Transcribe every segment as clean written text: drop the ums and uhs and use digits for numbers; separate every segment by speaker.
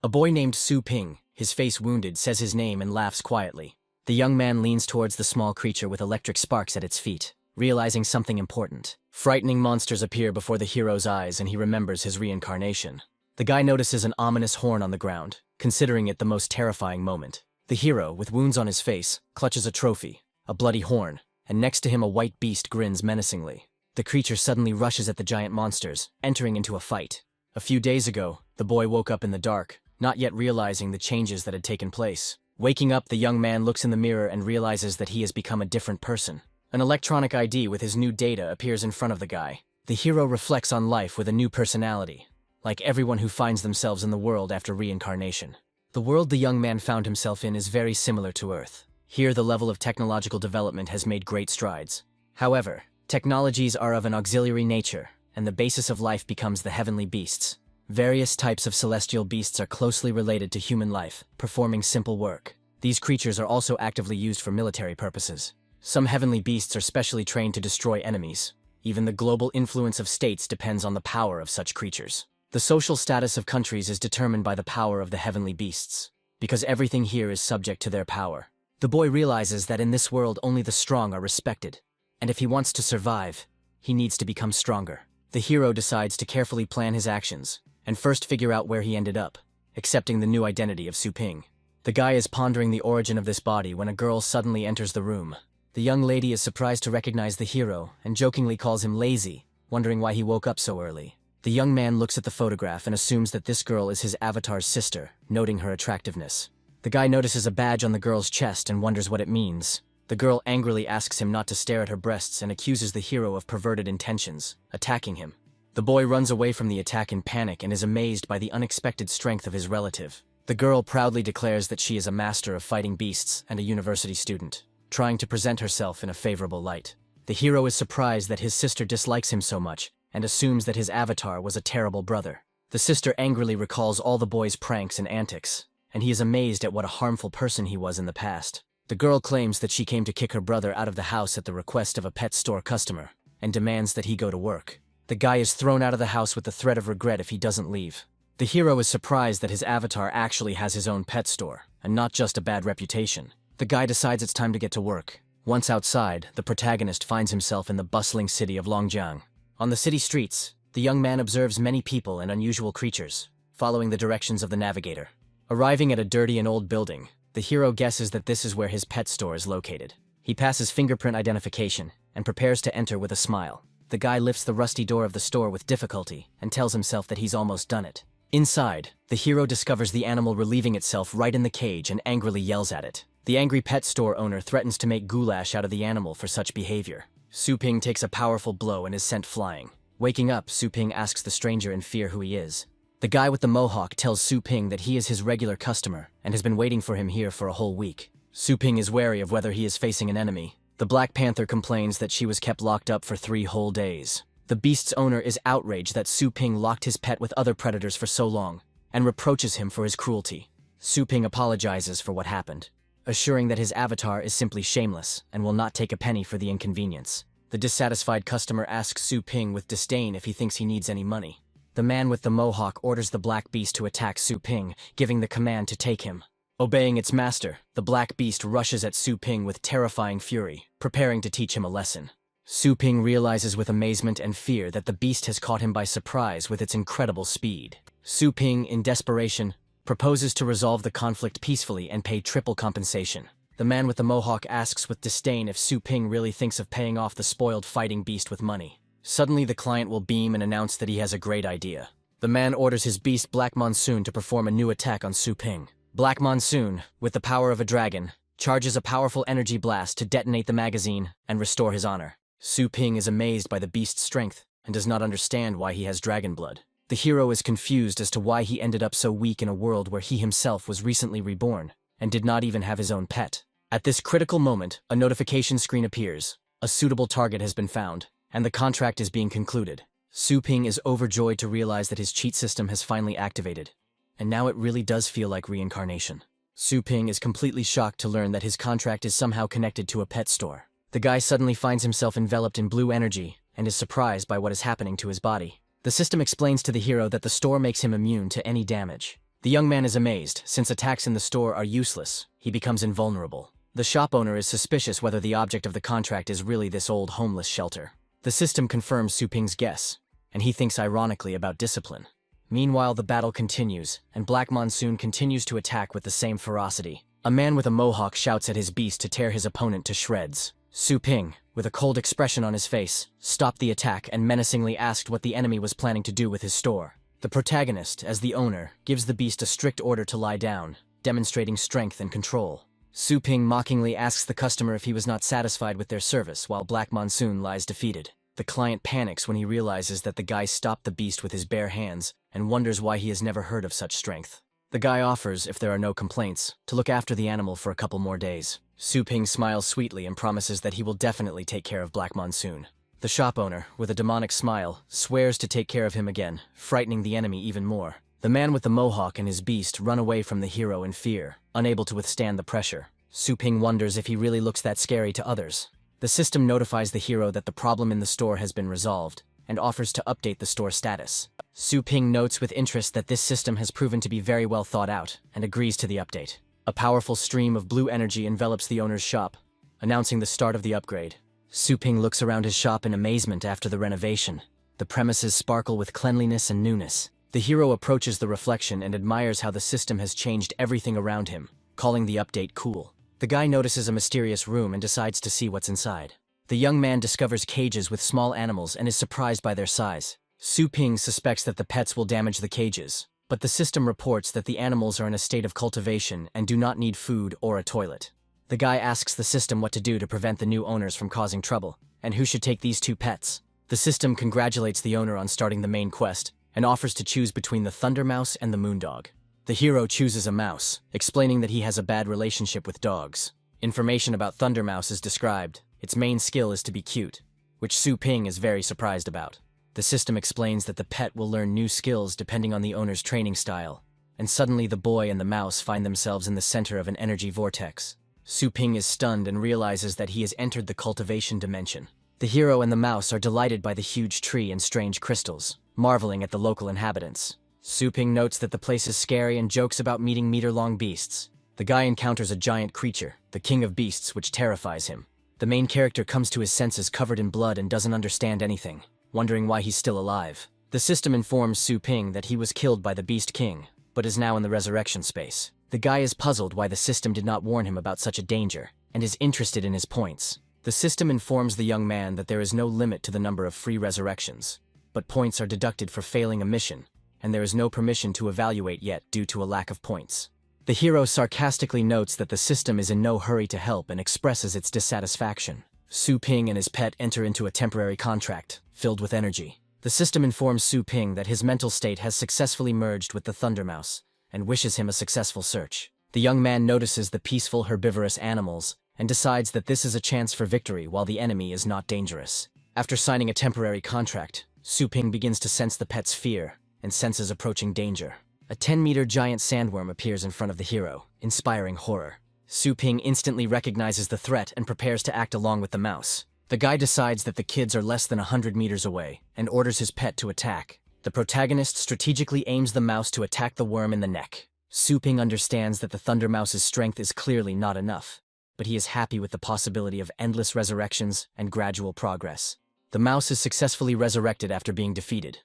Speaker 1: A boy named Su Ping, his face wounded, says his name and laughs quietly. The young man leans towards the small creature with electric sparks at its feet, realizing something important. Frightening monsters appear before the hero's eyes and he remembers his reincarnation. The guy notices an ominous horn on the ground, considering it the most terrifying moment. The hero, with wounds on his face, clutches a trophy, a bloody horn, and next to him a white beast grins menacingly. The creature suddenly rushes at the giant monsters, entering into a fight. A few days ago, the boy woke up in the dark, not yet realizing the changes that had taken place. Waking up, the young man looks in the mirror and realizes that he has become a different person. An electronic ID with his new data appears in front of the guy. The hero reflects on life with a new personality, like everyone who finds themselves in the world after reincarnation. The world the young man found himself in is very similar to Earth. Here, the level of technological development has made great strides. However, technologies are of an auxiliary nature, and the basis of life becomes the heavenly beasts. Various types of celestial beasts are closely related to human life, performing simple work. These creatures are also actively used for military purposes. Some heavenly beasts are specially trained to destroy enemies. Even the global influence of states depends on the power of such creatures. The social status of countries is determined by the power of the heavenly beasts, because everything here is subject to their power. The boy realizes that in this world only the strong are respected, and if he wants to survive, he needs to become stronger. The hero decides to carefully plan his actions, and first figure out where he ended up, accepting the new identity of Su Ping. The guy is pondering the origin of this body when a girl suddenly enters the room. The young lady is surprised to recognize the hero and jokingly calls him lazy, wondering why he woke up so early. The young man looks at the photograph and assumes that this girl is his avatar's sister, noting her attractiveness. The guy notices a badge on the girl's chest and wonders what it means. The girl angrily asks him not to stare at her breasts and accuses the hero of perverted intentions, attacking him. The boy runs away from the attack in panic and is amazed by the unexpected strength of his relative. The girl proudly declares that she is a master of fighting beasts and a university student, trying to present herself in a favorable light. The hero is surprised that his sister dislikes him so much, and assumes that his avatar was a terrible brother. The sister angrily recalls all the boy's pranks and antics, and he is amazed at what a harmful person he was in the past. The girl claims that she came to kick her brother out of the house at the request of a pet store customer, and demands that he go to work. The guy is thrown out of the house with the threat of regret if he doesn't leave. The hero is surprised that his avatar actually has his own pet store, and not just a bad reputation. The guy decides it's time to get to work. Once outside, the protagonist finds himself in the bustling city of Longjiang. On the city streets, the young man observes many people and unusual creatures, following the directions of the navigator. Arriving at a dirty and old building, the hero guesses that this is where his pet store is located. He passes fingerprint identification and prepares to enter with a smile. The guy lifts the rusty door of the store with difficulty and tells himself that he's almost done it. Inside, the hero discovers the animal relieving itself right in the cage and angrily yells at it. The angry pet store owner threatens to make goulash out of the animal for such behavior. Su Ping takes a powerful blow and is sent flying. Waking up, Su Ping asks the stranger in fear who he is. The guy with the mohawk tells Su Ping that he is his regular customer and has been waiting for him here for a whole week. Su Ping is wary of whether he is facing an enemy. The Black Panther complains that she was kept locked up for 3 whole days. The beast's owner is outraged that Su Ping locked his pet with other predators for so long, and reproaches him for his cruelty. Su Ping apologizes for what happened, assuring that his avatar is simply shameless and will not take a penny for the inconvenience. The dissatisfied customer asks Su Ping with disdain if he thinks he needs any money. The man with the mohawk orders the black beast to attack Su Ping, giving the command to take him. Obeying its master, the black beast rushes at Su Ping with terrifying fury, preparing to teach him a lesson. Su Ping realizes with amazement and fear that the beast has caught him by surprise with its incredible speed. Su Ping, in desperation, proposes to resolve the conflict peacefully and pay triple compensation. The man with the mohawk asks with disdain if Su Ping really thinks of paying off the spoiled fighting beast with money. Suddenly, the client will beam and announce that he has a great idea. The man orders his beast Black Monsoon to perform a new attack on Su Ping. Black Monsoon, with the power of a dragon, charges a powerful energy blast to detonate the magazine and restore his honor. Su Ping is amazed by the beast's strength and does not understand why he has dragon blood. The hero is confused as to why he ended up so weak in a world where he himself was recently reborn and did not even have his own pet. At this critical moment, a notification screen appears. A suitable target has been found, and the contract is being concluded. Su Ping is overjoyed to realize that his cheat system has finally activated, and now it really does feel like reincarnation. Su Ping is completely shocked to learn that his contract is somehow connected to a pet store. The guy suddenly finds himself enveloped in blue energy and is surprised by what is happening to his body. The system explains to the hero that the store makes him immune to any damage. The young man is amazed, since attacks in the store are useless. He becomes invulnerable. The shop owner is suspicious whether the object of the contract is really this old homeless shelter. The system confirms Su Ping's guess, and he thinks ironically about discipline. Meanwhile, the battle continues, and Black Monsoon continues to attack with the same ferocity. A man with a mohawk shouts at his beast to tear his opponent to shreds. Su Ping, with a cold expression on his face, stopped the attack and menacingly asked what the enemy was planning to do with his store. The protagonist, as the owner, gives the beast a strict order to lie down, demonstrating strength and control. Su Ping mockingly asks the customer if he was not satisfied with their service, while Black Monsoon lies defeated. The client panics when he realizes that the guy stopped the beast with his bare hands and wonders why he has never heard of such strength. The guy offers, if there are no complaints, to look after the animal for a couple more days. Su Ping smiles sweetly and promises that he will definitely take care of Black Monsoon. The shop owner, with a demonic smile, swears to take care of him again, frightening the enemy even more. The man with the mohawk and his beast run away from the hero in fear, unable to withstand the pressure. Su Ping wonders if he really looks that scary to others. The system notifies the hero that the problem in the store has been resolved, and offers to update the store status. Su Ping notes with interest that this system has proven to be very well thought out, and agrees to the update. A powerful stream of blue energy envelops the owner's shop, announcing the start of the upgrade. Su Ping looks around his shop in amazement after the renovation. The premises sparkle with cleanliness and newness. The hero approaches the reflection and admires how the system has changed everything around him, calling the update cool. The guy notices a mysterious room and decides to see what's inside. The young man discovers cages with small animals and is surprised by their size. Su Ping suspects that the pets will damage the cages, but the system reports that the animals are in a state of cultivation and do not need food or a toilet. The guy asks the system what to do to prevent the new owners from causing trouble, and who should take these two pets. The system congratulates the owner on starting the main quest, and offers to choose between the Thunder Mouse and the Moondog. The hero chooses a mouse, explaining that he has a bad relationship with dogs. Information about Thunder Mouse is described. Its main skill is to be cute, which Su Ping is very surprised about. The system explains that the pet will learn new skills depending on the owner's training style, and suddenly the boy and the mouse find themselves in the center of an energy vortex. Su Ping is stunned and realizes that he has entered the cultivation dimension. The hero and the mouse are delighted by the huge tree and strange crystals, marveling at the local inhabitants. Su Ping notes that the place is scary and jokes about meeting meter-long beasts. The guy encounters a giant creature, the king of beasts, which terrifies him. The main character comes to his senses covered in blood and doesn't understand anything, wondering why he's still alive. The system informs Su Ping that he was killed by the Beast King, but is now in the resurrection space. The guy is puzzled why the system did not warn him about such a danger, and is interested in his points. The system informs the young man that there is no limit to the number of free resurrections, but points are deducted for failing a mission, and there is no permission to evaluate yet due to a lack of points. The hero sarcastically notes that the system is in no hurry to help and expresses its dissatisfaction. Su Ping and his pet enter into a temporary contract, filled with energy. The system informs Su Ping that his mental state has successfully merged with the Thunder Mouse, and wishes him a successful search. The young man notices the peaceful herbivorous animals, and decides that this is a chance for victory while the enemy is not dangerous. After signing a temporary contract, Su Ping begins to sense the pet's fear, and senses approaching danger. A 10-meter giant sandworm appears in front of the hero, inspiring horror. Su Ping instantly recognizes the threat and prepares to act along with the mouse. The guy decides that the kids are less than 100 meters away, and orders his pet to attack. The protagonist strategically aims the mouse to attack the worm in the neck. Su Ping understands that the Thunder Mouse's strength is clearly not enough, but he is happy with the possibility of endless resurrections and gradual progress. The mouse is successfully resurrected after being defeated.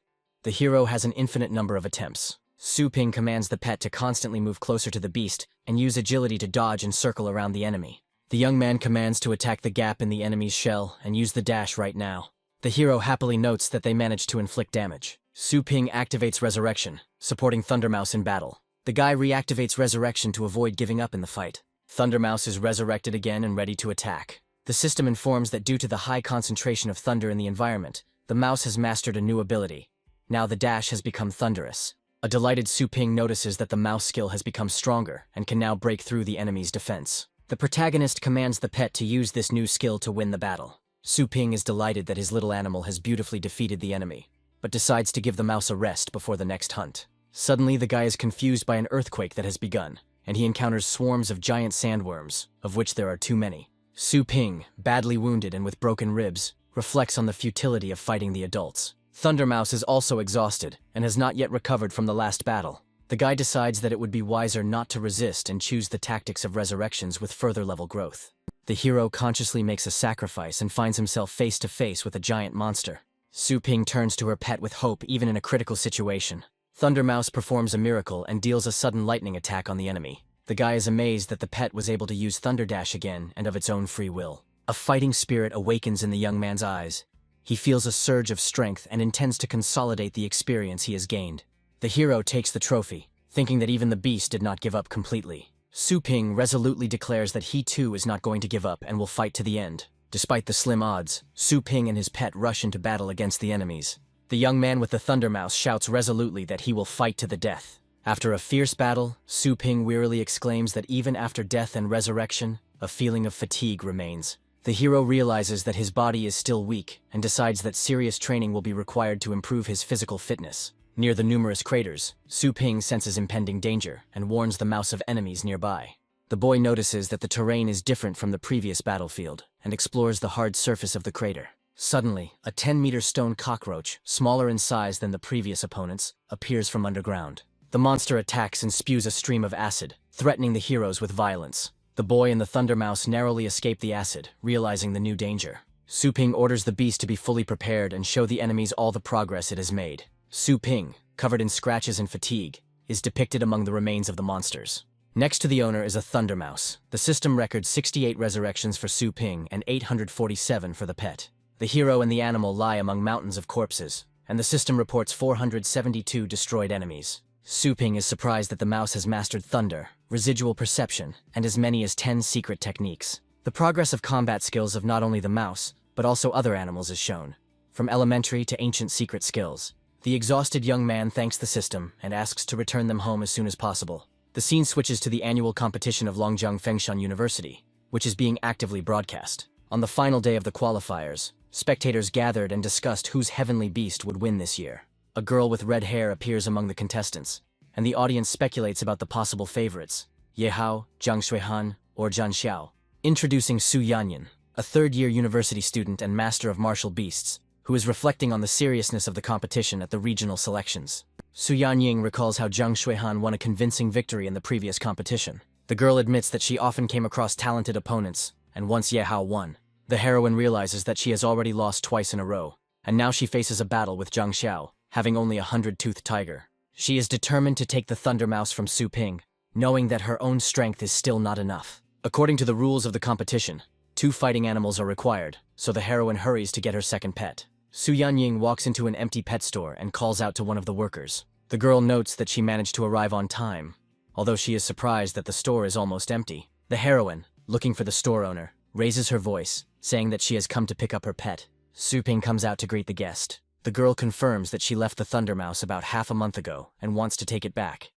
Speaker 1: The hero has an infinite number of attempts. Su Ping commands the pet to constantly move closer to the beast and use agility to dodge and circle around the enemy. The young man commands to attack the gap in the enemy's shell and use the dash right now. The hero happily notes that they managed to inflict damage. Su Ping activates Resurrection, supporting Thunder Mouse in battle. The guy reactivates Resurrection to avoid giving up in the fight. Thunder Mouse is resurrected again and ready to attack. The system informs that due to the high concentration of thunder in the environment, the mouse has mastered a new ability. Now the dash has become thunderous. A delighted Su Ping notices that the mouse skill has become stronger and can now break through the enemy's defense. The protagonist commands the pet to use this new skill to win the battle. Su Ping is delighted that his little animal has beautifully defeated the enemy, but decides to give the mouse a rest before the next hunt. Suddenly, the guy is confused by an earthquake that has begun, and he encounters swarms of giant sandworms, of which there are too many. Su Ping, badly wounded and with broken ribs, reflects on the futility of fighting the adults. Thunder Mouse is also exhausted and has not yet recovered from the last battle. The guy decides that it would be wiser not to resist and choose the tactics of resurrections with further level growth. The hero consciously makes a sacrifice and finds himself face to face with a giant monster. Su Ping turns to her pet with hope even in a critical situation. Thundermouse performs a miracle and deals a sudden lightning attack on the enemy. The guy is amazed that the pet was able to use Thunder Dash again and of its own free will. A fighting spirit awakens in the young man's eyes. He feels a surge of strength and intends to consolidate the experience he has gained. The hero takes the trophy, thinking that even the beast did not give up completely. Su Ping resolutely declares that he too is not going to give up and will fight to the end. Despite the slim odds, Su Ping and his pet rush into battle against the enemies. The young man with the Thundermouse shouts resolutely that he will fight to the death. After a fierce battle, Su Ping wearily exclaims that even after death and resurrection, a feeling of fatigue remains. The hero realizes that his body is still weak and decides that serious training will be required to improve his physical fitness. Near the numerous craters, Su Ping senses impending danger and warns the mouse of enemies nearby. The boy notices that the terrain is different from the previous battlefield and explores the hard surface of the crater. Suddenly, a 10-meter stone cockroach, smaller in size than the previous opponents, appears from underground. The monster attacks and spews a stream of acid, threatening the heroes with violence. The boy and the Thundermouse narrowly escape the acid, realizing the new danger. Su Ping orders the beast to be fully prepared and show the enemies all the progress it has made. Su Ping, covered in scratches and fatigue, is depicted among the remains of the monsters. Next to the owner is a Thundermouse. The system records 68 resurrections for Su Ping and 847 for the pet. The hero and the animal lie among mountains of corpses, and the system reports 472 destroyed enemies. Su Ping is surprised that the mouse has mastered thunder, residual perception, and as many as 10 secret techniques. The progress of combat skills of not only the mouse, but also other animals is shown, from elementary to ancient secret skills. The exhausted young man thanks the system and asks to return them home as soon as possible. The scene switches to the annual competition of Longjiang Fengshan University, which is being actively broadcast. On the final day of the qualifiers, spectators gathered and discussed whose heavenly beast would win this year. A girl with red hair appears among the contestants, and the audience speculates about the possible favorites, Yahello, Zhang Shuihan, or Zhan Xiao. Introducing Su Yanyan, a third-year university student and master of martial beasts, who is reflecting on the seriousness of the competition at the regional selections. Su Yanyan recalls how Zhang Shuihan won a convincing victory in the previous competition. The girl admits that she often came across talented opponents, and once Yahello won. The heroine realizes that she has already lost twice in a row, and now she faces a battle with Zhang Xiao, having only a 100-toothed tiger. She is determined to take the Thundermouse from Su Ping, knowing that her own strength is still not enough. According to the rules of the competition, 2 fighting animals are required, so the heroine hurries to get her second pet. Su Yanyan walks into an empty pet store and calls out to one of the workers. The girl notes that she managed to arrive on time, although she is surprised that the store is almost empty. The heroine, looking for the store owner, raises her voice, saying that she has come to pick up her pet. Su Ping comes out to greet the guest. The girl confirms that she left the Thundermouse about half a month ago and wants to take it back.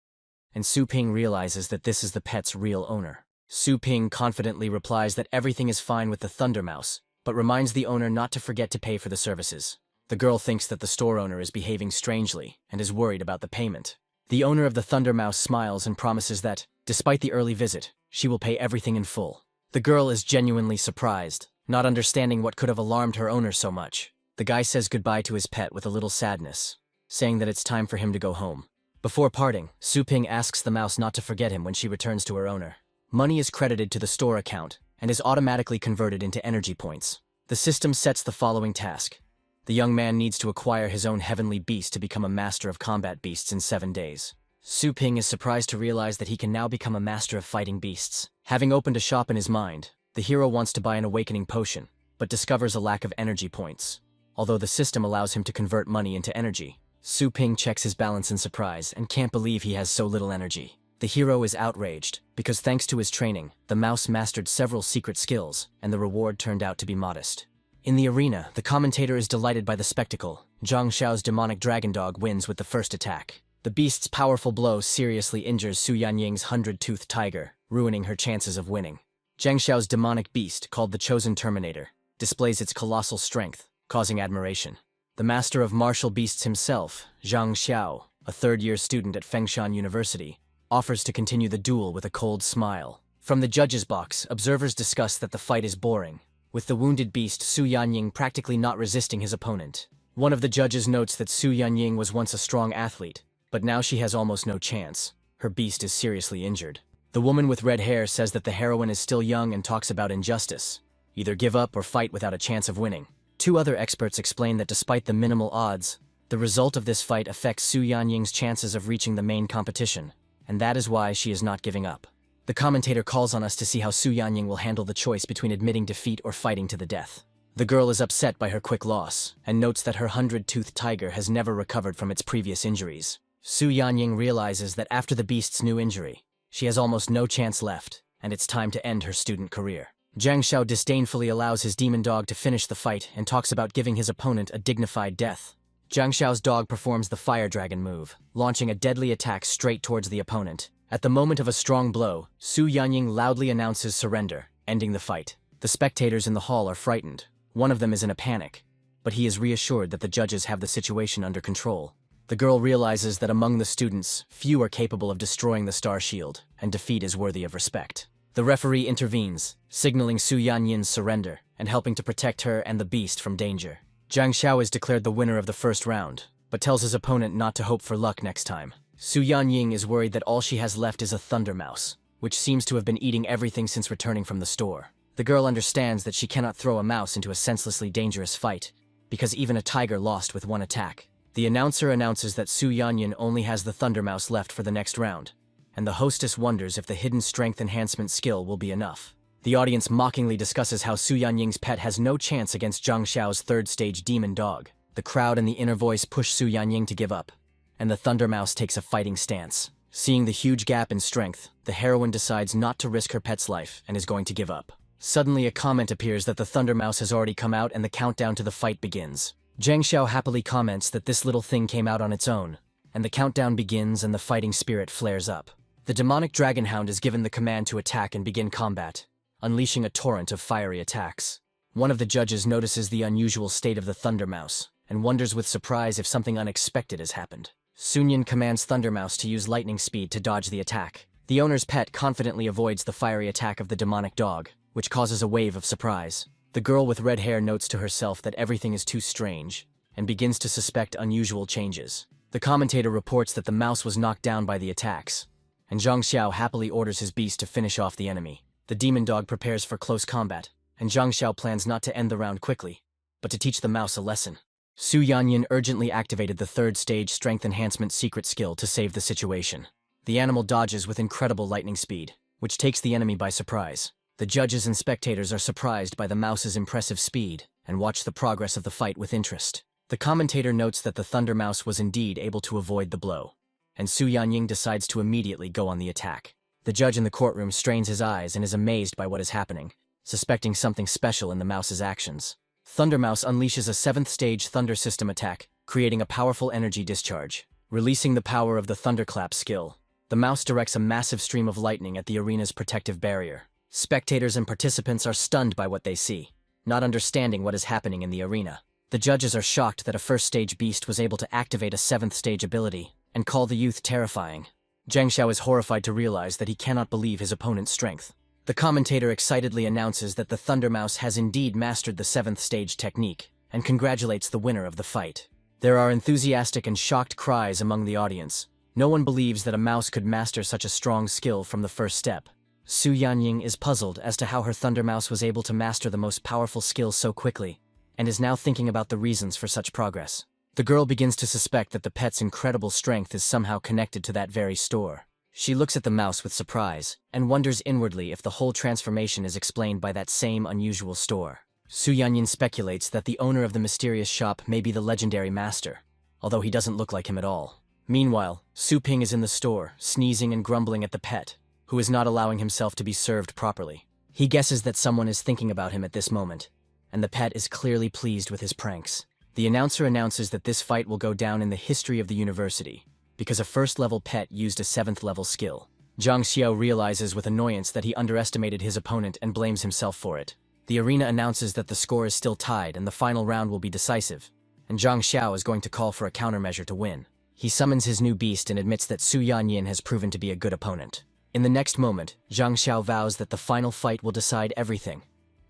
Speaker 1: And Su Ping realizes that this is the pet's real owner. Su Ping confidently replies that everything is fine with the Thundermouse, but reminds the owner not to forget to pay for the services. The girl thinks that the store owner is behaving strangely and is worried about the payment. The owner of the Thundermouse smiles and promises that, despite the early visit, she will pay everything in full. The girl is genuinely surprised, not understanding what could have alarmed her owner so much. The guy says goodbye to his pet with a little sadness, saying that it's time for him to go home. Before parting, Su Ping asks the mouse not to forget him when she returns to her owner. Money is credited to the store account and is automatically converted into energy points. The system sets the following task. The young man needs to acquire his own heavenly beast to become a master of combat beasts in 7 days. Su Ping is surprised to realize that he can now become a master of fighting beasts. Having opened a shop in his mind, the hero wants to buy an awakening potion, but discovers a lack of energy points. Although the system allows him to convert money into energy, Su Ping checks his balance in surprise and can't believe he has so little energy. The hero is outraged, because thanks to his training, the mouse mastered several secret skills, and the reward turned out to be modest. In the arena, the commentator is delighted by the spectacle. Zhang Xiao's demonic dragon dog wins with the first attack. The beast's powerful blow seriously injures Su Yanying's 100-toothed tiger, ruining her chances of winning. Zhang Xiao's demonic beast, called the Chosen Terminator, displays its colossal strength, causing admiration. The master of martial beasts himself, Zhang Xiao, a third-year student at Fengshan University, offers to continue the duel with a cold smile. From the judges' box, observers discuss that the fight is boring, with the wounded beast Su Yanying practically not resisting his opponent. One of the judges notes that Su Yanying was once a strong athlete, But now she has almost no chance. Her beast is seriously injured. The woman with red hair says that the heroine is still young and talks about injustice. Either give up or fight without a chance of winning. Two other experts explain that despite the minimal odds, the result of this fight affects Su Yanying's chances of reaching the main competition, and that is why she is not giving up. The commentator calls on us to see how Su Yanying will handle the choice between admitting defeat or fighting to the death. The girl is upset by her quick loss, and notes that her 100-toothed tiger has never recovered from its previous injuries. Su Yanying realizes that after the beast's new injury, she has almost no chance left, and it's time to end her student career. Zhang Xiao disdainfully allows his demon dog to finish the fight and talks about giving his opponent a dignified death. Zhang Xiao's dog performs the fire dragon move, launching a deadly attack straight towards the opponent. At the moment of a strong blow, Su Yanying loudly announces surrender, ending the fight. The spectators in the hall are frightened. One of them is in a panic, but he is reassured that the judges have the situation under control. The girl realizes that among the students, few are capable of destroying the star shield, and defeat is worthy of respect. The referee intervenes, signaling Su Yanying's surrender and helping to protect her and the beast from danger. Zhang Xiao is declared the winner of the first round, but tells his opponent not to hope for luck next time. Su Yanying is worried that all she has left is a thunder mouse, which seems to have been eating everything since returning from the store. The girl understands that she cannot throw a mouse into a senselessly dangerous fight, because even a tiger lost with one attack. The announcer announces that Su Yanying only has the thunder mouse left for the next round, and the hostess wonders if the hidden strength enhancement skill will be enough. The audience mockingly discusses how Su Yanying's pet has no chance against Zhang Xiao's third-stage demon dog. The crowd and the inner voice push Su Yanying to give up, and the thunder mouse takes a fighting stance. Seeing the huge gap in strength, the heroine decides not to risk her pet's life and is going to give up. Suddenly a comment appears that the thunder mouse has already come out and the countdown to the fight begins. Zhang Xiao happily comments that this little thing came out on its own, and the countdown begins and the fighting spirit flares up. The demonic dragon hound is given the command to attack and begin combat, unleashing a torrent of fiery attacks. One of the judges notices the unusual state of the thunder mouse, and wonders with surprise if something unexpected has happened. Sunyan commands Thunder Mouse to use lightning speed to dodge the attack. The owner's pet confidently avoids the fiery attack of the demonic dog, which causes a wave of surprise. The girl with red hair notes to herself that everything is too strange, and begins to suspect unusual changes. The commentator reports that the mouse was knocked down by the attacks, and Zhang Xiao happily orders his beast to finish off the enemy. The demon dog prepares for close combat, and Zhang Xiao plans not to end the round quickly, but to teach the mouse a lesson. Su Yanyin urgently activated the third-stage strength enhancement secret skill to save the situation. The animal dodges with incredible lightning speed, which takes the enemy by surprise. The judges and spectators are surprised by the mouse's impressive speed and watch the progress of the fight with interest. The commentator notes that the Thunder Mouse was indeed able to avoid the blow, and Su Yanying decides to immediately go on the attack. The judge in the courtroom strains his eyes and is amazed by what is happening, suspecting something special in the mouse's actions. Thunder Mouse unleashes a 7th-stage Thunder System attack, creating a powerful energy discharge. Releasing the power of the Thunderclap skill, the mouse directs a massive stream of lightning at the arena's protective barrier. Spectators and participants are stunned by what they see, not understanding what is happening in the arena. The judges are shocked that a first-stage beast was able to activate a 7th-stage ability and call the youth terrifying. Zhang Xiao is horrified to realize that he cannot believe his opponent's strength. The commentator excitedly announces that the Thunder Mouse has indeed mastered the 7th-stage technique and congratulates the winner of the fight. There are enthusiastic and shocked cries among the audience. No one believes that a mouse could master such a strong skill from the first step. Su Yanying is puzzled as to how her Thunder Mouse was able to master the most powerful skill so quickly, and is now thinking about the reasons for such progress. The girl begins to suspect that the pet's incredible strength is somehow connected to that very store. She looks at the mouse with surprise, and wonders inwardly if the whole transformation is explained by that same unusual store. Su Yanyin speculates that the owner of the mysterious shop may be the legendary master, although he doesn't look like him at all. Meanwhile, Su Ping is in the store, sneezing and grumbling at the pet, who is not allowing himself to be served properly. He guesses that someone is thinking about him at this moment, and the pet is clearly pleased with his pranks. The announcer announces that this fight will go down in the history of the university, because a first-level pet used a 7th-level skill. Zhang Xiao realizes with annoyance that he underestimated his opponent and blames himself for it. The arena announces that the score is still tied and the final round will be decisive, and Zhang Xiao is going to call for a countermeasure to win. He summons his new beast and admits that Su Yanyin has proven to be a good opponent. In the next moment, Zhang Xiao vows that the final fight will decide everything,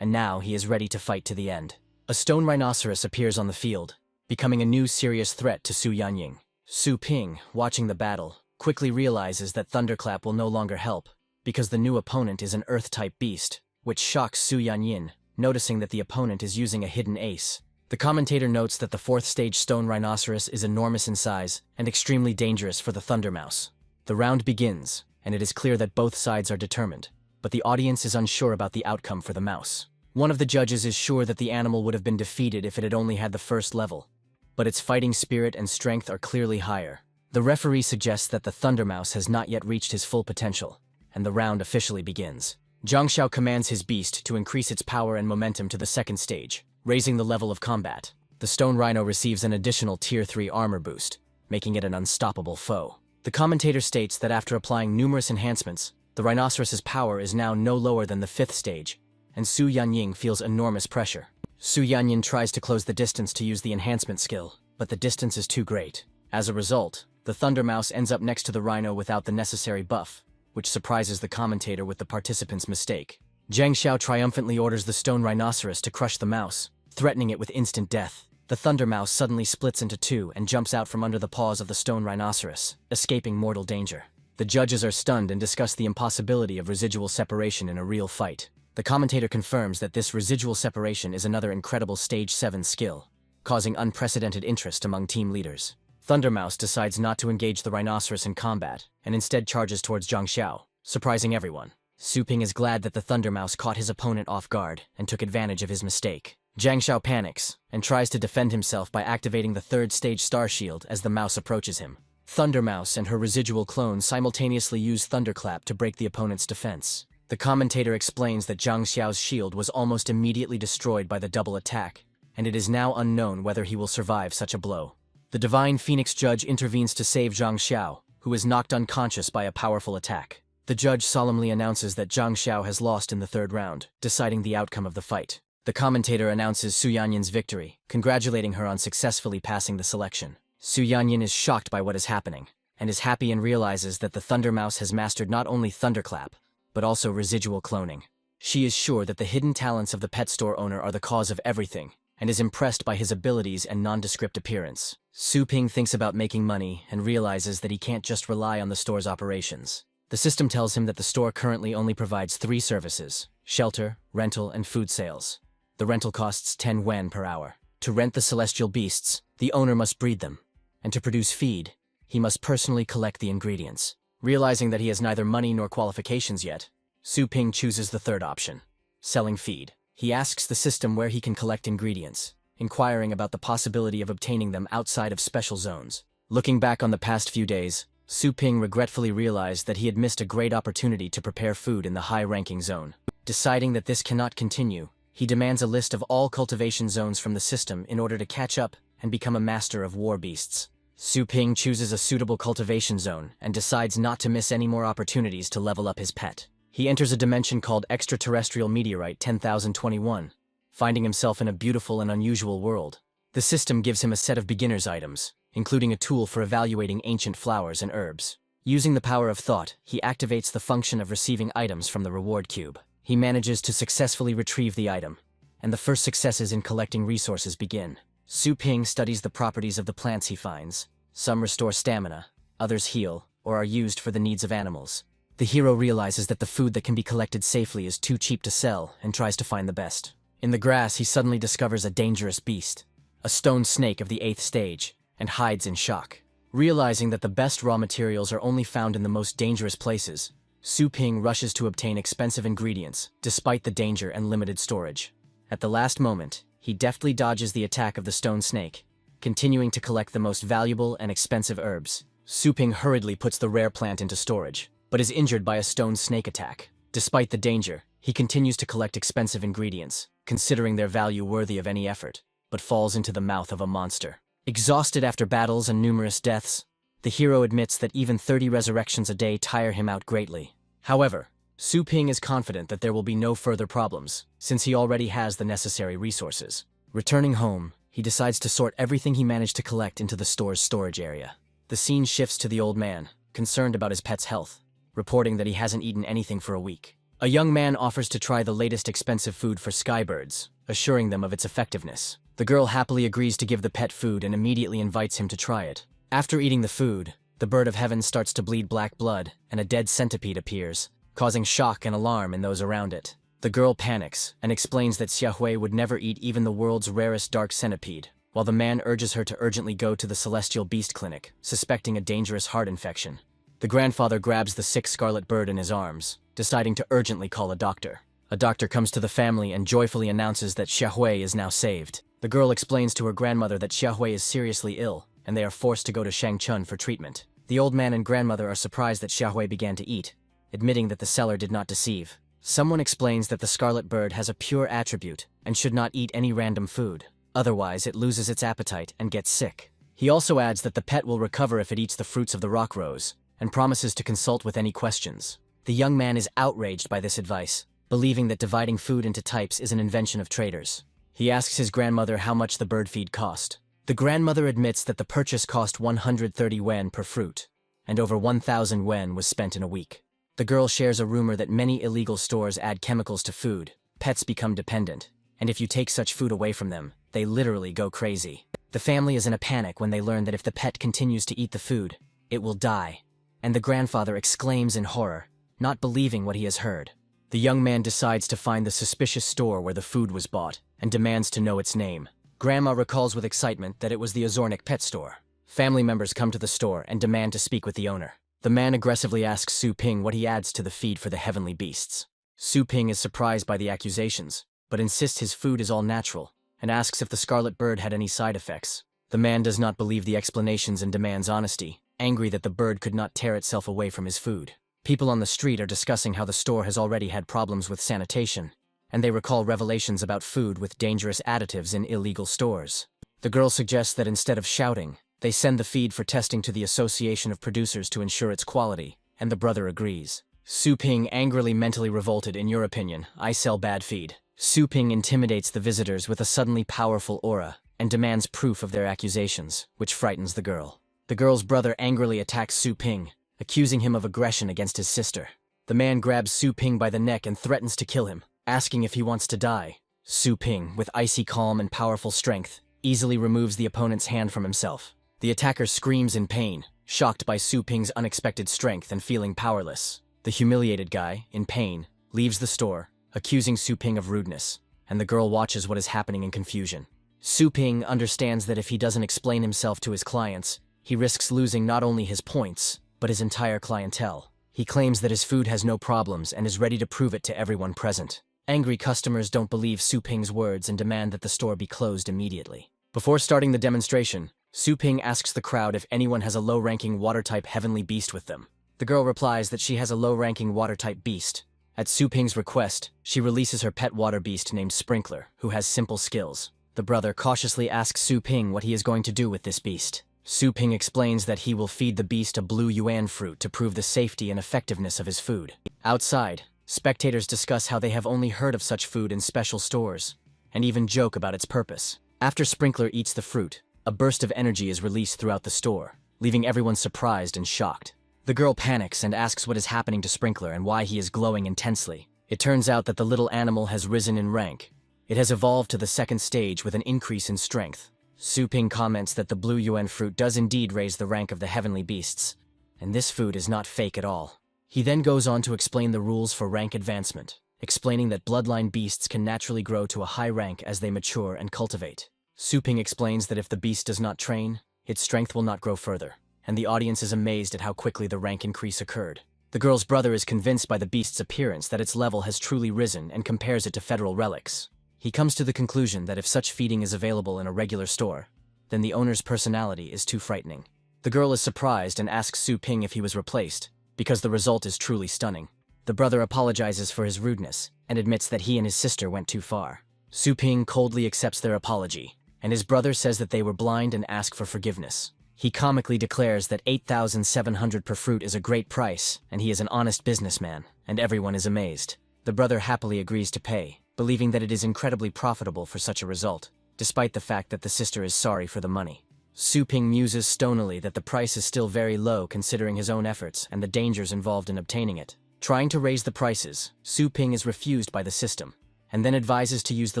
Speaker 1: and now he is ready to fight to the end. A stone rhinoceros appears on the field, becoming a new serious threat to Su Yanying. Su Ping, watching the battle, quickly realizes that Thunderclap will no longer help, because the new opponent is an Earth-type beast, which shocks Su Yanyin, noticing that the opponent is using a hidden ace. The commentator notes that the 4th stage stone rhinoceros is enormous in size and extremely dangerous for the Thunder Mouse. The round begins, and it is clear that both sides are determined, but the audience is unsure about the outcome for the mouse. One of the judges is sure that the animal would have been defeated if it had only had the first level, but its fighting spirit and strength are clearly higher. The referee suggests that the Thunder Mouse has not yet reached his full potential, and the round officially begins. Zhang Xiao commands his beast to increase its power and momentum to the 2nd stage, raising the level of combat. The stone rhino receives an additional Tier 3 armor boost, making it an unstoppable foe. The commentator states that after applying numerous enhancements, the rhinoceros's power is now no lower than the 5th stage, and Su Yanyin feels enormous pressure. Su Yanyin tries to close the distance to use the enhancement skill, but the distance is too great. As a result, the Thunder Mouse ends up next to the rhino without the necessary buff, which surprises the commentator with the participant's mistake. Zhang Xiao triumphantly orders the stone rhinoceros to crush the mouse, threatening it with instant death. The Thunder Mouse suddenly splits into two and jumps out from under the paws of the stone rhinoceros, escaping mortal danger. The judges are stunned and discuss the impossibility of residual separation in a real fight. The commentator confirms that this residual separation is another incredible Stage 7 skill, causing unprecedented interest among team leaders. Thunder Mouse decides not to engage the rhinoceros in combat, and instead charges towards Zhang Xiao, surprising everyone. Su Ping is glad that the Thunder Mouse caught his opponent off guard and took advantage of his mistake. Zhang Xiao panics and tries to defend himself by activating the 3rd stage star shield as the mouse approaches him. Thunder Mouse and her residual clone simultaneously use Thunderclap to break the opponent's defense. The commentator explains that Zhang Xiao's shield was almost immediately destroyed by the double attack, and it is now unknown whether he will survive such a blow. The Divine Phoenix Judge intervenes to save Zhang Xiao, who is knocked unconscious by a powerful attack. The judge solemnly announces that Zhang Xiao has lost in the 3rd round, deciding the outcome of the fight. The commentator announces Su Yanyin's victory, congratulating her on successfully passing the selection. Su Yanyin is shocked by what is happening, and is happy and realizes that the Thunder Mouse has mastered not only Thunderclap, but also residual cloning. She is sure that the hidden talents of the pet store owner are the cause of everything, and is impressed by his abilities and nondescript appearance. Su Ping thinks about making money and realizes that he can't just rely on the store's operations. The system tells him that the store currently only provides 3 services: shelter, rental, and food sales. The rental costs 10 yuan per hour. To rent the celestial beasts, the owner must breed them, and to produce feed, he must personally collect the ingredients. Realizing that he has neither money nor qualifications yet, Su Ping chooses the 3rd option: selling feed. He asks the system where he can collect ingredients, inquiring about the possibility of obtaining them outside of special zones. Looking back on the past few days, Su Ping regretfully realized that he had missed a great opportunity to prepare food in the high-ranking zone. Deciding that this cannot continue, he demands a list of all cultivation zones from the system in order to catch up and become a master of war beasts. Su Ping chooses a suitable cultivation zone and decides not to miss any more opportunities to level up his pet. He enters a dimension called Extraterrestrial Meteorite 10,021, finding himself in a beautiful and unusual world. The system gives him a set of beginner's items, including a tool for evaluating ancient flowers and herbs. Using the power of thought, he activates the function of receiving items from the reward cube. He manages to successfully retrieve the item, and the first successes in collecting resources begin. Su Ping studies the properties of the plants he finds. Some restore stamina, others heal, or are used for the needs of animals. The hero realizes that the food that can be collected safely is too cheap to sell and tries to find the best. In the grass, he suddenly discovers a dangerous beast, a stone snake of the 8th stage, and hides in shock. Realizing that the best raw materials are only found in the most dangerous places, Su Ping rushes to obtain expensive ingredients, despite the danger and limited storage. At the last moment, he deftly dodges the attack of the stone snake, continuing to collect the most valuable and expensive herbs. Su Ping hurriedly puts the rare plant into storage, but is injured by a stone snake attack. Despite the danger, he continues to collect expensive ingredients, considering their value worthy of any effort, but falls into the mouth of a monster. Exhausted after battles and numerous deaths, the hero admits that even 30 resurrections a day tire him out greatly. However, Su Ping is confident that there will be no further problems, since he already has the necessary resources. Returning home, he decides to sort everything he managed to collect into the store's storage area. The scene shifts to the old man, concerned about his pet's health, reporting that he hasn't eaten anything for a week. A young man offers to try the latest expensive food for skybirds, assuring them of its effectiveness. The girl happily agrees to give the pet food and immediately invites him to try it. After eating the food, the bird of heaven starts to bleed black blood, and a dead centipede appears, causing shock and alarm in those around it. The girl panics and explains that Xiaohui would never eat even the world's rarest dark centipede, while the man urges her to urgently go to the celestial beast clinic, suspecting a dangerous heart infection. The grandfather grabs the sick scarlet bird in his arms, deciding to urgently call a doctor. A doctor comes to the family and joyfully announces that Xiaohui is now saved. The girl explains to her grandmother that Xiaohui is seriously ill, and they are forced to go to Shangchun for treatment. The old man and grandmother are surprised that Xiaohui began to eat, admitting that the seller did not deceive. Someone explains that the scarlet bird has a pure attribute and should not eat any random food. Otherwise, it loses its appetite and gets sick. He also adds that the pet will recover if it eats the fruits of the rock rose, and promises to consult with any questions. The young man is outraged by this advice, believing that dividing food into types is an invention of traders. He asks his grandmother how much the bird feed cost. The grandmother admits that the purchase cost 130 yuan per fruit, and over 1,000 yuan was spent in a week. The girl shares a rumor that many illegal stores add chemicals to food. Pets become dependent, and if you take such food away from them, they literally go crazy. The family is in a panic when they learn that if the pet continues to eat the food, it will die, and the grandfather exclaims in horror, not believing what he has heard. The young man decides to find the suspicious store where the food was bought, and demands to know its name. Grandma recalls with excitement that it was the Azornik pet store. Family members come to the store and demand to speak with the owner. The man aggressively asks Su Ping what he adds to the feed for the heavenly beasts. Su Ping is surprised by the accusations, but insists his food is all natural, and asks if the scarlet bird had any side effects. The man does not believe the explanations and demands honesty, angry that the bird could not tear itself away from his food. People on the street are discussing how the store has already had problems with sanitation, and they recall revelations about food with dangerous additives in illegal stores. The girl suggests that instead of shouting, they send the feed for testing to the Association of Producers to ensure its quality, and the brother agrees. Su Ping angrily mentally revolted. In your opinion, I sell bad feed. Su Ping intimidates the visitors with a suddenly powerful aura, and demands proof of their accusations, which frightens the girl. The girl's brother angrily attacks Su Ping, accusing him of aggression against his sister. The man grabs Su Ping by the neck and threatens to kill him, asking if he wants to die. Su Ping, with icy calm and powerful strength, easily removes the opponent's hand from himself. The attacker screams in pain, shocked by Su Ping's unexpected strength and feeling powerless. The humiliated guy, in pain, leaves the store, accusing Su Ping of rudeness, and the girl watches what is happening in confusion. Su Ping understands that if he doesn't explain himself to his clients, he risks losing not only his points, but his entire clientele. He claims that his food has no problems and is ready to prove it to everyone present. Angry customers don't believe Su Ping's words and demand that the store be closed immediately. Before starting the demonstration, Su Ping asks the crowd if anyone has a low-ranking water-type heavenly beast with them. The girl replies that she has a low-ranking water-type beast. At Su Ping's request, she releases her pet water beast named Sprinkler, who has simple skills. The brother cautiously asks Su Ping what he is going to do with this beast. Su Ping explains that he will feed the beast a blue yuan fruit to prove the safety and effectiveness of his food. Outside, spectators discuss how they have only heard of such food in special stores, and even joke about its purpose. After Sprinkler eats the fruit, a burst of energy is released throughout the store, leaving everyone surprised and shocked. The girl panics and asks what is happening to Sprinkler and why he is glowing intensely. It turns out that the little animal has risen in rank. It has evolved to the second stage with an increase in strength. Su Ping comments that the blue yuan fruit does indeed raise the rank of the heavenly beasts, and this food is not fake at all. He then goes on to explain the rules for rank advancement, explaining that bloodline beasts can naturally grow to a high rank as they mature and cultivate. Su Ping explains that if the beast does not train, its strength will not grow further, and the audience is amazed at how quickly the rank increase occurred. The girl's brother is convinced by the beast's appearance that its level has truly risen and compares it to federal relics. He comes to the conclusion that if such feeding is available in a regular store, then the owner's personality is too frightening. The girl is surprised and asks Su Ping if he was replaced, because the result is truly stunning. The brother apologizes for his rudeness and admits that he and his sister went too far. Su Ping coldly accepts their apology, and his brother says that they were blind and ask for forgiveness. He comically declares that 8,700 per fruit is a great price, and he is an honest businessman, and everyone is amazed. The brother happily agrees to pay, believing that it is incredibly profitable for such a result, despite the fact that the sister is sorry for the money. Su Ping muses stonily that the price is still very low considering his own efforts and the dangers involved in obtaining it. Trying to raise the prices, Su Ping is refused by the system, and then advises to use the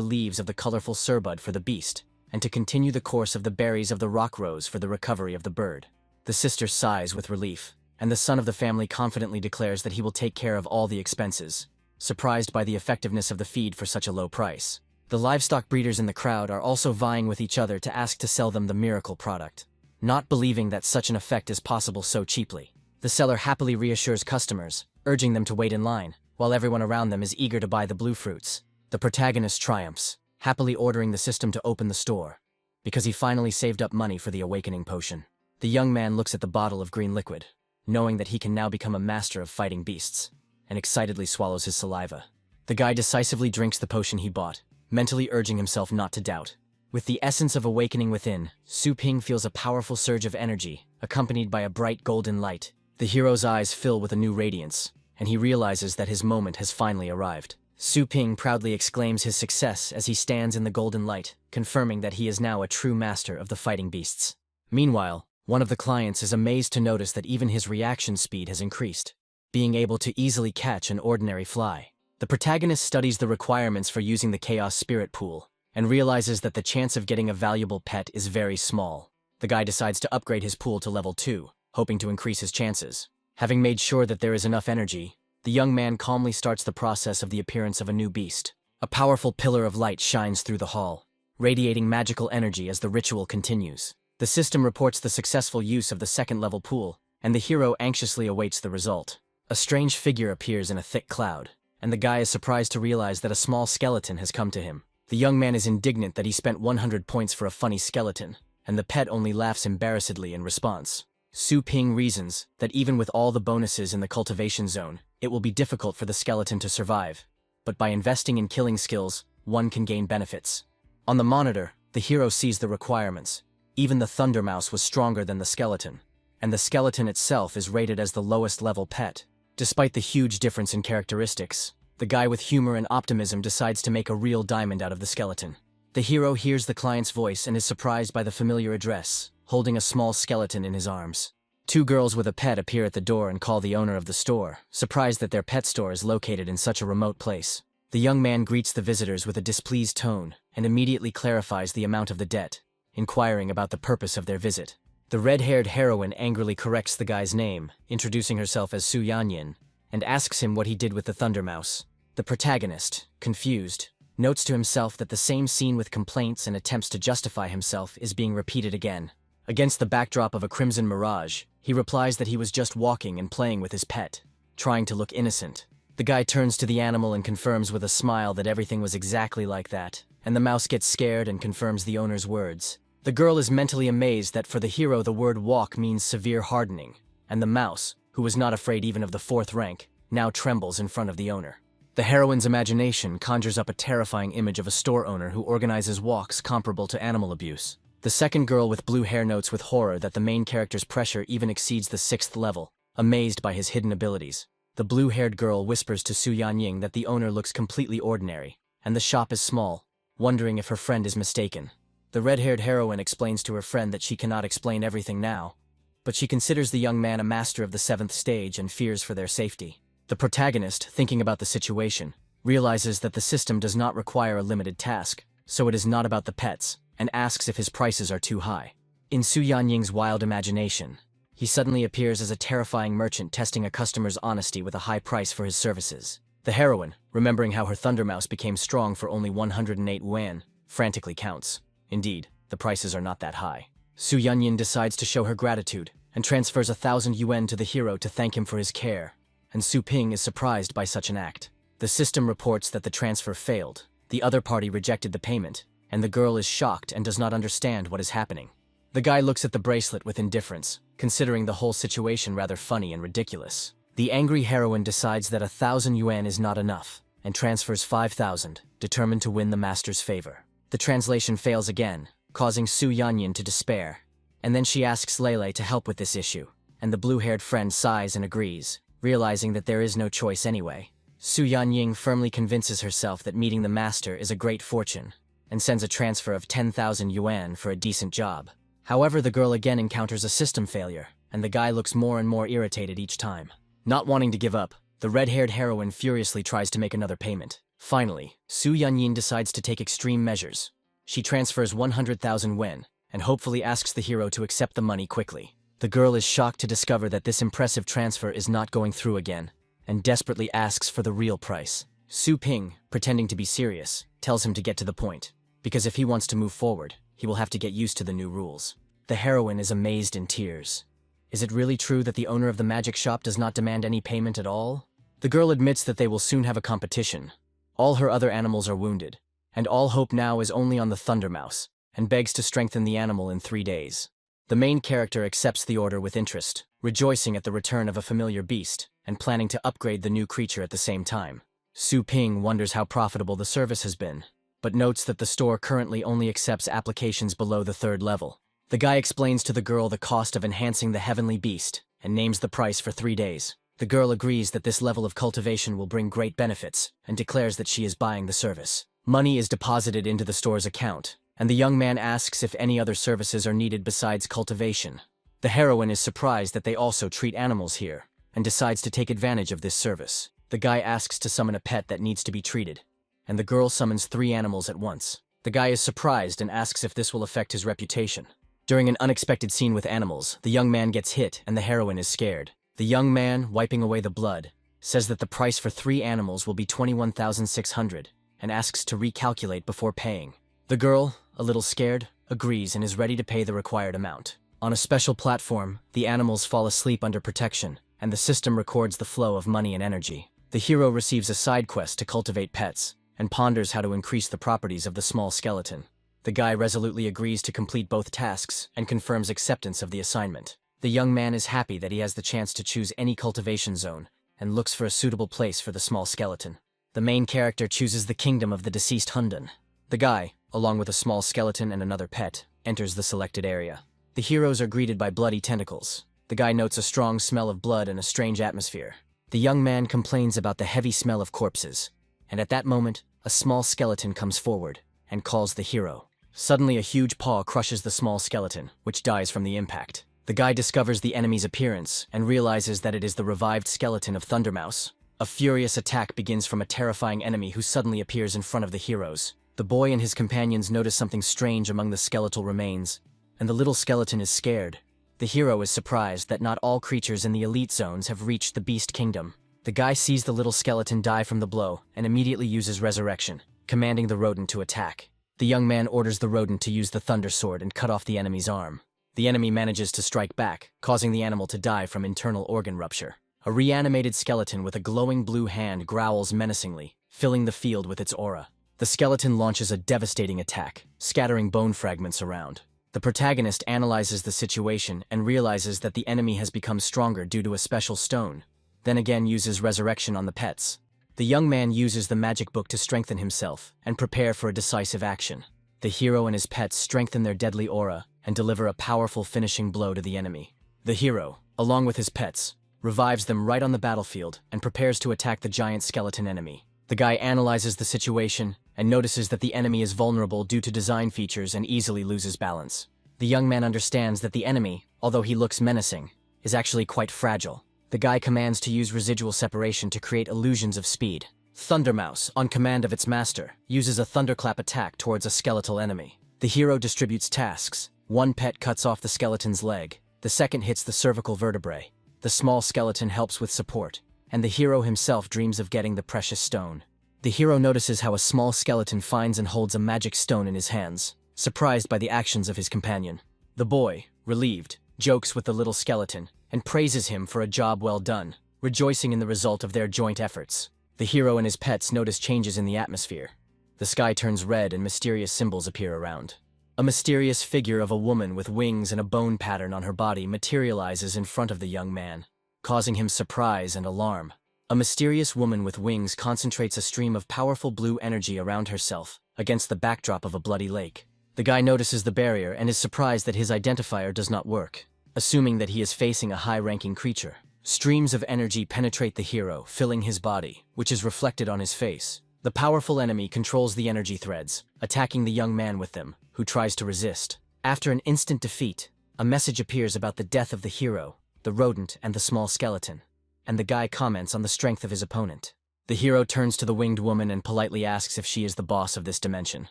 Speaker 1: leaves of the colorful surbud for the beast, and to continue the course of the berries of the rock rose for the recovery of the bird. The sister sighs with relief, and the son of the family confidently declares that he will take care of all the expenses, surprised by the effectiveness of the feed for such a low price. The livestock breeders in the crowd are also vying with each other to ask to sell them the miracle product, not believing that such an effect is possible so cheaply. The seller happily reassures customers, urging them to wait in line, while everyone around them is eager to buy the blue fruits. The protagonist triumphs, happily ordering the system to open the store, because he finally saved up money for the awakening potion. The young man looks at the bottle of green liquid, knowing that he can now become a master of fighting beasts, and excitedly swallows his saliva. The guy decisively drinks the potion he bought, mentally urging himself not to doubt. With the essence of awakening within, Su Ping feels a powerful surge of energy, accompanied by a bright golden light. The hero's eyes fill with a new radiance, and he realizes that his moment has finally arrived. Su Ping proudly exclaims his success as he stands in the golden light, confirming that he is now a true master of the fighting beasts. Meanwhile, one of the clients is amazed to notice that even his reaction speed has increased, being able to easily catch an ordinary fly. The protagonist studies the requirements for using the Chaos Spirit Pool, and realizes that the chance of getting a valuable pet is very small. The guy decides to upgrade his pool to level 2, hoping to increase his chances. Having made sure that there is enough energy, the young man calmly starts the process of the appearance of a new beast. A powerful pillar of light shines through the hall, radiating magical energy as the ritual continues. The system reports the successful use of the second-level pool, and the hero anxiously awaits the result. A strange figure appears in a thick cloud, and the guy is surprised to realize that a small skeleton has come to him. The young man is indignant that he spent 100 points for a funny skeleton, and the pet only laughs embarrassedly in response. Su Ping reasons that even with all the bonuses in the cultivation zone, it will be difficult for the skeleton to survive, but by investing in killing skills, one can gain benefits. On the monitor, the hero sees the requirements. Even the Thunder Mouse was stronger than the skeleton, and the skeleton itself is rated as the lowest level pet. Despite the huge difference in characteristics, the guy with humor and optimism decides to make a real diamond out of the skeleton. The hero hears the client's voice and is surprised by the familiar address, holding a small skeleton in his arms. Two girls with a pet appear at the door and call the owner of the store, surprised that their pet store is located in such a remote place. The young man greets the visitors with a displeased tone and immediately clarifies the amount of the debt, inquiring about the purpose of their visit. The red-haired heroine angrily corrects the guy's name, introducing herself as Su Yanyin, and asks him what he did with the Thunder Mouse. The protagonist, confused, notes to himself that the same scene with complaints and attempts to justify himself is being repeated again. Against the backdrop of a crimson mirage, he replies that he was just walking and playing with his pet, trying to look innocent. The guy turns to the animal and confirms with a smile that everything was exactly like that, and the mouse gets scared and confirms the owner's words. The girl is mentally amazed that for the hero the word walk means severe hardening, and the mouse, who was not afraid even of the 4th rank, now trembles in front of the owner. The heroine's imagination conjures up a terrifying image of a store owner who organizes walks comparable to animal abuse. The second girl with blue hair notes with horror that the main character's pressure even exceeds the 6th level, amazed by his hidden abilities. The blue-haired girl whispers to Su Yanyin that the owner looks completely ordinary, and the shop is small, wondering if her friend is mistaken. The red-haired heroine explains to her friend that she cannot explain everything now, but she considers the young man a master of the 7th stage and fears for their safety. The protagonist, thinking about the situation, realizes that the system does not require a limited task, so it is not about the pets, and asks if his prices are too high. In Su Yanying's wild imagination, he suddenly appears as a terrifying merchant testing a customer's honesty with a high price for his services. The heroine, remembering how her Thunder Mouse became strong for only 108 yuan, frantically counts. Indeed, the prices are not that high. Su Yanyin decides to show her gratitude and transfers 1,000 yuan to the hero to thank him for his care, and Su Ping is surprised by such an act. The system reports that the transfer failed, the other party rejected the payment, and the girl is shocked and does not understand what is happening. The guy looks at the bracelet with indifference, considering the whole situation rather funny and ridiculous. The angry heroine decides that 1,000 yuan is not enough, and transfers 5,000, determined to win the master's favor. The translation fails again, causing Su Yanyin to despair, and then she asks Lele to help with this issue, and the blue-haired friend sighs and agrees, realizing that there is no choice anyway. Su Yanyin firmly convinces herself that meeting the master is a great fortune, and sends a transfer of 10,000 yuan for a decent job. However, the girl again encounters a system failure, and the guy looks more and more irritated each time. Not wanting to give up, the red-haired heroine furiously tries to make another payment. Finally, Su Yanyin decides to take extreme measures. She transfers 100,000 yuan, and hopefully asks the hero to accept the money quickly. The girl is shocked to discover that this impressive transfer is not going through again, and desperately asks for the real price. Su Ping, pretending to be serious, tells him to get to the point, because if he wants to move forward, he will have to get used to the new rules. The heroine is amazed in tears. Is it really true that the owner of the magic shop does not demand any payment at all? The girl admits that they will soon have a competition. All her other animals are wounded, and all hope now is only on the Thunder Mouse, and begs to strengthen the animal in 3 days. The main character accepts the order with interest, rejoicing at the return of a familiar beast, and planning to upgrade the new creature at the same time. Su Ping wonders how profitable the service has been, but notes that the store currently only accepts applications below the 3rd level. The guy explains to the girl the cost of enhancing the heavenly beast, and names the price for 3 days. The girl agrees that this level of cultivation will bring great benefits, and declares that she is buying the service. Money is deposited into the store's account, and the young man asks if any other services are needed besides cultivation. The heroine is surprised that they also treat animals here, and decides to take advantage of this service. The guy asks to summon a pet that needs to be treated, and the girl summons 3 animals at once. The guy is surprised and asks if this will affect his reputation. During an unexpected scene with animals, the young man gets hit and the heroine is scared. The young man, wiping away the blood, says that the price for 3 animals will be 21,600 and asks to recalculate before paying. The girl, a little scared, agrees and is ready to pay the required amount. On a special platform, the animals fall asleep under protection, and the system records the flow of money and energy. The hero receives a side quest to cultivate pets, and ponders how to increase the properties of the small skeleton. The guy resolutely agrees to complete both tasks and confirms acceptance of the assignment. The young man is happy that he has the chance to choose any cultivation zone, and looks for a suitable place for the small skeleton. The main character chooses the kingdom of the deceased Hundan. The guy, along with a small skeleton and another pet, enters the selected area. The heroes are greeted by bloody tentacles. The guy notes a strong smell of blood and a strange atmosphere. The young man complains about the heavy smell of corpses, and at that moment, a small skeleton comes forward and calls the hero. Suddenly, a huge paw crushes the small skeleton, which dies from the impact. The guy discovers the enemy's appearance and realizes that it is the revived skeleton of Thundermouse. A furious attack begins from a terrifying enemy who suddenly appears in front of the heroes. The boy and his companions notice something strange among the skeletal remains, and the little skeleton is scared. The hero is surprised that not all creatures in the elite zones have reached the Beast Kingdom. The guy sees the little skeleton die from the blow and immediately uses Resurrection, commanding the rodent to attack. The young man orders the rodent to use the Thunder Sword and cut off the enemy's arm. The enemy manages to strike back, causing the animal to die from internal organ rupture. A reanimated skeleton with a glowing blue hand growls menacingly, filling the field with its aura. The skeleton launches a devastating attack, scattering bone fragments around. The protagonist analyzes the situation and realizes that the enemy has become stronger due to a special stone, then again uses Resurrection on the pets. The young man uses the magic book to strengthen himself and prepare for a decisive action. The hero and his pets strengthen their deadly aura and deliver a powerful finishing blow to the enemy. The hero, along with his pets, revives them right on the battlefield and prepares to attack the giant skeleton enemy. The guy analyzes the situation and notices that the enemy is vulnerable due to design features and easily loses balance. The young man understands that the enemy, although he looks menacing, is actually quite fragile. The guy commands to use residual separation to create illusions of speed. Thundermouse, on command of its master, uses a thunderclap attack towards a skeletal enemy. The hero distributes tasks. One pet cuts off the skeleton's leg. The second hits the cervical vertebrae. The small skeleton helps with support, and the hero himself dreams of getting the precious stone. The hero notices how a small skeleton finds and holds a magic stone in his hands, surprised by the actions of his companion. The boy, relieved, jokes with the little skeleton, and praises him for a job well done, rejoicing in the result of their joint efforts. The hero and his pets notice changes in the atmosphere. The sky turns red and mysterious symbols appear around. A mysterious figure of a woman with wings and a bone pattern on her body materializes in front of the young man, causing him surprise and alarm. A mysterious woman with wings concentrates a stream of powerful blue energy around herself against the backdrop of a bloody lake. The guy notices the barrier and is surprised that his identifier does not work, assuming that he is facing a high-ranking creature. Streams of energy penetrate the hero, filling his body, which is reflected on his face. The powerful enemy controls the energy threads, attacking the young man with them, who tries to resist. After an instant defeat, a message appears about the death of the hero, the rodent, and the small skeleton, and the guy comments on the strength of his opponent. The hero turns to the winged woman and politely asks if she is the boss of this dimension.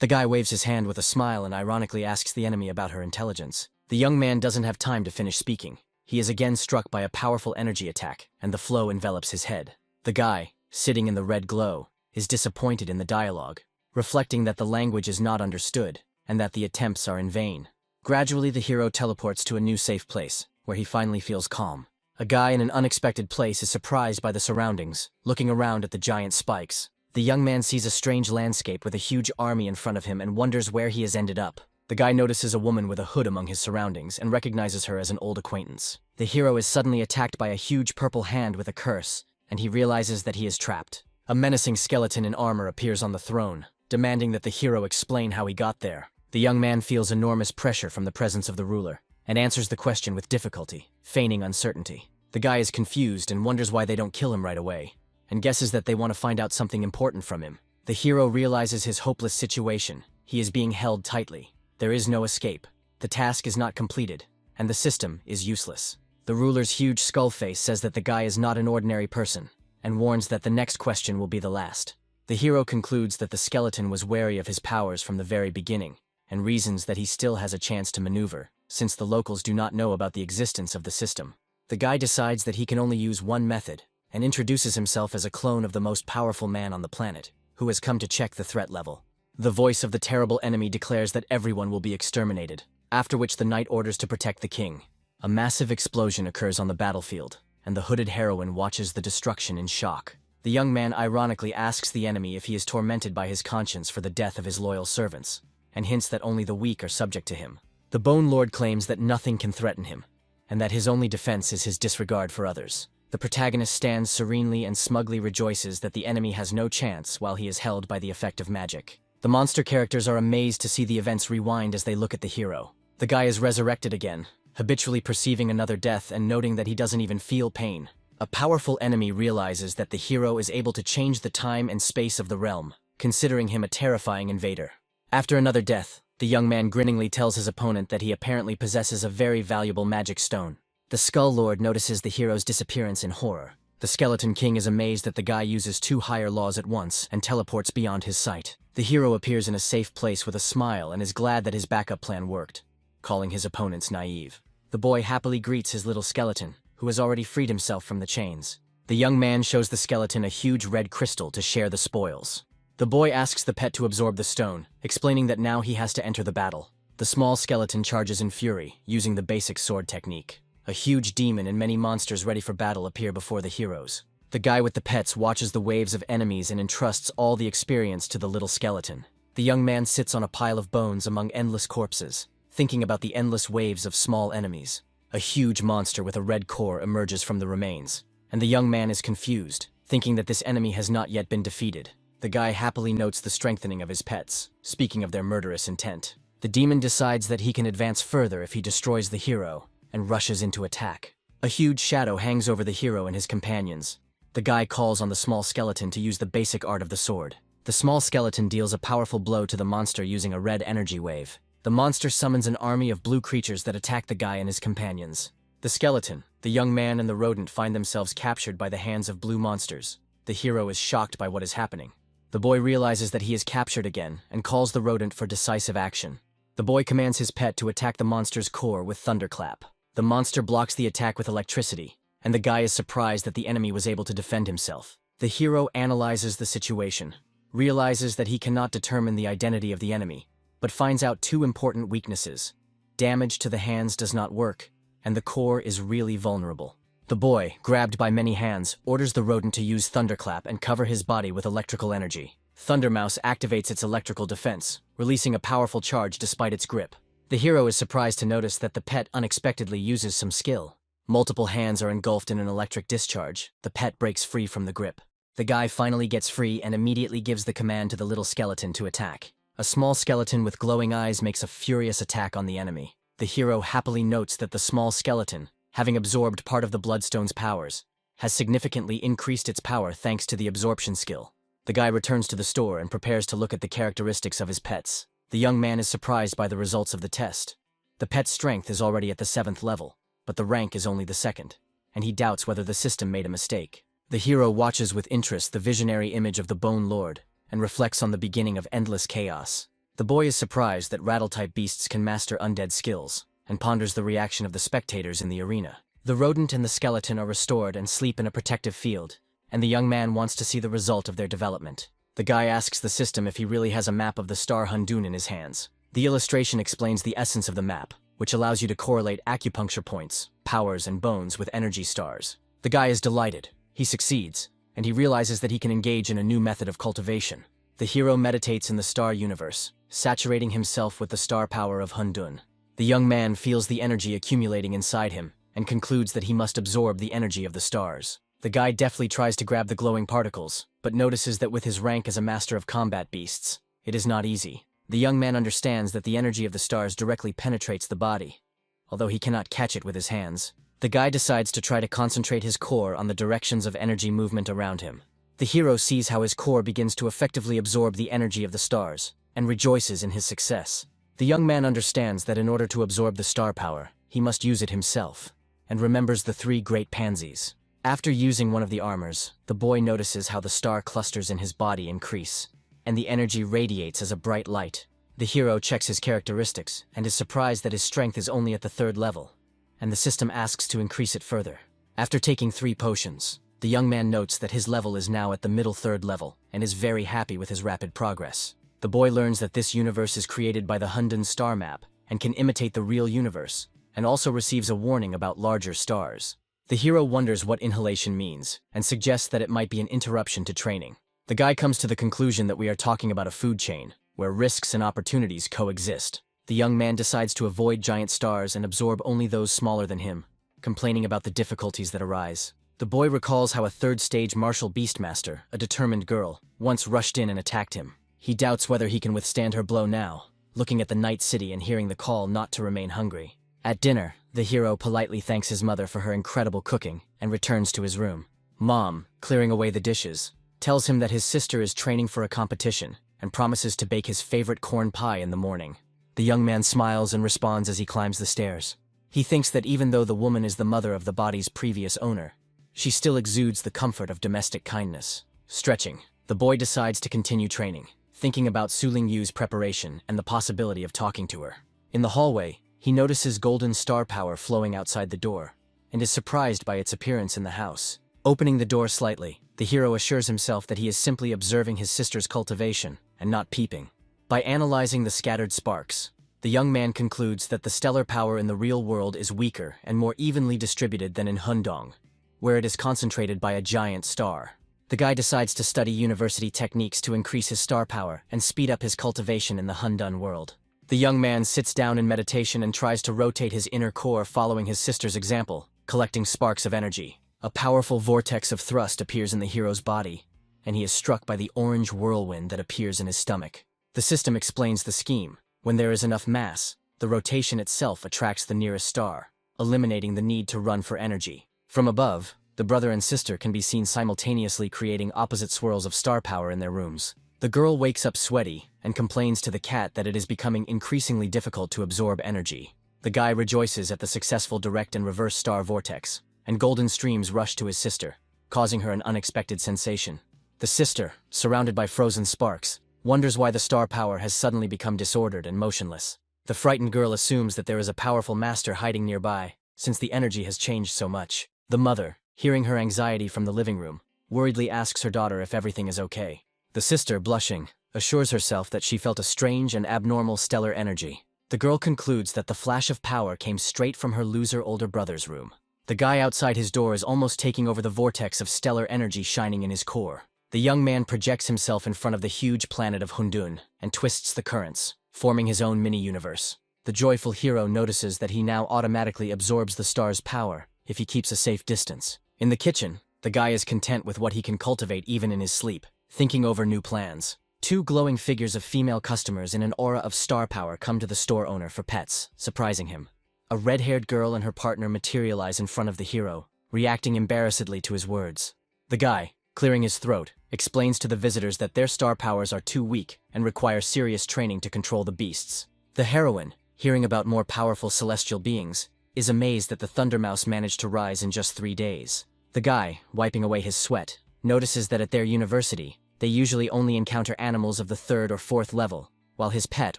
Speaker 1: The guy waves his hand with a smile and ironically asks the enemy about her intelligence. The young man doesn't have time to finish speaking. He is again struck by a powerful energy attack, and the flow envelops his head. The guy, sitting in the red glow, is disappointed in the dialogue, reflecting that the language is not understood, and that the attempts are in vain. Gradually, the hero teleports to a new safe place, where he finally feels calm. A guy in an unexpected place is surprised by the surroundings, looking around at the giant spikes. The young man sees a strange landscape with a huge army in front of him and wonders where he has ended up. The guy notices a woman with a hood among his surroundings and recognizes her as an old acquaintance. The hero is suddenly attacked by a huge purple hand with a curse, and he realizes that he is trapped. A menacing skeleton in armor appears on the throne, demanding that the hero explain how he got there. The young man feels enormous pressure from the presence of the ruler, and answers the question with difficulty, feigning uncertainty. The guy is confused and wonders why they don't kill him right away, and guesses that they want to find out something important from him. The hero realizes his hopeless situation. He is being held tightly. There is no escape. The task is not completed, and the system is useless. The ruler's huge skull face says that the guy is not an ordinary person, and warns that the next question will be the last. The hero concludes that the skeleton was wary of his powers from the very beginning, and reasons that he still has a chance to maneuver, since the locals do not know about the existence of the system. The guy decides that he can only use one method, and introduces himself as a clone of the most powerful man on the planet, who has come to check the threat level. The voice of the terrible enemy declares that everyone will be exterminated, after which the knight orders to protect the king. A massive explosion occurs on the battlefield, and the hooded heroine watches the destruction in shock. The young man ironically asks the enemy if he is tormented by his conscience for the death of his loyal servants, and hints that only the weak are subject to him. The Bone Lord claims that nothing can threaten him, and that his only defense is his disregard for others. The protagonist stands serenely and smugly rejoices that the enemy has no chance while he is held by the effect of magic. The monster characters are amazed to see the events rewind as they look at the hero. The guy is resurrected again, habitually perceiving another death and noting that he doesn't even feel pain. A powerful enemy realizes that the hero is able to change the time and space of the realm, considering him a terrifying invader. After another death, the young man grinningly tells his opponent that he apparently possesses a very valuable magic stone. The Skull Lord notices the hero's disappearance in horror. The Skeleton King is amazed that the guy uses 2 higher laws at once and teleports beyond his sight. The hero appears in a safe place with a smile and is glad that his backup plan worked, calling his opponents naive. The boy happily greets his little skeleton, who has already freed himself from the chains. The young man shows the skeleton a huge red crystal to share the spoils. The boy asks the pet to absorb the stone, explaining that now he has to enter the battle. The small skeleton charges in fury, using the basic sword technique. A huge demon and many monsters ready for battle appear before the heroes. The guy with the pets watches the waves of enemies and entrusts all the experience to the little skeleton. The young man sits on a pile of bones among endless corpses, thinking about the endless waves of small enemies. A huge monster with a red core emerges from the remains, and the young man is confused, thinking that this enemy has not yet been defeated. The guy happily notes the strengthening of his pets, speaking of their murderous intent. The demon decides that he can advance further if he destroys the hero, and rushes into attack. A huge shadow hangs over the hero and his companions. The guy calls on the small skeleton to use the basic art of the sword. The small skeleton deals a powerful blow to the monster using a red energy wave. The monster summons an army of blue creatures that attack the guy and his companions. The skeleton, the young man, and the rodent find themselves captured by the hands of blue monsters. The hero is shocked by what is happening. The boy realizes that he is captured again and calls the rodent for decisive action. The boy commands his pet to attack the monster's core with thunderclap. The monster blocks the attack with electricity, and the guy is surprised that the enemy was able to defend himself. The hero analyzes the situation, realizes that he cannot determine the identity of the enemy, but finds out 2 important weaknesses. Damage to the hands does not work, and the core is really vulnerable. The boy, grabbed by many hands, orders the rodent to use thunderclap and cover his body with electrical energy. Thundermouse activates its electrical defense, releasing a powerful charge despite its grip. The hero is surprised to notice that the pet unexpectedly uses some skill. Multiple hands are engulfed in an electric discharge. The pet breaks free from the grip. The guy finally gets free and immediately gives the command to the little skeleton to attack. A small skeleton with glowing eyes makes a furious attack on the enemy. The hero happily notes that the small skeleton, having absorbed part of the Bloodstone's powers, has significantly increased its power thanks to the absorption skill. The guy returns to the store and prepares to look at the characteristics of his pets. The young man is surprised by the results of the test. The pet's strength is already at the 7th level, but the rank is only the 2nd, and he doubts whether the system made a mistake. The hero watches with interest the visionary image of the Bone Lord, and reflects on the beginning of endless chaos. The boy is surprised that rattle-type beasts can master undead skills, and ponders the reaction of the spectators in the arena. The rodent and the skeleton are restored and sleep in a protective field, and the young man wants to see the result of their development. The guy asks the system if he really has a map of the star Hundun in his hands. The illustration explains the essence of the map, which allows you to correlate acupuncture points, powers, and bones with energy stars. The guy is delighted. He succeeds, and he realizes that he can engage in a new method of cultivation. The hero meditates in the star universe, saturating himself with the star power of Hundun. The young man feels the energy accumulating inside him and concludes that he must absorb the energy of the stars. The guy deftly tries to grab the glowing particles, but notices that with his rank as a master of combat beasts, it is not easy. The young man understands that the energy of the stars directly penetrates the body, although he cannot catch it with his hands. The guy decides to try to concentrate his core on the directions of energy movement around him. The hero sees how his core begins to effectively absorb the energy of the stars, and rejoices in his success. The young man understands that in order to absorb the star power, he must use it himself, and remembers the three great pansies. After using one of the armors, the boy notices how the star clusters in his body increase, and the energy radiates as a bright light. The hero checks his characteristics, and is surprised that his strength is only at the 3rd level, and the system asks to increase it further. After taking 3 potions, the young man notes that his level is now at the middle 3rd level, and is very happy with his rapid progress. The boy learns that this universe is created by the Hundun star map, and can imitate the real universe, and also receives a warning about larger stars. The hero wonders what inhalation means, and suggests that it might be an interruption to training. The guy comes to the conclusion that we are talking about a food chain, where risks and opportunities coexist. The young man decides to avoid giant stars and absorb only those smaller than him, complaining about the difficulties that arise. The boy recalls how a 3rd-stage martial beastmaster, a determined girl, once rushed in and attacked him. He doubts whether he can withstand her blow now, looking at the night city and hearing the call not to remain hungry. At dinner, the hero politely thanks his mother for her incredible cooking and returns to his room. Mom, clearing away the dishes, tells him that his sister is training for a competition and promises to bake his favorite corn pie in the morning. The young man smiles and responds as he climbs the stairs. He thinks that even though the woman is the mother of the body's previous owner, she still exudes the comfort of domestic kindness. Stretching, the boy decides to continue training, thinking about Su Lingyu's preparation and the possibility of talking to her. In the hallway, he notices golden star power flowing outside the door, and is surprised by its appearance in the house. Opening the door slightly, the hero assures himself that he is simply observing his sister's cultivation, and not peeping. By analyzing the scattered sparks, the young man concludes that the stellar power in the real world is weaker and more evenly distributed than in Hundong, where it is concentrated by a giant star. The guy decides to study university techniques to increase his star power and speed up his cultivation in the Hundun world. The young man sits down in meditation and tries to rotate his inner core following his sister's example, collecting sparks of energy. A powerful vortex of thrust appears in the hero's body, and he is struck by the orange whirlwind that appears in his stomach. The system explains the scheme. When there is enough mass, the rotation itself attracts the nearest star, eliminating the need to run for energy. From above, the brother and sister can be seen simultaneously creating opposite swirls of star power in their rooms. The girl wakes up sweaty and complains to the cat that it is becoming increasingly difficult to absorb energy. The guy rejoices at the successful direct and reverse star vortex, and golden streams rush to his sister, causing her an unexpected sensation. The sister, surrounded by frozen sparks, wonders why the star power has suddenly become disordered and motionless. The frightened girl assumes that there is a powerful master hiding nearby, since the energy has changed so much. The mother, hearing her anxiety from the living room, worriedly asks her daughter if everything is okay. The sister, blushing, assures herself that she felt a strange and abnormal stellar energy. The girl concludes that the flash of power came straight from her loser older brother's room. The guy outside his door is almost taking over the vortex of stellar energy shining in his core. The young man projects himself in front of the huge planet of Hundun and twists the currents, forming his own mini-universe. The joyful hero notices that he now automatically absorbs the star's power if he keeps a safe distance. In the kitchen, the guy is content with what he can cultivate even in his sleep, thinking over new plans. 2 glowing figures of female customers in an aura of star power come to the store owner for pets, surprising him. A red-haired girl and her partner materialize in front of the hero, reacting embarrassedly to his words. The guy, clearing his throat, explains to the visitors that their star powers are too weak and require serious training to control the beasts. The heroine, hearing about more powerful celestial beings, is amazed that the Thundermouse managed to rise in just 3 days. The guy, wiping away his sweat, notices that at their university, they usually only encounter animals of the 3rd or 4th level, while his pet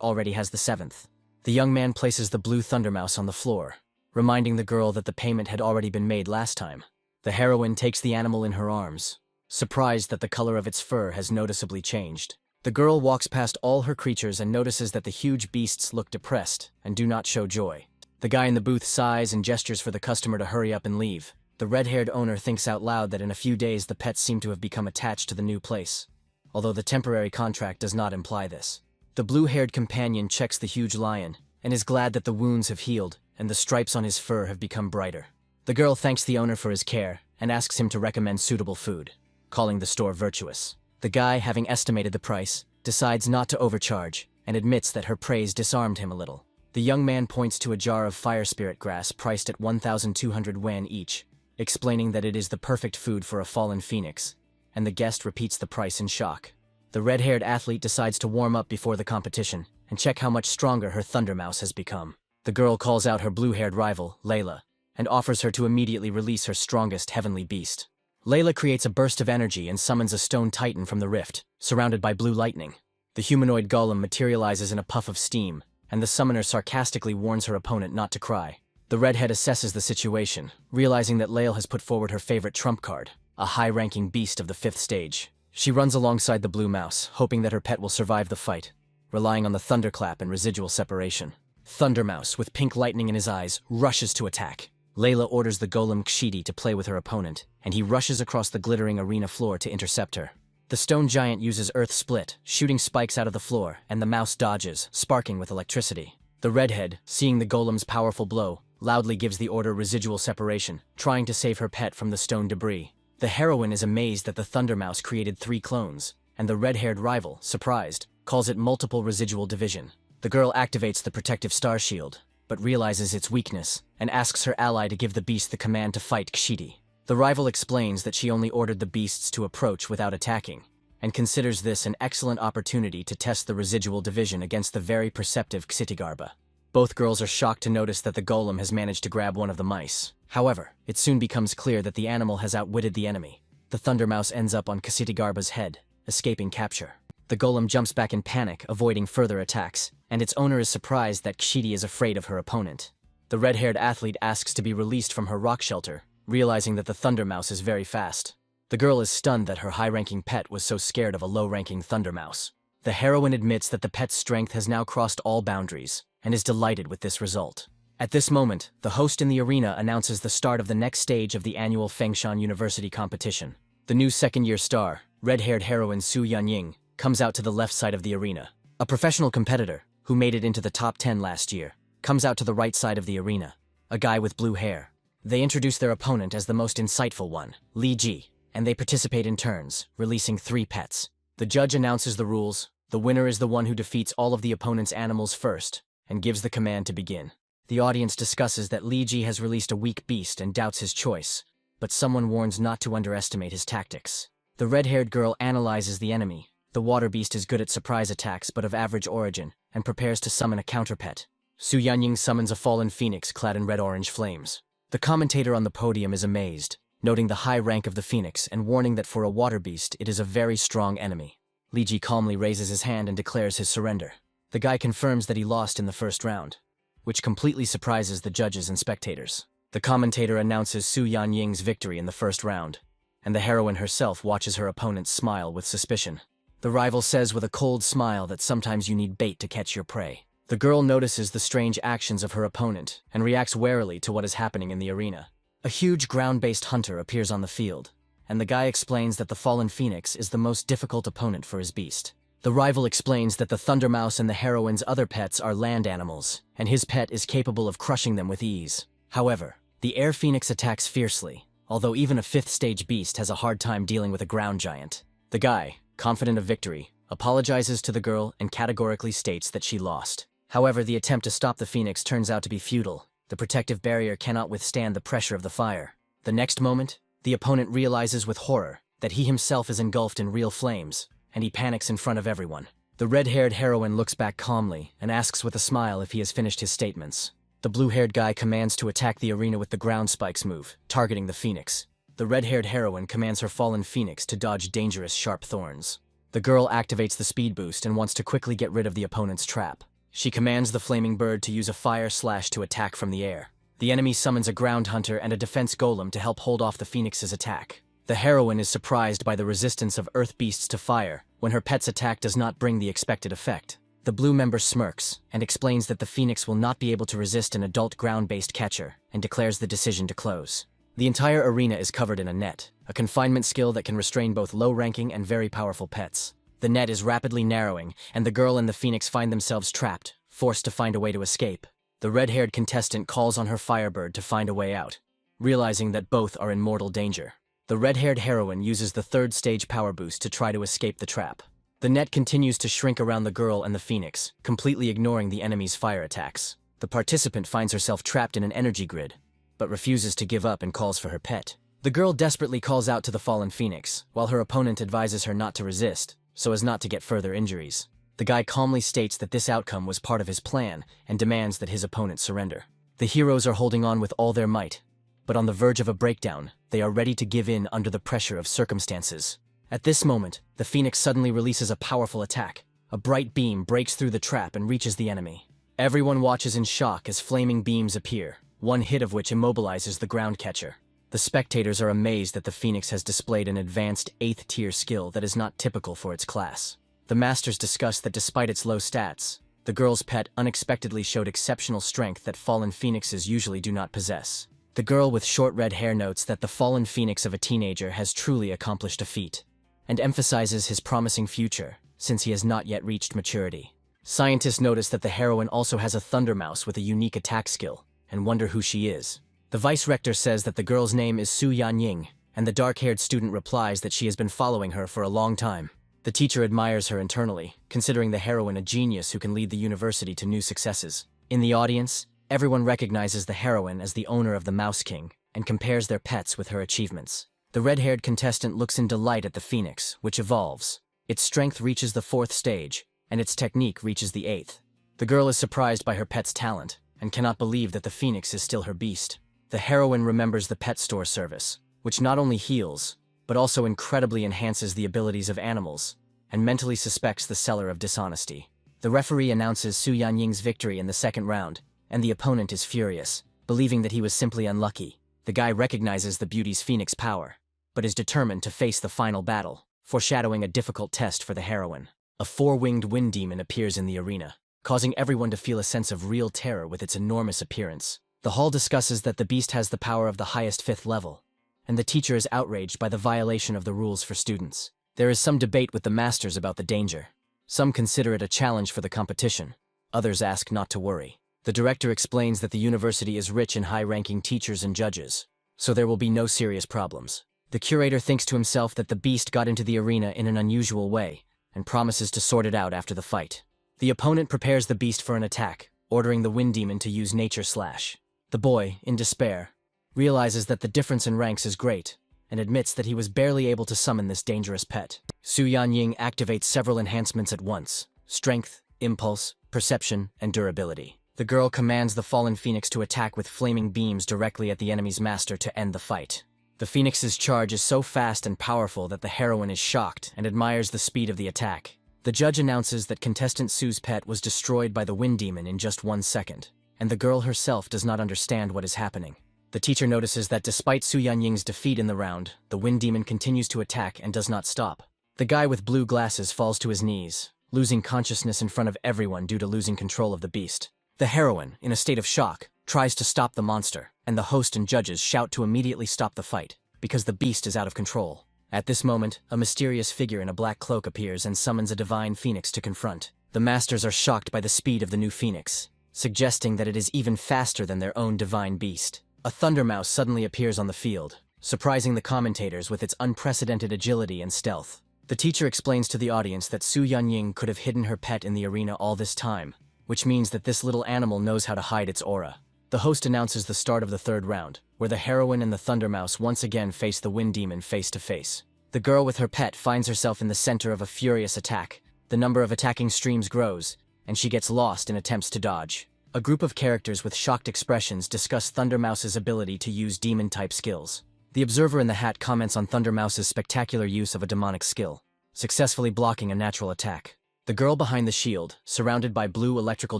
Speaker 1: already has the 7th. The young man places the blue thundermouse on the floor, reminding the girl that the payment had already been made last time. The heroine takes the animal in her arms, surprised that the color of its fur has noticeably changed. The girl walks past all her creatures and notices that the huge beasts look depressed and do not show joy. The guy in the booth sighs and gestures for the customer to hurry up and leave. The red-haired owner thinks out loud that in a few days the pets seem to have become attached to the new place, although the temporary contract does not imply this. The blue-haired companion checks the huge lion and is glad that the wounds have healed and the stripes on his fur have become brighter. The girl thanks the owner for his care and asks him to recommend suitable food, calling the store virtuous. The guy, having estimated the price, decides not to overcharge and admits that her praise disarmed him a little. The young man points to a jar of fire spirit grass priced at 1,200 yen each, explaining that it is the perfect food for a fallen phoenix, and the guest repeats the price in shock. The red-haired athlete decides to warm up before the competition and check how much stronger her thundermouse has become. The girl calls out her blue-haired rival, Layla, and offers her to immediately release her strongest heavenly beast. Layla creates a burst of energy and summons a stone titan from the rift, surrounded by blue lightning. The humanoid golem materializes in a puff of steam, and the summoner sarcastically warns her opponent not to cry. The redhead assesses the situation, realizing that Layla has put forward her favorite trump card, a high-ranking beast of the 5th stage. She runs alongside the blue mouse, hoping that her pet will survive the fight, relying on the thunderclap and residual separation. Thundermouse, with pink lightning in his eyes, rushes to attack. Layla orders the golem Kshidi to play with her opponent, and he rushes across the glittering arena floor to intercept her. The stone giant uses Earth Split, shooting spikes out of the floor, and the mouse dodges, sparking with electricity. The redhead, seeing the golem's powerful blow, loudly gives the order residual separation, trying to save her pet from the stone debris. The heroine is amazed that the thundermouse created 3 clones, and the red-haired rival, surprised, calls it multiple residual division. The girl activates the protective star shield, but realizes its weakness, and asks her ally to give the beast the command to fight Kshidi. The rival explains that she only ordered the beasts to approach without attacking, and considers this an excellent opportunity to test the residual division against the very perceptive Ksitigarba. Both girls are shocked to notice that the golem has managed to grab one of the mice. However, it soon becomes clear that the animal has outwitted the enemy. The thundermouse ends up on Ksitigarba's head, escaping capture. The golem jumps back in panic, avoiding further attacks, and its owner is surprised that Kshidi is afraid of her opponent. The red-haired athlete asks to be released from her rock shelter, realizing that the thundermouse is very fast. The girl is stunned that her high-ranking pet was so scared of a low-ranking thundermouse. The heroine admits that the pet's strength has now crossed all boundaries, and is delighted with this result. At this moment, the host in the arena announces the start of the next stage of the annual Fengshan University competition. The new second-year star, red-haired heroine Su Yanying, comes out to the left side of the arena. A professional competitor, who made it into the top 10 last year, comes out to the right side of the arena, a guy with blue hair. They introduce their opponent as the most insightful one, Li Ji, and they participate in turns, releasing 3 pets. The judge announces the rules. The winner is the one who defeats all of the opponent's animals first, and gives the command to begin. The audience discusses that Li Ji has released a weak beast and doubts his choice, but someone warns not to underestimate his tactics. The red-haired girl analyzes the enemy. The water beast is good at surprise attacks but of average origin, and prepares to summon a counterpet. Su Yanying summons a fallen phoenix clad in red-orange flames. The commentator on the podium is amazed, noting the high rank of the phoenix and warning that for a water beast it is a very strong enemy. Li Ji calmly raises his hand and declares his surrender. The guy confirms that he lost in the first round, which completely surprises the judges and spectators. The commentator announces Su Yanying's victory in the first round, and the heroine herself watches her opponent smile with suspicion. The rival says with a cold smile that sometimes you need bait to catch your prey. The girl notices the strange actions of her opponent and reacts warily to what is happening in the arena. A huge ground-based hunter appears on the field, and the guy explains that the fallen phoenix is the most difficult opponent for his beast. The rival explains that the thundermouse and the heroine's other pets are land animals, and his pet is capable of crushing them with ease. However, the air phoenix attacks fiercely, although even a 5th stage beast has a hard time dealing with a ground giant. The guy, confident of victory, apologizes to the girl and categorically states that she lost. However, the attempt to stop the phoenix turns out to be futile. The protective barrier cannot withstand the pressure of the fire. The next moment, the opponent realizes with horror that he himself is engulfed in real flames, and he panics in front of everyone. The red-haired heroine looks back calmly and asks with a smile if he has finished his statements. The blue-haired guy commands to attack the arena with the ground spikes move, targeting the phoenix. The red-haired heroine commands her fallen phoenix to dodge dangerous sharp thorns. The girl activates the speed boost and wants to quickly get rid of the opponent's trap. She commands the flaming bird to use a fire slash to attack from the air. The enemy summons a ground hunter and a defense golem to help hold off the phoenix's attack. The heroine is surprised by the resistance of earth beasts to fire when her pet's attack does not bring the expected effect. The blue member smirks and explains that the phoenix will not be able to resist an adult ground-based catcher and declares the decision to close. The entire arena is covered in a net, a confinement skill that can restrain both low-ranking and very powerful pets. The net is rapidly narrowing, and the girl and the phoenix find themselves trapped, forced to find a way to escape. The red-haired contestant calls on her firebird to find a way out, realizing that both are in mortal danger. The red-haired heroine uses the third stage power boost to try to escape the trap. The net continues to shrink around the girl and the phoenix, completely ignoring the enemy's fire attacks. The participant finds herself trapped in an energy grid, but refuses to give up and calls for her pet. The girl desperately calls out to the fallen phoenix, while her opponent advises her not to resist, so as not to get further injuries. The guy calmly states that this outcome was part of his plan and demands that his opponent surrender. The heroes are holding on with all their might, but on the verge of a breakdown, they are ready to give in under the pressure of circumstances. At this moment, the phoenix suddenly releases a powerful attack. A bright beam breaks through the trap and reaches the enemy. Everyone watches in shock as flaming beams appear, one hit of which immobilizes the ground catcher. The spectators are amazed that the phoenix has displayed an advanced 8th tier skill that is not typical for its class. The masters discuss that despite its low stats, the girl's pet unexpectedly showed exceptional strength that fallen phoenixes usually do not possess. The girl with short red hair notes that the fallen phoenix of a teenager has truly accomplished a feat, and emphasizes his promising future, since he has not yet reached maturity. Scientists notice that the heroine also has a thunder mouse with a unique attack skill, and wonder who she is. The vice-rector says that the girl's name is Su Yanying, and the dark-haired student replies that she has been following her for a long time. The teacher admires her internally, considering the heroine a genius who can lead the university to new successes. In the audience, everyone recognizes the heroine as the owner of the Mouse King, and compares their pets with her achievements. The red-haired contestant looks in delight at the phoenix, which evolves. Its strength reaches the 4th stage, and its technique reaches the 8th. The girl is surprised by her pet's talent, and cannot believe that the phoenix is still her beast. The heroine remembers the pet store service, which not only heals, but also incredibly enhances the abilities of animals, and mentally suspects the seller of dishonesty. The referee announces Su Yanying's victory in the 2nd round, and the opponent is furious, believing that he was simply unlucky. The guy recognizes the beauty's phoenix power, but is determined to face the final battle, foreshadowing a difficult test for the heroine. A 4-winged wind demon appears in the arena, causing everyone to feel a sense of real terror with its enormous appearance. The hall discusses that the beast has the power of the highest 5th level, and the teacher is outraged by the violation of the rules for students. There is some debate with the masters about the danger. Some consider it a challenge for the competition. Others ask not to worry. The director explains that the university is rich in high-ranking teachers and judges, so there will be no serious problems. The curator thinks to himself that the beast got into the arena in an unusual way, and promises to sort it out after the fight. The opponent prepares the beast for an attack, ordering the wind demon to use Nature Slash. The boy, in despair, realizes that the difference in ranks is great, and admits that he was barely able to summon this dangerous pet. Su Yanying activates several enhancements at once: strength, impulse, perception, and durability. The girl commands the fallen phoenix to attack with flaming beams directly at the enemy's master to end the fight. The phoenix's charge is so fast and powerful that the heroine is shocked and admires the speed of the attack. The judge announces that contestant Su's pet was destroyed by the wind demon in just 1 second, and the girl herself does not understand what is happening. The teacher notices that despite Su Yanying's defeat in the round, the wind demon continues to attack and does not stop. The guy with blue glasses falls to his knees, losing consciousness in front of everyone due to losing control of the beast. The heroine, in a state of shock, tries to stop the monster, and the host and judges shout to immediately stop the fight, because the beast is out of control. At this moment, a mysterious figure in a black cloak appears and summons a divine phoenix to confront. The masters are shocked by the speed of the new phoenix, suggesting that it is even faster than their own divine beast. A thunder mouse suddenly appears on the field, surprising the commentators with its unprecedented agility and stealth. The teacher explains to the audience that Su Yanying could have hidden her pet in the arena all this time, which means that this little animal knows how to hide its aura. The host announces the start of the 3rd round, where the heroine and the thunder mouse once again face the wind demon face to face. The girl with her pet finds herself in the center of a furious attack. The number of attacking streams grows, and she gets lost in attempts to dodge. A group of characters with shocked expressions discuss Thunder Mouse's ability to use demon-type skills. The observer in the hat comments on Thunder Mouse's spectacular use of a demonic skill, successfully blocking a natural attack. The girl behind the shield, surrounded by blue electrical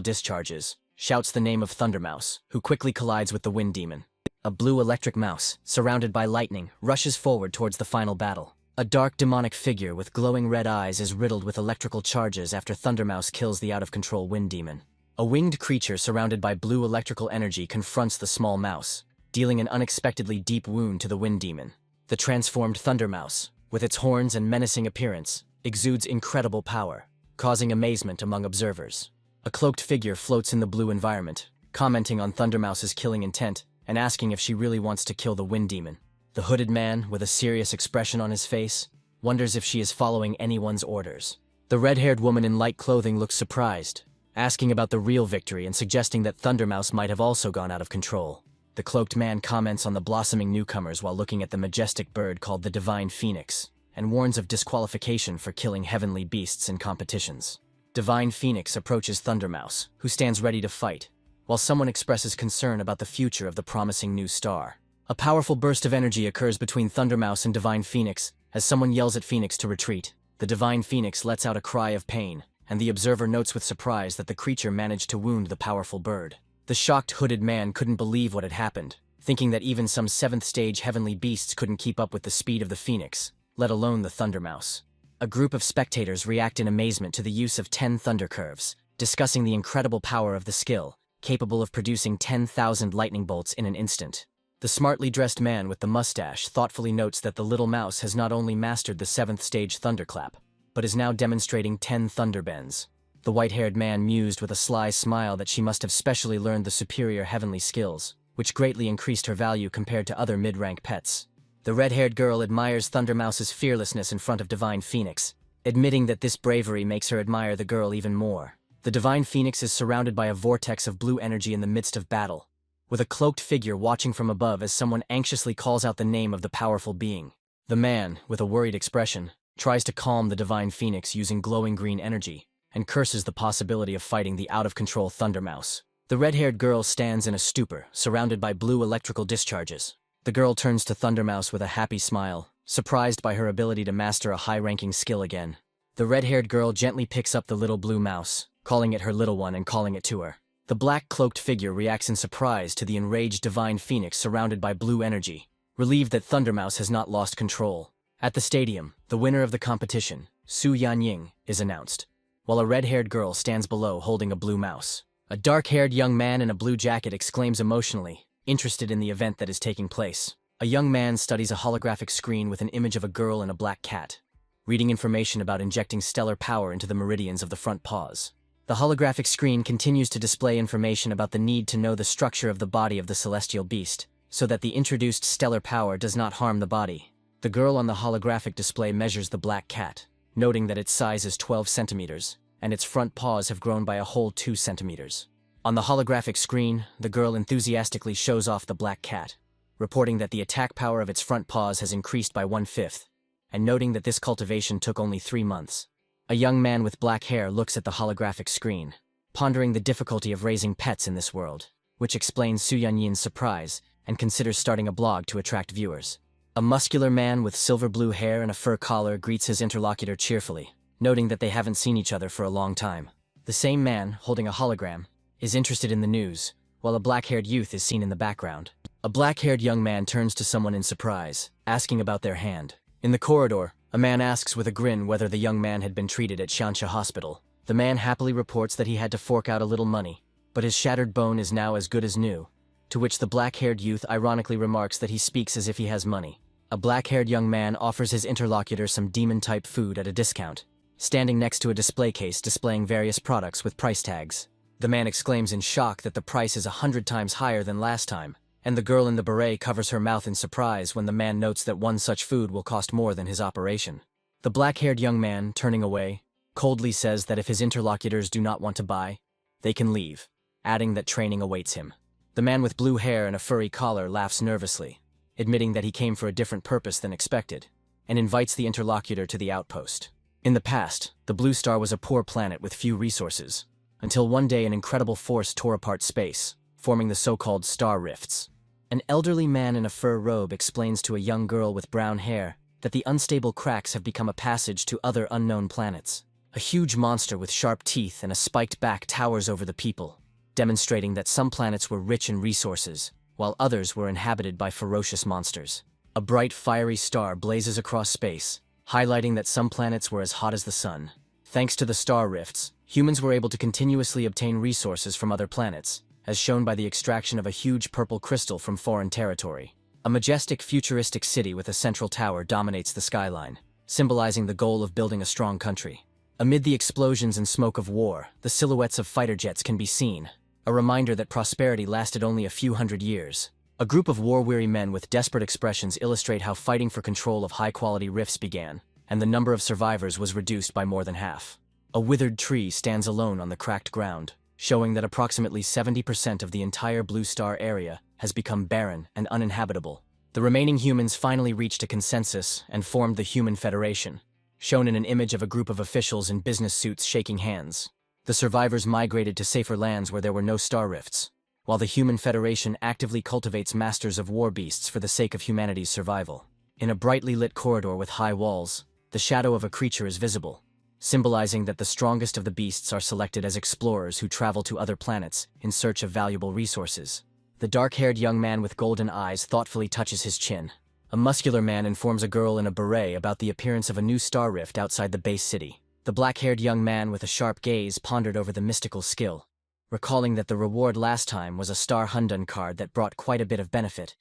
Speaker 1: discharges, shouts the name of Thundermouse, who quickly collides with the Wind Demon. A blue electric mouse, surrounded by lightning, rushes forward towards the final battle. A dark demonic figure with glowing red eyes is riddled with electrical charges after Thundermouse kills the out-of-control Wind Demon. A winged creature surrounded by blue electrical energy confronts the small mouse, dealing an unexpectedly deep wound to the Wind Demon. The transformed Thundermouse, with its horns and menacing appearance, exudes incredible power, causing amazement among observers. A cloaked figure floats in the blue environment, commenting on Thundermouse's killing intent and asking if she really wants to kill the Wind Demon. The hooded man, with a serious expression on his face, wonders if she is following anyone's orders. The red-haired woman in light clothing looks surprised, asking about the real victory and suggesting that Thundermouse might have also gone out of control. The cloaked man comments on the blossoming newcomers while looking at the majestic bird called the Divine Phoenix, and warns of disqualification for killing heavenly beasts in competitions. Divine Phoenix approaches Thundermouse, who stands ready to fight, while someone expresses concern about the future of the promising new star. A powerful burst of energy occurs between Thundermouse and Divine Phoenix as someone yells at Phoenix to retreat. The Divine Phoenix lets out a cry of pain, and the observer notes with surprise that the creature managed to wound the powerful bird. The shocked hooded man couldn't believe what had happened, thinking that even some 7th-stage heavenly beasts couldn't keep up with the speed of the Phoenix, let alone the Thundermouse. A group of spectators react in amazement to the use of 10 thunder curves, discussing the incredible power of the skill, capable of producing 10,000 lightning bolts in an instant. The smartly dressed man with the mustache thoughtfully notes that the little mouse has not only mastered the 7th-stage thunderclap, but is now demonstrating 10 thunder bends. The white-haired man mused with a sly smile that she must have specially learned the superior heavenly skills, which greatly increased her value compared to other mid-rank pets. The red-haired girl admires Thundermouse's fearlessness in front of Divine Phoenix, admitting that this bravery makes her admire the girl even more. The Divine Phoenix is surrounded by a vortex of blue energy in the midst of battle, with a cloaked figure watching from above as someone anxiously calls out the name of the powerful being. The man, with a worried expression, tries to calm the Divine Phoenix using glowing green energy, and curses the possibility of fighting the out-of-control Thundermouse. The red-haired girl stands in a stupor, surrounded by blue electrical discharges. The girl turns to Thundermouse with a happy smile, surprised by her ability to master a high-ranking skill again. The red-haired girl gently picks up the little blue mouse, calling it her little one and calling it to her. The black-cloaked figure reacts in surprise to the enraged Divine Phoenix surrounded by blue energy, relieved that Thundermouse has not lost control. At the stadium, the winner of the competition, Su Yanying, is announced, while a red-haired girl stands below holding a blue mouse. A dark-haired young man in a blue jacket exclaims emotionally, interested in the event that is taking place. A young man studies a holographic screen with an image of a girl and a black cat, reading information about injecting stellar power into the meridians of the front paws. The holographic screen continues to display information about the need to know the structure of the body of the celestial beast, so that the introduced stellar power does not harm the body. The girl on the holographic display measures the black cat, noting that its size is 12 centimeters, and its front paws have grown by a whole 2 centimeters. On the holographic screen, the girl enthusiastically shows off the black cat, reporting that the attack power of its front paws has increased by 1/5, and noting that this cultivation took only 3 months. A young man with black hair looks at the holographic screen, pondering the difficulty of raising pets in this world, which explains Su Yanyin's surprise and considers starting a blog to attract viewers. A muscular man with silver blue hair and a fur collar greets his interlocutor cheerfully, noting that they haven't seen each other for a long time. The same man, holding a hologram, is interested in the news, while a black-haired youth is seen in the background. A black-haired young man turns to someone in surprise, asking about their hand. In the corridor, a man asks with a grin whether the young man had been treated at Xiansha Hospital. The man happily reports that he had to fork out a little money, but his shattered bone is now as good as new, to which the black-haired youth ironically remarks that he speaks as if he has money. A black-haired young man offers his interlocutor some demon-type food at a discount, standing next to a display case displaying various products with price tags. The man exclaims in shock that the price is 100 times higher than last time, and the girl in the beret covers her mouth in surprise when the man notes that one such food will cost more than his operation. The black-haired young man, turning away, coldly says that if his interlocutors do not want to buy, they can leave, adding that training awaits him. The man with blue hair and a furry collar laughs nervously, admitting that he came for a different purpose than expected, and invites the interlocutor to the outpost. In the past, the Blue Star was a poor planet with few resources, until one day an incredible force tore apart space, forming the so-called star rifts. An elderly man in a fur robe explains to a young girl with brown hair that the unstable cracks have become a passage to other unknown planets. A A huge monster with sharp teeth and a spiked back towers over the people, demonstrating that some planets were rich in resources, while others were inhabited by ferocious monsters. A bright, fiery star blazes across space, highlighting that some planets were as hot as the sun. Thanks to the star rifts, humans were able to continuously obtain resources from other planets, as shown by the extraction of a huge purple crystal from foreign territory. A majestic, futuristic city with a central tower dominates the skyline, symbolizing the goal of building a strong country. Amid the explosions and smoke of war, the silhouettes of fighter jets can be seen, a reminder that prosperity lasted only a few hundred years. A group of war-weary men with desperate expressions illustrate how fighting for control of high-quality rifts began, and the number of survivors was reduced by more than half. A withered tree stands alone on the cracked ground, showing that approximately 70% of the entire Blue Star area has become barren and uninhabitable. The remaining humans finally reached a consensus and formed the Human Federation, shown in an image of a group of officials in business suits shaking hands. The survivors migrated to safer lands where there were no star rifts, while the Human Federation actively cultivates masters of war beasts for the sake of humanity's survival. In a brightly lit corridor with high walls, the shadow of a creature is visible, symbolizing that the strongest of the beasts are selected as explorers who travel to other planets in search of valuable resources. The dark-haired young man with golden eyes thoughtfully touches his chin. A muscular man informs a girl in a beret about the appearance of a new star rift outside the base city. The black-haired young man with a sharp gaze pondered over the mystical skill, recalling that the reward last time was a Star Hundun card that brought quite a bit of benefit,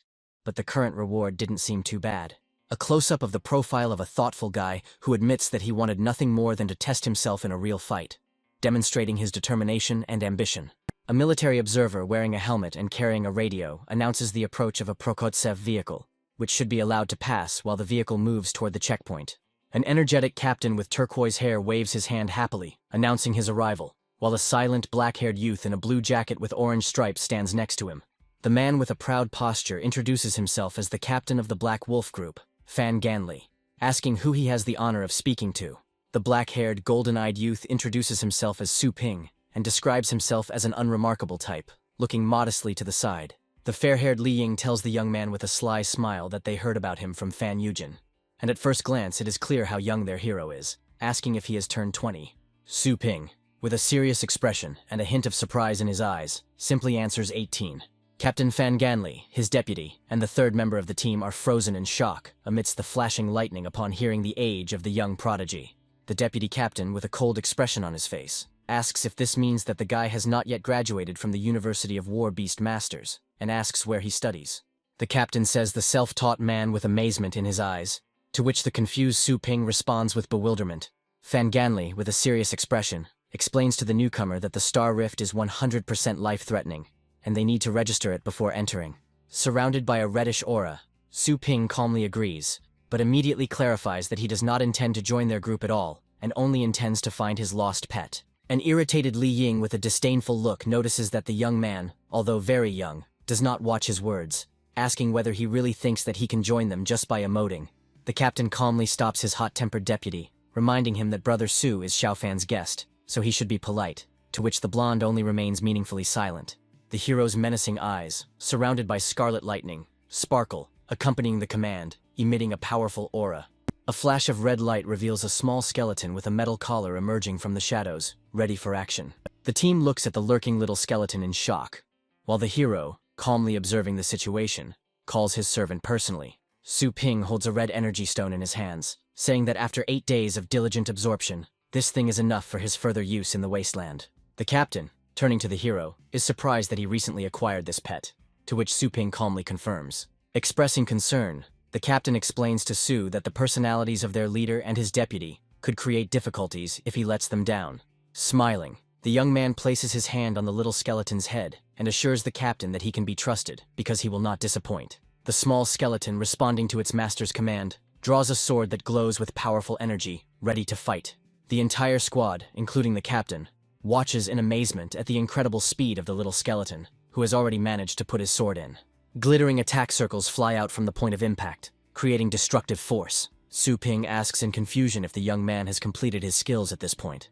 Speaker 1: but the current reward didn't seem too bad. A close-up of the profile of a thoughtful guy who admits that he wanted nothing more than to test himself in a real fight, demonstrating his determination and ambition. A military observer wearing a helmet and carrying a radio announces the approach of a Prokhotsev vehicle, which should be allowed to pass while the vehicle moves toward the checkpoint. An energetic captain with turquoise hair waves his hand happily, announcing his arrival, while a silent black-haired youth in a blue jacket with orange stripes stands next to him. The man with a proud posture introduces himself as the captain of the Black Wolf Group, Fan Ganli, asking who he has the honor of speaking to. The black-haired, golden-eyed youth introduces himself as Su Ping and describes himself as an unremarkable type, looking modestly to the side. The fair-haired Li Ying tells the young man with a sly smile that they heard about him from Fan Yujin, and at first glance it is clear how young their hero is, asking if he has turned 20. Su Ping, with a serious expression and a hint of surprise in his eyes, simply answers 18. Captain Fan Ganli, his deputy, and the third member of the team are frozen in shock amidst the flashing lightning upon hearing the age of the young prodigy. The deputy captain, with a cold expression on his face, asks if this means that the guy has not yet graduated from the University of War Beast Masters, and asks where he studies. The captain says the self-taught man with amazement in his eyes, to which the confused Su Ping responds with bewilderment. Fan Ganli, with a serious expression, explains to the newcomer that the star rift is 100% life-threatening, and they need to register it before entering. Surrounded by a reddish aura, Su Ping calmly agrees, but immediately clarifies that he does not intend to join their group at all, and only intends to find his lost pet. An irritated Li Ying with a disdainful look notices that the young man, although very young, does not watch his words, asking whether he really thinks that he can join them just by emoting. The captain calmly stops his hot-tempered deputy, reminding him that Brother Su is Xiaofan's guest, so he should be polite, to which the blonde only remains meaningfully silent. The hero's menacing eyes, surrounded by scarlet lightning, sparkle, accompanying the command, emitting a powerful aura. A flash of red light reveals a small skeleton with a metal collar emerging from the shadows, ready for action. The team looks at the lurking little skeleton in shock, while the hero, calmly observing the situation, calls his servant personally. Su Ping holds a red energy stone in his hands, saying that after 8 days of diligent absorption, this thing is enough for his further use in the wasteland. The captain, turning to the hero, is surprised that he recently acquired this pet, to which Su Ping calmly confirms. Expressing concern, the captain explains to Su that the personalities of their leader and his deputy could create difficulties if he lets them down. Smiling, the young man places his hand on the little skeleton's head and assures the captain that he can be trusted because he will not disappoint. The small skeleton, responding to its master's command, draws a sword that glows with powerful energy, ready to fight. The entire squad, including the captain, watches in amazement at the incredible speed of the little skeleton, who has already managed to put his sword in. Glittering attack circles fly out from the point of impact, creating destructive force. Su Ping asks in confusion if the young man has completed his skills at this point,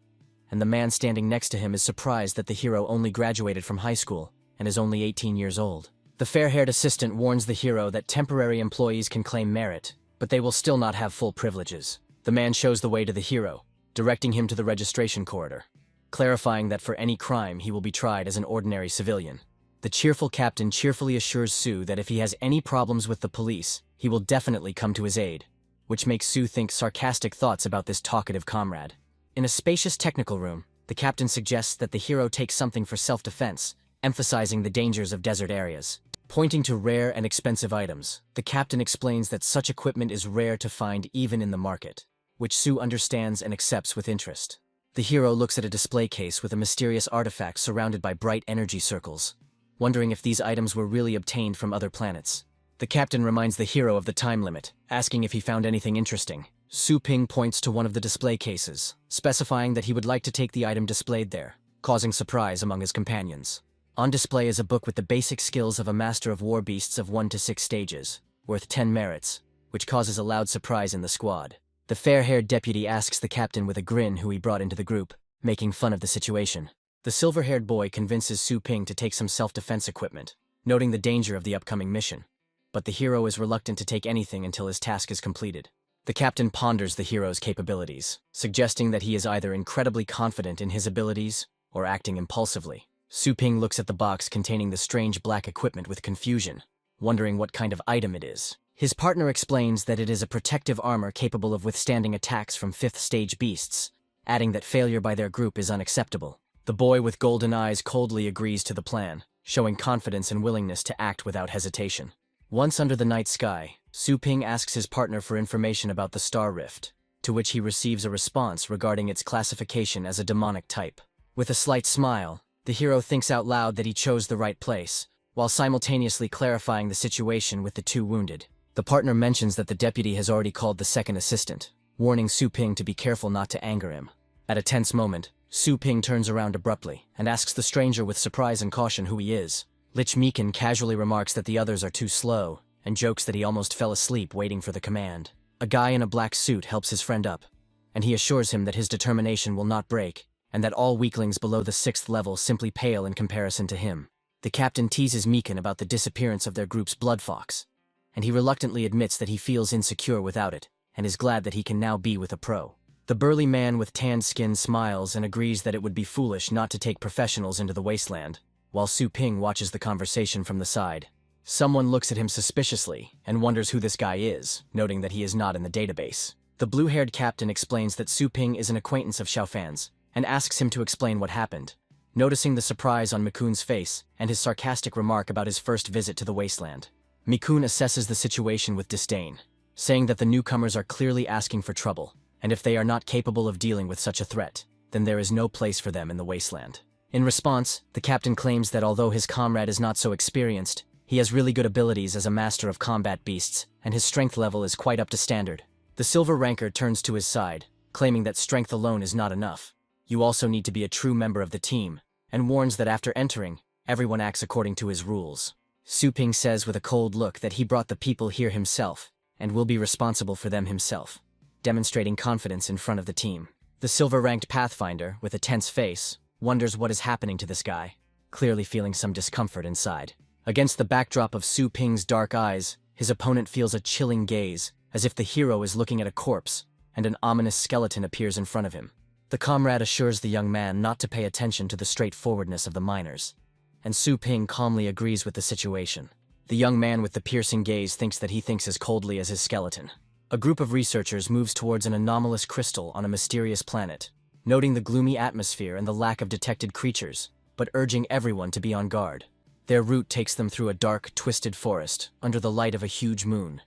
Speaker 1: and the man standing next to him is surprised that the hero only graduated from high school and is only 18 years old. The fair-haired assistant warns the hero that temporary employees can claim merit, but they will still not have full privileges. The man shows the way to the hero, directing him to the registration corridor, clarifying that for any crime he will be tried as an ordinary civilian. The cheerful captain cheerfully assures Sue that if he has any problems with the police, he will definitely come to his aid, which makes Sue think sarcastic thoughts about this talkative comrade. In a spacious technical room, the captain suggests that the hero take something for self-defense, emphasizing the dangers of desert areas. Pointing to rare and expensive items, the captain explains that such equipment is rare to find even in the market, which Sue understands and accepts with interest. The hero looks at a display case with a mysterious artifact surrounded by bright energy circles, wondering if these items were really obtained from other planets. The captain reminds the hero of the time limit, asking if he found anything interesting. Su Ping points to one of the display cases, specifying that he would like to take the item displayed there, causing surprise among his companions. On display is a book with the basic skills of a master of war beasts of 1 to 6 stages, worth 10 merits, which causes a loud surprise in the squad. The fair-haired deputy asks the captain with a grin who he brought into the group, making fun of the situation. The silver-haired boy convinces Su Ping to take some self-defense equipment, noting the danger of the upcoming mission. But the hero is reluctant to take anything until his task is completed. The captain ponders the hero's capabilities, suggesting that he is either incredibly confident in his abilities or acting impulsively. Su Ping looks at the box containing the strange black equipment with confusion, wondering what kind of item it is. His partner explains that it is a protective armor capable of withstanding attacks from 5th-stage beasts, adding that failure by their group is unacceptable. The boy with golden eyes coldly agrees to the plan, showing confidence and willingness to act without hesitation. Once under the night sky, Su Ping asks his partner for information about the Star Rift, to which he receives a response regarding its classification as a demonic type. With a slight smile, the hero thinks out loud that he chose the right place, while simultaneously clarifying the situation with the 2 wounded. The partner mentions that the deputy has already called the second assistant, warning Su Ping to be careful not to anger him. At a tense moment, Su Ping turns around abruptly and asks the stranger with surprise and caution who he is. Lich Meekin casually remarks that the others are too slow and jokes that he almost fell asleep waiting for the command. A guy in a black suit helps his friend up, and he assures him that his determination will not break and that all weaklings below the 6th level simply pale in comparison to him. The captain teases Meekin about the disappearance of their group's blood fox, and he reluctantly admits that he feels insecure without it and is glad that he can now be with a pro. The burly man with tanned skin smiles and agrees that it would be foolish not to take professionals into the wasteland, while Su Ping watches the conversation from the side. Someone looks at him suspiciously and wonders who this guy is, noting that he is not in the database. The blue-haired captain explains that Su Ping is an acquaintance of Xiaofan's and asks him to explain what happened, noticing the surprise on Mikun's face and his sarcastic remark about his first visit to the wasteland. Mikun assesses the situation with disdain, saying that the newcomers are clearly asking for trouble, and if they are not capable of dealing with such a threat, then there is no place for them in the wasteland. In response, the captain claims that although his comrade is not so experienced, he has really good abilities as a master of combat beasts, and his strength level is quite up to standard. The silver ranker turns to his side, claiming that strength alone is not enough. You also need to be a true member of the team, and warns that after entering, everyone acts according to his rules. Su Ping says with a cold look that he brought the people here himself, and will be responsible for them himself, demonstrating confidence in front of the team. The silver-ranked Pathfinder, with a tense face, wonders what is happening to this guy, clearly feeling some discomfort inside. Against the backdrop of Su Ping's dark eyes, his opponent feels a chilling gaze, as if the hero is looking at a corpse, and an ominous skeleton appears in front of him. The comrade assures the young man not to pay attention to the straightforwardness of the miners, and Su Ping calmly agrees with the situation. The young man with the piercing gaze thinks that he thinks as coldly as his skeleton. A group of researchers moves towards an anomalous crystal on a mysterious planet, noting the gloomy atmosphere and the lack of detected creatures, but urging everyone to be on guard. Their route takes them through a dark, twisted forest under the light of a huge moon,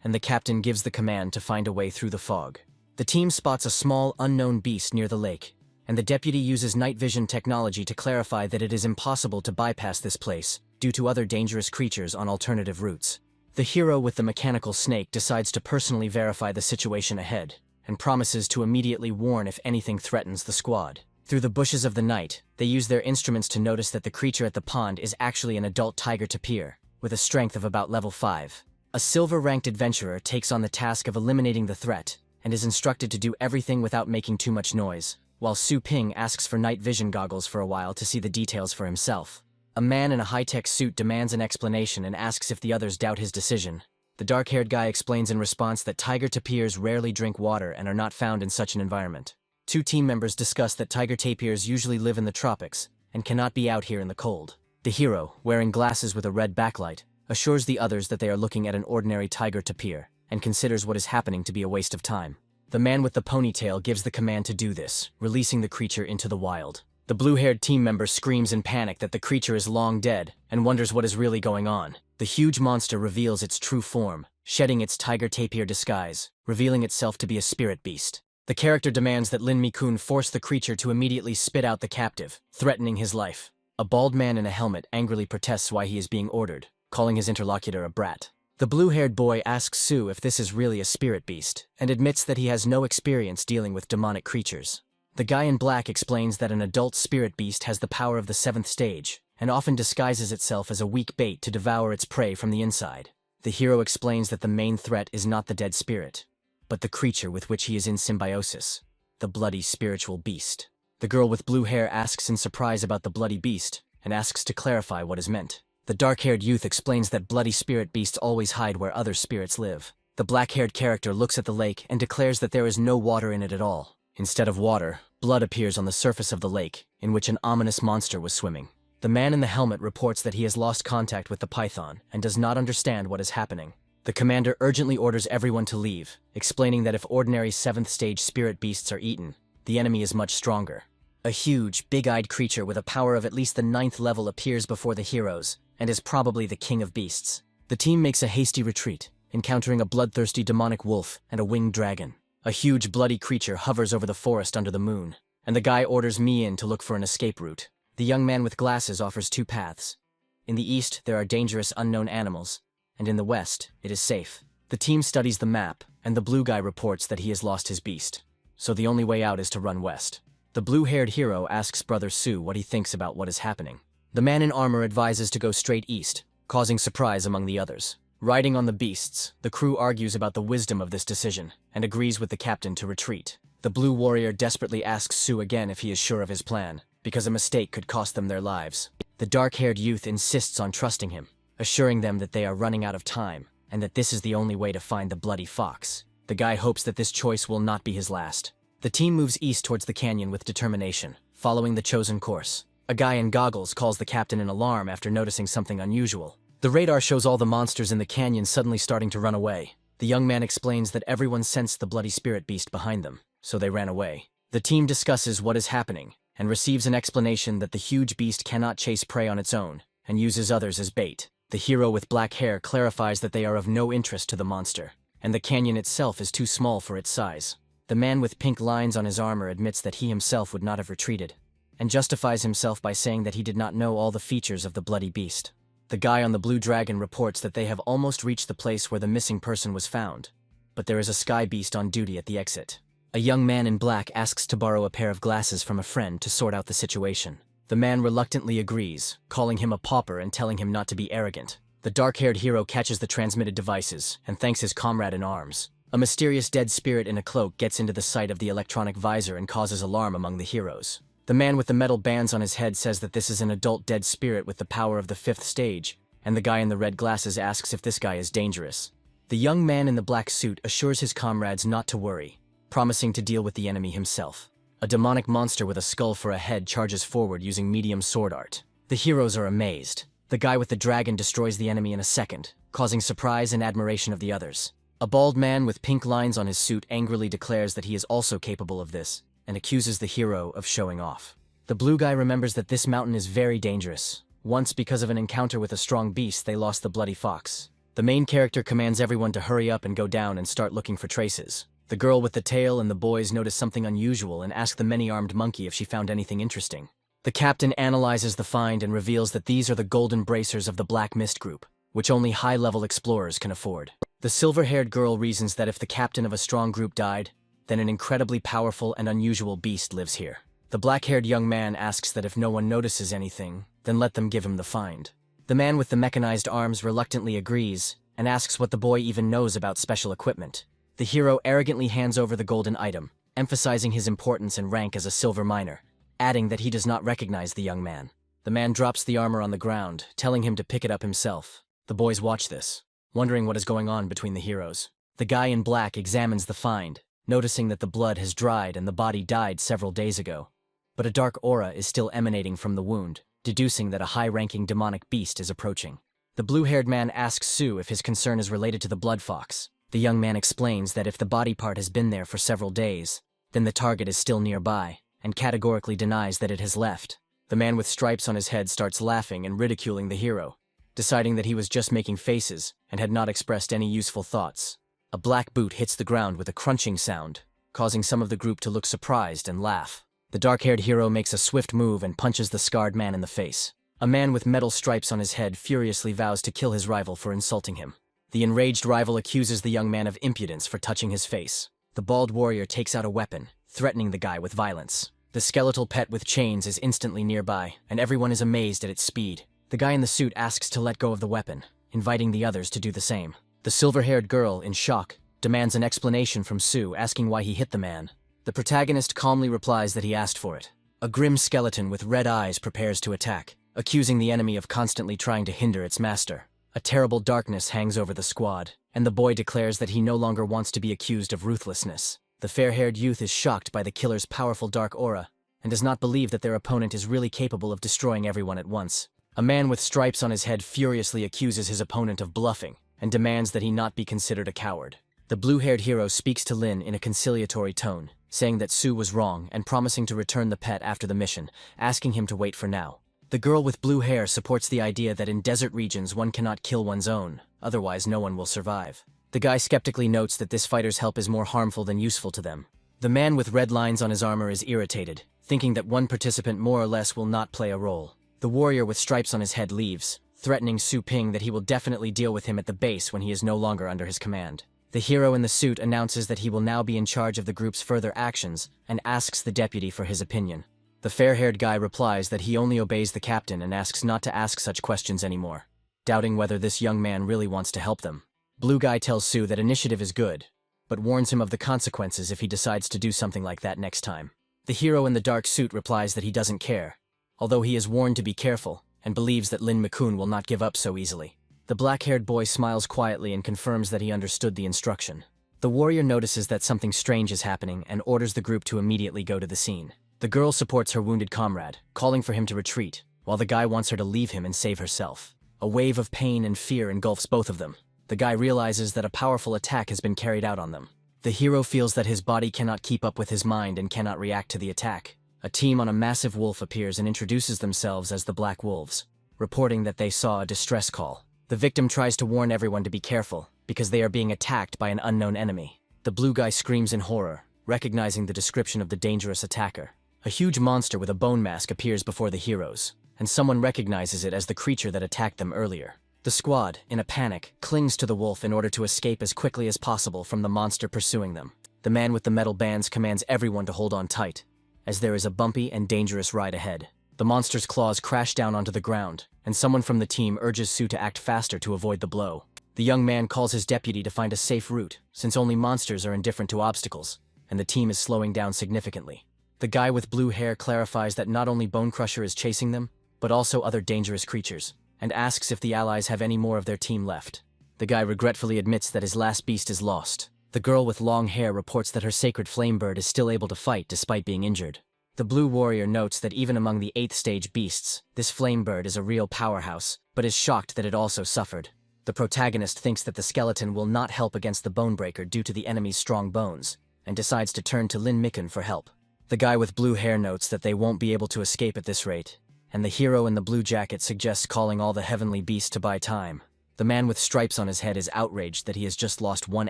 Speaker 1: and the captain gives the command to find a way through the fog. The team spots a small, unknown beast near the lake, and the deputy uses night vision technology to clarify that it is impossible to bypass this place due to other dangerous creatures on alternative routes. The hero with the mechanical snake decides to personally verify the situation ahead, and promises to immediately warn if anything threatens the squad. Through the bushes of the night, they use their instruments to notice that the creature at the pond is actually an adult tiger tapir, with a strength of about level 5. A silver-ranked adventurer takes on the task of eliminating the threat, and is instructed to do everything without making too much noise, while Su Ping asks for night vision goggles for a while to see the details for himself. A man in a high-tech suit demands an explanation and asks if the others doubt his decision. The dark-haired guy explains in response that tiger tapirs rarely drink water and are not found in such an environment. Two team members discuss that tiger tapirs usually live in the tropics and cannot be out here in the cold. The hero, wearing glasses with a red backlight, assures the others that they are looking at an ordinary tiger tapir and considers what is happening to be a waste of time. The man with the ponytail gives the command to do this, releasing the creature into the wild. The blue-haired team member screams in panic that the creature is long dead and wonders what is really going on. The huge monster reveals its true form, shedding its tiger tapir disguise, revealing itself to be a spirit beast. The character demands that Lin Mi-kun force the creature to immediately spit out the captive, threatening his life. A bald man in a helmet angrily protests why he is being ordered, calling his interlocutor a brat. The blue-haired boy asks Sue if this is really a spirit beast, and admits that he has no experience dealing with demonic creatures. The guy in black explains that an adult spirit beast has the power of the 7th stage, and often disguises itself as a weak bait to devour its prey from the inside. The hero explains that the main threat is not the dead spirit, but the creature with which he is in symbiosis, the bloody spiritual beast. The girl with blue hair asks in surprise about the bloody beast, and asks to clarify what is meant. The dark-haired youth explains that bloody spirit beasts always hide where other spirits live. The black-haired character looks at the lake and declares that there is no water in it at all. Instead of water, blood appears on the surface of the lake, in which an ominous monster was swimming. The man in the helmet reports that he has lost contact with the python and does not understand what is happening. The commander urgently orders everyone to leave, explaining that if ordinary 7th stage spirit beasts are eaten, the enemy is much stronger. A huge, big-eyed creature with a power of at least the 9th level appears before the heroes, and is probably the king of beasts. The team makes a hasty retreat, encountering a bloodthirsty demonic wolf and a winged dragon. A huge, bloody creature hovers over the forest under the moon, and the guy orders me in to look for an escape route. The young man with glasses offers 2 paths. In the east, there are dangerous unknown animals, and in the west, it is safe. The team studies the map, and the blue guy reports that he has lost his beast, so the only way out is to run west. The blue-haired hero asks Brother Sue what he thinks about what is happening. The man in armor advises to go straight east, causing surprise among the others. Riding on the beasts, the crew argues about the wisdom of this decision, and agrees with the captain to retreat. The blue warrior desperately asks Sue again if he is sure of his plan, because a mistake could cost them their lives. The dark-haired youth insists on trusting him, assuring them that they are running out of time, and that this is the only way to find the bloody fox. The guy hopes that this choice will not be his last. The team moves east towards the canyon with determination, following the chosen course. A guy in goggles calls the captain in alarm after noticing something unusual. The radar shows all the monsters in the canyon suddenly starting to run away. The young man explains that everyone sensed the bloody spirit beast behind them, so they ran away. The team discusses what is happening, and receives an explanation that the huge beast cannot chase prey on its own, and uses others as bait. The hero with black hair clarifies that they are of no interest to the monster, and the canyon itself is too small for its size. The man with pink lines on his armor admits that he himself would not have retreated, and justifies himself by saying that he did not know all the features of the bloody beast. The guy on the blue dragon reports that they have almost reached the place where the missing person was found, but there is a sky beast on duty at the exit. A young man in black asks to borrow a pair of glasses from a friend to sort out the situation. The man reluctantly agrees, calling him a pauper and telling him not to be arrogant. The dark-haired hero catches the transmitted devices and thanks his comrade in arms. A mysterious dead spirit in a cloak gets into the sight of the electronic visor and causes alarm among the heroes. The man with the metal bands on his head says that this is an adult dead spirit with the power of the 5th stage, and the guy in the red glasses asks if this guy is dangerous. The young man in the black suit assures his comrades not to worry, promising to deal with the enemy himself. A demonic monster with a skull for a head charges forward using medium sword art. The heroes are amazed. The guy with the dragon destroys the enemy in a second, causing surprise and admiration of the others. A bald man with pink lines on his suit angrily declares that he is also capable of this, and accuses the hero of showing off. The blue guy remembers that this mountain is very dangerous. Once, because of an encounter with a strong beast, they lost the bloody fox. The main character commands everyone to hurry up and go down and start looking for traces. The girl with the tail and the boys notice something unusual and ask the many-armed monkey if she found anything interesting. The captain analyzes the find and reveals that these are the golden bracers of the Black Mist group, which only high-level explorers can afford. The silver-haired girl reasons that if the captain of a strong group died, then an incredibly powerful and unusual beast lives here. The black-haired young man asks that if no one notices anything, then let them give him the find. The man with the mechanized arms reluctantly agrees, and asks what the boy even knows about special equipment. The hero arrogantly hands over the golden item, emphasizing his importance and rank as a silver miner, adding that he does not recognize the young man. The man drops the armor on the ground, telling him to pick it up himself. The boys watch this, wondering what is going on between the heroes. The guy in black examines the find, noticing that the blood has dried and the body died several days ago. But a dark aura is still emanating from the wound, deducing that a high-ranking demonic beast is approaching. The blue-haired man asks Sue if his concern is related to the blood fox. The young man explains that if the body part has been there for several days, then the target is still nearby, and categorically denies that it has left. The man with stripes on his head starts laughing and ridiculing the hero, deciding that he was just making faces and had not expressed any useful thoughts. A black boot hits the ground with a crunching sound, causing some of the group to look surprised and laugh. The dark-haired hero makes a swift move and punches the scarred man in the face. A man with metal stripes on his head furiously vows to kill his rival for insulting him. The enraged rival accuses the young man of impudence for touching his face. The bald warrior takes out a weapon, threatening the guy with violence. The skeletal pet with chains is instantly nearby, and everyone is amazed at its speed. The guy in the suit asks to let go of the weapon, inviting the others to do the same. The silver-haired girl, in shock, demands an explanation from Sue, asking why he hit the man. The protagonist calmly replies that he asked for it. A grim skeleton with red eyes prepares to attack, accusing the enemy of constantly trying to hinder its master. A terrible darkness hangs over the squad, and the boy declares that he no longer wants to be accused of ruthlessness. The fair-haired youth is shocked by the killer's powerful dark aura, and does not believe that their opponent is really capable of destroying everyone at once. A man with stripes on his head furiously accuses his opponent of bluffing, and demands that he not be considered a coward. The blue-haired hero speaks to Lin in a conciliatory tone, saying that Sue was wrong and promising to return the pet after the mission, asking him to wait for now. The girl with blue hair supports the idea that in desert regions one cannot kill one's own, otherwise no one will survive. The guy skeptically notes that this fighter's help is more harmful than useful to them. The man with red lines on his armor is irritated, thinking that one participant more or less will not play a role. The warrior with stripes on his head leaves, threatening Su Ping that he will definitely deal with him at the base when he is no longer under his command. The hero in the suit announces that he will now be in charge of the group's further actions and asks the deputy for his opinion. The fair-haired guy replies that he only obeys the captain and asks not to ask such questions anymore, doubting whether this young man really wants to help them. Blue guy tells Sue that initiative is good, but warns him of the consequences if he decides to do something like that next time. The hero in the dark suit replies that he doesn't care, although he is warned to be careful and believes that Lin Mikun will not give up so easily. The black-haired boy smiles quietly and confirms that he understood the instruction. The warrior notices that something strange is happening and orders the group to immediately go to the scene. The girl supports her wounded comrade, calling for him to retreat, while the guy wants her to leave him and save herself. A wave of pain and fear engulfs both of them. The guy realizes that a powerful attack has been carried out on them. The hero feels that his body cannot keep up with his mind and cannot react to the attack. A team on a massive wolf appears and introduces themselves as the Black Wolves, reporting that they saw a distress call. The victim tries to warn everyone to be careful, because they are being attacked by an unknown enemy. The blue guy screams in horror, recognizing the description of the dangerous attacker. A huge monster with a bone mask appears before the heroes, and someone recognizes it as the creature that attacked them earlier. The squad, in a panic, clings to the wolf in order to escape as quickly as possible from the monster pursuing them. The man with the metal bands commands everyone to hold on tight, as there is a bumpy and dangerous ride ahead. The monster's claws crash down onto the ground, and someone from the team urges Sue to act faster to avoid the blow. The young man calls his deputy to find a safe route, since only monsters are indifferent to obstacles, and the team is slowing down significantly. The guy with blue hair clarifies that not only Bone Crusher is chasing them, but also other dangerous creatures, and asks if the allies have any more of their team left. The guy regretfully admits that his last beast is lost. The girl with long hair reports that her sacred flame bird is still able to fight despite being injured. The blue warrior notes that even among the 8th stage beasts, this flame bird is a real powerhouse, but is shocked that it also suffered. The protagonist thinks that the skeleton will not help against the Bonebreaker due to the enemy's strong bones, and decides to turn to Lin Mikun for help. The guy with blue hair notes that they won't be able to escape at this rate, and the hero in the blue jacket suggests calling all the heavenly beasts to buy time. The man with stripes on his head is outraged that he has just lost one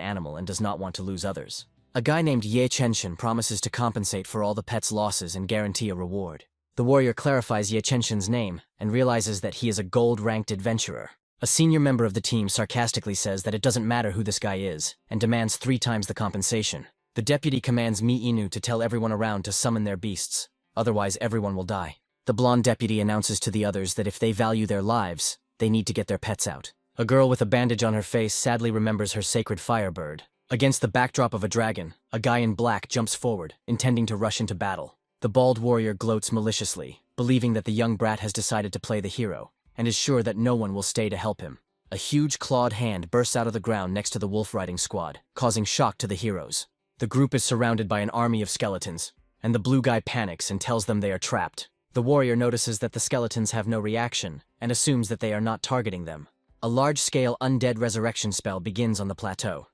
Speaker 1: animal and does not want to lose others. A guy named Ye Chenshin promises to compensate for all the pet's losses and guarantee a reward. The warrior clarifies Ye Chenshin's name and realizes that he is a gold-ranked adventurer. A senior member of the team sarcastically says that it doesn't matter who this guy is, and demands 3 times the compensation. The deputy commands Mi Inu to tell everyone around to summon their beasts, otherwise everyone will die. The blonde deputy announces to the others that if they value their lives, they need to get their pets out. A girl with a bandage on her face sadly remembers her sacred firebird. Against the backdrop of a dragon, a guy in black jumps forward, intending to rush into battle. The bald warrior gloats maliciously, believing that the young brat has decided to play the hero, and is sure that no one will stay to help him. A huge clawed hand bursts out of the ground next to the wolf riding squad, causing shock to the heroes. The group is surrounded by an army of skeletons, and the blue guy panics and tells them they are trapped. The warrior notices that the skeletons have no reaction and assumes that they are not targeting them. A large-scale undead resurrection spell begins on the plateau,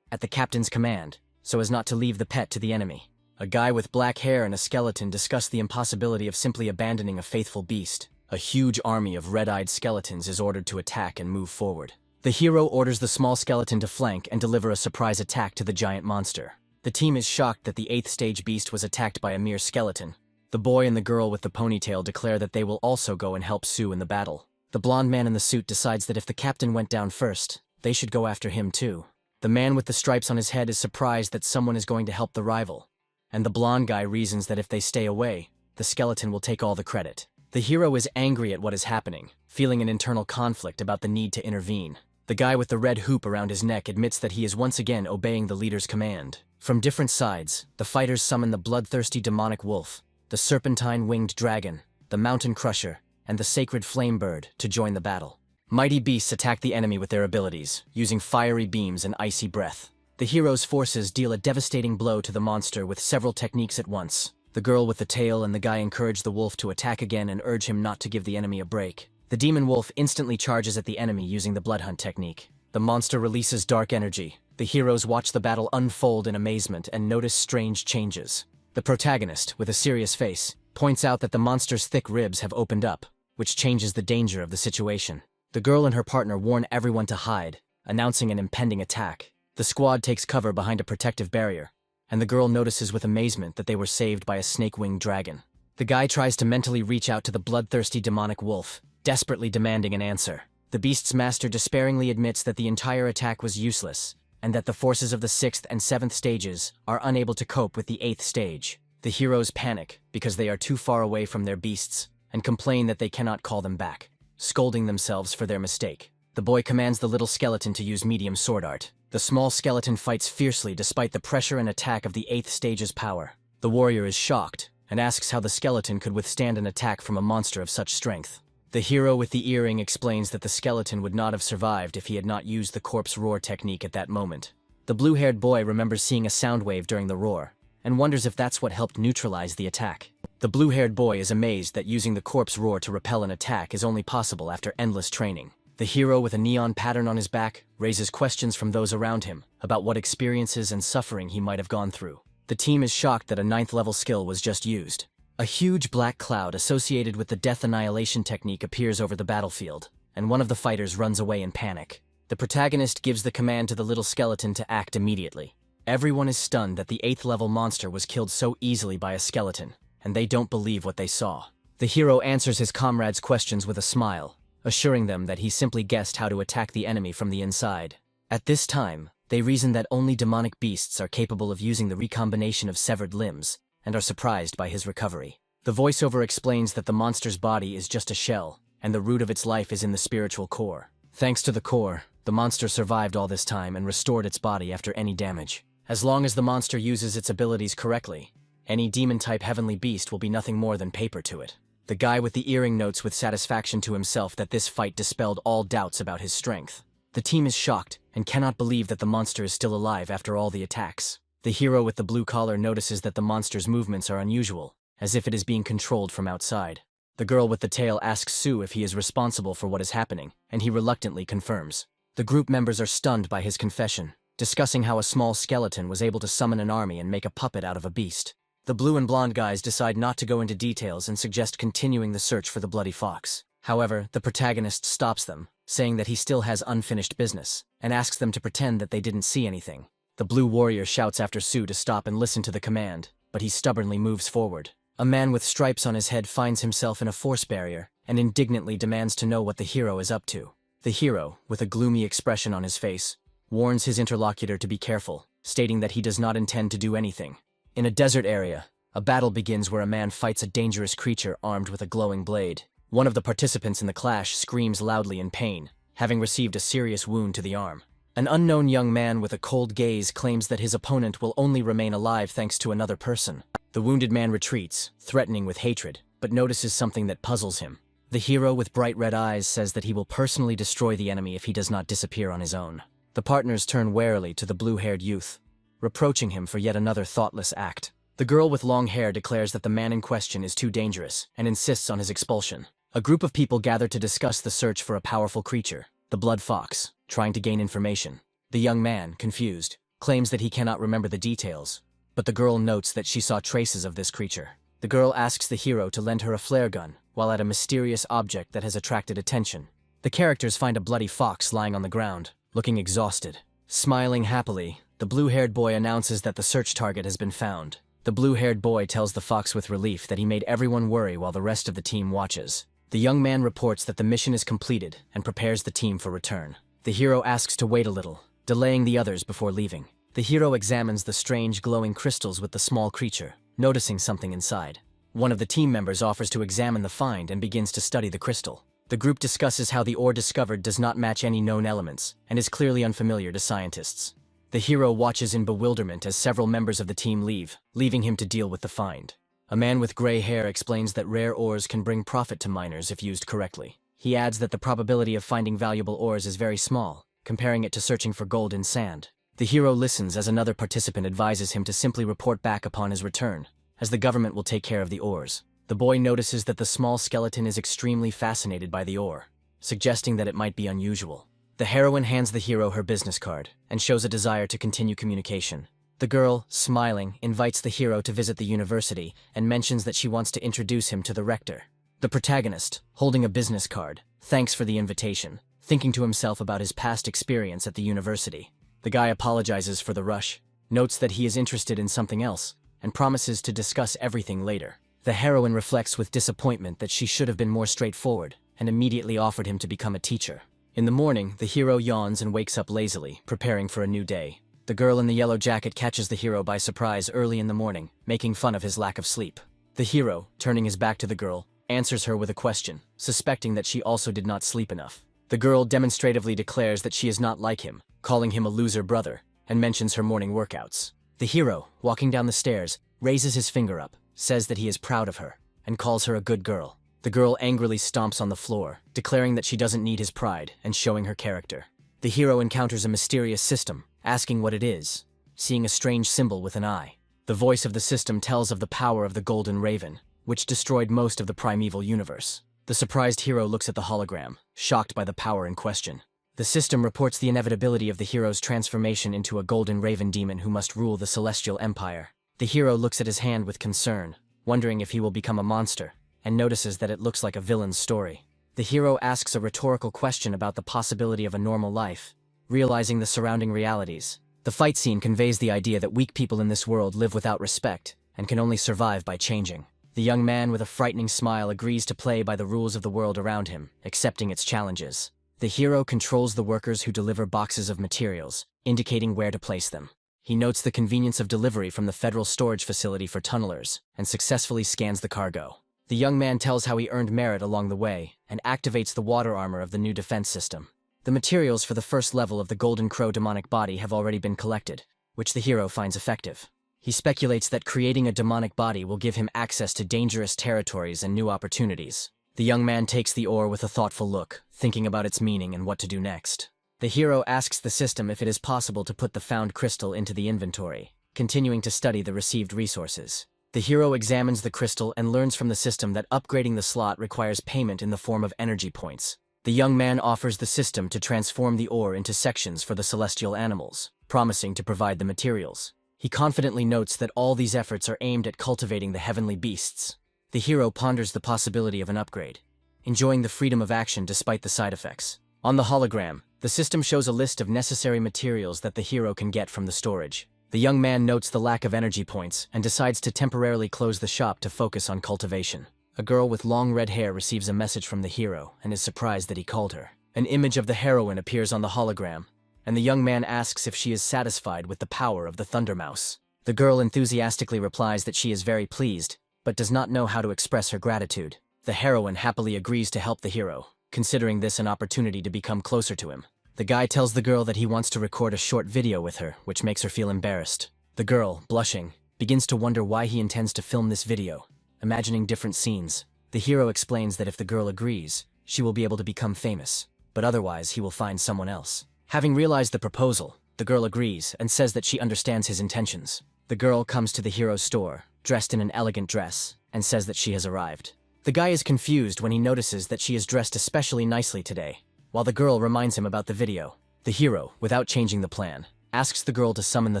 Speaker 1: at the captain's command, so as not to leave the pet to the enemy. A guy with black hair and a skeleton discuss the impossibility of simply abandoning a faithful beast. A huge army of red-eyed skeletons is ordered to attack and move forward. The hero orders the small skeleton to flank and deliver a surprise attack to the giant monster. The team is shocked that the 8th stage beast was attacked by a mere skeleton. The boy and the girl with the ponytail declare that they will also go and help Sue in the battle. The blonde man in the suit decides that if the captain went down first, they should go after him too. The man with the stripes on his head is surprised that someone is going to help the rival, and the blonde guy reasons that if they stay away, the skeleton will take all the credit. The hero is angry at what is happening, feeling an internal conflict about the need to intervene. The guy with the red hoop around his neck admits that he is once again obeying the leader's command. From different sides, the fighters summon the bloodthirsty demonic wolf, the serpentine-winged dragon, the mountain crusher, and the sacred flame bird to join the battle. Mighty beasts attack the enemy with their abilities, using fiery beams and icy breath. The hero's forces deal a devastating blow to the monster with several techniques at once. The girl with the tail and the guy encourage the wolf to attack again and urge him not to give the enemy a break. The demon wolf instantly charges at the enemy using the blood hunt technique. The monster releases dark energy. The heroes watch the battle unfold in amazement and notice strange changes. The protagonist, with a serious face, points out that the monster's thick ribs have opened up, which changes the danger of the situation. The girl and her partner warn everyone to hide, announcing an impending attack. The squad takes cover behind a protective barrier, and the girl notices with amazement that they were saved by a snake-winged dragon. The guy tries to mentally reach out to the bloodthirsty demonic wolf, desperately demanding an answer. The beast's master despairingly admits that the entire attack was useless, and that the forces of the 6th and 7th stages are unable to cope with the 8th stage. The heroes panic because they are too far away from their beasts, and complain that they cannot call them back, scolding themselves for their mistake. The boy commands the little skeleton to use medium sword art. The small skeleton fights fiercely despite the pressure and attack of the 8th stage's power. The warrior is shocked, and asks how the skeleton could withstand an attack from a monster of such strength. The hero with the earring explains that the skeleton would not have survived if he had not used the corpse roar technique at that moment. The blue-haired boy remembers seeing a sound wave during the roar, and wonders if that's what helped neutralize the attack. The blue-haired boy is amazed that using the corpse roar to repel an attack is only possible after endless training. The hero with a neon pattern on his back raises questions from those around him about what experiences and suffering he might have gone through. The team is shocked that a 9th-level skill was just used. A huge black cloud associated with the death annihilation technique appears over the battlefield, and one of the fighters runs away in panic. The protagonist gives the command to the little skeleton to act immediately. Everyone is stunned that the 8th-level monster was killed so easily by a skeleton, and they don't believe what they saw. The hero answers his comrades' questions with a smile, assuring them that he simply guessed how to attack the enemy from the inside. At this time, they reason that only demonic beasts are capable of using the recombination of severed limbs, and are surprised by his recovery. The voiceover explains that the monster's body is just a shell, and the root of its life is in the spiritual core. Thanks to the core, the monster survived all this time and restored its body after any damage. As long as the monster uses its abilities correctly, any demon-type heavenly beast will be nothing more than paper to it. The guy with the earring notes with satisfaction to himself that this fight dispelled all doubts about his strength. The team is shocked and cannot believe that the monster is still alive after all the attacks. The hero with the blue collar notices that the monster's movements are unusual, as if it is being controlled from outside. The girl with the tail asks Sue if he is responsible for what is happening, and he reluctantly confirms. The group members are stunned by his confession, discussing how a small skeleton was able to summon an army and make a puppet out of a beast. The blue and blonde guys decide not to go into details and suggest continuing the search for the bloody fox. However, the protagonist stops them, saying that he still has unfinished business, and asks them to pretend that they didn't see anything. The blue warrior shouts after Sue to stop and listen to the command, but he stubbornly moves forward. A man with stripes on his head finds himself in a force barrier and indignantly demands to know what the hero is up to. The hero, with a gloomy expression on his face, warns his interlocutor to be careful, stating that he does not intend to do anything. In a desert area, a battle begins where a man fights a dangerous creature armed with a glowing blade. One of the participants in the clash screams loudly in pain, having received a serious wound to the arm. An unknown young man with a cold gaze claims that his opponent will only remain alive thanks to another person. The wounded man retreats, threatening with hatred, but notices something that puzzles him. The hero with bright red eyes says that he will personally destroy the enemy if he does not disappear on his own. The partners turn warily to the blue-haired youth, reproaching him for yet another thoughtless act. The girl with long hair declares that the man in question is too dangerous and insists on his expulsion. A group of people gather to discuss the search for a powerful creature, the blood fox, trying to gain information. The young man, confused, claims that he cannot remember the details, but the girl notes that she saw traces of this creature. The girl asks the hero to lend her a flare gun while at a mysterious object that has attracted attention. The characters find a bloody fox lying on the ground, looking exhausted. Smiling happily, the blue-haired boy announces that the search target has been found. The blue-haired boy tells the fox with relief that he made everyone worry while the rest of the team watches. The young man reports that the mission is completed and prepares the team for return. The hero asks to wait a little, delaying the others before leaving. The hero examines the strange glowing crystals with the small creature, noticing something inside. One of the team members offers to examine the find and begins to study the crystal. The group discusses how the ore discovered does not match any known elements and is clearly unfamiliar to scientists. The hero watches in bewilderment as several members of the team leave, leaving him to deal with the find. A man with gray hair explains that rare ores can bring profit to miners if used correctly. He adds that the probability of finding valuable ores is very small, comparing it to searching for gold in sand. The hero listens as another participant advises him to simply report back upon his return, as the government will take care of the ores. The boy notices that the small skeleton is extremely fascinated by the ore, suggesting that it might be unusual. The heroine hands the hero her business card and shows a desire to continue communication. The girl, smiling, invites the hero to visit the university and mentions that she wants to introduce him to the rector. The protagonist, holding a business card, thanks for the invitation, thinking to himself about his past experience at the university. The guy apologizes for the rush, notes that he is interested in something else, and promises to discuss everything later. The heroine reflects with disappointment that she should have been more straightforward and immediately offered him to become a teacher. In the morning, the hero yawns and wakes up lazily, preparing for a new day. The girl in the yellow jacket catches the hero by surprise early in the morning, making fun of his lack of sleep. The hero, turning his back to the girl, answers her with a question, suspecting that she also did not sleep enough. The girl demonstratively declares that she is not like him, calling him a loser brother, and mentions her morning workouts. The hero, walking down the stairs, raises his finger up, says that he is proud of her, and calls her a good girl. The girl angrily stomps on the floor, declaring that she doesn't need his pride and showing her character. The hero encounters a mysterious system, asking what it is, seeing a strange symbol with an eye. The voice of the system tells of the power of the Golden Raven, which destroyed most of the primeval universe. The surprised hero looks at the hologram, shocked by the power in question. The system reports the inevitability of the hero's transformation into a Golden Raven demon who must rule the Celestial Empire. The hero looks at his hand with concern, wondering if he will become a monster, and notices that it looks like a villain's story. The hero asks a rhetorical question about the possibility of a normal life, realizing the surrounding realities. The fight scene conveys the idea that weak people in this world live without respect and can only survive by changing. The young man with a frightening smile agrees to play by the rules of the world around him, accepting its challenges. The hero controls the workers who deliver boxes of materials, indicating where to place them. He notes the convenience of delivery from the federal storage facility for tunnelers and successfully scans the cargo. The young man tells how he earned merit along the way and activates the water armor of the new defense system. The materials for the first level of the Golden Crow demonic body have already been collected, which the hero finds effective. He speculates that creating a demonic body will give him access to dangerous territories and new opportunities. The young man takes the ore with a thoughtful look, thinking about its meaning and what to do next. The hero asks the system if it is possible to put the found crystal into the inventory, continuing to study the received resources. The hero examines the crystal and learns from the system that upgrading the slot requires payment in the form of energy points. The young man offers the system to transform the ore into sections for the celestial animals, promising to provide the materials. He confidently notes that all these efforts are aimed at cultivating the heavenly beasts. The hero ponders the possibility of an upgrade, enjoying the freedom of action despite the side effects. On the hologram, the system shows a list of necessary materials that the hero can get from the storage. The young man notes the lack of energy points and decides to temporarily close the shop to focus on cultivation. A girl with long red hair receives a message from the hero and is surprised that he called her. An image of the heroine appears on the hologram, and the young man asks if she is satisfied with the power of the Thunder Mouse. The girl enthusiastically replies that she is very pleased, but does not know how to express her gratitude. The heroine happily agrees to help the hero, considering this an opportunity to become closer to him. The guy tells the girl that he wants to record a short video with her, which makes her feel embarrassed. The girl, blushing, begins to wonder why he intends to film this video, imagining different scenes. The hero explains that if the girl agrees, she will be able to become famous, but otherwise he will find someone else. Having realized the proposal, The girl agrees and says that she understands his intentions. The girl comes to the hero's store, dressed in an elegant dress, and says that she has arrived. The guy is confused when he notices that she is dressed especially nicely today, while the girl reminds him about the video. The hero, without changing the plan, asks the girl to summon the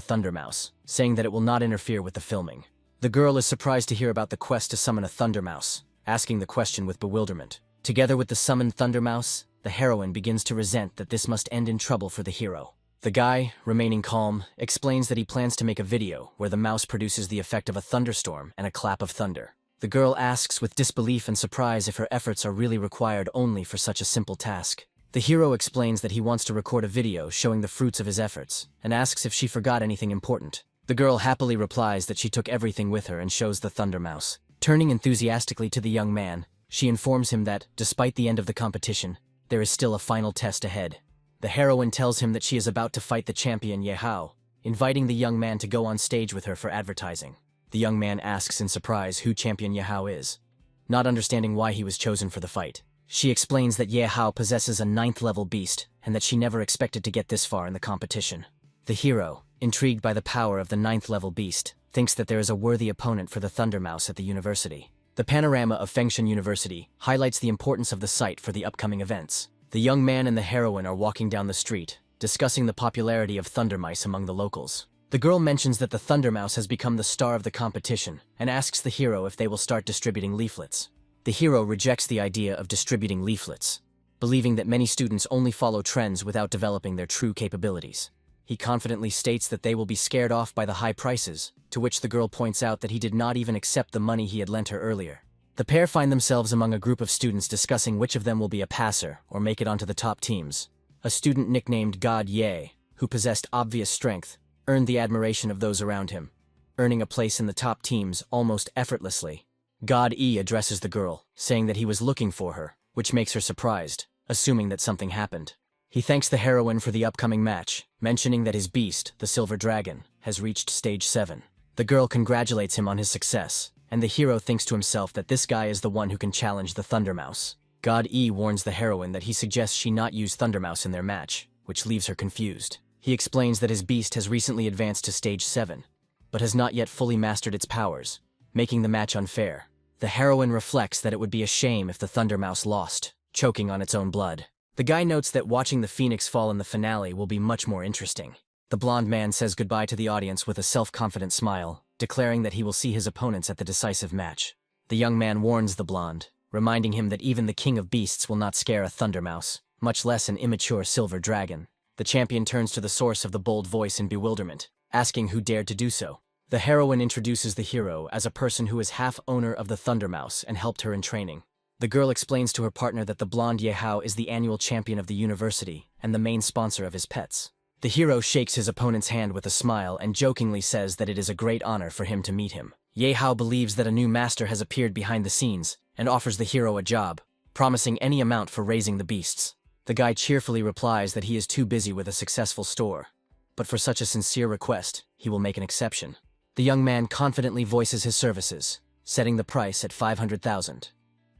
Speaker 1: Thunder Mouse, saying that it will not interfere with the filming. The girl is surprised to hear about the quest to summon a Thunder Mouse, asking the question with bewilderment. Together with the summoned Thunder Mouse, the heroine begins to resent that this must end in trouble for the hero. The guy, remaining calm, explains that he plans to make a video where the mouse produces the effect of a thunderstorm and a clap of thunder. The girl asks with disbelief and surprise if her efforts are really required only for such a simple task. The hero explains that he wants to record a video showing the fruits of his efforts, and asks if she forgot anything important. The girl happily replies that she took everything with her and shows the Thunder Mouse. Turning enthusiastically to the young man, she informs him that, despite the end of the competition, there is still a final test ahead. The heroine tells him that she is about to fight the champion Yahello, inviting the young man to go on stage with her for advertising. The young man asks in surprise who champion Yahello is, not understanding why he was chosen for the fight. She explains that Yahello possesses a 9th level beast and that she never expected to get this far in the competition. The hero, intrigued by the power of the 9th level beast, thinks that there is a worthy opponent for the Thunder Mouse at the university. The panorama of Fengshan University highlights the importance of the site for the upcoming events. The young man and the heroine are walking down the street, discussing the popularity of Thunder Mice among the locals. The girl mentions that the Thunder Mouse has become the star of the competition and asks the hero if they will start distributing leaflets. The hero rejects the idea of distributing leaflets, believing that many students only follow trends without developing their true capabilities. He confidently states that they will be scared off by the high prices, to which the girl points out that he did not even accept the money he had lent her earlier. The pair find themselves among a group of students discussing which of them will be a passer or make it onto the top teams. A student nicknamed God Ye, who possessed obvious strength, earned the admiration of those around him, earning a place in the top teams almost effortlessly. God E addresses the girl, saying that he was looking for her, which makes her surprised, assuming that something happened. He thanks the heroine for the upcoming match, mentioning that his beast, the Silver Dragon, has reached stage 7. The girl congratulates him on his success, and the hero thinks to himself that this guy is the one who can challenge the Thunder Mouse. God E warns the heroine that he suggests she not use Thunder Mouse in their match, which leaves her confused. He explains that his beast has recently advanced to stage 7, but has not yet fully mastered its powers, making the match unfair. The heroine reflects that it would be a shame if the Thunder Mouse lost, choking on its own blood. The guy notes that watching the phoenix fall in the finale will be much more interesting. The blonde man says goodbye to the audience with a self-confident smile, declaring that he will see his opponents at the decisive match. The young man warns the blonde, reminding him that even the king of beasts will not scare a Thunder Mouse, much less an immature Silver Dragon. The champion turns to the source of the bold voice in bewilderment, asking who dared to do so. The heroine introduces the hero as a person who is half owner of the Thunder Mouse and helped her in training. The girl explains to her partner that the blonde Yahello is the annual champion of the university and the main sponsor of his pets. The hero shakes his opponent's hand with a smile and jokingly says that it is a great honor for him to meet him. Yahello believes that a new master has appeared behind the scenes and offers the hero a job, promising any amount for raising the beasts. The guy cheerfully replies that he is too busy with a successful store, but for such a sincere request, he will make an exception. The young man confidently voices his services, setting the price at 500,000.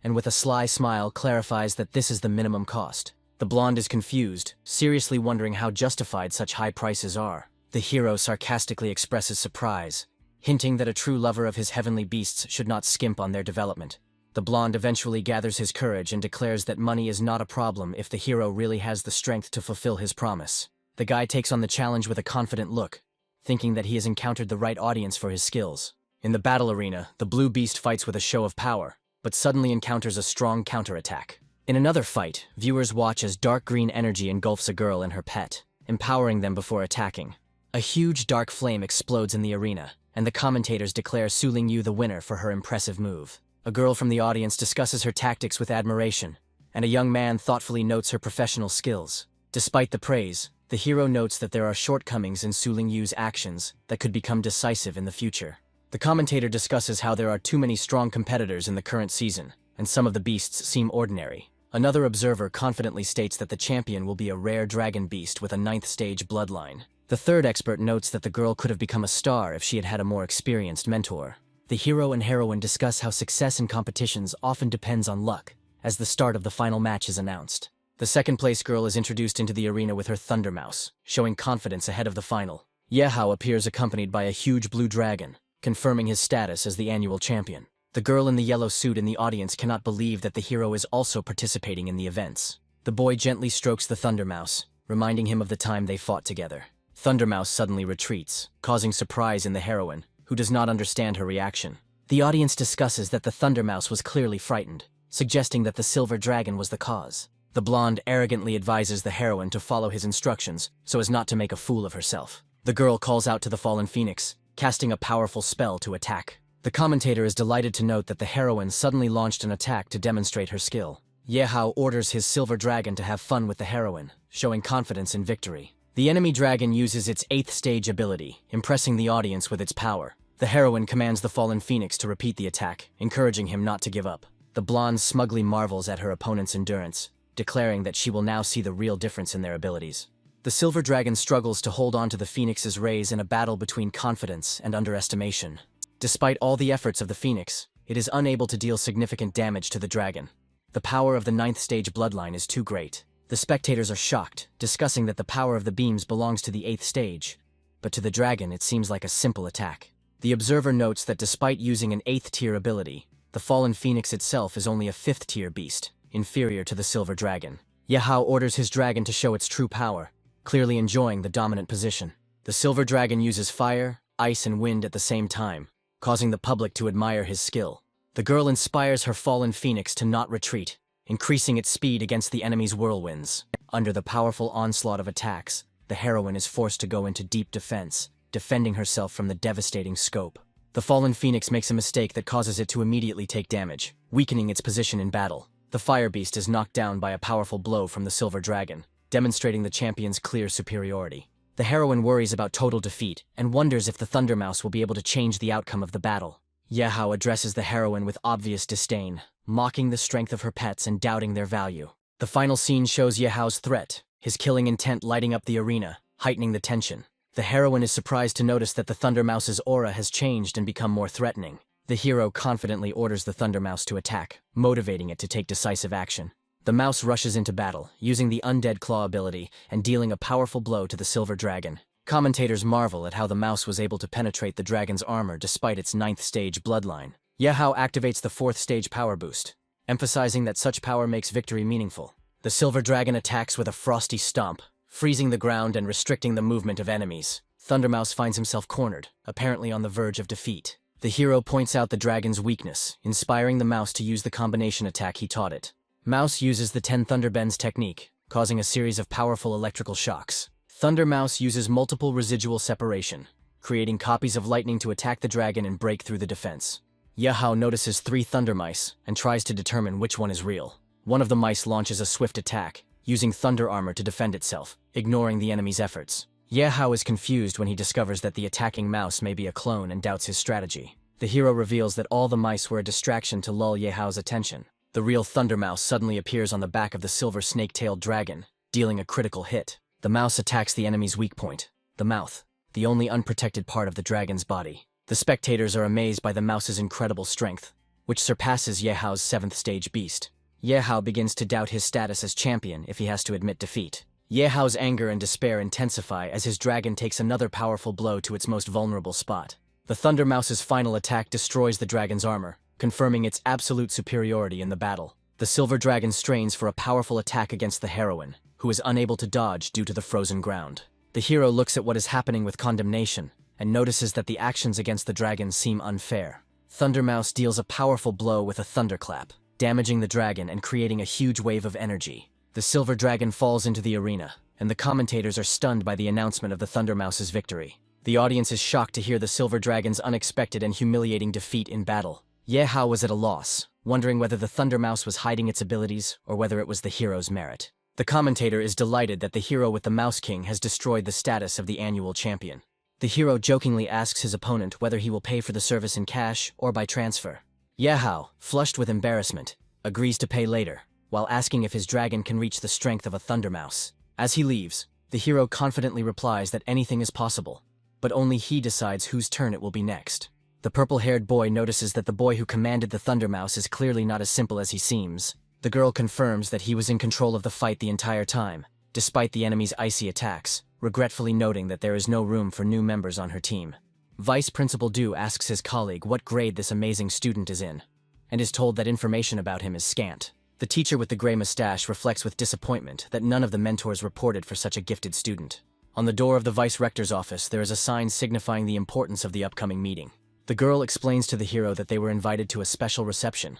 Speaker 1: And with a sly smile clarifies that this is the minimum cost. The blonde is confused, seriously wondering how justified such high prices are. The hero sarcastically expresses surprise, hinting that a true lover of his heavenly beasts should not skimp on their development. The blonde eventually gathers his courage and declares that money is not a problem if the hero really has the strength to fulfill his promise. The guy takes on the challenge with a confident look, thinking that he has encountered the right audience for his skills. In the battle arena, the blue beast fights with a show of power, but suddenly encounters a strong counterattack. In another fight, viewers watch as dark green energy engulfs a girl and her pet, empowering them before attacking. A huge dark flame explodes in the arena, and the commentators declare Su Lingyu the winner for her impressive move. A girl from the audience discusses her tactics with admiration, and a young man thoughtfully notes her professional skills. Despite the praise, the hero notes that there are shortcomings in Su Lingyu's actions that could become decisive in the future. The commentator discusses how there are too many strong competitors in the current season, and some of the beasts seem ordinary. Another observer confidently states that the champion will be a rare dragon beast with a 9th stage bloodline. The third expert notes that the girl could have become a star if she had had a more experienced mentor. The hero and heroine discuss how success in competitions often depends on luck, as the start of the final match is announced. The second-place girl is introduced into the arena with her Thunder Mouse, showing confidence ahead of the final. Yahello appears accompanied by a huge blue dragon, confirming his status as the annual champion. The girl in the yellow suit in the audience cannot believe that the hero is also participating in the events. The boy gently strokes the Thunder Mouse, reminding him of the time they fought together. Thunder Mouse suddenly retreats, causing surprise in the heroine, who does not understand her reaction. The audience discusses that the Thunder Mouse was clearly frightened, suggesting that the silver dragon was the cause. The blonde arrogantly advises the heroine to follow his instructions so as not to make a fool of herself. The girl calls out to the fallen phoenix, casting a powerful spell to attack. The commentator is delighted to note that the heroine suddenly launched an attack to demonstrate her skill. Yahello orders his silver dragon to have fun with the heroine, showing confidence in victory. The enemy dragon uses its 8th stage ability, impressing the audience with its power. The heroine commands the fallen phoenix to repeat the attack, encouraging him not to give up. The blonde smugly marvels at her opponent's endurance, declaring that she will now see the real difference in their abilities. The silver dragon struggles to hold on to the phoenix's rays in a battle between confidence and underestimation. Despite all the efforts of the phoenix, it is unable to deal significant damage to the dragon. The power of the 9th stage bloodline is too great. The spectators are shocked, discussing that the power of the beams belongs to the 8th stage, but to the dragon it seems like a simple attack. The observer notes that despite using an 8th tier ability, the fallen phoenix itself is only a 5th tier beast, inferior to the silver dragon. Yahello orders his dragon to show its true power, clearly enjoying the dominant position. The silver dragon uses fire, ice, and wind at the same time, causing the public to admire his skill. The girl inspires her fallen phoenix to not retreat, increasing its speed against the enemy's whirlwinds. Under the powerful onslaught of attacks, the heroine is forced to go into deep defense, defending herself from the devastating scope. The fallen phoenix makes a mistake that causes it to immediately take damage, weakening its position in battle. The fire beast is knocked down by a powerful blow from the silver dragon, demonstrating the champion's clear superiority. The heroine worries about total defeat and wonders if the Thunder Mouse will be able to change the outcome of the battle. Yahello addresses the heroine with obvious disdain, mocking the strength of her pets and doubting their value. The final scene shows Yahello's threat, his killing intent lighting up the arena, heightening the tension. The heroine is surprised to notice that the Thunder Mouse's aura has changed and become more threatening. The hero confidently orders the Thunder Mouse to attack, motivating it to take decisive action. The mouse rushes into battle, using the Undead Claw ability and dealing a powerful blow to the silver dragon. Commentators marvel at how the mouse was able to penetrate the dragon's armor despite its 9th stage bloodline. Yahello activates the 4th stage power boost, emphasizing that such power makes victory meaningful. The silver dragon attacks with a frosty stomp, freezing the ground and restricting the movement of enemies. Thundermouse finds himself cornered, apparently on the verge of defeat. The hero points out the dragon's weakness, inspiring the mouse to use the combination attack he taught it. Mouse uses the 10 Thunderbends technique, causing a series of powerful electrical shocks. Thunder Mouse uses multiple residual separation, creating copies of lightning to attack the dragon and break through the defense. Yahello notices 3 Thunder Mice and tries to determine which one is real. One of the mice launches a swift attack, using thunder armor to defend itself, ignoring the enemy's efforts. Yahello is confused when he discovers that the attacking mouse may be a clone and doubts his strategy. The hero reveals that all the mice were a distraction to lull Yahello's attention. The real Thunder Mouse suddenly appears on the back of the silver snake-tailed dragon, dealing a critical hit. The mouse attacks the enemy's weak point, the mouth, the only unprotected part of the dragon's body. The spectators are amazed by the mouse's incredible strength, which surpasses Yahello's 7th stage beast. Yahello begins to doubt his status as champion if he has to admit defeat. Yahello's anger and despair intensify as his dragon takes another powerful blow to its most vulnerable spot. The Thunder Mouse's final attack destroys the dragon's armor, confirming its absolute superiority in the battle. The silver dragon strains for a powerful attack against the heroine, who is unable to dodge due to the frozen ground. The hero looks at what is happening with condemnation, and notices that the actions against the dragon seem unfair. Thunder Mouse deals a powerful blow with a thunderclap, damaging the dragon and creating a huge wave of energy. The silver dragon falls into the arena, and the commentators are stunned by the announcement of the Thunder Mouse's victory. The audience is shocked to hear the silver dragon's unexpected and humiliating defeat in battle. Yahello was at a loss, wondering whether the Thunder Mouse was hiding its abilities or whether it was the hero's merit. The commentator is delighted that the hero with the Mouse King has destroyed the status of the annual champion. The hero jokingly asks his opponent whether he will pay for the service in cash or by transfer. Yahello, flushed with embarrassment, agrees to pay later, while asking if his dragon can reach the strength of a Thunder Mouse. As he leaves, the hero confidently replies that anything is possible, but only he decides whose turn it will be next. The purple-haired boy notices that the boy who commanded the Thunder Mouse is clearly not as simple as he seems. The girl confirms that he was in control of the fight the entire time, despite the enemy's icy attacks, regretfully noting that there is no room for new members on her team. Vice Principal Du asks his colleague what grade this amazing student is in, and is told that information about him is scant. The teacher with the gray mustache reflects with disappointment that none of the mentors reported for such a gifted student. On the door of the vice rector's office, there is a sign signifying the importance of the upcoming meeting. The girl explains to the hero that they were invited to a special reception,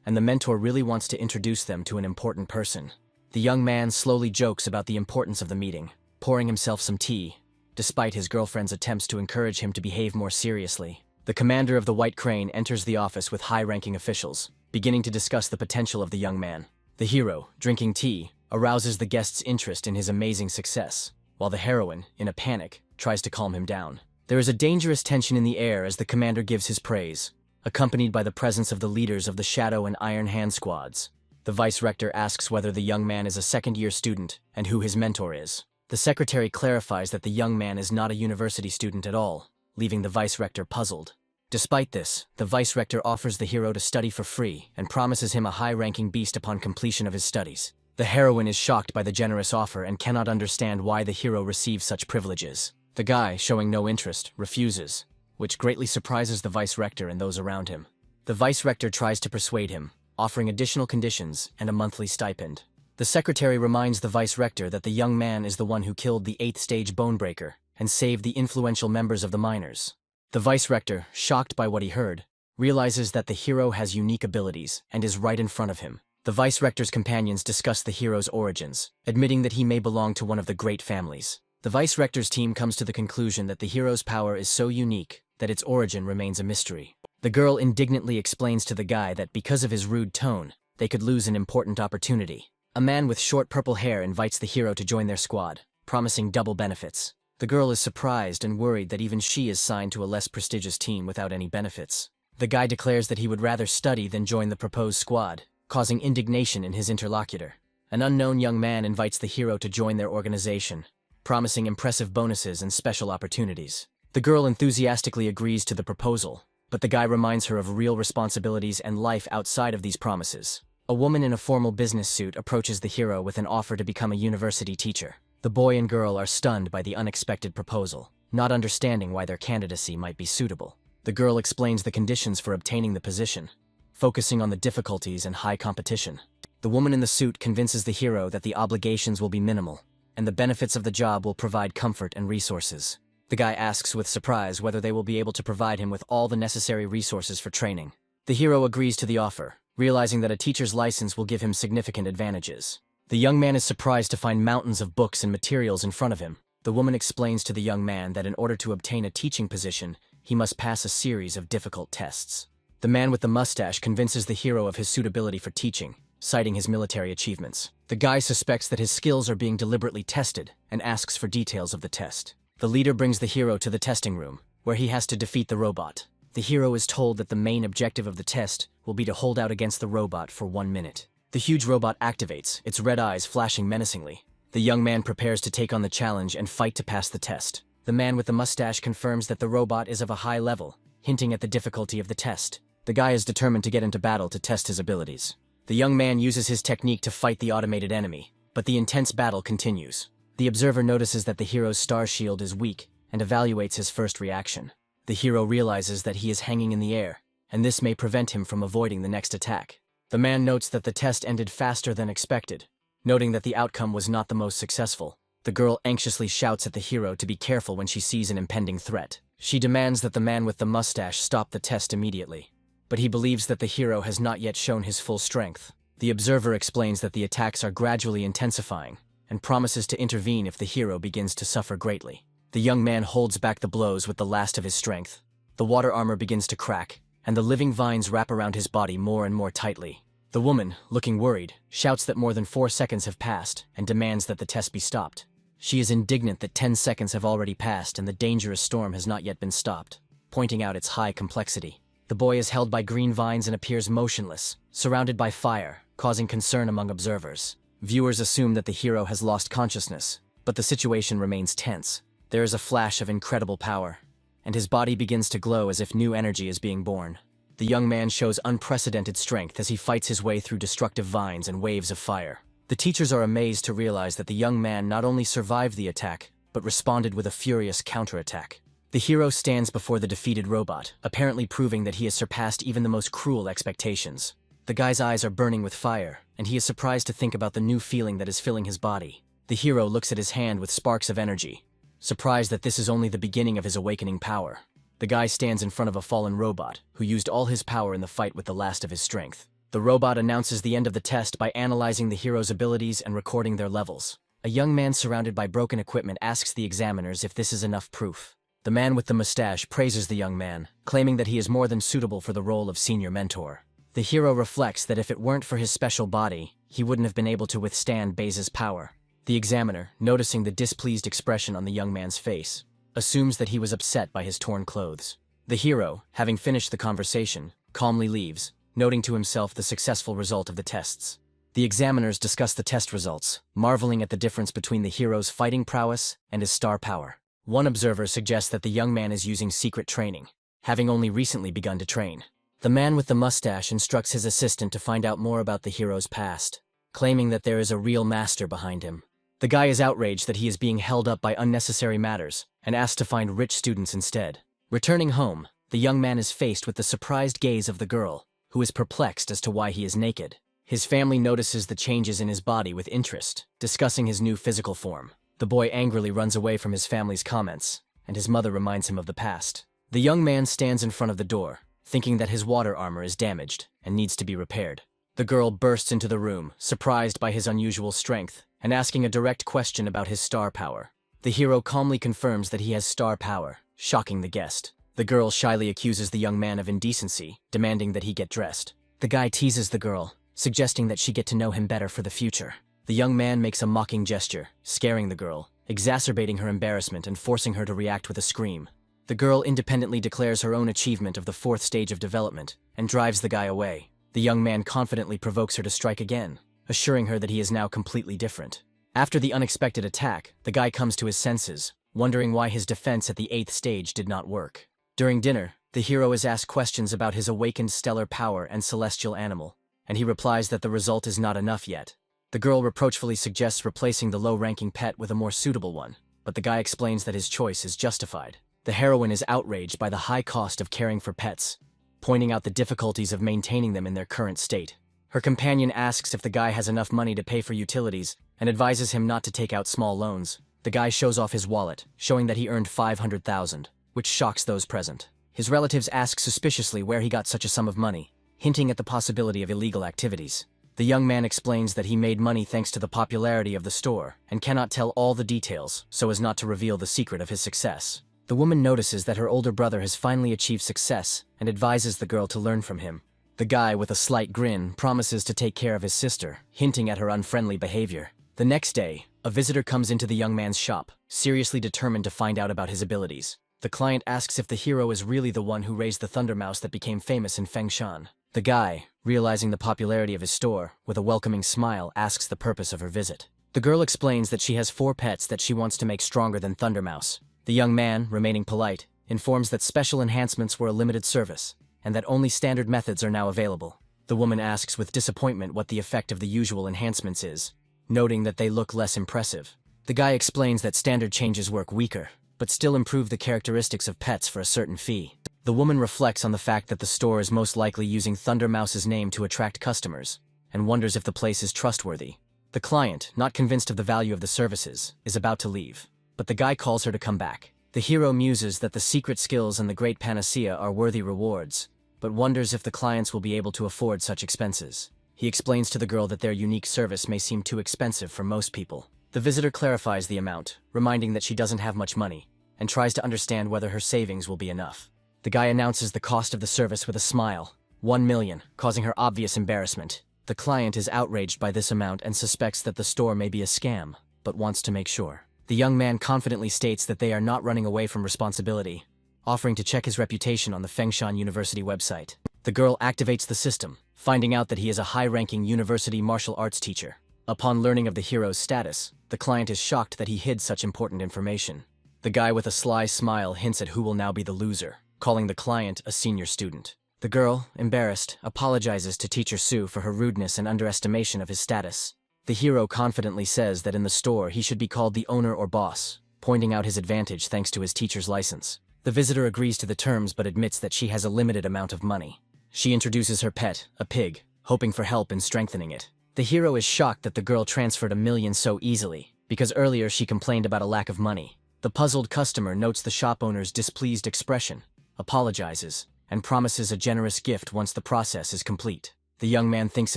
Speaker 1: and the mentor really wants to introduce them to an important person. The young man slowly jokes about the importance of the meeting, pouring himself some tea, despite his girlfriend's attempts to encourage him to behave more seriously. The commander of the White Crane enters the office with high-ranking officials, beginning to discuss the potential of the young man. The hero, drinking tea, arouses the guest's interest in his amazing success, while the heroine, in a panic, tries to calm him down. There is a dangerous tension in the air as the commander gives his praise, accompanied by the presence of the leaders of the Shadow and Iron Hand squads. The vice rector asks whether the young man is a second-year student and who his mentor is. The secretary clarifies that the young man is not a university student at all, leaving the vice rector puzzled. Despite this, the vice rector offers the hero to study for free and promises him a high-ranking beast upon completion of his studies. The heroine is shocked by the generous offer and cannot understand why the hero receives such privileges. The guy, showing no interest, refuses, which greatly surprises the vice rector and those around him. The vice rector tries to persuade him, offering additional conditions and a monthly stipend. The secretary reminds the vice rector that the young man is the one who killed the 8th stage Bonebreaker and saved the influential members of the miners. The vice rector, shocked by what he heard, realizes that the hero has unique abilities and is right in front of him. The vice rector's companions discuss the hero's origins, admitting that he may belong to one of the great families. The vice rector's team comes to the conclusion that the hero's power is so unique that its origin remains a mystery. The girl indignantly explains to the guy that because of his rude tone, they could lose an important opportunity. A man with short purple hair invites the hero to join their squad, promising double benefits. The girl is surprised and worried that even she is signed to a less prestigious team without any benefits. The guy declares that he would rather study than join the proposed squad, causing indignation in his interlocutor. An unknown young man invites the hero to join their organization, promising impressive bonuses and special opportunities. The girl enthusiastically agrees to the proposal, but the guy reminds her of real responsibilities and life outside of these promises. A woman in a formal business suit approaches the hero with an offer to become a university teacher. The boy and girl are stunned by the unexpected proposal, not understanding why their candidacy might be suitable. The girl explains the conditions for obtaining the position, focusing on the difficulties and high competition. The woman in the suit convinces the hero that the obligations will be minimal, and the benefits of the job will provide comfort and resources. The guy asks with surprise whether they will be able to provide him with all the necessary resources for training. The hero agrees to the offer, realizing that a teacher's license will give him significant advantages. The young man is surprised to find mountains of books and materials in front of him. The woman explains to the young man that in order to obtain a teaching position, he must pass a series of difficult tests. The man with the mustache convinces the hero of his suitability for teaching, citing his military achievements. The guy suspects that his skills are being deliberately tested and asks for details of the test. The leader brings the hero to the testing room, where he has to defeat the robot. The hero is told that the main objective of the test will be to hold out against the robot for 1 minute. The huge robot activates, its red eyes flashing menacingly. The young man prepares to take on the challenge and fight to pass the test. The man with the mustache confirms that the robot is of a high level, hinting at the difficulty of the test. The guy is determined to get into battle to test his abilities. The young man uses his technique to fight the automated enemy, but the intense battle continues. The observer notices that the hero's star shield is weak and evaluates his first reaction. The hero realizes that he is hanging in the air, and this may prevent him from avoiding the next attack. The man notes that the test ended faster than expected, noting that the outcome was not the most successful. The girl anxiously shouts at the hero to be careful when she sees an impending threat. She demands that the man with the mustache stop the test immediately, but he believes that the hero has not yet shown his full strength. The observer explains that the attacks are gradually intensifying, and promises to intervene if the hero begins to suffer greatly. The young man holds back the blows with the last of his strength. The water armor begins to crack, and the living vines wrap around his body more and more tightly. The woman, looking worried, shouts that more than 4 seconds have passed and demands that the test be stopped. She is indignant that 10 seconds have already passed and the dangerous storm has not yet been stopped, pointing out its high complexity. The boy is held by green vines and appears motionless, surrounded by fire, causing concern among observers. Viewers assume that the hero has lost consciousness, but the situation remains tense. There is a flash of incredible power, and his body begins to glow as if new energy is being born. The young man shows unprecedented strength as he fights his way through destructive vines and waves of fire. The teachers are amazed to realize that the young man not only survived the attack, but responded with a furious counterattack. The hero stands before the defeated robot, apparently proving that he has surpassed even the most cruel expectations. The guy's eyes are burning with fire, and he is surprised to think about the new feeling that is filling his body. The hero looks at his hand with sparks of energy, surprised that this is only the beginning of his awakening power. The guy stands in front of a fallen robot, who used all his power in the fight with the last of his strength. The robot announces the end of the test by analyzing the hero's abilities and recording their levels. A young man surrounded by broken equipment asks the examiners if this is enough proof. The man with the mustache praises the young man, claiming that he is more than suitable for the role of senior mentor. The hero reflects that if it weren't for his special body, he wouldn't have been able to withstand Baze's power. The examiner, noticing the displeased expression on the young man's face, assumes that he was upset by his torn clothes. The hero, having finished the conversation, calmly leaves, noting to himself the successful result of the tests. The examiners discuss the test results, marveling at the difference between the hero's fighting prowess and his star power. One observer suggests that the young man is using secret training, having only recently begun to train. The man with the mustache instructs his assistant to find out more about the hero's past, claiming that there is a real master behind him. The guy is outraged that he is being held up by unnecessary matters and asks to find rich students instead. Returning home, the young man is faced with the surprised gaze of the girl, who is perplexed as to why he is naked. His family notices the changes in his body with interest, discussing his new physical form. The boy angrily runs away from his family's comments, and his mother reminds him of the past. The young man stands in front of the door, thinking that his water armor is damaged and needs to be repaired. The girl bursts into the room, surprised by his unusual strength, and asking a direct question about his star power. The hero calmly confirms that he has star power, shocking the guest. The girl shyly accuses the young man of indecency, demanding that he get dressed. The guy teases the girl, suggesting that she get to know him better for the future. The young man makes a mocking gesture, scaring the girl, exacerbating her embarrassment and forcing her to react with a scream. The girl independently declares her own achievement of the 4th stage of development and drives the guy away. The young man confidently provokes her to strike again, assuring her that he is now completely different. After the unexpected attack, the guy comes to his senses, wondering why his defense at the 8th stage did not work. During dinner, the hero is asked questions about his awakened stellar power and celestial animal, and he replies that the result is not enough yet. The girl reproachfully suggests replacing the low-ranking pet with a more suitable one, but the guy explains that his choice is justified. The heroine is outraged by the high cost of caring for pets, pointing out the difficulties of maintaining them in their current state. Her companion asks if the guy has enough money to pay for utilities and advises him not to take out small loans. The guy shows off his wallet, showing that he earned $500,000, which shocks those present. His relatives ask suspiciously where he got such a sum of money, hinting at the possibility of illegal activities. The young man explains that he made money thanks to the popularity of the store and cannot tell all the details so as not to reveal the secret of his success. The woman notices that her older brother has finally achieved success and advises the girl to learn from him. The guy, with a slight grin, promises to take care of his sister, hinting at her unfriendly behavior. The next day, a visitor comes into the young man's shop, seriously determined to find out about his abilities. The client asks if the hero is really the one who raised the thunder mouse that became famous in Fengshan. The guy, realizing the popularity of his store, with a welcoming smile asks the purpose of her visit. The girl explains that she has 4 pets that she wants to make stronger than Thunder Mouse. The young man, remaining polite, informs that special enhancements were a limited service, and that only standard methods are now available. The woman asks with disappointment what the effect of the usual enhancements is, noting that they look less impressive. The guy explains that standard changes work weaker, but still improve the characteristics of pets for a certain fee. The woman reflects on the fact that the store is most likely using Thunder Mouse's name to attract customers, and wonders if the place is trustworthy. The client, not convinced of the value of the services, is about to leave, but the guy calls her to come back. The hero muses that the secret skills and the great panacea are worthy rewards, but wonders if the clients will be able to afford such expenses. He explains to the girl that their unique service may seem too expensive for most people. The visitor clarifies the amount, reminding that she doesn't have much money, and tries to understand whether her savings will be enough. The guy announces the cost of the service with a smile, 1 million, causing her obvious embarrassment. The client is outraged by this amount and suspects that the store may be a scam, but wants to make sure. The young man confidently states that they are not running away from responsibility, offering to check his reputation on the Fengshan University website. The girl activates the system, finding out that he is a high-ranking university martial arts teacher. Upon learning of the hero's status, the client is shocked that he hid such important information. The guy with a sly smile hints at who will now be the loser, calling the client a senior student. The girl, embarrassed, apologizes to teacher Su for her rudeness and underestimation of his status. The hero confidently says that in the store he should be called the owner or boss, pointing out his advantage thanks to his teacher's license. The visitor agrees to the terms but admits that she has a limited amount of money. She introduces her pet, a pig, hoping for help in strengthening it. The hero is shocked that the girl transferred $1 million so easily, because earlier she complained about a lack of money. The puzzled customer notes the shop owner's displeased expression, apologizes, and promises a generous gift once the process is complete. The young man thinks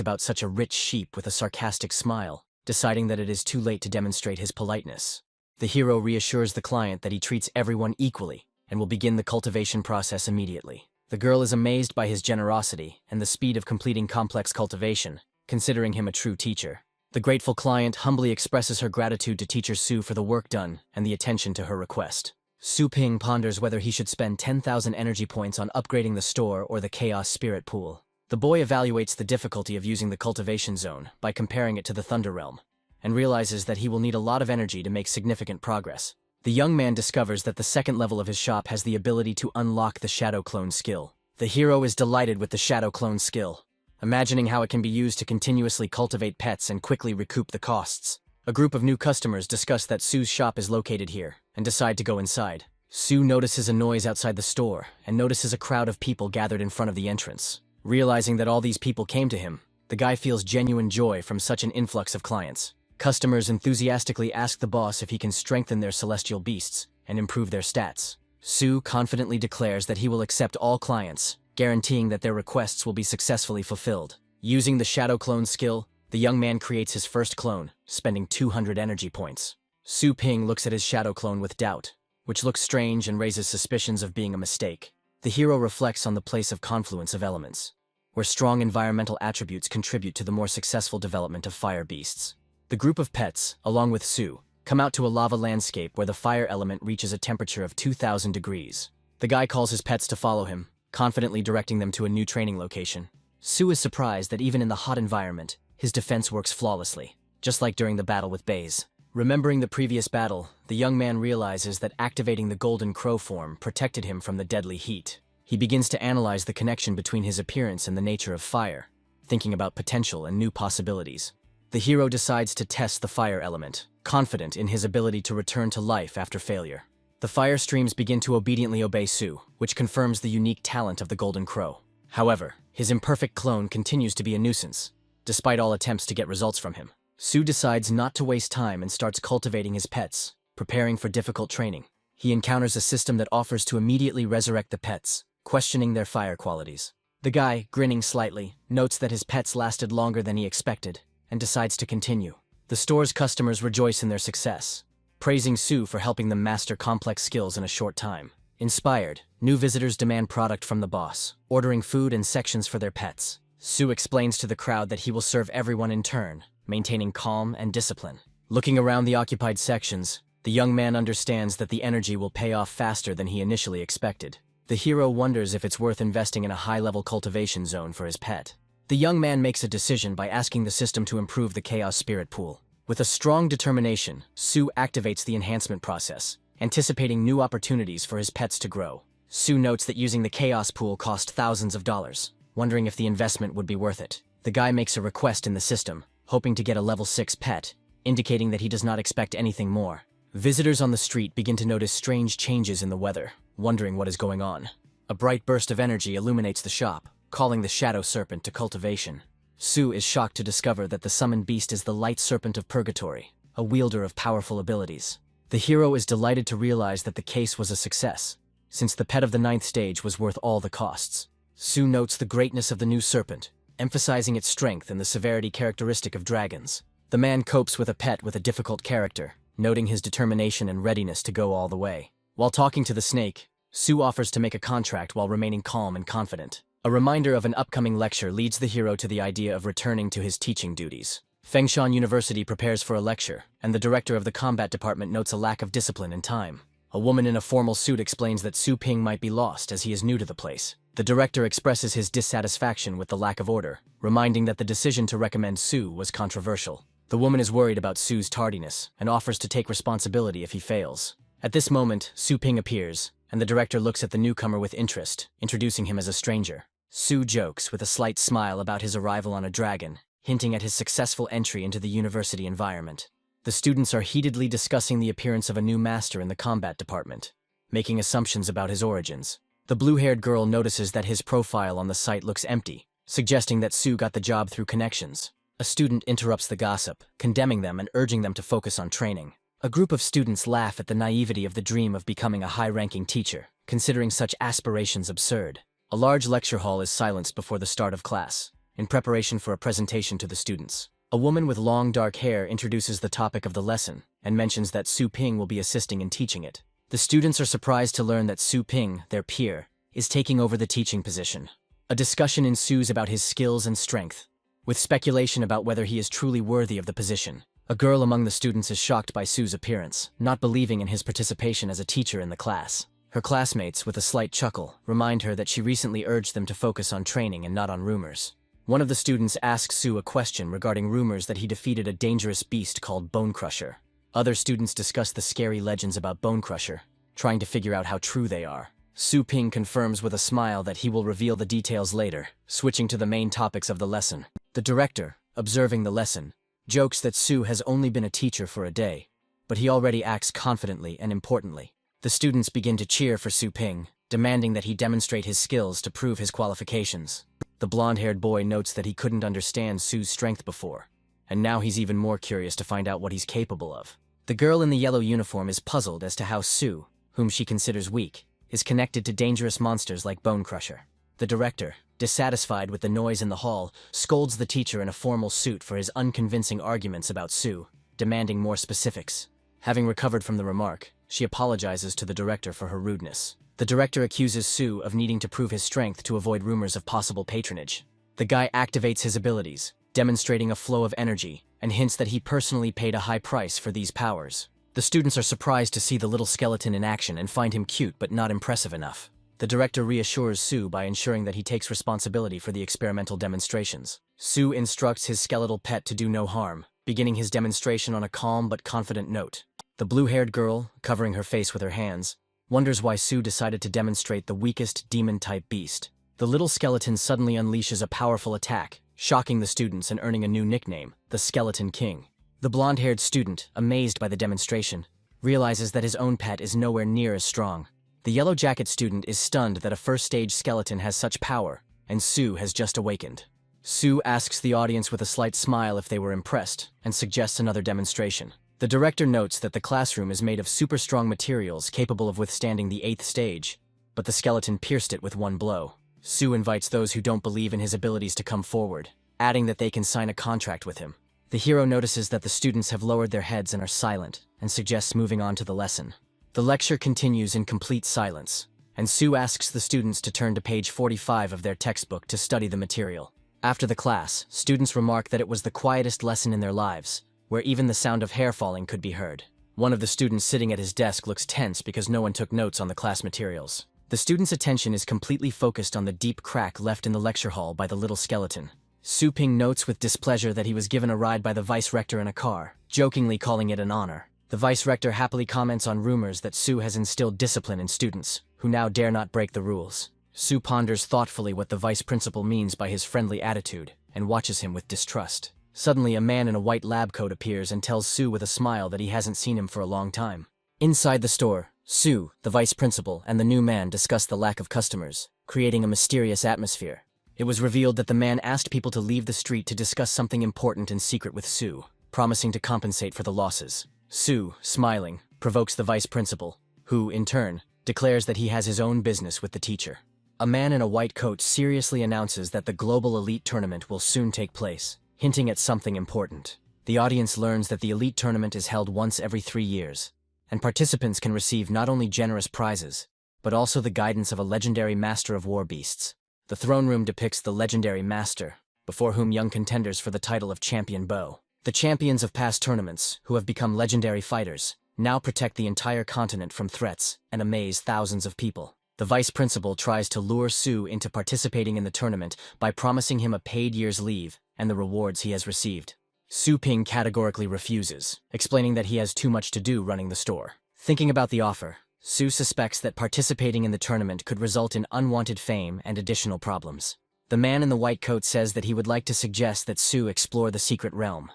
Speaker 1: about such a rich sheep with a sarcastic smile, deciding that it is too late to demonstrate his politeness. The hero reassures the client that he treats everyone equally and will begin the cultivation process immediately. The girl is amazed by his generosity and the speed of completing complex cultivation, considering him a true teacher. The grateful client humbly expresses her gratitude to teacher Su for the work done and the attention to her request. Su Ping ponders whether he should spend 10,000 energy points on upgrading the store or the Chaos Spirit Pool. The boy evaluates the difficulty of using the cultivation zone by comparing it to the Thunder Realm, and realizes that he will need a lot of energy to make significant progress. The young man discovers that the second level of his shop has the ability to unlock the Shadow Clone skill. The hero is delighted with the Shadow Clone skill, imagining how it can be used to continuously cultivate pets and quickly recoup the costs. A group of new customers discuss that Su's shop is located here, and decide to go inside. Su notices a noise outside the store, and notices a crowd of people gathered in front of the entrance. Realizing that all these people came to him, the guy feels genuine joy from such an influx of clients. Customers enthusiastically ask the boss if he can strengthen their celestial beasts and improve their stats. Su confidently declares that he will accept all clients, guaranteeing that their requests will be successfully fulfilled. Using the Shadow Clone skill, the young man creates his first clone, spending 200 energy points. Su Ping looks at his Shadow Clone with doubt, which looks strange and raises suspicions of being a mistake. The hero reflects on the place of confluence of elements, where strong environmental attributes contribute to the more successful development of fire beasts. The group of pets, along with Su, come out to a lava landscape where the fire element reaches a temperature of 2,000 degrees. The guy calls his pets to follow him, confidently directing them to a new training location. Su is surprised that even in the hot environment, his defense works flawlessly, just like during the battle with Baze. Remembering the previous battle, the young man realizes that activating the Golden Crow form protected him from the deadly heat. He begins to analyze the connection between his appearance and the nature of fire, thinking about potential and new possibilities. The hero decides to test the fire element, confident in his ability to return to life after failure. The fire streams begin to obediently obey Su, which confirms the unique talent of the Golden Crow. However, his imperfect clone continues to be a nuisance, despite all attempts to get results from him. Su decides not to waste time and starts cultivating his pets, preparing for difficult training. He encounters a system that offers to immediately resurrect the pets, questioning their fire qualities. The guy, grinning slightly, notes that his pets lasted longer than he expected, and decides to continue. The store's customers rejoice in their success, praising Su for helping them master complex skills in a short time. Inspired, new visitors demand product from the boss, ordering food and sections for their pets. Su explains to the crowd that he will serve everyone in turn, maintaining calm and discipline. Looking around the occupied sections, the young man understands that the energy will pay off faster than he initially expected. The hero wonders if it's worth investing in a high-level cultivation zone for his pet. The young man makes a decision by asking the system to improve the Chaos Spirit Pool. With a strong determination, Su activates the enhancement process, anticipating new opportunities for his pets to grow. Su notes that using the Chaos Pool cost thousands of dollars, wondering if the investment would be worth it. The guy makes a request in the system, hoping to get a level 6 pet, indicating that he does not expect anything more. Visitors on the street begin to notice strange changes in the weather, wondering what is going on. A bright burst of energy illuminates the shop, calling the Shadow Serpent to cultivation. Su is shocked to discover that the summoned beast is the Light Serpent of Purgatory, a wielder of powerful abilities. The hero is delighted to realize that the case was a success, since the pet of the 9th stage was worth all the costs. Su notes the greatness of the new serpent, emphasizing its strength and the severity characteristic of dragons. The man copes with a pet with a difficult character, noting his determination and readiness to go all the way. While talking to the snake, Su offers to make a contract while remaining calm and confident. A reminder of an upcoming lecture leads the hero to the idea of returning to his teaching duties. Fengshan University prepares for a lecture, and the director of the combat department notes a lack of discipline and time. A woman in a formal suit explains that Su Ping might be lost as he is new to the place. The director expresses his dissatisfaction with the lack of order, reminding that the decision to recommend Su was controversial. The woman is worried about Su's tardiness and offers to take responsibility if he fails. At this moment, Su Ping appears, and the director looks at the newcomer with interest, introducing him as a stranger. Su jokes with a slight smile about his arrival on a dragon, hinting at his successful entry into the university environment. The students are heatedly discussing the appearance of a new master in the combat department, making assumptions about his origins. The blue-haired girl notices that his profile on the site looks empty, suggesting that Su got the job through connections. A student interrupts the gossip, condemning them and urging them to focus on training. A group of students laugh at the naivety of the dream of becoming a high-ranking teacher, considering such aspirations absurd. A large lecture hall is silenced before the start of class, in preparation for a presentation to the students. A woman with long dark hair introduces the topic of the lesson and mentions that Su Ping will be assisting in teaching it. The students are surprised to learn that Su Ping, their peer, is taking over the teaching position. A discussion ensues about his skills and strength, with speculation about whether he is truly worthy of the position. A girl among the students is shocked by Su's appearance, not believing in his participation as a teacher in the class. Her classmates, with a slight chuckle, remind her that she recently urged them to focus on training and not on rumors. One of the students asks Su a question regarding rumors that he defeated a dangerous beast called Bone Crusher. Other students discuss the scary legends about Bone Crusher, trying to figure out how true they are. Su Ping confirms with a smile that he will reveal the details later, switching to the main topics of the lesson. The director, observing the lesson, jokes that Su has only been a teacher for a day, but he already acts confidently and importantly. The students begin to cheer for Su Ping, demanding that he demonstrate his skills to prove his qualifications. The blonde-haired boy notes that he couldn't understand Su's strength before, and now he's even more curious to find out what he's capable of. The girl in the yellow uniform is puzzled as to how Su, whom she considers weak, is connected to dangerous monsters like Bone Crusher. The director, dissatisfied with the noise in the hall, scolds the teacher in a formal suit for his unconvincing arguments about Su, demanding more specifics. Having recovered from the remark, she apologizes to the director for her rudeness. The director accuses Su of needing to prove his strength to avoid rumors of possible patronage. The guy activates his abilities, demonstrating a flow of energy, and hints that he personally paid a high price for these powers. The students are surprised to see the little skeleton in action and find him cute but not impressive enough. The director reassures Su by ensuring that he takes responsibility for the experimental demonstrations. Su instructs his skeletal pet to do no harm, beginning his demonstration on a calm but confident note. The blue-haired girl, covering her face with her hands, wonders why Su decided to demonstrate the weakest demon-type beast. The little skeleton suddenly unleashes a powerful attack, shocking the students and earning a new nickname, the Skeleton King. The blonde-haired student, amazed by the demonstration, realizes that his own pet is nowhere near as strong. The yellow jacket student is stunned that a first-stage skeleton has such power, and Su has just awakened. Su asks the audience with a slight smile if they were impressed, and suggests another demonstration. The director notes that the classroom is made of super-strong materials capable of withstanding the 8th stage, but the skeleton pierced it with one blow. Su invites those who don't believe in his abilities to come forward, adding that they can sign a contract with him. The hero notices that the students have lowered their heads and are silent, and suggests moving on to the lesson. The lecture continues in complete silence, and Su asks the students to turn to page 45 of their textbook to study the material. After the class, students remark that it was the quietest lesson in their lives, where even the sound of hair falling could be heard. One of the students sitting at his desk looks tense because no one took notes on the class materials. The student's attention is completely focused on the deep crack left in the lecture hall by the little skeleton. Su Ping notes with displeasure that he was given a ride by the vice-rector in a car, jokingly calling it an honor. The vice-rector happily comments on rumors that Su has instilled discipline in students, who now dare not break the rules. Su ponders thoughtfully what the vice-principal means by his friendly attitude, and watches him with distrust. Suddenly, a man in a white lab coat appears and tells Su with a smile that he hasn't seen him for a long time. Inside the store, Su, the vice principal, and the new man discuss the lack of customers, creating a mysterious atmosphere. It was revealed that the man asked people to leave the street to discuss something important in secret with Su, promising to compensate for the losses. Su, smiling, provokes the vice principal, who, in turn, declares that he has his own business with the teacher. A man in a white coat seriously announces that the Global Elite Tournament will soon take place, hinting at something important. The audience learns that the Elite Tournament is held once every 3 years, and participants can receive not only generous prizes, but also the guidance of a legendary master of war beasts. The throne room depicts the legendary master, before whom young contenders for the title of champion bow. The champions of past tournaments, who have become legendary fighters, now protect the entire continent from threats and amaze thousands of people. The vice principal tries to lure Su into participating in the tournament by promising him a paid year's leave and the rewards he has received. Su Ping categorically refuses, explaining that he has too much to do running the store. Thinking about the offer, Su suspects that participating in the tournament could result in unwanted fame and additional problems. The man in the white coat says that he would like to suggest that Sue explore the secret realm.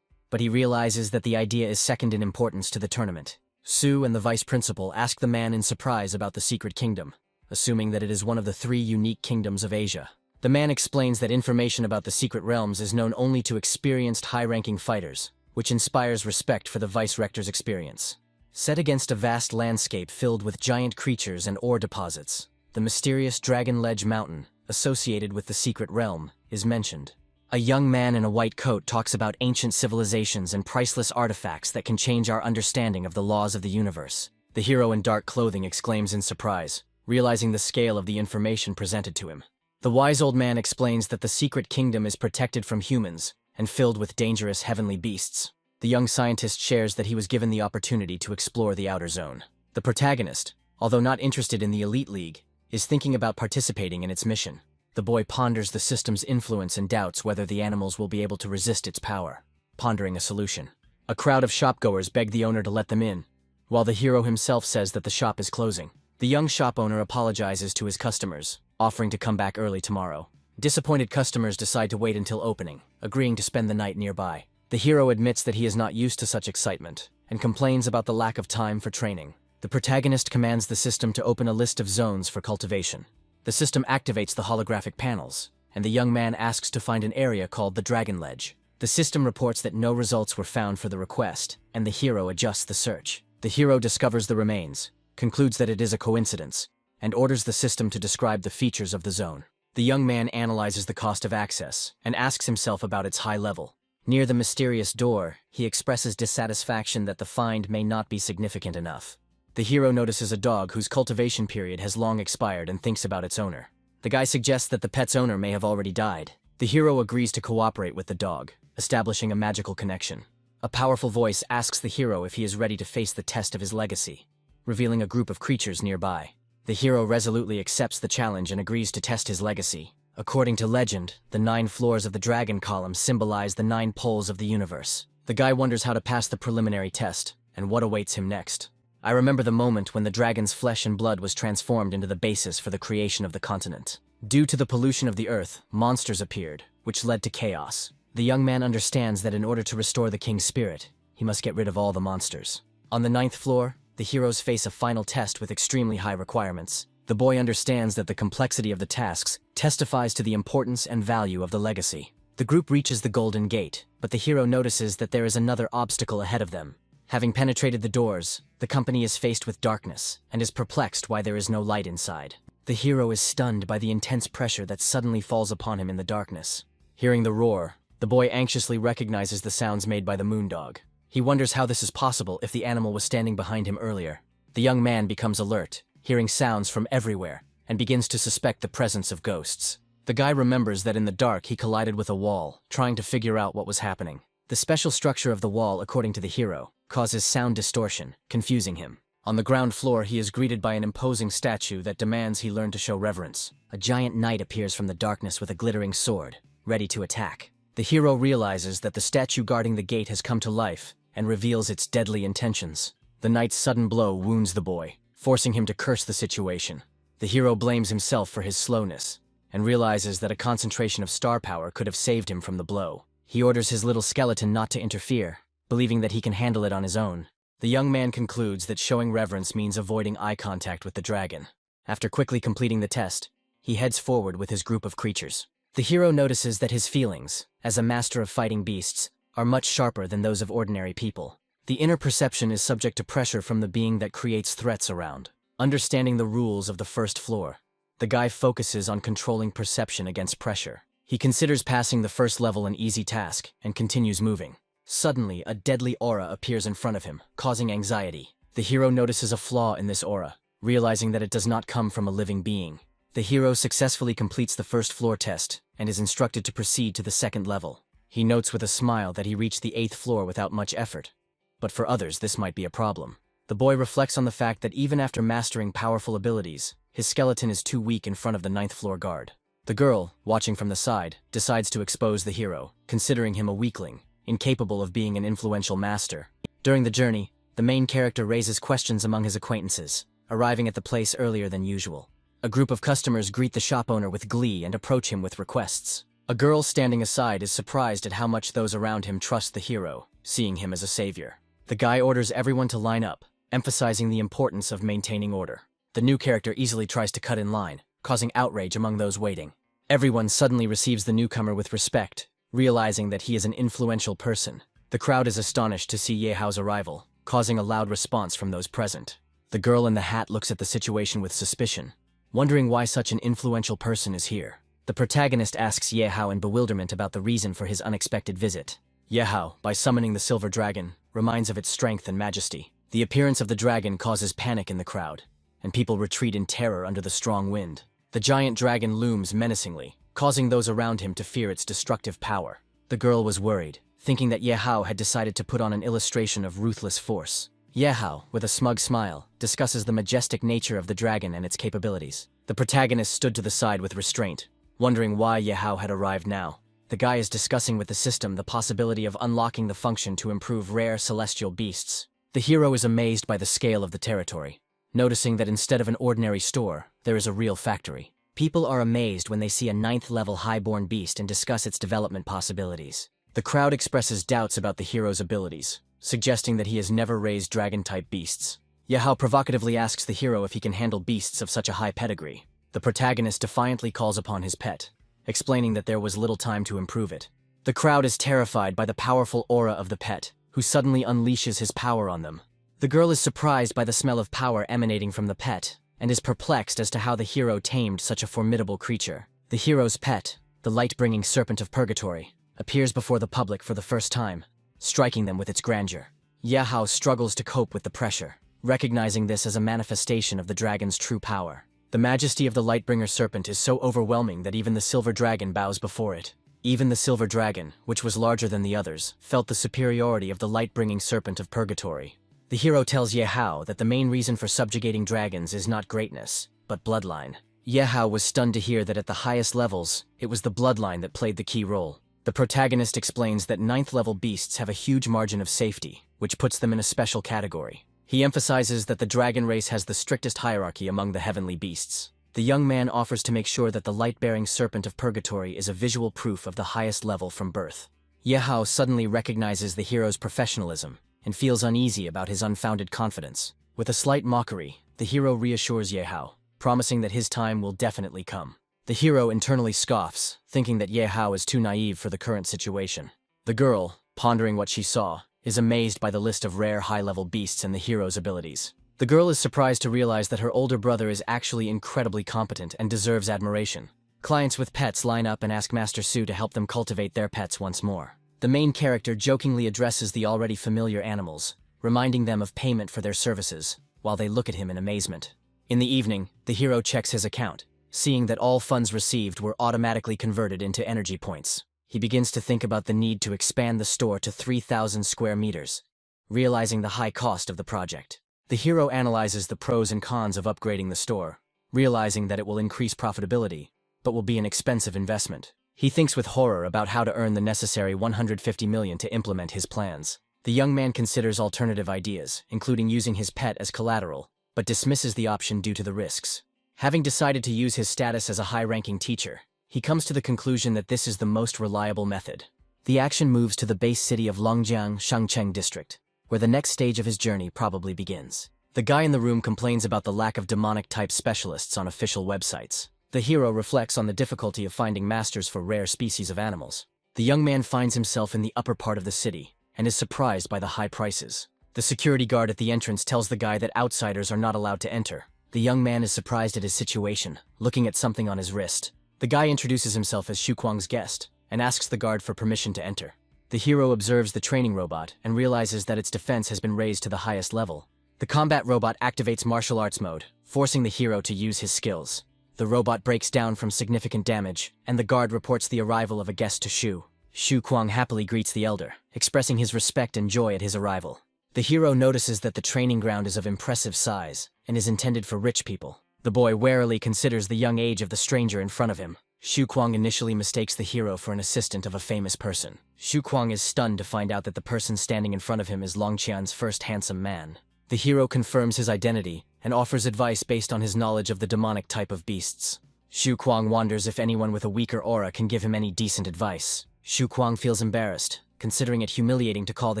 Speaker 1: But he realizes that the idea is second in importance to the tournament. Sue and the vice principal ask the man in surprise about the secret kingdom, assuming that it is one of the 3 unique kingdoms of Asia. The man explains that information about the secret realms is known only to experienced high-ranking fighters, which inspires respect for the vice-rector's experience. Set against a vast landscape filled with giant creatures and ore deposits, the mysterious Dragon Ledge Mountain, associated with the secret realm, is mentioned. A young man in a white coat talks about ancient civilizations and priceless artifacts that can change our understanding of the laws of the universe. The hero in dark clothing exclaims in surprise, realizing the scale of the information presented to him. The wise old man explains that the secret kingdom is protected from humans and filled with dangerous heavenly beasts. The young scientist shares that he was given the opportunity to explore the outer zone. The protagonist, although not interested in the elite league, is thinking about participating in its mission. The boy ponders the system's influence and doubts whether the animals will be able to resist its power, pondering a solution. A crowd of shopgoers beg the owner to let them in, while the hero himself says that the shop is closing. The young shop owner apologizes to his customers, offering to come back early tomorrow. Disappointed customers decide to wait until opening, agreeing to spend the night nearby. The hero admits that he is not used to such excitement, and complains about the lack of time for training. The protagonist commands the system to open a list of zones for cultivation. The system activates the holographic panels, and the young man asks to find an area called the Dragon Ledge. The system reports that no results were found for the request, and the hero adjusts the search. The hero discovers the remains, concludes that it is a coincidence, and orders the system to describe the features of the zone. The young man analyzes the cost of access, and asks himself about its high level. Near the mysterious door, he expresses dissatisfaction that the find may not be significant enough. The hero notices a dog whose cultivation period has long expired and thinks about its owner. The guy suggests that the pet's owner may have already died. The hero agrees to cooperate with the dog, establishing a magical connection. A powerful voice asks the hero if he is ready to face the test of his legacy, revealing a group of creatures nearby. The hero resolutely accepts the challenge and agrees to test his legacy. According to legend, the 9 floors of the dragon column symbolize the 9 poles of the universe. The guy wonders how to pass the preliminary test, and what awaits him next. I remember the moment when the dragon's flesh and blood was transformed into the basis for the creation of the continent. Due to the pollution of the earth, monsters appeared, which led to chaos. The young man understands that in order to restore the king's spirit, he must get rid of all the monsters. On the 9th floor, the heroes face a final test with extremely high requirements. The boy understands that the complexity of the tasks testifies to the importance and value of the legacy. The group reaches the Golden Gate, but the hero notices that there is another obstacle ahead of them. Having penetrated the doors, the company is faced with darkness and is perplexed why there is no light inside. The hero is stunned by the intense pressure that suddenly falls upon him in the darkness. Hearing the roar, the boy anxiously recognizes the sounds made by the moondog. He wonders how this is possible if the animal was standing behind him earlier. The young man becomes alert, hearing sounds from everywhere, and begins to suspect the presence of ghosts. The guy remembers that in the dark he collided with a wall, trying to figure out what was happening. The special structure of the wall, according to the hero, causes sound distortion, confusing him. On the ground floor, he is greeted by an imposing statue that demands he learn to show reverence. A giant knight appears from the darkness with a glittering sword, ready to attack. The hero realizes that the statue guarding the gate has come to life and reveals its deadly intentions. The knight's sudden blow wounds the boy, forcing him to curse the situation. The hero blames himself for his slowness and realizes that a concentration of star power could have saved him from the blow. He orders his little skeleton not to interfere, believing that he can handle it on his own. The young man concludes that showing reverence means avoiding eye contact with the dragon. After quickly completing the test, he heads forward with his group of creatures. The hero notices that his feelings, as a master of fighting beasts, are much sharper than those of ordinary people. The inner perception is subject to pressure from the being that creates threats around. Understanding the rules of the 1st floor, the guy focuses on controlling perception against pressure. He considers passing the 1st level an easy task and continues moving. Suddenly, a deadly aura appears in front of him, causing anxiety. The hero notices a flaw in this aura, realizing that it does not come from a living being. The hero successfully completes the 1st floor test and is instructed to proceed to the 2nd level. He notes with a smile that he reached the 8th floor without much effort, but for others this might be a problem. The boy reflects on the fact that even after mastering powerful abilities, his skeleton is too weak in front of the 9th floor guard. The girl, watching from the side, decides to expose the hero, considering him a weakling, incapable of being an influential master. During the journey, the main character raises questions among his acquaintances, arriving at the place earlier than usual. A group of customers greet the shop owner with glee and approach him with requests. A girl standing aside is surprised at how much those around him trust the hero, seeing him as a savior. The guy orders everyone to line up, emphasizing the importance of maintaining order. The new character easily tries to cut in line, causing outrage among those waiting. Everyone suddenly receives the newcomer with respect, realizing that he is an influential person. The crowd is astonished to see Yahello's arrival, causing a loud response from those present. The girl in the hat looks at the situation with suspicion, wondering why such an influential person is here. The protagonist asks Yahello in bewilderment about the reason for his unexpected visit. Yahello, by summoning the silver dragon, reminds of its strength and majesty. The appearance of the dragon causes panic in the crowd, and people retreat in terror under the strong wind. The giant dragon looms menacingly, causing those around him to fear its destructive power. The girl was worried, thinking that Yahello had decided to put on an illustration of ruthless force. Yahello, with a smug smile, discusses the majestic nature of the dragon and its capabilities. The protagonist stood to the side with restraint, wondering why Yahello had arrived now. The guy is discussing with the system the possibility of unlocking the function to improve rare celestial beasts. The hero is amazed by the scale of the territory, noticing that instead of an ordinary store, there is a real factory. People are amazed when they see a 9th-level highborn beast and discuss its development possibilities. The crowd expresses doubts about the hero's abilities, suggesting that he has never raised dragon-type beasts. Yahello provocatively asks the hero if he can handle beasts of such a high pedigree. The protagonist defiantly calls upon his pet, explaining that there was little time to improve it. The crowd is terrified by the powerful aura of the pet, who suddenly unleashes his power on them. The girl is surprised by the smell of power emanating from the pet, and is perplexed as to how the hero tamed such a formidable creature. The hero's pet, the light-bringing serpent of purgatory, appears before the public for the first time, striking them with its grandeur. Yahello struggles to cope with the pressure, recognizing this as a manifestation of the dragon's true power. The majesty of the Lightbringer serpent is so overwhelming that even the silver dragon bows before it. Even the silver dragon, which was larger than the others, felt the superiority of the light-bringing serpent of purgatory. The hero tells Yahello that the main reason for subjugating dragons is not greatness, but bloodline. Yahello was stunned to hear that at the highest levels, it was the bloodline that played the key role. The protagonist explains that 9th-level beasts have a huge margin of safety, which puts them in a special category. He emphasizes that the dragon race has the strictest hierarchy among the heavenly beasts. The young man offers to make sure that the light-bearing serpent of purgatory is a visual proof of the highest level from birth. Yahello suddenly recognizes the hero's professionalism and feels uneasy about his unfounded confidence. With a slight mockery, the hero reassures Yahello, promising that his time will definitely come. The hero internally scoffs, thinking that Yahello is too naive for the current situation. The girl, pondering what she saw, is amazed by the list of rare high-level beasts and the hero's abilities. The girl is surprised to realize that her older brother is actually incredibly competent and deserves admiration. Clients with pets line up and ask Master Su to help them cultivate their pets once more. The main character jokingly addresses the already familiar animals, reminding them of payment for their services, while they look at him in amazement. In the evening, the hero checks his account, seeing that all funds received were automatically converted into energy points. He begins to think about the need to expand the store to 3,000 square meters, realizing the high cost of the project. The hero analyzes the pros and cons of upgrading the store, realizing that it will increase profitability, but will be an expensive investment. He thinks with horror about how to earn the necessary 150 million to implement his plans. The young man considers alternative ideas, including using his pet as collateral, but dismisses the option due to the risks. Having decided to use his status as a high-ranking teacher, he comes to the conclusion that this is the most reliable method. The action moves to the base city of Longjiang, Shangcheng district, where the next stage of his journey probably begins. The guy in the room complains about the lack of demonic-type specialists on official websites. The hero reflects on the difficulty of finding masters for rare species of animals. The young man finds himself in the upper part of the city, and is surprised by the high prices. The security guard at the entrance tells the guy that outsiders are not allowed to enter. The young man is surprised at his situation, looking at something on his wrist. The guy introduces himself as Xu Kuang's guest, and asks the guard for permission to enter. The hero observes the training robot and realizes that its defense has been raised to the highest level. The combat robot activates martial arts mode, forcing the hero to use his skills. The robot breaks down from significant damage, and the guard reports the arrival of a guest to Xu. Xu Kuang happily greets the elder, expressing his respect and joy at his arrival. The hero notices that the training ground is of impressive size, and is intended for rich people. The boy warily considers the young age of the stranger in front of him. Xu Kuang initially mistakes the hero for an assistant of a famous person. Xu Kuang is stunned to find out that the person standing in front of him is Longqian's first handsome man. The hero confirms his identity and offers advice based on his knowledge of the demonic type of beasts. Xu Kuang wonders if anyone with a weaker aura can give him any decent advice. Xu Kuang feels embarrassed, considering it humiliating to call the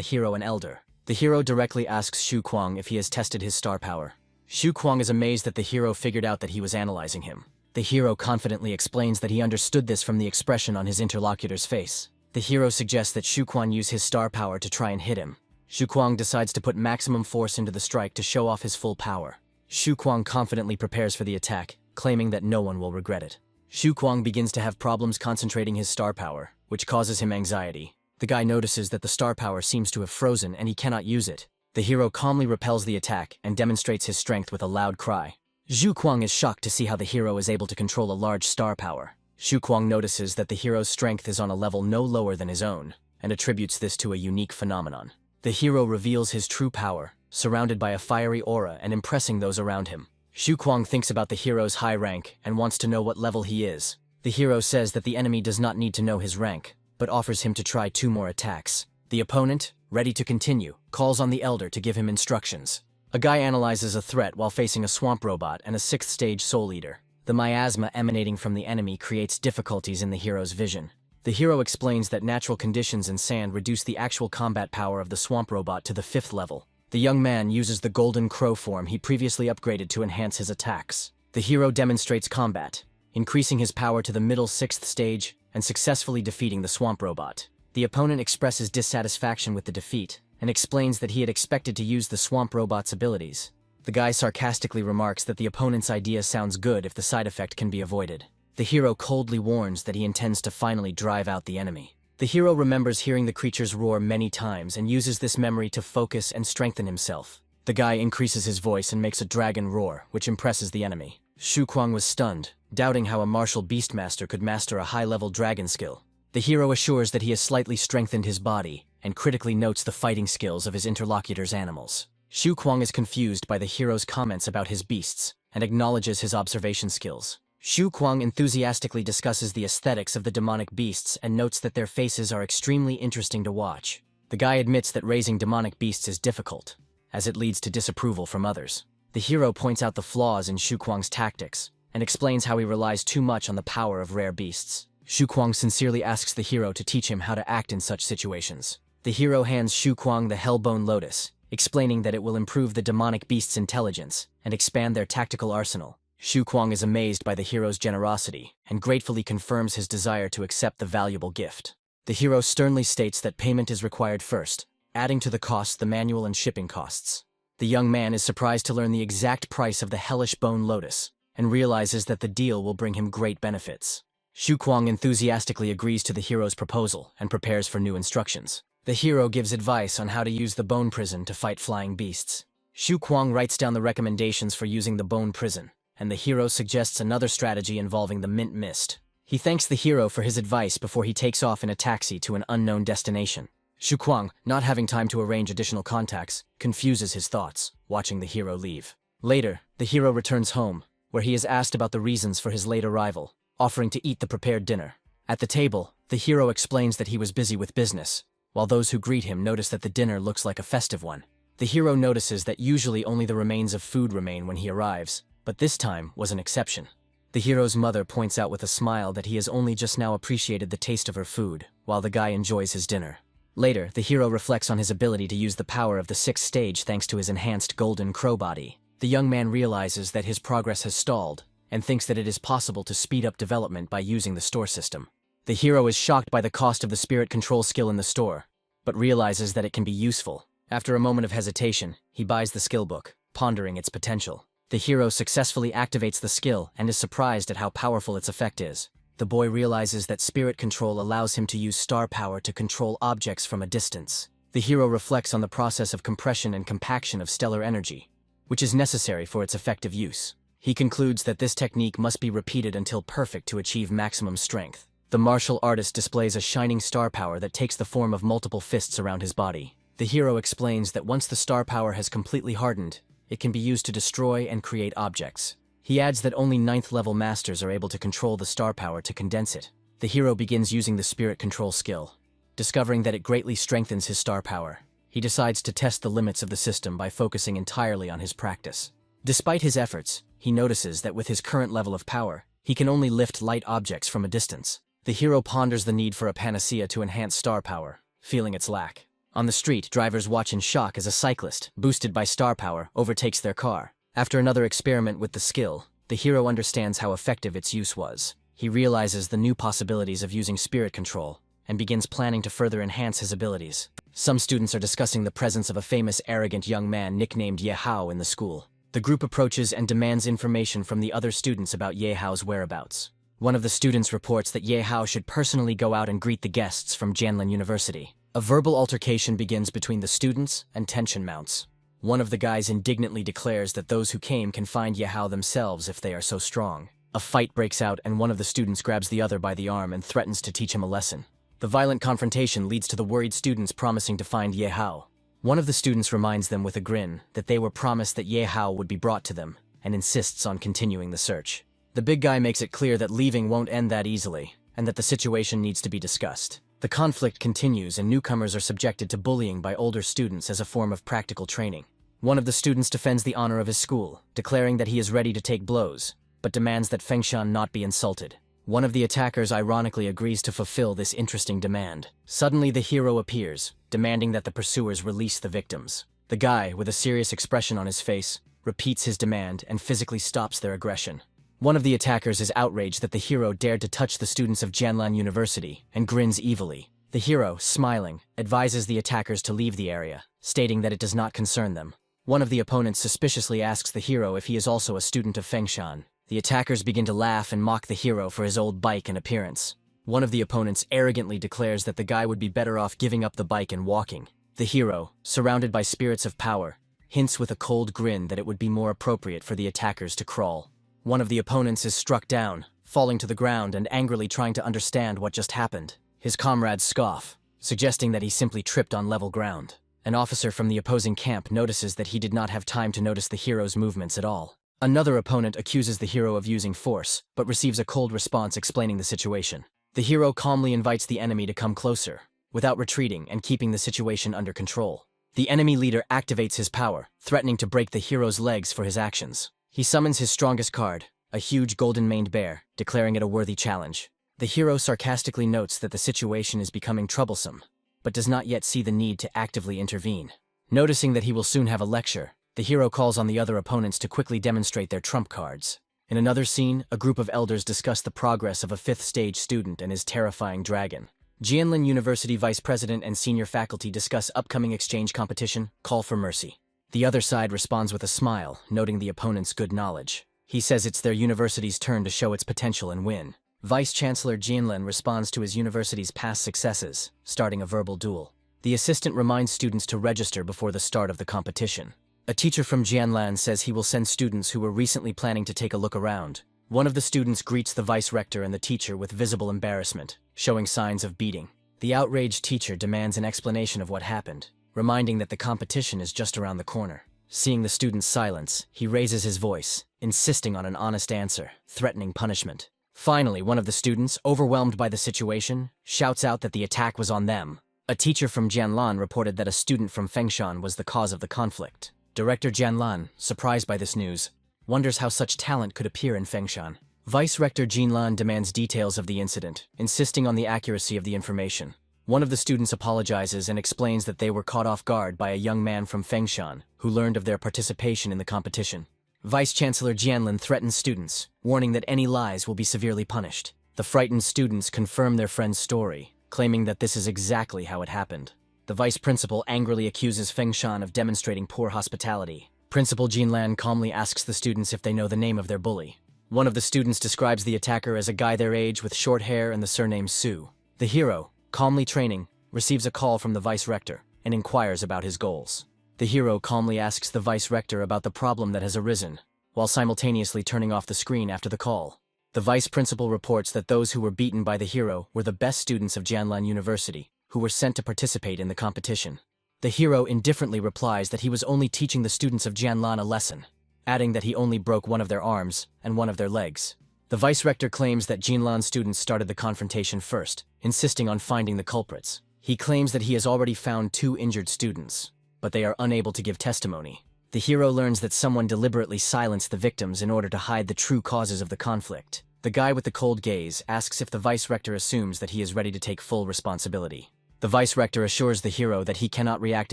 Speaker 1: hero an elder. The hero directly asks Xu Kuang if he has tested his star power. Xu Kuang is amazed that the hero figured out that he was analyzing him. The hero confidently explains that he understood this from the expression on his interlocutor's face. The hero suggests that Xu Kuang use his star power to try and hit him. Xu Kuang decides to put maximum force into the strike to show off his full power. Xu Kuang confidently prepares for the attack, claiming that no one will regret it. Xu Kuang begins to have problems concentrating his star power, which causes him anxiety. The guy notices that the star power seems to have frozen and he cannot use it. The hero calmly repels the attack and demonstrates his strength with a loud cry. Xu Kuang is shocked to see how the hero is able to control a large star power. Xu Kuang notices that the hero's strength is on a level no lower than his own, and attributes this to a unique phenomenon. The hero reveals his true power, surrounded by a fiery aura and impressing those around him. Xu Kuang thinks about the hero's high rank and wants to know what level he is. The hero says that the enemy does not need to know his rank, but offers him to try 2 more attacks. The opponent, ready to continue, calls on the elder to give him instructions. A guy analyzes a threat while facing a swamp robot and a 6th stage soul eater. The miasma emanating from the enemy creates difficulties in the hero's vision. The hero explains that natural conditions and sand reduce the actual combat power of the swamp robot to the 5th level. The young man uses the golden crow form he previously upgraded to enhance his attacks. The hero demonstrates combat, increasing his power to the middle 6th stage and successfully defeating the swamp robot. The opponent expresses dissatisfaction with the defeat and explains that he had expected to use the swamp robot's abilities. The guy sarcastically remarks that the opponent's idea sounds good if the side effect can be avoided. The hero coldly warns that he intends to finally drive out the enemy. The hero remembers hearing the creature's roar many times and uses this memory to focus and strengthen himself. The guy increases his voice and makes a dragon roar, which impresses the enemy. Xu Kuang was stunned, doubting how a martial beastmaster could master a high-level dragon skill. The hero assures that he has slightly strengthened his body and critically notes the fighting skills of his interlocutor's animals. Xu Kuang is confused by the hero's comments about his beasts and acknowledges his observation skills. Xu Kuang enthusiastically discusses the aesthetics of the demonic beasts and notes that their faces are extremely interesting to watch. The guy admits that raising demonic beasts is difficult, as it leads to disapproval from others. The hero points out the flaws in Xu Kuang's tactics and explains how he relies too much on the power of rare beasts. Xu Kuang sincerely asks the hero to teach him how to act in such situations. The hero hands Xu Kuang the Hellbone Lotus, explaining that it will improve the demonic beast's intelligence and expand their tactical arsenal. Xu Kuang is amazed by the hero's generosity and gratefully confirms his desire to accept the valuable gift. The hero sternly states that payment is required first, adding to the costs the manual and shipping costs. The young man is surprised to learn the exact price of the Hellish Bone Lotus and realizes that the deal will bring him great benefits. Xu Kuang enthusiastically agrees to the hero's proposal and prepares for new instructions. The hero gives advice on how to use the bone prison to fight flying beasts. Xu Kuang writes down the recommendations for using the bone prison, and the hero suggests another strategy involving the mint mist. He thanks the hero for his advice before he takes off in a taxi to an unknown destination. Xu Kuang, not having time to arrange additional contacts, confuses his thoughts, watching the hero leave. Later, the hero returns home, where he is asked about the reasons for his late arrival, offering to eat the prepared dinner. At the table, the hero explains that he was busy with business, while those who greet him notice that the dinner looks like a festive one. The hero notices that usually only the remains of food remain when he arrives, but this time was an exception. The hero's mother points out with a smile that he has only just now appreciated the taste of her food, while the guy enjoys his dinner. Later, the hero reflects on his ability to use the power of the 6th stage thanks to his enhanced golden crow body. The young man realizes that his progress has stalled, and thinks that it is possible to speed up development by using the store system. The hero is shocked by the cost of the spirit control skill in the store, but realizes that it can be useful. After a moment of hesitation, he buys the skill book, pondering its potential. The hero successfully activates the skill and is surprised at how powerful its effect is. The boy realizes that spirit control allows him to use star power to control objects from a distance. The hero reflects on the process of compression and compaction of stellar energy, which is necessary for its effective use. He concludes that this technique must be repeated until perfect to achieve maximum strength. The martial artist displays a shining star power that takes the form of multiple fists around his body. The hero explains that once the star power has completely hardened, it can be used to destroy and create objects. He adds that only 9th-level masters are able to control the star power to condense it. The hero begins using the spirit control skill. Discovering that it greatly strengthens his star power, he decides to test the limits of the system by focusing entirely on his practice. Despite his efforts, he notices that with his current level of power, he can only lift light objects from a distance. The hero ponders the need for a panacea to enhance star power, feeling its lack. On the street, drivers watch in shock as a cyclist, boosted by star power, overtakes their car. After another experiment with the skill, the hero understands how effective its use was. He realizes the new possibilities of using spirit control, and begins planning to further enhance his abilities. Some students are discussing the presence of a famous arrogant young man nicknamed Yahello in the school. The group approaches and demands information from the other students about Yahello's whereabouts. One of the students reports that Yahello should personally go out and greet the guests from Jianlan University. A verbal altercation begins between the students and tension mounts. One of the guys indignantly declares that those who came can find Yahello themselves if they are so strong. A fight breaks out and one of the students grabs the other by the arm and threatens to teach him a lesson. The violent confrontation leads to the worried students promising to find Yahello. One of the students reminds them with a grin that they were promised that Yahello would be brought to them, and insists on continuing the search. The big guy makes it clear that leaving won't end that easily, and that the situation needs to be discussed. The conflict continues and newcomers are subjected to bullying by older students as a form of practical training. One of the students defends the honor of his school, declaring that he is ready to take blows, but demands that Fengshan not be insulted. One of the attackers ironically agrees to fulfill this interesting demand. Suddenly the hero appears, demanding that the pursuers release the victims. The guy, with a serious expression on his face, repeats his demand and physically stops their aggression. One of the attackers is outraged that the hero dared to touch the students of Jianlan University and grins evilly. The hero, smiling, advises the attackers to leave the area, stating that it does not concern them. One of the opponents suspiciously asks the hero if he is also a student of Fengshan. The attackers begin to laugh and mock the hero for his old bike and appearance. One of the opponents arrogantly declares that the guy would be better off giving up the bike and walking. The hero, surrounded by spirits of power, hints with a cold grin that it would be more appropriate for the attackers to crawl. One of the opponents is struck down, falling to the ground and angrily trying to understand what just happened. His comrades scoff, suggesting that he simply tripped on level ground. An officer from the opposing camp notices that he did not have time to notice the hero's movements at all. Another opponent accuses the hero of using force, but receives a cold response explaining the situation. The hero calmly invites the enemy to come closer, without retreating and keeping the situation under control. The enemy leader activates his power, threatening to break the hero's legs for his actions. He summons his strongest card, a huge golden-maned bear, declaring it a worthy challenge. The hero sarcastically notes that the situation is becoming troublesome, but does not yet see the need to actively intervene. Noticing that he will soon have a lecture, the hero calls on the other opponents to quickly demonstrate their trump cards. In another scene, a group of elders discuss the progress of a 5th-stage student and his terrifying dragon. Jianlan University vice president and senior faculty discuss upcoming exchange competition, call for mercy. The other side responds with a smile, noting the opponent's good knowledge. He says it's their university's turn to show its potential and win. Vice-Chancellor Jianlan responds to his university's past successes, starting a verbal duel. The assistant reminds students to register before the start of the competition. A teacher from Jianlan says he will send students who were recently planning to take a look around. One of the students greets the vice-rector and the teacher with visible embarrassment, showing signs of beating. The outraged teacher demands an explanation of what happened, reminding that the competition is just around the corner. Seeing the student's silence, he raises his voice, insisting on an honest answer, threatening punishment. Finally, one of the students, overwhelmed by the situation, shouts out that the attack was on them. A teacher from Jianlan reported that a student from Fengshan was the cause of the conflict. Director Jianlan, surprised by this news, wonders how such talent could appear in Fengshan. Vice-Rector Jinlan demands details of the incident, insisting on the accuracy of the information. One of the students apologizes and explains that they were caught off guard by a young man from Fengshan, who learned of their participation in the competition. Vice-Chancellor Jianlan threatens students, warning that any lies will be severely punished. The frightened students confirm their friend's story, claiming that this is exactly how it happened. The vice principal angrily accuses Fengshan of demonstrating poor hospitality. Principal Jinlan calmly asks the students if they know the name of their bully. One of the students describes the attacker as a guy their age with short hair and the surname Su. The hero, calmly training, receives a call from the vice-rector and inquires about his goals. The hero calmly asks the vice-rector about the problem that has arisen, while simultaneously turning off the screen after the call. The vice principal reports that those who were beaten by the hero were the best students of Jianlan University, who were sent to participate in the competition. The hero indifferently replies that he was only teaching the students of Jianlan a lesson, adding that he only broke one of their arms and one of their legs. The vice-rector claims that Jianlan students started the confrontation first, insisting on finding the culprits. He claims that he has already found 2 injured students, but they are unable to give testimony. The hero learns that someone deliberately silenced the victims in order to hide the true causes of the conflict. The guy with the cold gaze asks if the vice-rector assumes that he is ready to take full responsibility. The vice-rector assures the hero that he cannot react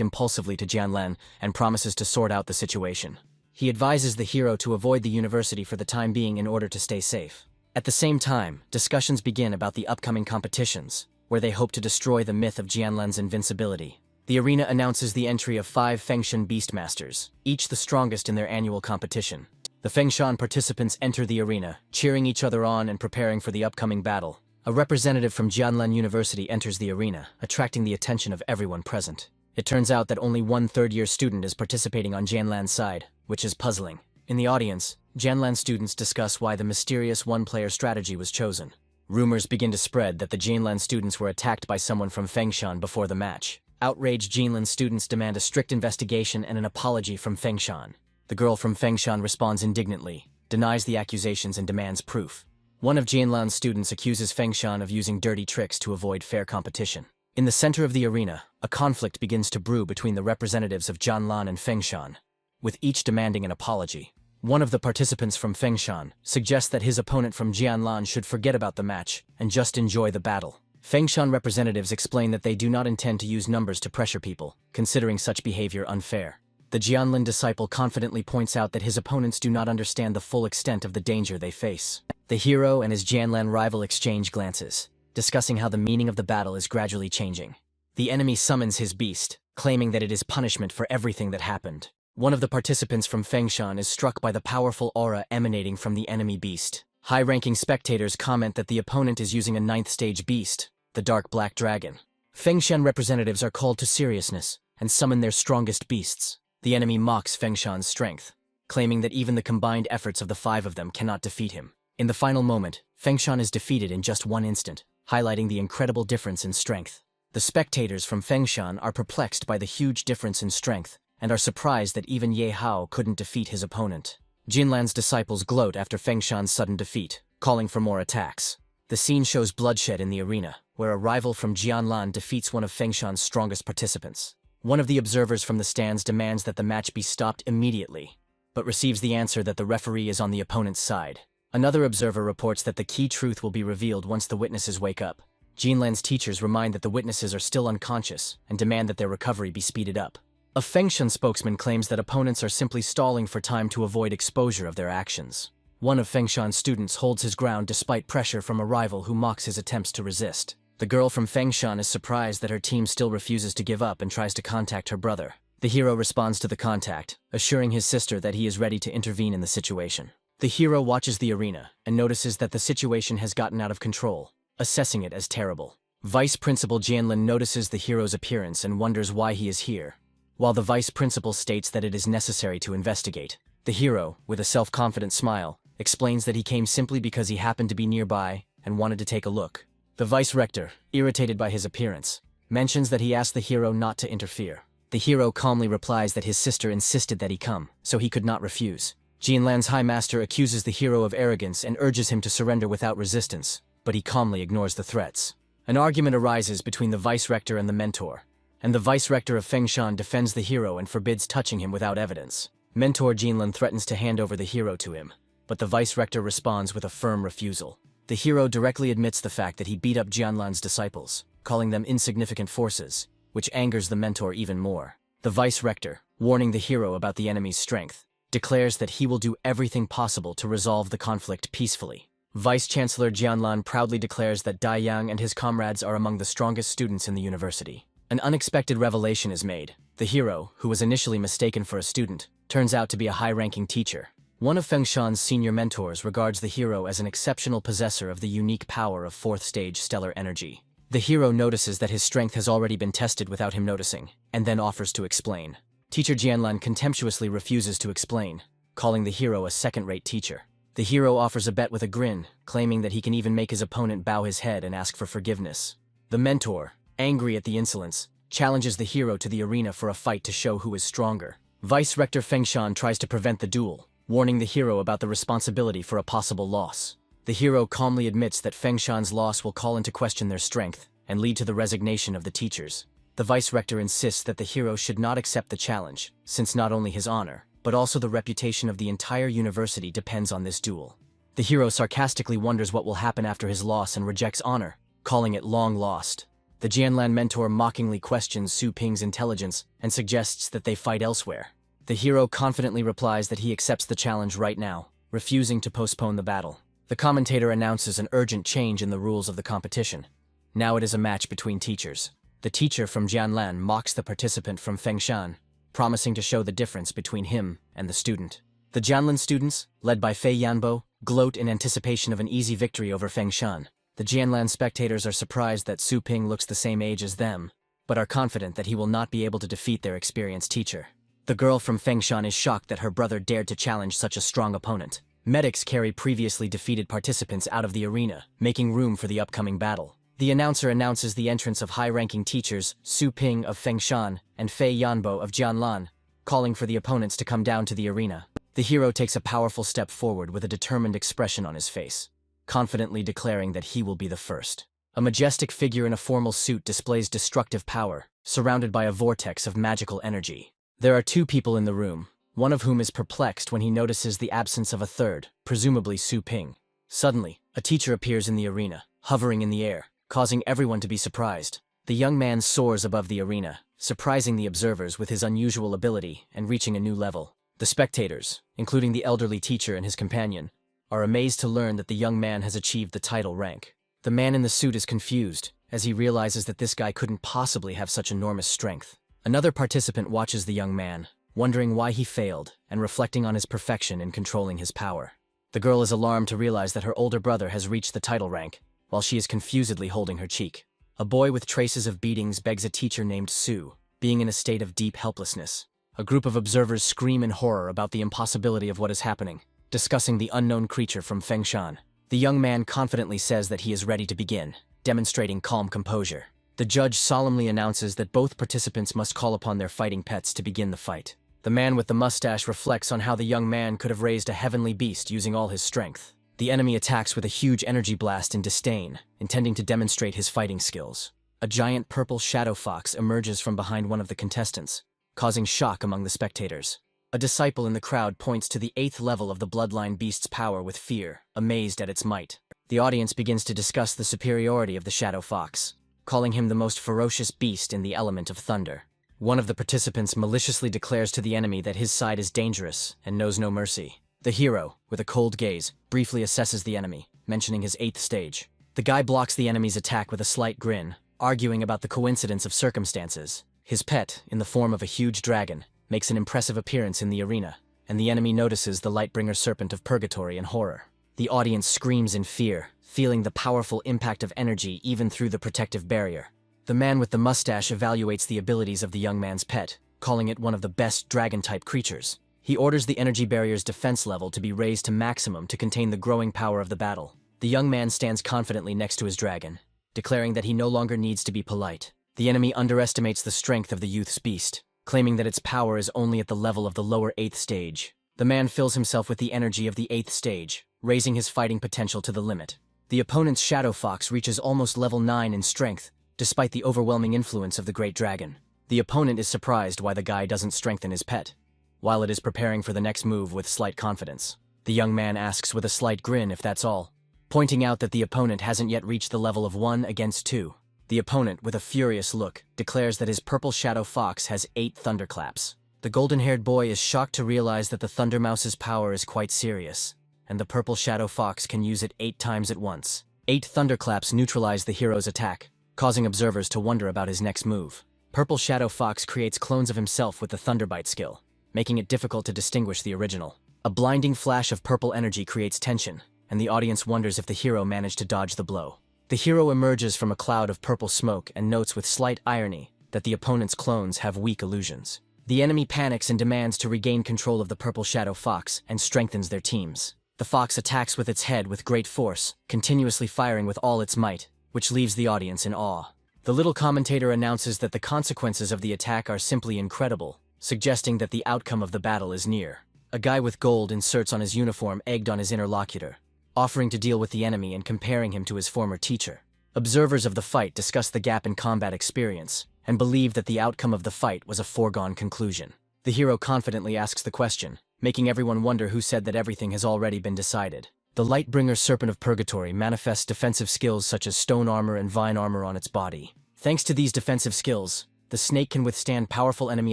Speaker 1: impulsively to Jianlan and promises to sort out the situation. He advises the hero to avoid the university for the time being in order to stay safe. At the same time, discussions begin about the upcoming competitions, where they hope to destroy the myth of Jianlan's invincibility. The arena announces the entry of 5 Fengshan Beastmasters, each the strongest in their annual competition. The Fengshan participants enter the arena, cheering each other on and preparing for the upcoming battle. A representative from Jianlan University enters the arena, attracting the attention of everyone present. It turns out that only one third-year student is participating on Jianlan's side, which is puzzling. In the audience, Jianlan students discuss why the mysterious one-player strategy was chosen. Rumors begin to spread that the Jianlan students were attacked by someone from Fengshan before the match. Outraged Jianlan students demand a strict investigation and an apology from Fengshan. The girl from Fengshan responds indignantly, denies the accusations and demands proof. One of Jianlan's students accuses Fengshan of using dirty tricks to avoid fair competition. In the center of the arena, a conflict begins to brew between the representatives of Jianlan and Fengshan, with each demanding an apology. One of the participants from Fengshan suggests that his opponent from Jianlan should forget about the match and just enjoy the battle. Fengshan representatives explain that they do not intend to use numbers to pressure people, considering such behavior unfair. The Jianlan disciple confidently points out that his opponents do not understand the full extent of the danger they face. The hero and his Jianlan rival exchange glances, discussing how the meaning of the battle is gradually changing. The enemy summons his beast, claiming that it is punishment for everything that happened. One of the participants from Fengshan is struck by the powerful aura emanating from the enemy beast. High-ranking spectators comment that the opponent is using a 9th-stage beast, the Dark Black Dragon. Fengshan representatives are called to seriousness and summon their strongest beasts. The enemy mocks Fengshan's strength, claiming that even the combined efforts of the 5 of them cannot defeat him. In the final moment, Fengshan is defeated in just one instant, highlighting the incredible difference in strength. The spectators from Fengshan are perplexed by the huge difference in strength and are surprised that even Yahello couldn't defeat his opponent. Jinlan's disciples gloat after Fengshan's sudden defeat, calling for more attacks. The scene shows bloodshed in the arena, where a rival from Jianlan defeats one of Fengshan's strongest participants. One of the observers from the stands demands that the match be stopped immediately, but receives the answer that the referee is on the opponent's side. Another observer reports that the key truth will be revealed once the witnesses wake up. Jinlan's teachers remind that the witnesses are still unconscious and demand that their recovery be speeded up. A Fengshan spokesman claims that opponents are simply stalling for time to avoid exposure of their actions. One of Fengshan's students holds his ground despite pressure from a rival who mocks his attempts to resist. The girl from Fengshan is surprised that her team still refuses to give up and tries to contact her brother. The hero responds to the contact, assuring his sister that he is ready to intervene in the situation. The hero watches the arena and notices that the situation has gotten out of control, assessing it as terrible. Vice Principal Jianlin notices the hero's appearance and wonders why he is here. While the vice principal states that it is necessary to investigate, the hero, with a self-confident smile, explains that he came simply because he happened to be nearby and wanted to take a look. The vice rector, irritated by his appearance, mentions that he asked the hero not to interfere. The hero calmly replies that his sister insisted that he come, so he could not refuse. Jianlan's High Master accuses the hero of arrogance and urges him to surrender without resistance, but he calmly ignores the threats. An argument arises between the vice rector and the mentor, and the vice-rector of Fengshan defends the hero and forbids touching him without evidence. Mentor Jinlan threatens to hand over the hero to him, but the vice-rector responds with a firm refusal. The hero directly admits the fact that he beat up Jianlan's disciples, calling them insignificant forces, which angers the mentor even more. The vice-rector, warning the hero about the enemy's strength, declares that he will do everything possible to resolve the conflict peacefully. Vice-Chancellor Jianlan proudly declares that Dai Yang and his comrades are among the strongest students in the university. An unexpected revelation is made. The hero, who was initially mistaken for a student, turns out to be a high-ranking teacher. One of Fengshan's senior mentors regards the hero as an exceptional possessor of the unique power of 4th-stage stellar energy. The hero notices that his strength has already been tested without him noticing, and then offers to explain. Teacher Jianlan contemptuously refuses to explain, calling the hero a second-rate teacher. The hero offers a bet with a grin, claiming that he can even make his opponent bow his head and ask for forgiveness. The mentor, angry at the insolence, challenges the hero to the arena for a fight to show who is stronger. Vice-Rector Fengshan tries to prevent the duel, warning the hero about the responsibility for a possible loss. The hero calmly admits that Fengshan's loss will call into question their strength and lead to the resignation of the teachers. The Vice-Rector insists that the hero should not accept the challenge, since not only his honor, but also the reputation of the entire university depends on this duel. The hero sarcastically wonders what will happen after his loss and rejects honor, calling it long lost. The Jianlan mentor mockingly questions Su Ping's intelligence and suggests that they fight elsewhere. The hero confidently replies that he accepts the challenge right now, refusing to postpone the battle. The commentator announces an urgent change in the rules of the competition. Now it is a match between teachers. The teacher from Jianlan mocks the participant from Fengshan, promising to show the difference between him and the student. The Jianlan students, led by Fei Yanbo, gloat in anticipation of an easy victory over Fengshan. The Jianlan spectators are surprised that Su Ping looks the same age as them, but are confident that he will not be able to defeat their experienced teacher. The girl from Fengshan is shocked that her brother dared to challenge such a strong opponent. Medics carry previously defeated participants out of the arena, making room for the upcoming battle. The announcer announces the entrance of high-ranking teachers Su Ping of Fengshan and Fei Yanbo of Jianlan, calling for the opponents to come down to the arena. The hero takes a powerful step forward with a determined expression on his face, confidently declaring that he will be the first. A majestic figure in a formal suit displays destructive power, surrounded by a vortex of magical energy. There are two people in the room, one of whom is perplexed when he notices the absence of a third, presumably Su Ping. Suddenly, a teacher appears in the arena, hovering in the air, causing everyone to be surprised. The young man soars above the arena, surprising the observers with his unusual ability and reaching a new level. The spectators, including the elderly teacher and his companion, are amazed to learn that the young man has achieved the title rank. The man in the suit is confused, as he realizes that this guy couldn't possibly have such enormous strength. Another participant watches the young man, wondering why he failed and reflecting on his perfection in controlling his power. The girl is alarmed to realize that her older brother has reached the title rank, while she is confusedly holding her cheek. A boy with traces of beatings begs a teacher named Su, being in a state of deep helplessness. A group of observers scream in horror about the impossibility of what is happening, discussing the unknown creature from Fengshan. The young man confidently says that he is ready to begin, demonstrating calm composure. The judge solemnly announces that both participants must call upon their fighting pets to begin the fight. The man with the mustache reflects on how the young man could have raised a heavenly beast using all his strength. The enemy attacks with a huge energy blast in disdain, intending to demonstrate his fighting skills. A giant purple shadow fox emerges from behind one of the contestants, causing shock among the spectators. A disciple in the crowd points to the 8th level of the bloodline beast's power with fear, amazed at its might. The audience begins to discuss the superiority of the shadow fox, calling him the most ferocious beast in the element of thunder. One of the participants maliciously declares to the enemy that his side is dangerous and knows no mercy. The hero, with a cold gaze, briefly assesses the enemy, mentioning his 8th stage. The guy blocks the enemy's attack with a slight grin, arguing about the coincidence of circumstances. His pet, in the form of a huge dragon, makes an impressive appearance in the arena, and the enemy notices the Lightbringer serpent of purgatory in horror. The audience screams in fear, feeling the powerful impact of energy even through the protective barrier. The man with the mustache evaluates the abilities of the young man's pet, calling it one of the best dragon-type creatures. He orders the energy barrier's defense level to be raised to maximum to contain the growing power of the battle. The young man stands confidently next to his dragon, declaring that he no longer needs to be polite. The enemy underestimates the strength of the youth's beast, claiming that its power is only at the level of the lower 8th stage. The man fills himself with the energy of the 8th stage, raising his fighting potential to the limit. The opponent's shadow fox reaches almost level 9 in strength, despite the overwhelming influence of the great dragon. The opponent is surprised why the guy doesn't strengthen his pet, while it is preparing for the next move with slight confidence. The young man asks with a slight grin if that's all, pointing out that the opponent hasn't yet reached the level of 1 against 2. The opponent, with a furious look, declares that his purple shadow fox has 8 thunderclaps. The golden-haired boy is shocked to realize that the Thundermouse's power is quite serious, and the purple shadow fox can use it 8 times at once. 8 thunderclaps neutralize the hero's attack, causing observers to wonder about his next move. Purple shadow fox creates clones of himself with the Thunderbite skill, making it difficult to distinguish the original. A blinding flash of purple energy creates tension, and the audience wonders if the hero managed to dodge the blow. The hero emerges from a cloud of purple smoke and notes with slight irony that the opponent's clones have weak illusions. The enemy panics and demands to regain control of the purple shadow fox and strengthens their teams. The fox attacks with its head with great force, continuously firing with all its might, which leaves the audience in awe. The little commentator announces that the consequences of the attack are simply incredible, suggesting that the outcome of the battle is near. A guy with gold inserts on his uniform egged on his interlocutor, offering to deal with the enemy and comparing him to his former teacher. Observers of the fight discuss the gap in combat experience and believe that the outcome of the fight was a foregone conclusion. The hero confidently asks the question, making everyone wonder who said that everything has already been decided. The Lightbringer Serpent of Purgatory manifests defensive skills such as stone armor and vine armor on its body. Thanks to these defensive skills, the snake can withstand powerful enemy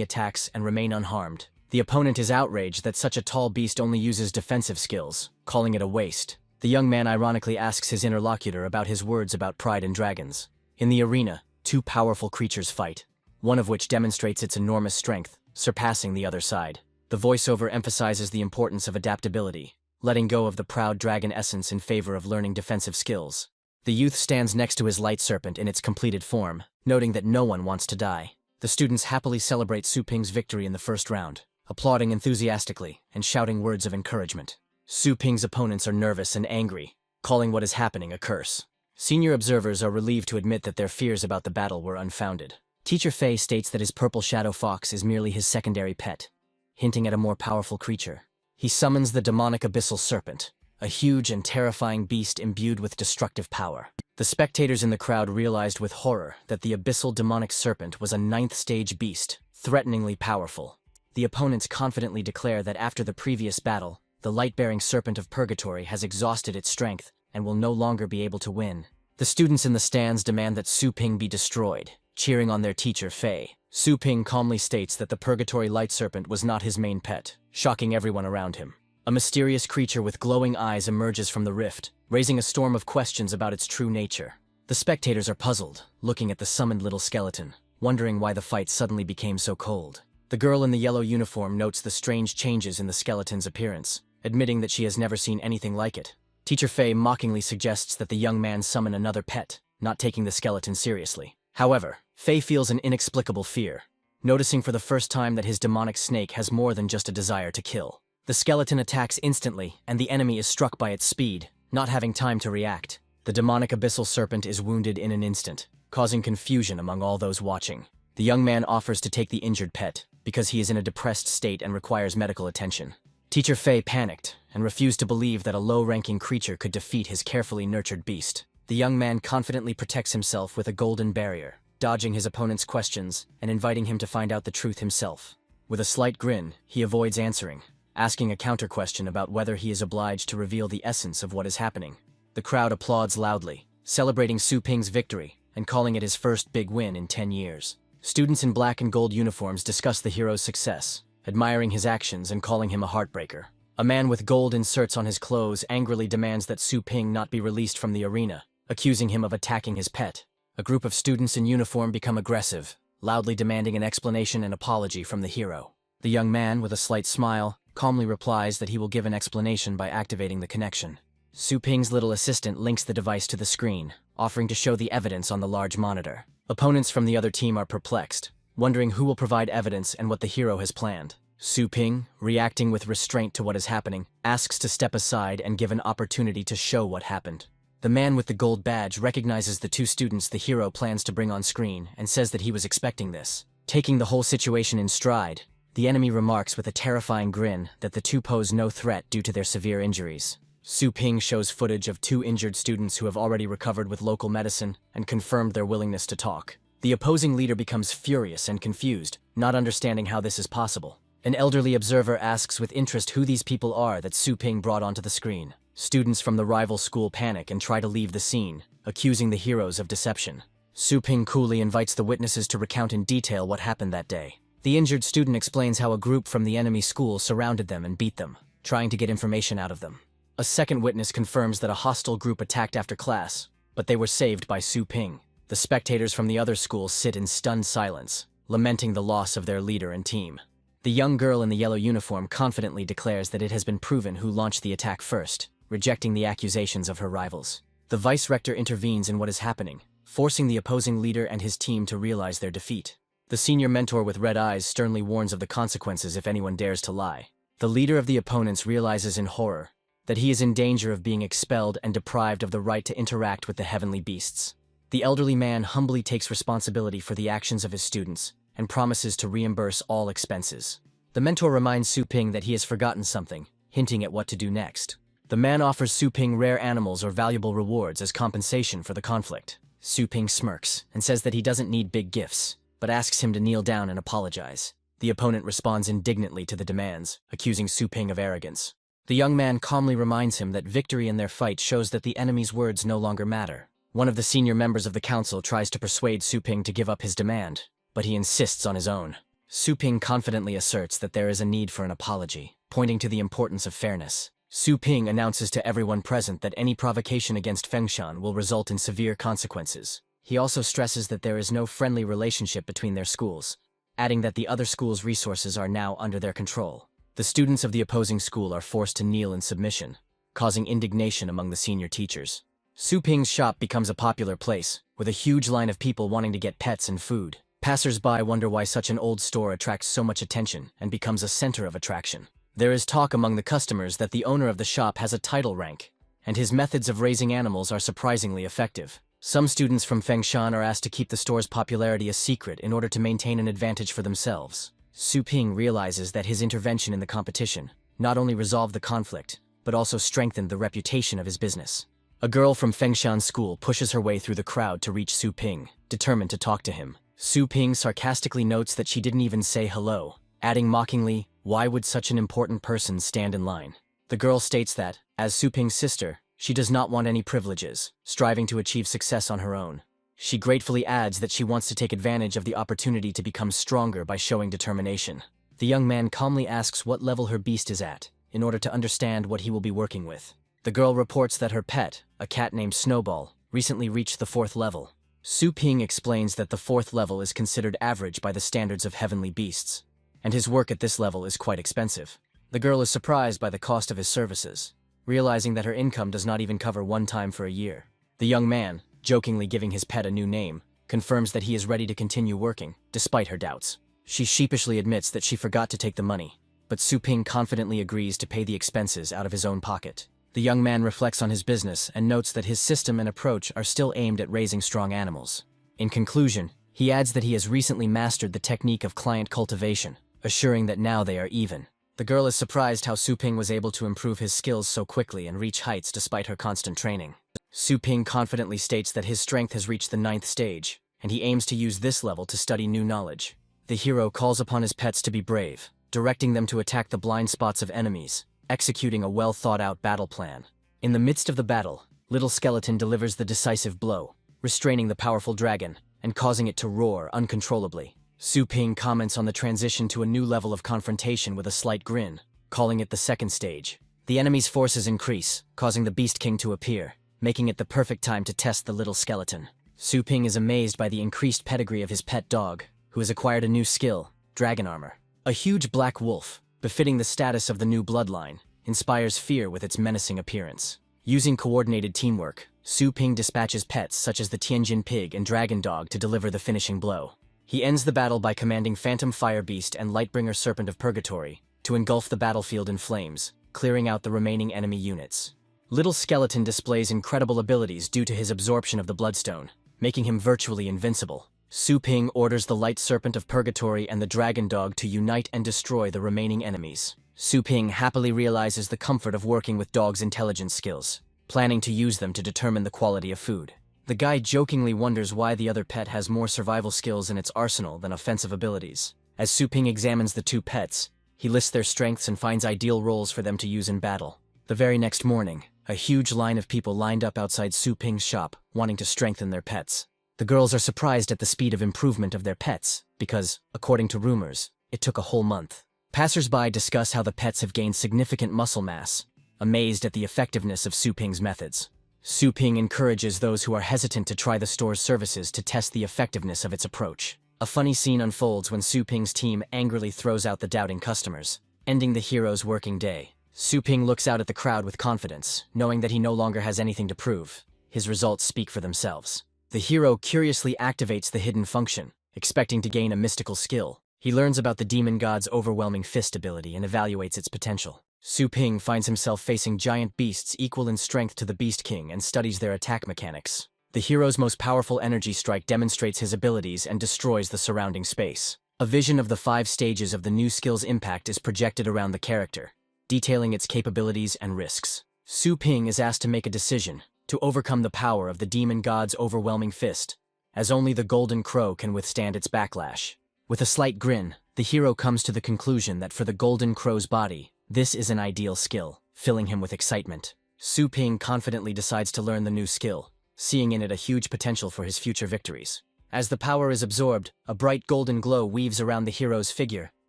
Speaker 1: attacks and remain unharmed. The opponent is outraged that such a tall beast only uses defensive skills, calling it a waste. The young man ironically asks his interlocutor about his words about pride in dragons. In the arena, two powerful creatures fight, one of which demonstrates its enormous strength, surpassing the other side. The voiceover emphasizes the importance of adaptability, letting go of the proud dragon essence in favor of learning defensive skills. The youth stands next to his light serpent in its completed form, noting that no one wants to die. The students happily celebrate Su Ping's victory in the first round, applauding enthusiastically and shouting words of encouragement. Su Ping's opponents are nervous and angry, calling what is happening a curse. Senior observers are relieved to admit that their fears about the battle were unfounded. Teacher Fei states that his purple shadow fox is merely his secondary pet, hinting at a more powerful creature. He summons the demonic abyssal serpent, a huge and terrifying beast imbued with destructive power. The spectators in the crowd realized with horror that the abyssal demonic serpent was a 9th stage beast, threateningly powerful. The opponents confidently declare that after the previous battle, the light-bearing serpent of purgatory has exhausted its strength and will no longer be able to win. The students in the stands demand that Su Ping be destroyed, cheering on their teacher Fei. Su Ping calmly states that the purgatory light serpent was not his main pet, shocking everyone around him. A mysterious creature with glowing eyes emerges from the rift, raising a storm of questions about its true nature. The spectators are puzzled, looking at the summoned little skeleton, wondering why the fight suddenly became so cold. The girl in the yellow uniform notes the strange changes in the skeleton's appearance, admitting that she has never seen anything like it. Teacher Fei mockingly suggests that the young man summon another pet, not taking the skeleton seriously. However, Fei feels an inexplicable fear, noticing for the first time that his demonic snake has more than just a desire to kill. The skeleton attacks instantly, and the enemy is struck by its speed, not having time to react. The demonic abyssal serpent is wounded in an instant, causing confusion among all those watching. The young man offers to take the injured pet, because he is in a depressed state and requires medical attention. Teacher Fei panicked and refused to believe that a low-ranking creature could defeat his carefully nurtured beast. The young man confidently protects himself with a golden barrier, dodging his opponent's questions and inviting him to find out the truth himself. With a slight grin, he avoids answering, asking a counter-question about whether he is obliged to reveal the essence of what is happening. The crowd applauds loudly, celebrating Su Ping's victory and calling it his first big win in 10 years. Students in black and gold uniforms discuss the hero's success, admiring his actions and calling him a heartbreaker. A man with gold inserts on his clothes angrily demands that Su Ping not be released from the arena, accusing him of attacking his pet. A group of students in uniform become aggressive, loudly demanding an explanation and apology from the hero. The young man, with a slight smile, calmly replies that he will give an explanation by activating the connection. Su Ping's little assistant links the device to the screen, offering to show the evidence on the large monitor. Opponents from the other team are perplexed, wondering who will provide evidence and what the hero has planned. Su Ping, reacting with restraint to what is happening, asks to step aside and give an opportunity to show what happened. The man with the gold badge recognizes the two students the hero plans to bring on screen and says that he was expecting this. Taking the whole situation in stride, the enemy remarks with a terrifying grin that the two pose no threat due to their severe injuries. Su Ping shows footage of two injured students who have already recovered with local medicine and confirmed their willingness to talk. The opposing leader becomes furious and confused, not understanding how this is possible. An elderly observer asks with interest who these people are that Su Ping brought onto the screen. Students from the rival school panic and try to leave the scene, accusing the heroes of deception. Su Ping coolly invites the witnesses to recount in detail what happened that day. The injured student explains how a group from the enemy school surrounded them and beat them, trying to get information out of them. A second witness confirms that a hostile group attacked after class, but they were saved by Su Ping. The spectators from the other schools sit in stunned silence, lamenting the loss of their leader and team. The young girl in the yellow uniform confidently declares that it has been proven who launched the attack first, rejecting the accusations of her rivals. The vice-rector intervenes in what is happening, forcing the opposing leader and his team to realize their defeat. The senior mentor with red eyes sternly warns of the consequences if anyone dares to lie. The leader of the opponents realizes in horror that he is in danger of being expelled and deprived of the right to interact with the heavenly beasts. The elderly man humbly takes responsibility for the actions of his students and promises to reimburse all expenses. The mentor reminds Su Ping that he has forgotten something, hinting at what to do next. The man offers Su Ping rare animals or valuable rewards as compensation for the conflict. Su Ping smirks and says that he doesn't need big gifts, but asks him to kneel down and apologize. The opponent responds indignantly to the demands, accusing Su Ping of arrogance. The young man calmly reminds him that victory in their fight shows that the enemy's words no longer matter. One of the senior members of the council tries to persuade Su Ping to give up his demand, but he insists on his own. Su Ping confidently asserts that there is a need for an apology, pointing to the importance of fairness. Su Ping announces to everyone present that any provocation against Fengshan will result in severe consequences. He also stresses that there is no friendly relationship between their schools, adding that the other school's resources are now under their control. The students of the opposing school are forced to kneel in submission, causing indignation among the senior teachers. Su Ping's shop becomes a popular place, with a huge line of people wanting to get pets and food. Passers-by wonder why such an old store attracts so much attention and becomes a center of attraction. There is talk among the customers that the owner of the shop has a title rank, and his methods of raising animals are surprisingly effective. Some students from Fengshan are asked to keep the store's popularity a secret in order to maintain an advantage for themselves. Su Ping realizes that his intervention in the competition not only resolved the conflict, but also strengthened the reputation of his business. A girl from Fengshan school pushes her way through the crowd to reach Su Ping, determined to talk to him. Su Ping sarcastically notes that she didn't even say hello, adding mockingly, "Why would such an important person stand in line?" The girl states that, as Su Ping's sister, she does not want any privileges, striving to achieve success on her own. She gratefully adds that she wants to take advantage of the opportunity to become stronger by showing determination. The young man calmly asks what level her beast is at, in order to understand what he will be working with. The girl reports that her pet, a cat named Snowball, recently reached the 4th level. Su Ping explains that the 4th level is considered average by the standards of heavenly beasts, and his work at this level is quite expensive. The girl is surprised by the cost of his services, realizing that her income does not even cover one time for a year. The young man, jokingly giving his pet a new name, confirms that he is ready to continue working, despite her doubts. She sheepishly admits that she forgot to take the money, but Su Ping confidently agrees to pay the expenses out of his own pocket. The young man reflects on his business and notes that his system and approach are still aimed at raising strong animals. In conclusion, he adds that he has recently mastered the technique of client cultivation, assuring that now they are even. The girl is surprised how Su Ping was able to improve his skills so quickly and reach heights despite her constant training. Su Ping confidently states that his strength has reached the 9th stage, and he aims to use this level to study new knowledge. The hero calls upon his pets to be brave, directing them to attack the blind spots of enemies, executing a well-thought-out battle plan. In the midst of the battle, Little Skeleton delivers the decisive blow, restraining the powerful dragon and causing it to roar uncontrollably. Su Ping comments on the transition to a new level of confrontation with a slight grin, calling it the 2nd stage. The enemy's forces increase, causing the Beast King to appear, making it the perfect time to test the Little Skeleton. Su Ping is amazed by the increased pedigree of his pet dog, who has acquired a new skill, Dragon Armor. A huge black wolf, befitting the status of the new bloodline, inspires fear with its menacing appearance. Using coordinated teamwork, Su Ping dispatches pets such as the Tianjin Pig and Dragon Dog to deliver the finishing blow. He ends the battle by commanding Phantom Fire Beast and Lightbringer Serpent of Purgatory to engulf the battlefield in flames, clearing out the remaining enemy units. Little Skeleton displays incredible abilities due to his absorption of the Bloodstone, making him virtually invincible. Su Ping orders the Light Serpent of Purgatory and the Dragon Dog to unite and destroy the remaining enemies. Su Ping happily realizes the comfort of working with dogs' intelligence skills, planning to use them to determine the quality of food. The guy jokingly wonders why the other pet has more survival skills in its arsenal than offensive abilities. As Su Ping examines the 2 pets, he lists their strengths and finds ideal roles for them to use in battle. The very next morning, a huge line of people lined up outside Su Ping's shop, wanting to strengthen their pets. The girls are surprised at the speed of improvement of their pets, because, according to rumors, it took a whole month. Passers-by discuss how the pets have gained significant muscle mass, amazed at the effectiveness of Su Ping's methods. Su Ping encourages those who are hesitant to try the store's services to test the effectiveness of its approach. A funny scene unfolds when Su Ping's team angrily throws out the doubting customers, ending the hero's working day. Su Ping looks out at the crowd with confidence, knowing that he no longer has anything to prove. His results speak for themselves. The hero curiously activates the hidden function, expecting to gain a mystical skill. He learns about the demon god's overwhelming fist ability and evaluates its potential. Su Ping finds himself facing giant beasts equal in strength to the Beast King and studies their attack mechanics. The hero's most powerful energy strike demonstrates his abilities and destroys the surrounding space. A vision of the 5 stages of the new skill's impact is projected around the character, detailing its capabilities and risks. Su Ping is asked to make a decision to overcome the power of the demon god's overwhelming fist, as only the Golden Crow can withstand its backlash. With a slight grin, the hero comes to the conclusion that for the Golden Crow's body, this is an ideal skill, filling him with excitement. Su Ping confidently decides to learn the new skill, seeing in it a huge potential for his future victories. As the power is absorbed, a bright golden glow weaves around the hero's figure,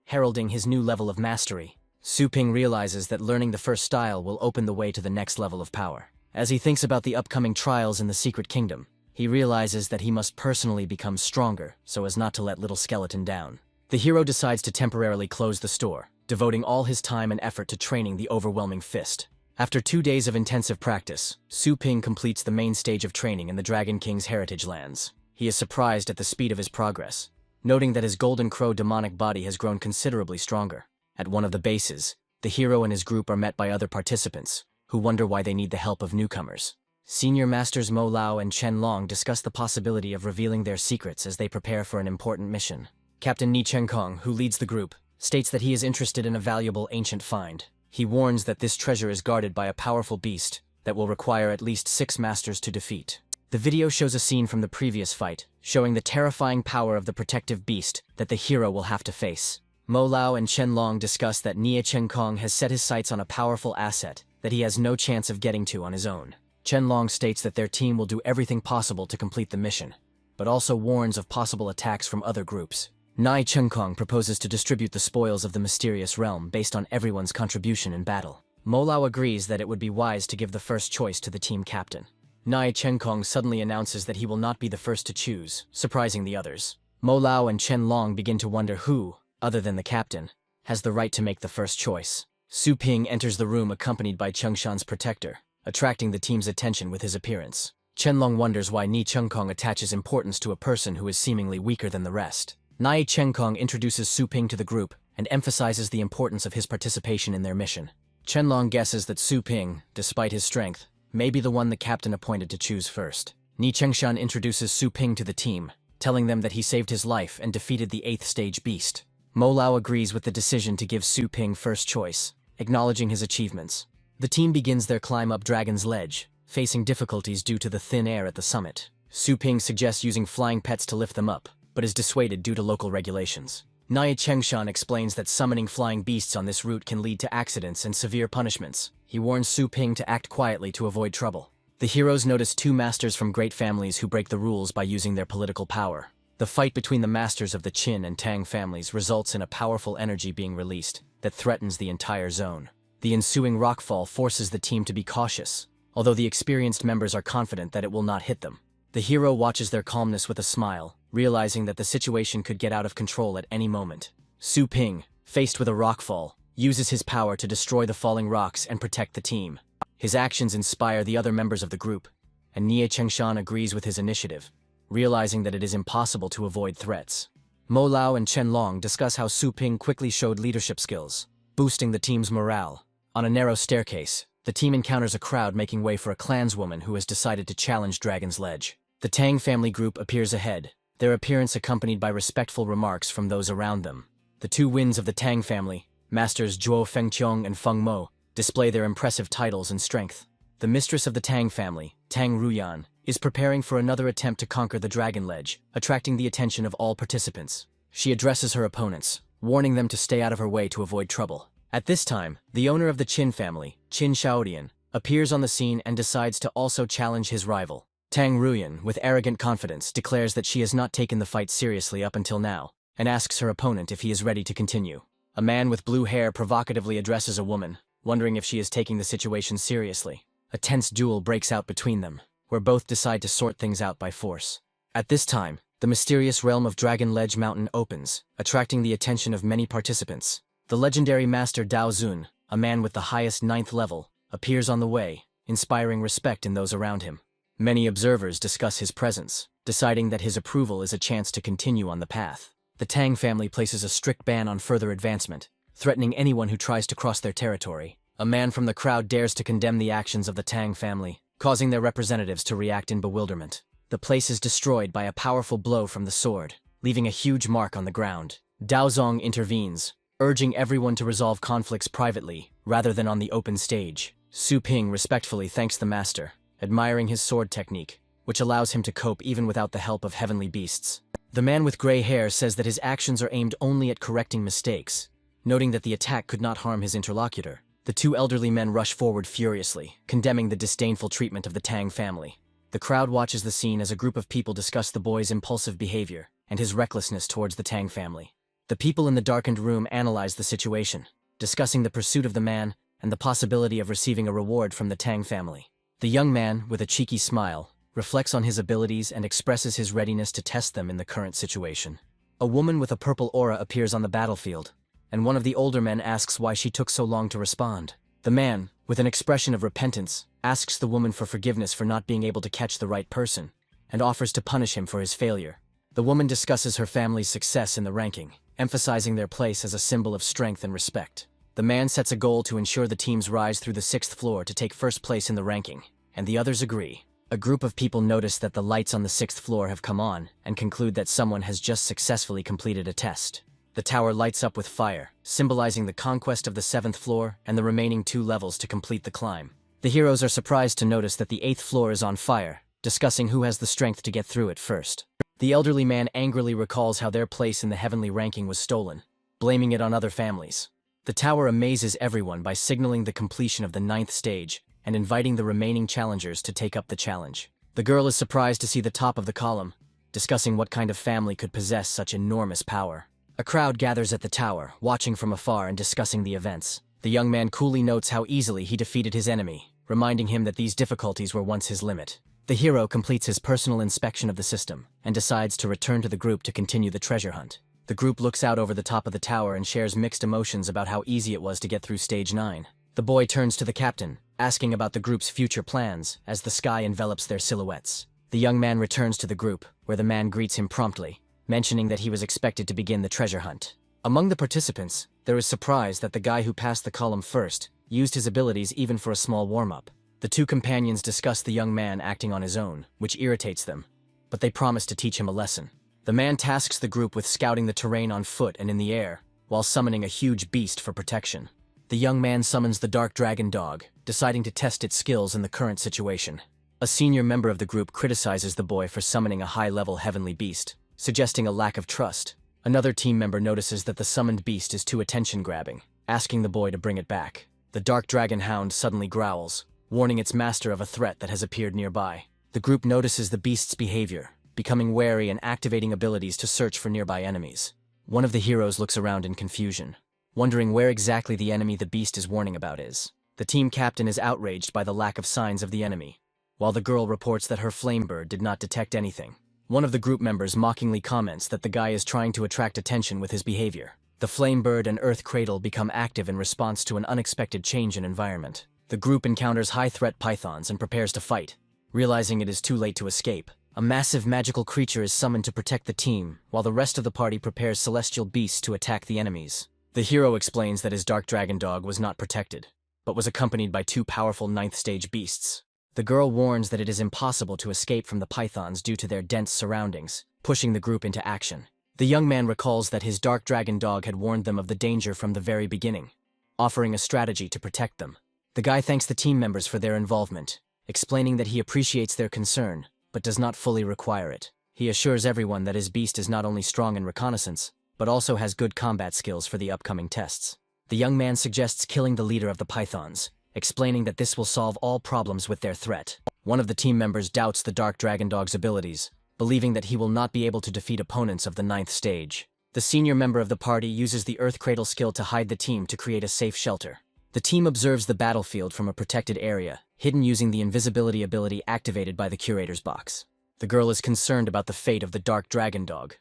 Speaker 1: heralding his new level of mastery. Su Ping realizes that learning the first style will open the way to the next level of power. As he thinks about the upcoming trials in the Secret Kingdom, he realizes that he must personally become stronger so as not to let Little Skeleton down. The hero decides to temporarily close the store, devoting all his time and effort to training the overwhelming fist. After 2 days of intensive practice, Su Ping completes the main stage of training in the Dragon King's heritage lands. He is surprised at the speed of his progress, noting that his Golden Crow demonic body has grown considerably stronger. At one of the bases, the hero and his group are met by other participants, who wonder why they need the help of newcomers. Senior Masters Mo Lao and Chen Long discuss the possibility of revealing their secrets as they prepare for an important mission. Captain Ni Chenkong, who leads the group, states that he is interested in a valuable ancient find. He warns that this treasure is guarded by a powerful beast that will require at least 6 masters to defeat. The video shows a scene from the previous fight, showing the terrifying power of the protective beast that the hero will have to face. Mo Lao and Chen Long discuss that Nie Chenkong has set his sights on a powerful asset that he has no chance of getting to on his own. Chen Long states that their team will do everything possible to complete the mission, but also warns of possible attacks from other groups. Nie Chenkong proposes to distribute the spoils of the mysterious realm based on everyone's contribution in battle. Mo Lao agrees that it would be wise to give the first choice to the team captain. Nie Chenkong suddenly announces that he will not be the first to choose, surprising the others. Mo Lao and Chen Long begin to wonder who, other than the captain, has the right to make the first choice. Su Ping enters the room accompanied by Chengshan's protector, attracting the team's attention with his appearance. Chen Long wonders why Nie Chenkong attaches importance to a person who is seemingly weaker than the rest. Nie Chenkong introduces Su Ping to the group and emphasizes the importance of his participation in their mission. Chen Long guesses that Su Ping, despite his strength, may be the one the captain appointed to choose first. Nie Chengshan introduces Su Ping to the team, telling them that he saved his life and defeated the 8th stage beast. Mo Lao agrees with the decision to give Su Ping first choice, acknowledging his achievements. The team begins their climb up Dragon's Ledge, facing difficulties due to the thin air at the summit. Su Ping suggests using flying pets to lift them up, but is dissuaded due to local regulations. Nie Chengshan explains that summoning flying beasts on this route can lead to accidents and severe punishments. He warns Su Ping to act quietly to avoid trouble. The heroes notice 2 masters from great families who break the rules by using their political power. The fight between the masters of the Qin and Tang families results in a powerful energy being released that threatens the entire zone. The ensuing rockfall forces the team to be cautious, although the experienced members are confident that it will not hit them. The hero watches their calmness with a smile, realizing that the situation could get out of control at any moment. Su Ping, faced with a rockfall, uses his power to destroy the falling rocks and protect the team. His actions inspire the other members of the group, and Nie Chengshan agrees with his initiative, realizing that it is impossible to avoid threats. Mo Lao and Chen Long discuss how Su Ping quickly showed leadership skills, boosting the team's morale. On a narrow staircase, the team encounters a crowd making way for a clanswoman who has decided to challenge Dragon's Ledge. The Tang family group appears ahead, their appearance accompanied by respectful remarks from those around them. The 2 winds of the Tang family, Masters Zhuo Fengqiong and Feng Mo, display their impressive titles and strength. The mistress of the Tang family, Tang Ruyan, is preparing for another attempt to conquer the Dragon Ledge, attracting the attention of all participants. She addresses her opponents, warning them to stay out of her way to avoid trouble. At this time, the owner of the Qin family, Qin Shaodian, appears on the scene and decides to also challenge his rival. Tang Ruyan, with arrogant confidence, declares that she has not taken the fight seriously up until now, and asks her opponent if he is ready to continue. A man with blue hair provocatively addresses a woman, wondering if she is taking the situation seriously. A tense duel breaks out between them, where both decide to sort things out by force. At this time, the mysterious realm of Dragon Ledge Mountain opens, attracting the attention of many participants. The legendary master Dao Zun, a man with the highest 9th level, appears on the way, inspiring respect in those around him. Many observers discuss his presence, deciding that his approval is a chance to continue on the path. The Tang family places a strict ban on further advancement, threatening anyone who tries to cross their territory. A man from the crowd dares to condemn the actions of the Tang family, causing their representatives to react in bewilderment. The place is destroyed by a powerful blow from the sword, leaving a huge mark on the ground. Dao Zong intervenes, urging everyone to resolve conflicts privately, rather than on the open stage. Su Ping respectfully thanks the master, admiring his sword technique, which allows him to cope even without the help of heavenly beasts. The man with gray hair says that his actions are aimed only at correcting mistakes, noting that the attack could not harm his interlocutor. The two elderly men rush forward furiously, condemning the disdainful treatment of the Tang family. The crowd watches the scene as a group of people discuss the boy's impulsive behavior and his recklessness towards the Tang family. The people in the darkened room analyze the situation, discussing the pursuit of the man and the possibility of receiving a reward from the Tang family. The young man, with a cheeky smile, reflects on his abilities and expresses his readiness to test them in the current situation. A woman with a purple aura appears on the battlefield, and one of the older men asks why she took so long to respond. The man, with an expression of repentance, asks the woman for forgiveness for not being able to catch the right person, and offers to punish him for his failure. The woman discusses her family's success in the ranking, emphasizing their place as a symbol of strength and respect. The man sets a goal to ensure the teams rise through the 6th floor to take first place in the ranking, and the others agree. A group of people notice that the lights on the 6th floor have come on and conclude that someone has just successfully completed a test. The tower lights up with fire, symbolizing the conquest of the 7th floor and the remaining 2 levels to complete the climb. The heroes are surprised to notice that the 8th floor is on fire, discussing who has the strength to get through it first. The elderly man angrily recalls how their place in the heavenly ranking was stolen, blaming it on other families. The tower amazes everyone by signaling the completion of the 9th stage and inviting the remaining challengers to take up the challenge. The girl is surprised to see the top of the column, discussing what kind of family could possess such enormous power. A crowd gathers at the tower, watching from afar and discussing the events. The young man coolly notes how easily he defeated his enemy, reminding him that these difficulties were once his limit. The hero completes his personal inspection of the system and decides to return to the group to continue the treasure hunt. The group looks out over the top of the tower and shares mixed emotions about how easy it was to get through stage 9. The boy turns to the captain, asking about the group's future plans as the sky envelops their silhouettes. The young man returns to the group, where the man greets him promptly, mentioning that he was expected to begin the treasure hunt. Among the participants, there is surprise that the guy who passed the column first used his abilities even for a small warm-up. The two companions discuss the young man acting on his own, which irritates them, but they promise to teach him a lesson. The man tasks the group with scouting the terrain on foot and in the air, while summoning a huge beast for protection. The young man summons the Dark Dragon Dog, deciding to test its skills in the current situation. A senior member of the group criticizes the boy for summoning a high-level heavenly beast, suggesting a lack of trust. Another team member notices that the summoned beast is too attention-grabbing, asking the boy to bring it back. The Dark Dragon Hound suddenly growls, warning its master of a threat that has appeared nearby. The group notices the beast's behavior, becoming wary and activating abilities to search for nearby enemies. One of the heroes looks around in confusion, wondering where exactly the enemy the beast is warning about is. The team captain is outraged by the lack of signs of the enemy, while the girl reports that her flamebird did not detect anything. One of the group members mockingly comments that the guy is trying to attract attention with his behavior. The flamebird and earth cradle become active in response to an unexpected change in environment. The group encounters high-threat pythons and prepares to fight. Realizing it is too late to escape, a massive magical creature is summoned to protect the team, while the rest of the party prepares celestial beasts to attack the enemies. The hero explains that his Dark Dragon Dog was not protected, but was accompanied by 2 powerful 9th stage beasts. The girl warns that it is impossible to escape from the pythons due to their dense surroundings, pushing the group into action. The young man recalls that his Dark Dragon Dog had warned them of the danger from the very beginning, offering a strategy to protect them. The guy thanks the team members for their involvement, explaining that he appreciates their concern, but does not fully require it. He assures everyone that his beast is not only strong in reconnaissance, but also has good combat skills for the upcoming tests. The young man suggests killing the leader of the pythons, explaining that this will solve all problems with their threat. One of the team members doubts the Dark Dragon Dog's abilities, believing that he will not be able to defeat opponents of the 9th stage. The senior member of the party uses the Earth Cradle skill to hide the team to create a safe shelter. The team observes the battlefield from a protected area, hidden using the invisibility ability activated by the curator's box. The girl is concerned about the fate of the Dark Dragon Dog,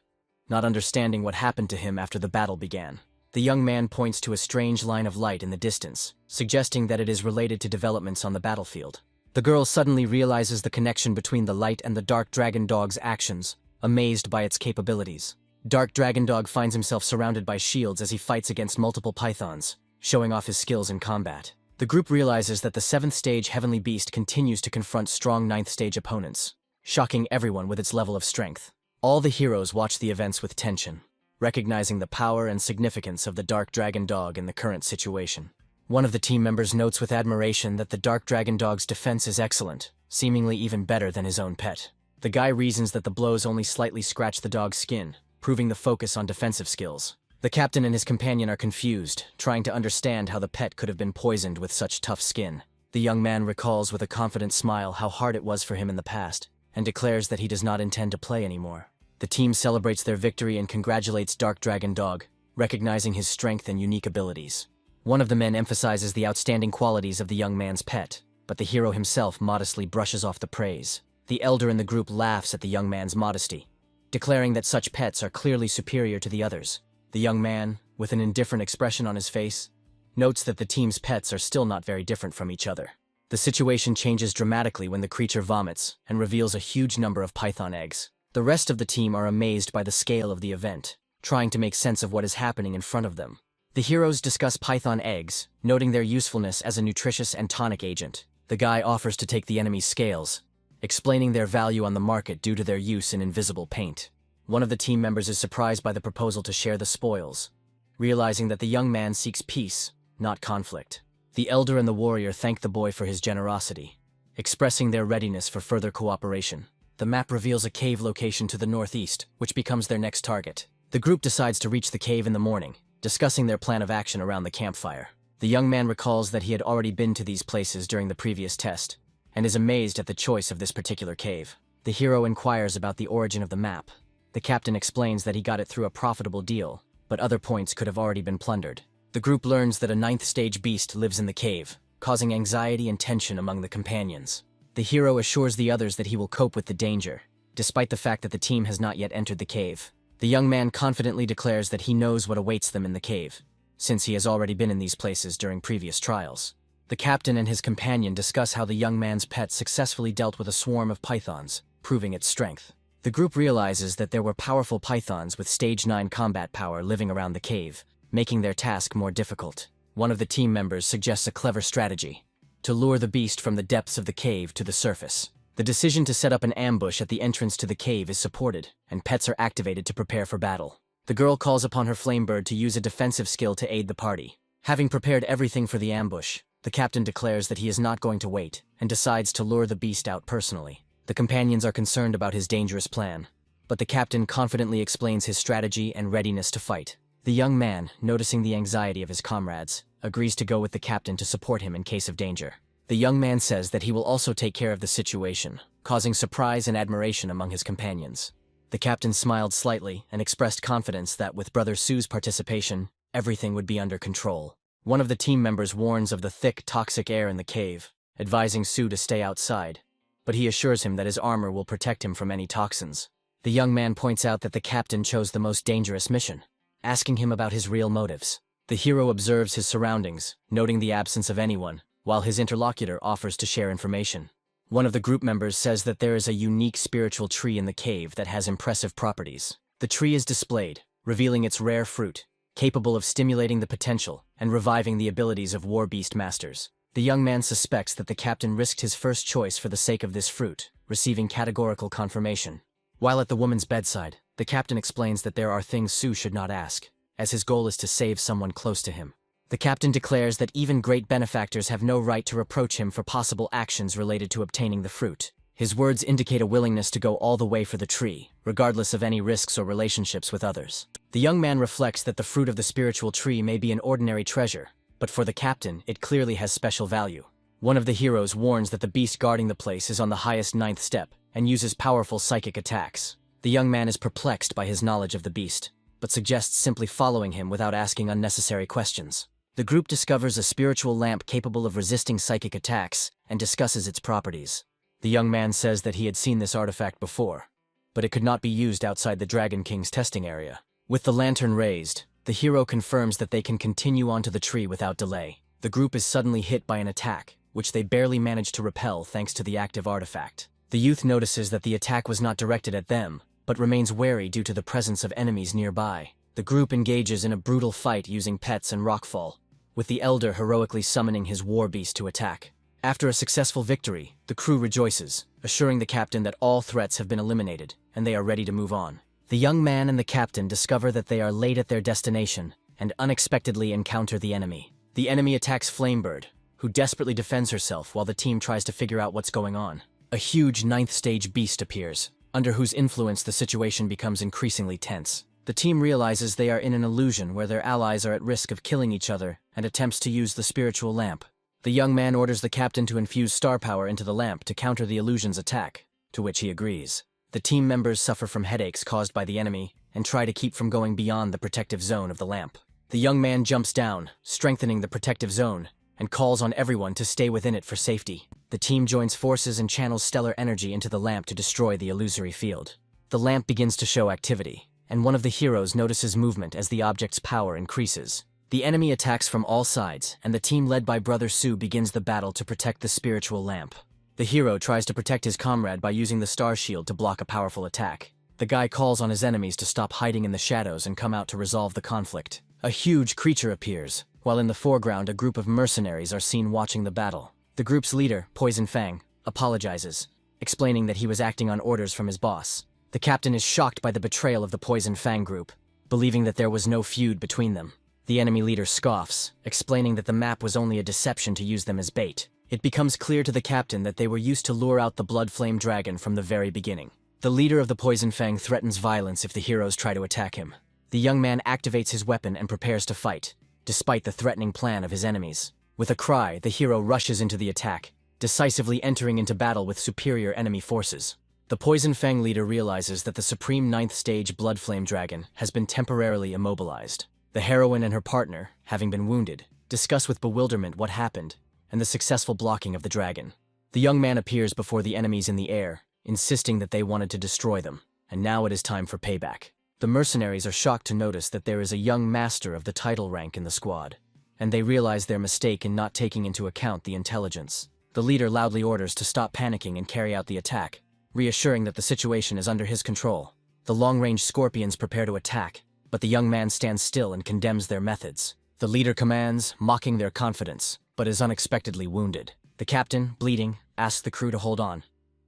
Speaker 1: not understanding what happened to him after the battle began. The young man points to a strange line of light in the distance, suggesting that it is related to developments on the battlefield. The girl suddenly realizes the connection between the light and the Dark Dragon Dog's actions, amazed by its capabilities. Dark Dragon Dog finds himself surrounded by shields as he fights against multiple pythons, showing off his skills in combat. The group realizes that the 7th stage Heavenly Beast continues to confront strong 9th stage opponents, shocking everyone with its level of strength. All the heroes watch the events with tension, recognizing the power and significance of the Dark Dragon Dog in the current situation. One of the team members notes with admiration that the Dark Dragon Dog's defense is excellent, seemingly even better than his own pet. The guy reasons that the blows only slightly scratch the dog's skin, proving the focus on defensive skills. The captain and his companion are confused, trying to understand how the pet could have been poisoned with such tough skin. The young man recalls with a confident smile how hard it was for him in the past, and declares that he does not intend to play anymore. The team celebrates their victory and congratulates Dark Dragon Dog, recognizing his strength and unique abilities. One of the men emphasizes the outstanding qualities of the young man's pet, but the hero himself modestly brushes off the praise. The elder in the group laughs at the young man's modesty, declaring that such pets are clearly superior to the others. The young man, with an indifferent expression on his face, notes that the team's pets are still not very different from each other. The situation changes dramatically when the creature vomits and reveals a huge number of python eggs. The rest of the team are amazed by the scale of the event, trying to make sense of what is happening in front of them. The heroes discuss python eggs, noting their usefulness as a nutritious and tonic agent. The guy offers to take the enemy's scales, explaining their value on the market due to their use in invisible paint. One of the team members is surprised by the proposal to share the spoils, realizing that the young man seeks peace, not conflict. The elder and the warrior thank the boy for his generosity, expressing their readiness for further cooperation. The map reveals a cave location to the northeast, which becomes their next target. The group decides to reach the cave in the morning, discussing their plan of action around the campfire. The young man recalls that he had already been to these places during the previous test, and is amazed at the choice of this particular cave. The hero inquires about the origin of the map. The captain explains that he got it through a profitable deal, but other points could have already been plundered. The group learns that a 9th stage beast lives in the cave, causing anxiety and tension among the companions. The hero assures the others that he will cope with the danger, despite the fact that the team has not yet entered the cave. The young man confidently declares that he knows what awaits them in the cave, since he has already been in these places during previous trials. The captain and his companion discuss how the young man's pet successfully dealt with a swarm of pythons, proving its strength. The group realizes that there were powerful pythons with stage 9 combat power living around the cave, making their task more difficult. One of the team members suggests a clever strategy: to lure the beast from the depths of the cave to the surface. The decision to set up an ambush at the entrance to the cave is supported, and pets are activated to prepare for battle. The girl calls upon her flamebird to use a defensive skill to aid the party. Having prepared everything for the ambush, the captain declares that he is not going to wait, and decides to lure the beast out personally. The companions are concerned about his dangerous plan, but the captain confidently explains his strategy and readiness to fight. The young man, noticing the anxiety of his comrades, agrees to go with the captain to support him in case of danger. The young man says that he will also take care of the situation, causing surprise and admiration among his companions. The captain smiled slightly and expressed confidence that with Brother Sue's participation, everything would be under control. One of the team members warns of the thick, toxic air in the cave, advising Sue to stay outside, but he assures him that his armor will protect him from any toxins. The young man points out that the captain chose the most dangerous mission, asking him about his real motives. The hero observes his surroundings, noting the absence of anyone, while his interlocutor offers to share information. One of the group members says that there is a unique spiritual tree in the cave that has impressive properties. The tree is displayed, revealing its rare fruit, capable of stimulating the potential and reviving the abilities of war beast masters. The young man suspects that the captain risked his first choice for the sake of this fruit, receiving categorical confirmation. While at the woman's bedside, the captain explains that there are things Sue should not ask, as his goal is to save someone close to him. The captain declares that even great benefactors have no right to reproach him for possible actions related to obtaining the fruit. His words indicate a willingness to go all the way for the tree, regardless of any risks or relationships with others. The young man reflects that the fruit of the spiritual tree may be an ordinary treasure, but for the captain, it clearly has special value. One of the heroes warns that the beast guarding the place is on the highest 9th step and uses powerful psychic attacks. The young man is perplexed by his knowledge of the beast, but suggests simply following him without asking unnecessary questions. The group discovers a spiritual lamp capable of resisting psychic attacks and discusses its properties. The young man says that he had seen this artifact before, but it could not be used outside the Dragon King's testing area. With the lantern raised, the hero confirms that they can continue onto the tree without delay. The group is suddenly hit by an attack, which they barely manage to repel thanks to the active artifact. The youth notices that the attack was not directed at them, but remains wary due to the presence of enemies nearby. The group engages in a brutal fight using pets and rockfall, with the elder heroically summoning his war beast to attack. After a successful victory, the crew rejoices, assuring the captain that all threats have been eliminated, and they are ready to move on. The young man and the captain discover that they are late at their destination, and unexpectedly encounter the enemy. The enemy attacks Flamebird, who desperately defends herself while the team tries to figure out what's going on. A huge ninth-stage beast appears, under whose influence the situation becomes increasingly tense. The team realizes they are in an illusion where their allies are at risk of killing each other and attempts to use the spiritual lamp. The young man orders the captain to infuse star power into the lamp to counter the illusion's attack, to which he agrees. The team members suffer from headaches caused by the enemy and try to keep from going beyond the protective zone of the lamp. The young man jumps down, strengthening the protective zone, and calls on everyone to stay within it for safety. The team joins forces and channels stellar energy into the lamp to destroy the illusory field. The lamp begins to show activity, and one of the heroes notices movement as the object's power increases. The enemy attacks from all sides, and the team led by Brother Su begins the battle to protect the spiritual lamp. The hero tries to protect his comrade by using the star shield to block a powerful attack. The guy calls on his enemies to stop hiding in the shadows and come out to resolve the conflict. A huge creature appears, while in the foreground a group of mercenaries are seen watching the battle. The group's leader, Poison Fang, apologizes, explaining that he was acting on orders from his boss. The captain is shocked by the betrayal of the Poison Fang group, believing that there was no feud between them. The enemy leader scoffs, explaining that the map was only a deception to use them as bait. It becomes clear to the captain that they were used to lure out the Blood Flame Dragon from the very beginning. The leader of the Poison Fang threatens violence if the heroes try to attack him. The young man activates his weapon and prepares to fight, despite the threatening plan of his enemies. With a cry, the hero rushes into the attack, decisively entering into battle with superior enemy forces. The Poison Fang leader realizes that the Supreme Ninth Stage Blood Flame Dragon has been temporarily immobilized. The heroine and her partner, having been wounded, discuss with bewilderment what happened and the successful blocking of the dragon. The young man appears before the enemies in the air, insisting that they wanted to destroy them, and now it is time for payback. The mercenaries are shocked to notice that there is a young master of the title rank in the squad, and they realize their mistake in not taking into account the intelligence. The leader loudly orders to stop panicking and carry out the attack, reassuring that the situation is under his control. The long-range scorpions prepare to attack, but the young man stands still and condemns their methods. The leader commands, mocking their confidence, but is unexpectedly wounded. The captain, bleeding, asks the crew to hold on,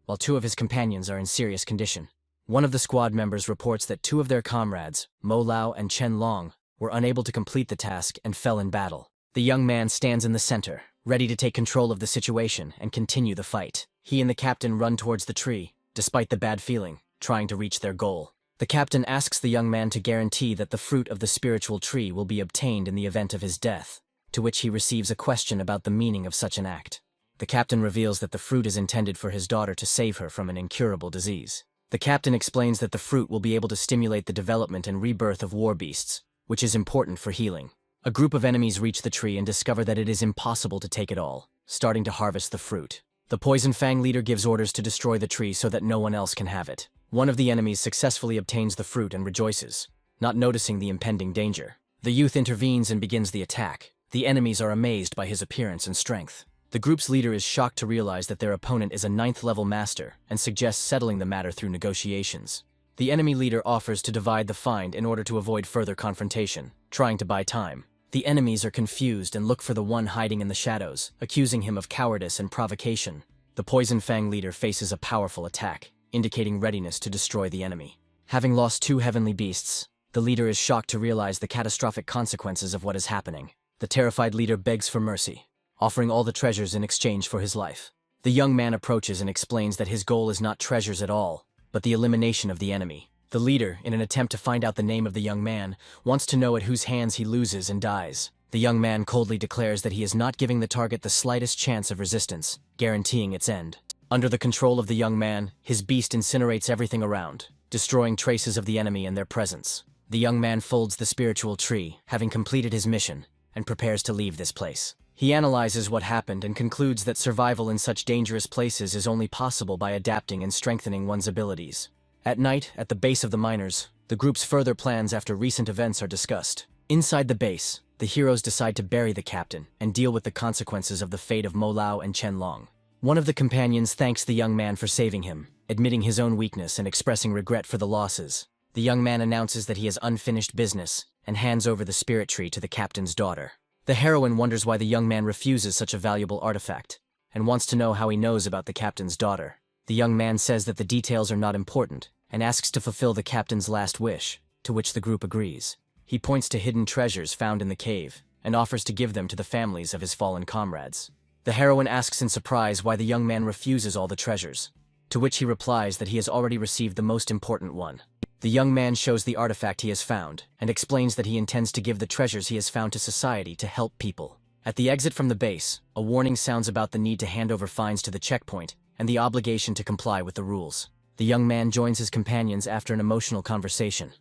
Speaker 1: while two of his companions are in serious condition. One of the squad members reports that two of their comrades, Mo Lao and Chen Long, were unable to complete the task and fell in battle. The young man stands in the center, ready to take control of the situation and continue the fight. He and the captain run towards the tree, despite the bad feeling, trying to reach their goal. The captain asks the young man to guarantee that the fruit of the spiritual tree will be obtained in the event of his death, to which he receives a question about the meaning of such an act. The captain reveals that the fruit is intended for his daughter to save her from an incurable disease. The captain explains that the fruit will be able to stimulate the development and rebirth of war beasts, which is important for healing. A group of enemies reach the tree and discover that it is impossible to take it all, starting to harvest the fruit. The Poison Fang leader gives orders to destroy the tree so that no one else can have it. One of the enemies successfully obtains the fruit and rejoices, not noticing the impending danger. The youth intervenes and begins the attack. The enemies are amazed by his appearance and strength. The group's leader is shocked to realize that their opponent is a 9th-level master and suggests settling the matter through negotiations. The enemy leader offers to divide the find in order to avoid further confrontation, trying to buy time. The enemies are confused and look for the one hiding in the shadows, accusing him of cowardice and provocation. The Poison Fang leader faces a powerful attack, indicating readiness to destroy the enemy. Having lost 2 heavenly beasts, the leader is shocked to realize the catastrophic consequences of what is happening. The terrified leader begs for mercy, offering all the treasures in exchange for his life. The young man approaches and explains that his goal is not treasures at all, but the elimination of the enemy. The leader, in an attempt to find out the name of the young man, wants to know at whose hands he loses and dies. The young man coldly declares that he is not giving the target the slightest chance of resistance, guaranteeing its end. Under the control of the young man, his beast incinerates everything around, destroying traces of the enemy and their presence. The young man folds the spiritual tree, having completed his mission, and prepares to leave this place. He analyzes what happened and concludes that survival in such dangerous places is only possible by adapting and strengthening one's abilities. At night, at the base of the miners, the group's further plans after recent events are discussed. Inside the base, the heroes decide to bury the captain and deal with the consequences of the fate of Mo Lao and Chen Long. One of the companions thanks the young man for saving him, admitting his own weakness and expressing regret for the losses. The young man announces that he has unfinished business and hands over the spirit tree to the captain's daughter. The heroine wonders why the young man refuses such a valuable artifact, and wants to know how he knows about the captain's daughter. The young man says that the details are not important, and asks to fulfill the captain's last wish, to which the group agrees. He points to hidden treasures found in the cave, and offers to give them to the families of his fallen comrades. The heroine asks in surprise why the young man refuses all the treasures, to which he replies that he has already received the most important one. The young man shows the artifact he has found, and explains that he intends to give the treasures he has found to society to help people. At the exit from the base, a warning sounds about the need to hand over fines to the checkpoint, and the obligation to comply with the rules. The young man joins his companions after an emotional conversation,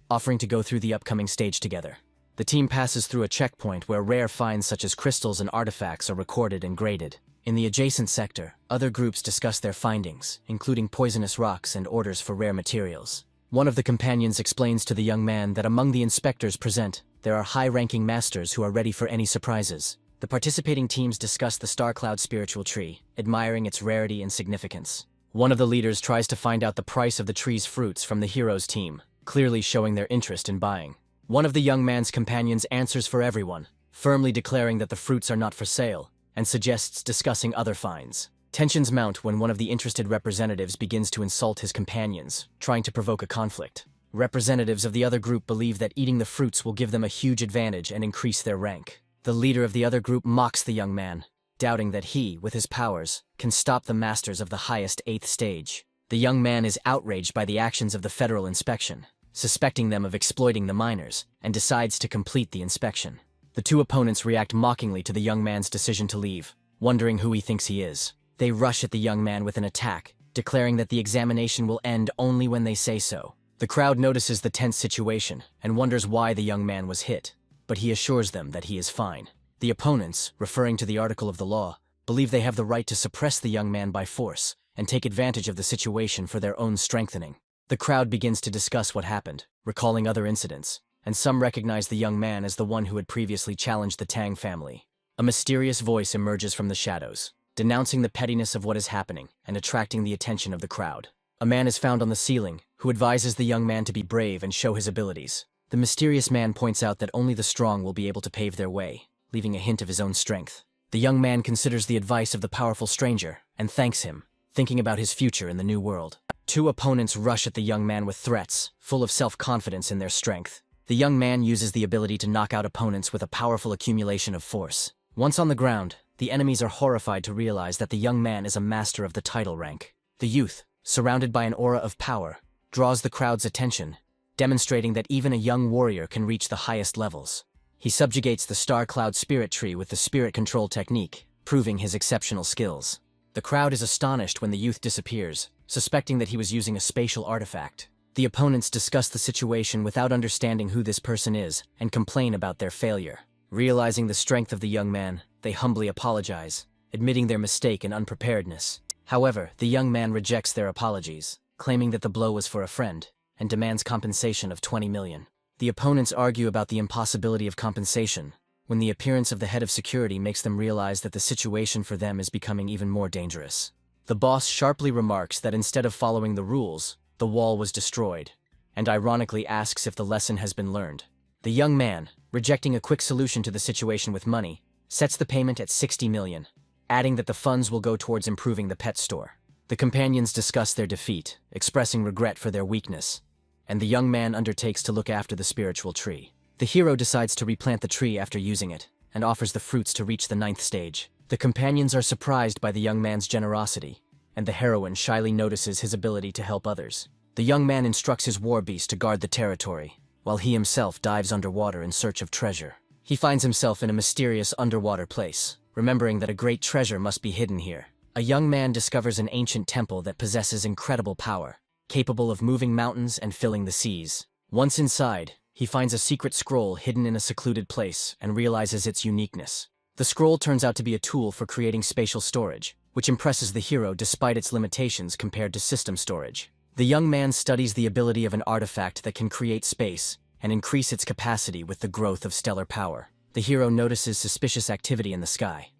Speaker 1: offering to go through the upcoming stage together. The team passes through a checkpoint where rare finds such as crystals and artifacts are recorded and graded. In the adjacent sector, other groups discuss their findings, including poisonous rocks and orders for rare materials. One of the companions explains to the young man that among the inspectors present, there are high-ranking masters who are ready for any surprises. The participating teams discuss the Star Cloud spiritual tree, admiring its rarity and significance. One of the leaders tries to find out the price of the tree's fruits from the hero's team, clearly showing their interest in buying. One of the young man's companions answers for everyone, firmly declaring that the fruits are not for sale, and suggests discussing other finds. Tensions mount when one of the interested representatives begins to insult his companions, trying to provoke a conflict. Representatives of the other group believe that eating the fruits will give them a huge advantage and increase their rank. The leader of the other group mocks the young man, doubting that he, with his powers, can stop the masters of the highest 8th stage. The young man is outraged by the actions of the federal inspection, suspecting them of exploiting the miners, and decides to complete the inspection. The two opponents react mockingly to the young man's decision to leave, wondering who he thinks he is. They rush at the young man with an attack, declaring that the examination will end only when they say so. The crowd notices the tense situation and wonders why the young man was hit, but he assures them that he is fine. The opponents, referring to the article of the law, believe they have the right to suppress the young man by force and take advantage of the situation for their own strengthening. The crowd begins to discuss what happened, recalling other incidents, and some recognize the young man as the one who had previously challenged the Tang family. A mysterious voice emerges from the shadows, denouncing the pettiness of what is happening and attracting the attention of the crowd. A man is found on the ceiling, who advises the young man to be brave and show his abilities. The mysterious man points out that only the strong will be able to pave their way, leaving a hint of his own strength. The young man considers the advice of the powerful stranger and thanks him, thinking about his future in the new world. Two opponents rush at the young man with threats, full of self-confidence in their strength. The young man uses the ability to knock out opponents with a powerful accumulation of force. Once on the ground, the enemies are horrified to realize that the young man is a master of the title rank. The youth, surrounded by an aura of power, draws the crowd's attention, demonstrating that even a young warrior can reach the highest levels. He subjugates the Star Cloud spirit tree with the spirit control technique, proving his exceptional skills. The crowd is astonished when the youth disappears, suspecting that he was using a spatial artifact. The opponents discuss the situation without understanding who this person is and complain about their failure. Realizing the strength of the young man, they humbly apologize, admitting their mistake and unpreparedness. However, the young man rejects their apologies, claiming that the blow was for a friend, and demands compensation of 20 million. The opponents argue about the impossibility of compensation, when the appearance of the head of security makes them realize that the situation for them is becoming even more dangerous. The boss sharply remarks that instead of following the rules, the wall was destroyed, and ironically asks if the lesson has been learned. The young man, rejecting a quick solution to the situation with money, sets the payment at 60 million, adding that the funds will go towards improving the pet store. The companions discuss their defeat, expressing regret for their weakness, and the young man undertakes to look after the spiritual tree. The hero decides to replant the tree after using it, and offers the fruits to reach the 9th stage. The companions are surprised by the young man's generosity, and the heroine shyly notices his ability to help others. The young man instructs his war beast to guard the territory, while he himself dives underwater in search of treasure. He finds himself in a mysterious underwater place, remembering that a great treasure must be hidden here. A young man discovers an ancient temple that possesses incredible power, capable of moving mountains and filling the seas. Once inside, he finds a secret scroll hidden in a secluded place and realizes its uniqueness. The scroll turns out to be a tool for creating spatial storage, which impresses the hero despite its limitations compared to system storage. The young man studies the ability of an artifact that can create space and increase its capacity with the growth of stellar power. The hero notices suspicious activity in the sky.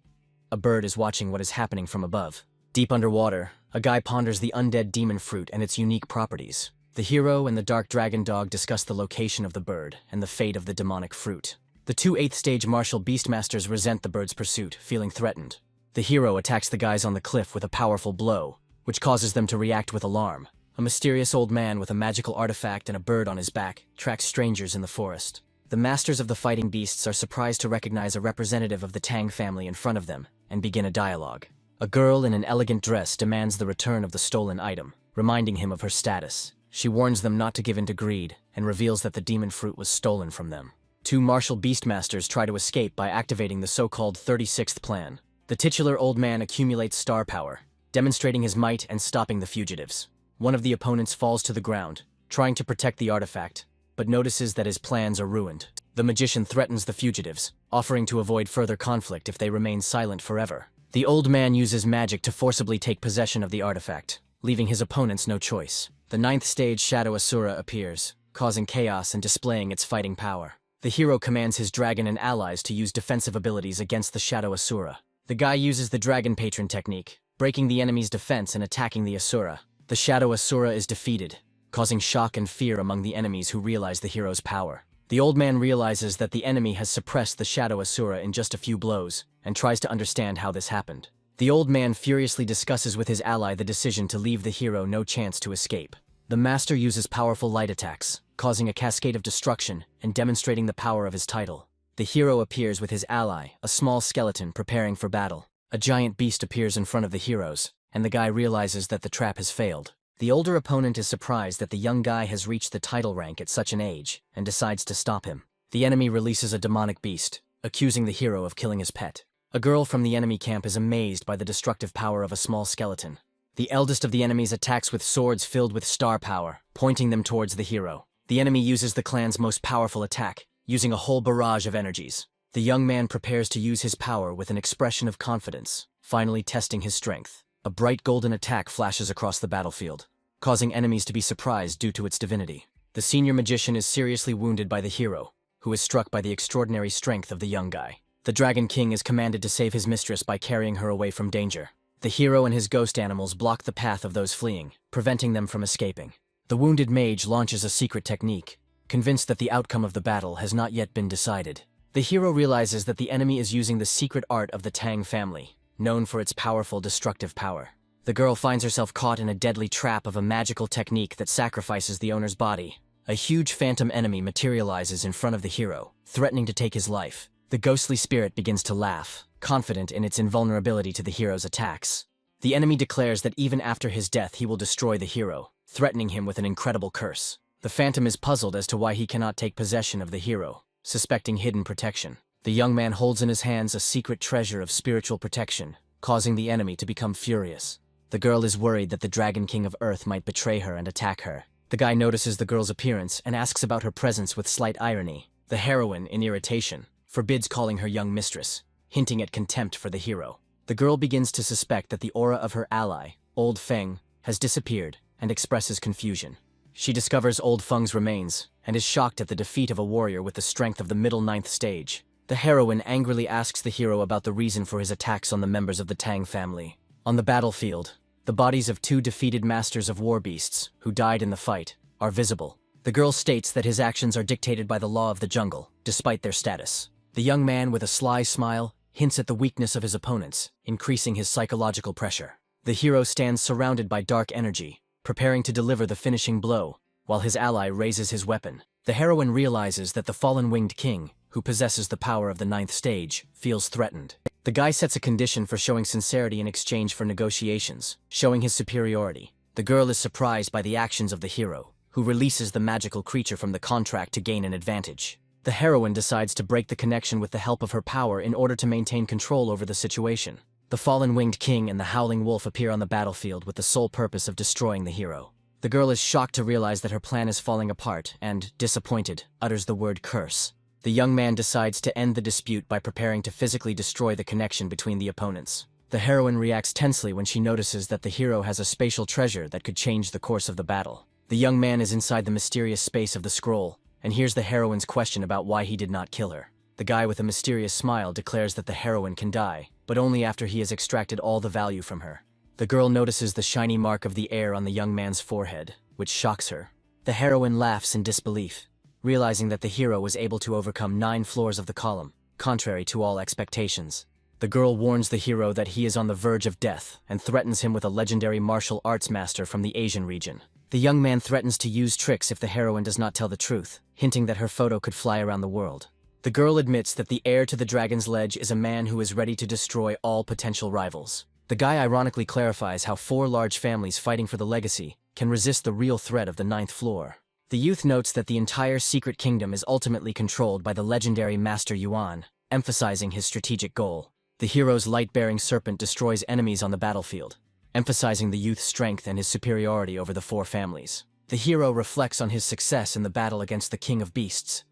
Speaker 1: A bird is watching what is happening from above. Deep underwater, a guy ponders the undead demon fruit and its unique properties. The hero and the dark dragon dog discuss the location of the bird and the fate of the demonic fruit. The two 8th stage martial beastmasters resent the bird's pursuit, feeling threatened. The hero attacks the guys on the cliff with a powerful blow, which causes them to react with alarm. A mysterious old man with a magical artifact and a bird on his back tracks strangers in the forest. The masters of the fighting beasts are surprised to recognize a representative of the Tang family in front of them, and begin a dialogue. A girl in an elegant dress demands the return of the stolen item, reminding him of her status. She warns them not to give in to greed and reveals that the demon fruit was stolen from them. Two martial beastmasters try to escape by activating the so-called 36th plan. The titular old man accumulates star power, demonstrating his might and stopping the fugitives. One of the opponents falls to the ground, trying to protect the artifact, but notices that his plans are ruined. The magician threatens the fugitives, offering to avoid further conflict if they remain silent forever. The old man uses magic to forcibly take possession of the artifact, leaving his opponents no choice. The 9th stage Shadow Asura appears, causing chaos and displaying its fighting power. The hero commands his dragon and allies to use defensive abilities against the Shadow Asura. The guy uses the Dragon Patron technique, breaking the enemy's defense and attacking the Asura. The Shadow Asura is defeated, causing shock and fear among the enemies who realize the hero's power. The old man realizes that the enemy has suppressed the Shadow Asura in just a few blows, and tries to understand how this happened. The old man furiously discusses with his ally the decision to leave the hero no chance to escape. The master uses powerful light attacks, causing a cascade of destruction and demonstrating the power of his title. The hero appears with his ally, a small skeleton preparing for battle. A giant beast appears in front of the heroes, and the guy realizes that the trap has failed. The older opponent is surprised that the young guy has reached the title rank at such an age, and decides to stop him. The enemy releases a demonic beast, accusing the hero of killing his pet. A girl from the enemy camp is amazed by the destructive power of a small skeleton. The eldest of the enemies attacks with swords filled with star power, pointing them towards the hero. The enemy uses the clan's most powerful attack, using a whole barrage of energies. The young man prepares to use his power with an expression of confidence, finally testing his strength. A bright golden attack flashes across the battlefield, causing enemies to be surprised due to its divinity. The senior magician is seriously wounded by the hero, who is struck by the extraordinary strength of the young guy. The Dragon King is commanded to save his mistress by carrying her away from danger. The hero and his ghost animals block the path of those fleeing, preventing them from escaping. The wounded mage launches a secret technique, convinced that the outcome of the battle has not yet been decided. The hero realizes that the enemy is using the secret art of the Tang family, known for its powerful destructive power. The girl finds herself caught in a deadly trap of a magical technique that sacrifices the owner's body. A huge phantom enemy materializes in front of the hero, threatening to take his life. The ghostly spirit begins to laugh, confident in its invulnerability to the hero's attacks. The enemy declares that even after his death he will destroy the hero, threatening him with an incredible curse. The phantom is puzzled as to why he cannot take possession of the hero, suspecting hidden protection. The young man holds in his hands a secret treasure of spiritual protection, causing the enemy to become furious. The girl is worried that the Dragon King of Earth might betray her and attack her. The guy notices the girl's appearance and asks about her presence with slight irony. The heroine, in irritation, forbids calling her young mistress, hinting at contempt for the hero. The girl begins to suspect that the aura of her ally, Old Feng, has disappeared and expresses confusion. She discovers Old Feng's remains and is shocked at the defeat of a warrior with the strength of the middle 9th stage. The heroine angrily asks the hero about the reason for his attacks on the members of the Tang family. On the battlefield, the bodies of 2 defeated masters of war beasts, who died in the fight, are visible. The girl states that his actions are dictated by the law of the jungle, despite their status. The young man, with a sly smile, hints at the weakness of his opponents, increasing his psychological pressure. The hero stands surrounded by dark energy, preparing to deliver the finishing blow, while his ally raises his weapon. The heroine realizes that the fallen winged king, who possesses the power of the 9th stage, feels threatened. The guy sets a condition for showing sincerity in exchange for negotiations, showing his superiority. The girl is surprised by the actions of the hero, who releases the magical creature from the contract to gain an advantage. The heroine decides to break the connection with the help of her power in order to maintain control over the situation. The fallen winged king and the howling wolf appear on the battlefield with the sole purpose of destroying the hero. The girl is shocked to realize that her plan is falling apart and, disappointed, utters the word curse. The young man decides to end the dispute by preparing to physically destroy the connection between the opponents. The heroine reacts tensely when she notices that the hero has a spatial treasure that could change the course of the battle. The young man is inside the mysterious space of the scroll, and hears the heroine's question about why he did not kill her. The guy with a mysterious smile declares that the heroine can die, but only after he has extracted all the value from her. The girl notices the shiny mark of the air on the young man's forehead, which shocks her. The heroine laughs in disbelief, realizing that the hero was able to overcome 9 floors of the column, contrary to all expectations. The girl warns the hero that he is on the verge of death and threatens him with a legendary martial arts master from the Asian region. The young man threatens to use tricks if the heroine does not tell the truth, hinting that her photo could fly around the world. The girl admits that the heir to the Dragon's Ledge is a man who is ready to destroy all potential rivals. The guy ironically clarifies how 4 large families fighting for the legacy can resist the real threat of the 9th floor. The youth notes that the entire secret kingdom is ultimately controlled by the legendary Master Yuan, emphasizing his strategic goal. The hero's light-bearing serpent destroys enemies on the battlefield, emphasizing the youth's strength and his superiority over the 4 families. The hero reflects on his success in the battle against the King of Beasts,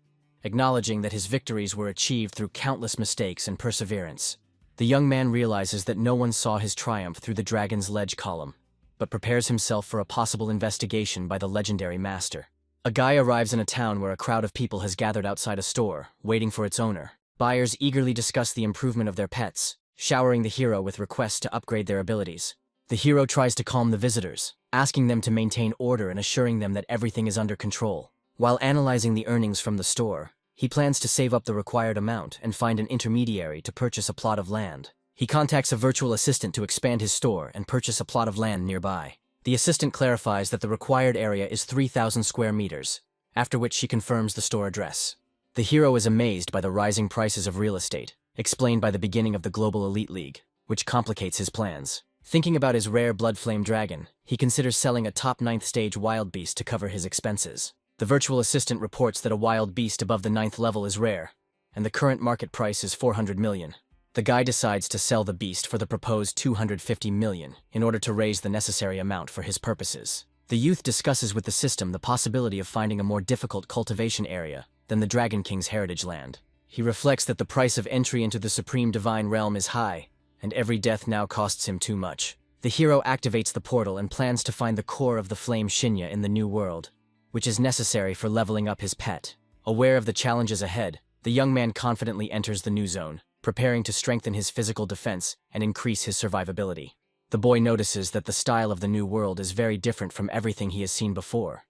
Speaker 1: acknowledging that his victories were achieved through countless mistakes and perseverance. The young man realizes that no one saw his triumph through the Dragon's Ledge column, but prepares himself for a possible investigation by the legendary master. A guy arrives in a town where a crowd of people has gathered outside a store, waiting for its owner. Buyers eagerly discuss the improvement of their pets, showering the hero with requests to upgrade their abilities. The hero tries to calm the visitors, asking them to maintain order and assuring them that everything is under control. While analyzing the earnings from the store, he plans to save up the required amount and find an intermediary to purchase a plot of land. He contacts a virtual assistant to expand his store and purchase a plot of land nearby. The assistant clarifies that the required area is 3,000 square meters, after which she confirms the store address. The hero is amazed by the rising prices of real estate, explained by the beginning of the Global Elite League, which complicates his plans. Thinking about his rare blood flame dragon, he considers selling a top 9th stage wild beast to cover his expenses. The virtual assistant reports that a wild beast above the 9th level is rare, and the current market price is 400 million. The guy decides to sell the beast for the proposed 250 million in order to raise the necessary amount for his purposes. The youth discusses with the system the possibility of finding a more difficult cultivation area than the Dragon King's heritage land. He reflects that the price of entry into the Supreme Divine Realm is high, and every death now costs him too much. The hero activates the portal and plans to find the core of the flame Shinya in the new world, which is necessary for leveling up his pet. Aware of the challenges ahead, the young man confidently enters the new zone, preparing to strengthen his physical defense and increase his survivability. The boy notices that the style of the new world is very different from everything he has seen before,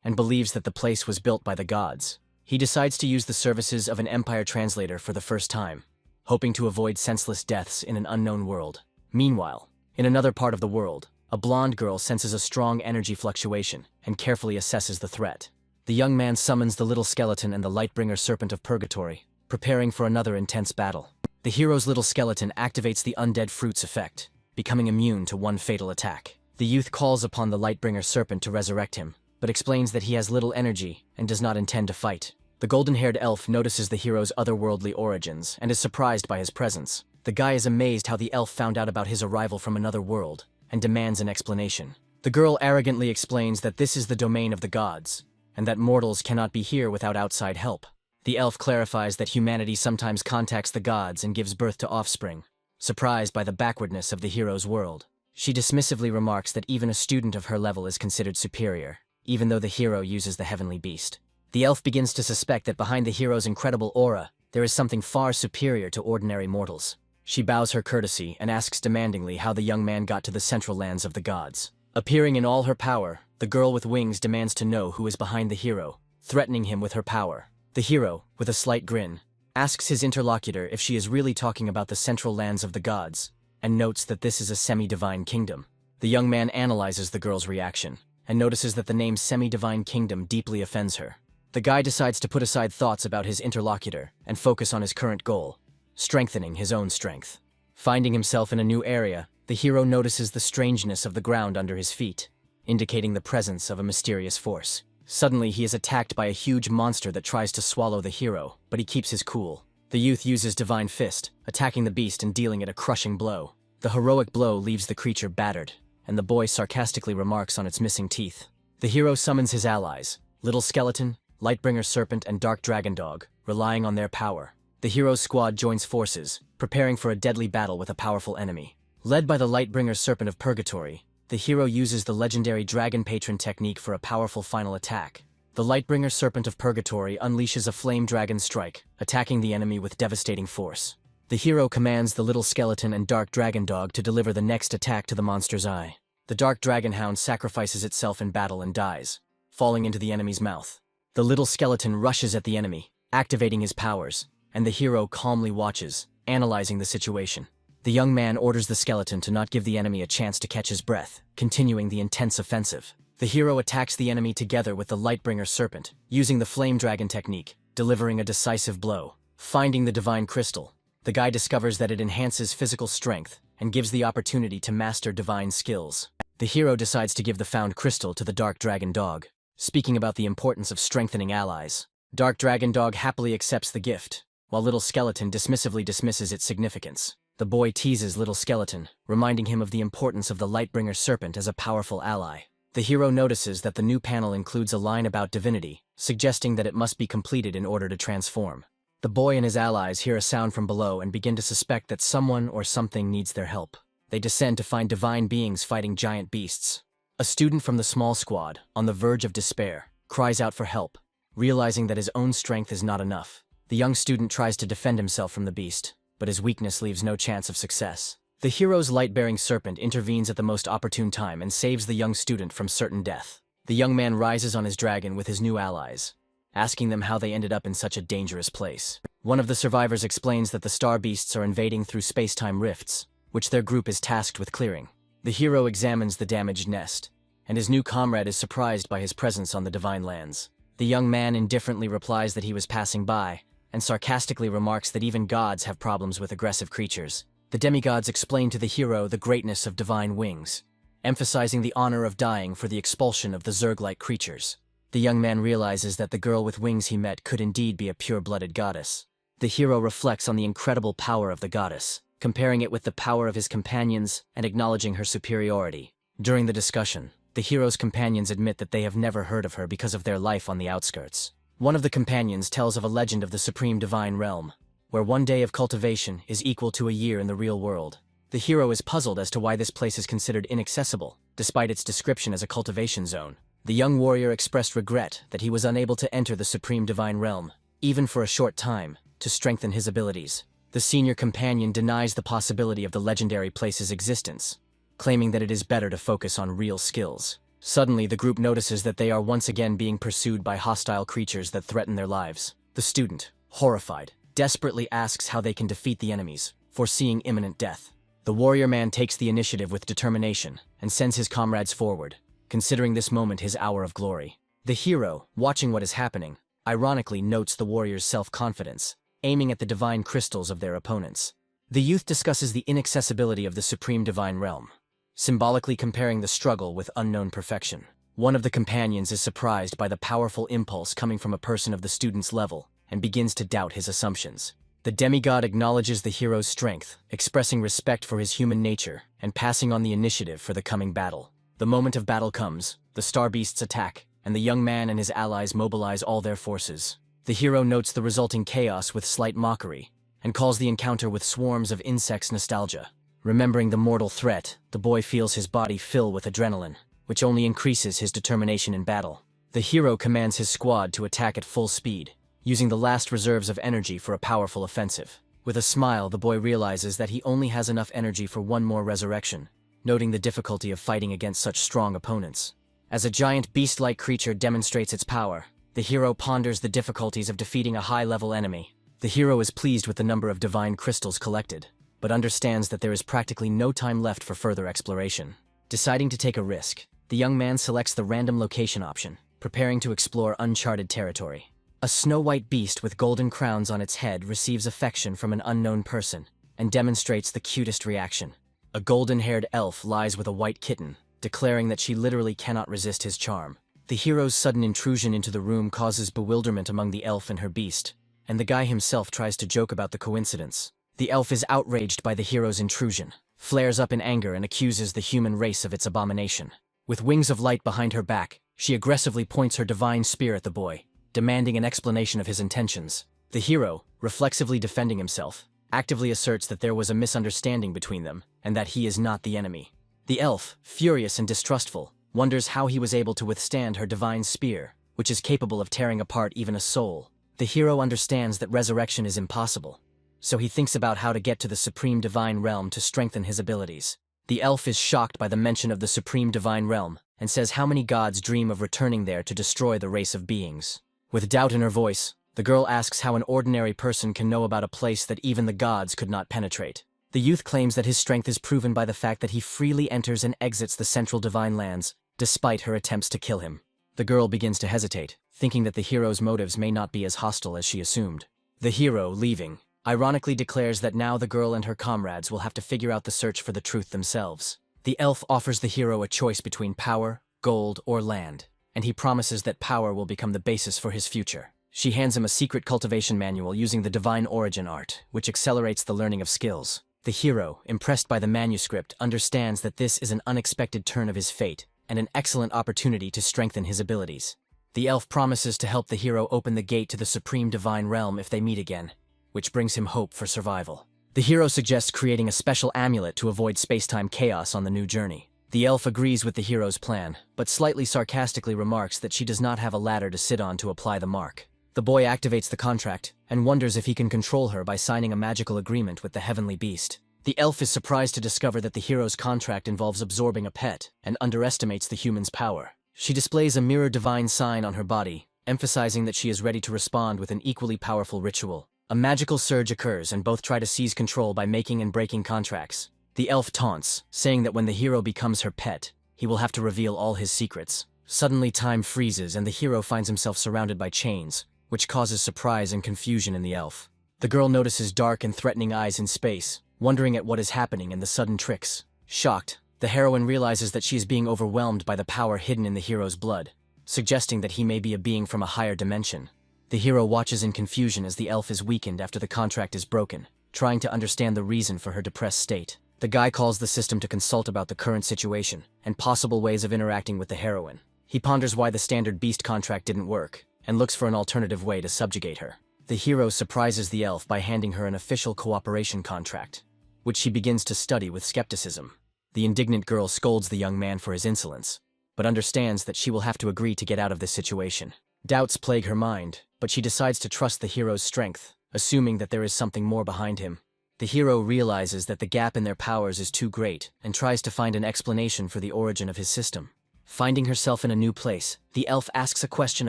Speaker 1: and believes that the place was built by the gods. He decides to use the services of an Empire translator for the first time, hoping to avoid senseless deaths in an unknown world. Meanwhile, in another part of the world, a blonde girl senses a strong energy fluctuation and carefully assesses the threat. The young man summons the little skeleton and the Lightbringer Serpent of Purgatory, preparing for another intense battle. The hero's little skeleton activates the Undead Fruits effect, becoming immune to one fatal attack. The youth calls upon the Lightbringer Serpent to resurrect him, but explains that he has little energy and does not intend to fight. The golden-haired elf notices the hero's otherworldly origins and is surprised by his presence. The guy is amazed how the elf found out about his arrival from another world and demands an explanation. The girl arrogantly explains that this is the domain of the gods, and that mortals cannot be here without outside help. The elf clarifies that humanity sometimes contacts the gods and gives birth to offspring. Surprised by the backwardness of the hero's world, she dismissively remarks that even a student of her level is considered superior, even though the hero uses the heavenly beast. The elf begins to suspect that behind the hero's incredible aura, there is something far superior to ordinary mortals. She bows her courtesy and asks demandingly how the young man got to the central lands of the gods. Appearing in all her power, the girl with wings demands to know who is behind the hero, threatening him with her power. The hero, with a slight grin, asks his interlocutor if she is really talking about the central lands of the gods, and notes that this is a semi-divine kingdom. The young man analyzes the girl's reaction, and notices that the name semi-divine kingdom deeply offends her. The guy decides to put aside thoughts about his interlocutor and focus on his current goal, strengthening his own strength. Finding himself in a new area, the hero notices the strangeness of the ground under his feet, indicating the presence of a mysterious force. Suddenly, he is attacked by a huge monster that tries to swallow the hero, but he keeps his cool. The youth uses Divine Fist, attacking the beast and dealing it a crushing blow. The heroic blow leaves the creature battered, and the boy sarcastically remarks on its missing teeth. The hero summons his allies, Little Skeleton, Lightbringer Serpent, and Dark Dragon Dog, relying on their power. The hero's squad joins forces, preparing for a deadly battle with a powerful enemy. Led by the Lightbringer Serpent of Purgatory, the hero uses the legendary Dragon Patron technique for a powerful final attack. The Lightbringer Serpent of Purgatory unleashes a flame dragon strike, attacking the enemy with devastating force. The hero commands the Little Skeleton and Dark Dragon Dog to deliver the next attack to the monster's eye. The Dark Dragon Hound sacrifices itself in battle and dies, falling into the enemy's mouth. The Little Skeleton rushes at the enemy, activating his powers, and the hero calmly watches, analyzing the situation. The young man orders the skeleton to not give the enemy a chance to catch his breath, continuing the intense offensive. The hero attacks the enemy together with the Lightbringer Serpent, using the Flame Dragon technique, delivering a decisive blow. Finding the divine crystal, the guy discovers that it enhances physical strength and gives the opportunity to master divine skills. The hero decides to give the found crystal to the Dark Dragon Dog, speaking about the importance of strengthening allies. Dark Dragon Dog happily accepts the gift, while Little Skeleton dismissively dismisses its significance. The boy teases Little Skeleton, reminding him of the importance of the Lightbringer Serpent as a powerful ally. The hero notices that the new panel includes a line about divinity, suggesting that it must be completed in order to transform. The boy and his allies hear a sound from below and begin to suspect that someone or something needs their help. They descend to find divine beings fighting giant beasts. A student from the small squad, on the verge of despair, cries out for help, realizing that his own strength is not enough. The young student tries to defend himself from the beast, but his weakness leaves no chance of success. The hero's light-bearing serpent intervenes at the most opportune time and saves the young student from certain death. The young man rises on his dragon with his new allies, asking them how they ended up in such a dangerous place. One of the survivors explains that the star beasts are invading through space-time rifts, which their group is tasked with clearing. The hero examines the damaged nest, and his new comrade is surprised by his presence on the divine lands. The young man indifferently replies that he was passing by, and sarcastically remarks that even gods have problems with aggressive creatures. The demigods explain to the hero the greatness of divine wings, emphasizing the honor of dying for the expulsion of the Zerg-like creatures. The young man realizes that the girl with wings he met could indeed be a pure-blooded goddess. The hero reflects on the incredible power of the goddess, comparing it with the power of his companions and acknowledging her superiority. During the discussion, the hero's companions admit that they have never heard of her because of their life on the outskirts. One of the companions tells of a legend of the supreme divine realm, where one day of cultivation is equal to a year in the real world. The hero is puzzled as to why this place is considered inaccessible, despite its description as a cultivation zone. The young warrior expressed regret that he was unable to enter the supreme divine realm, even for a short time, to strengthen his abilities. The senior companion denies the possibility of the legendary place's existence, claiming that it is better to focus on real skills. Suddenly, the group notices that they are once again being pursued by hostile creatures that threaten their lives. The student, horrified, desperately asks how they can defeat the enemies, foreseeing imminent death. The warrior man takes the initiative with determination and sends his comrades forward, considering this moment his hour of glory. The hero, watching what is happening, ironically notes the warrior's self-confidence, aiming at the divine crystals of their opponents. The youth discusses the inaccessibility of the supreme divine realm, symbolically comparing the struggle with unknown perfection. One of the companions is surprised by the powerful impulse coming from a person of the student's level and begins to doubt his assumptions. The demigod acknowledges the hero's strength, expressing respect for his human nature and passing on the initiative for the coming battle. The moment of battle comes, the star beasts attack, and the young man and his allies mobilize all their forces. The hero notes the resulting chaos with slight mockery, and calls the encounter with swarms of insects nostalgia. Remembering the mortal threat, the boy feels his body fill with adrenaline, which only increases his determination in battle. The hero commands his squad to attack at full speed, using the last reserves of energy for a powerful offensive. With a smile, the boy realizes that he only has enough energy for one more resurrection, noting the difficulty of fighting against such strong opponents. As a giant beast-like creature demonstrates its power, the hero ponders the difficulties of defeating a high-level enemy. The hero is pleased with the number of divine crystals collected, but understands that there is practically no time left for further exploration. Deciding to take a risk, the young man selects the random location option, preparing to explore uncharted territory. A snow-white beast with golden crowns on its head receives affection from an unknown person and demonstrates the cutest reaction. A golden-haired elf lies with a white kitten, declaring that she literally cannot resist his charm. The hero's sudden intrusion into the room causes bewilderment among the elf and her beast, and the guy himself tries to joke about the coincidence. The elf is outraged by the hero's intrusion, flares up in anger and accuses the human race of its abomination. With wings of light behind her back, she aggressively points her divine spear at the boy, demanding an explanation of his intentions. The hero, reflexively defending himself, actively asserts that there was a misunderstanding between them and that he is not the enemy. The elf, furious and distrustful, wonders how he was able to withstand her divine spear, which is capable of tearing apart even a soul. The hero understands that resurrection is impossible, so he thinks about how to get to the supreme divine realm to strengthen his abilities. The elf is shocked by the mention of the supreme divine realm and says how many gods dream of returning there to destroy the race of beings. With doubt in her voice, the girl asks how an ordinary person can know about a place that even the gods could not penetrate. The youth claims that his strength is proven by the fact that he freely enters and exits the central divine lands, despite her attempts to kill him. The girl begins to hesitate, thinking that the hero's motives may not be as hostile as she assumed. The hero, leaving, ironically declares that now the girl and her comrades will have to figure out the search for the truth themselves. The elf offers the hero a choice between power, gold, or land, and he promises that power will become the basis for his future. She hands him a secret cultivation manual using the divine origin art, which accelerates the learning of skills. The hero, impressed by the manuscript, understands that this is an unexpected turn of his fate and an excellent opportunity to strengthen his abilities. The elf promises to help the hero open the gate to the supreme divine realm if they meet again, which brings him hope for survival. The hero suggests creating a special amulet to avoid space-time chaos on the new journey. The elf agrees with the hero's plan, but slightly sarcastically remarks that she does not have a ladder to sit on to apply the mark. The boy activates the contract and wonders if he can control her by signing a magical agreement with the heavenly beast. The elf is surprised to discover that the hero's contract involves absorbing a pet and underestimates the human's power. She displays a mirror divine sign on her body, emphasizing that she is ready to respond with an equally powerful ritual. A magical surge occurs and both try to seize control by making and breaking contracts. The elf taunts, saying that when the hero becomes her pet, he will have to reveal all his secrets. Suddenly time freezes and the hero finds himself surrounded by chains, which causes surprise and confusion in the elf. The girl notices dark and threatening eyes in space, wondering at what is happening and the sudden tricks. Shocked, the heroine realizes that she is being overwhelmed by the power hidden in the hero's blood, suggesting that he may be a being from a higher dimension. The hero watches in confusion as the elf is weakened after the contract is broken, trying to understand the reason for her depressed state. The guy calls the system to consult about the current situation and possible ways of interacting with the heroine. He ponders why the standard beast contract didn't work, and looks for an alternative way to subjugate her. The hero surprises the elf by handing her an official cooperation contract, which she begins to study with skepticism. The indignant girl scolds the young man for his insolence, but understands that she will have to agree to get out of this situation. Doubts plague her mind, but she decides to trust the hero's strength, assuming that there is something more behind him. The hero realizes that the gap in their powers is too great and tries to find an explanation for the origin of his system. Finding herself in a new place, the elf asks a question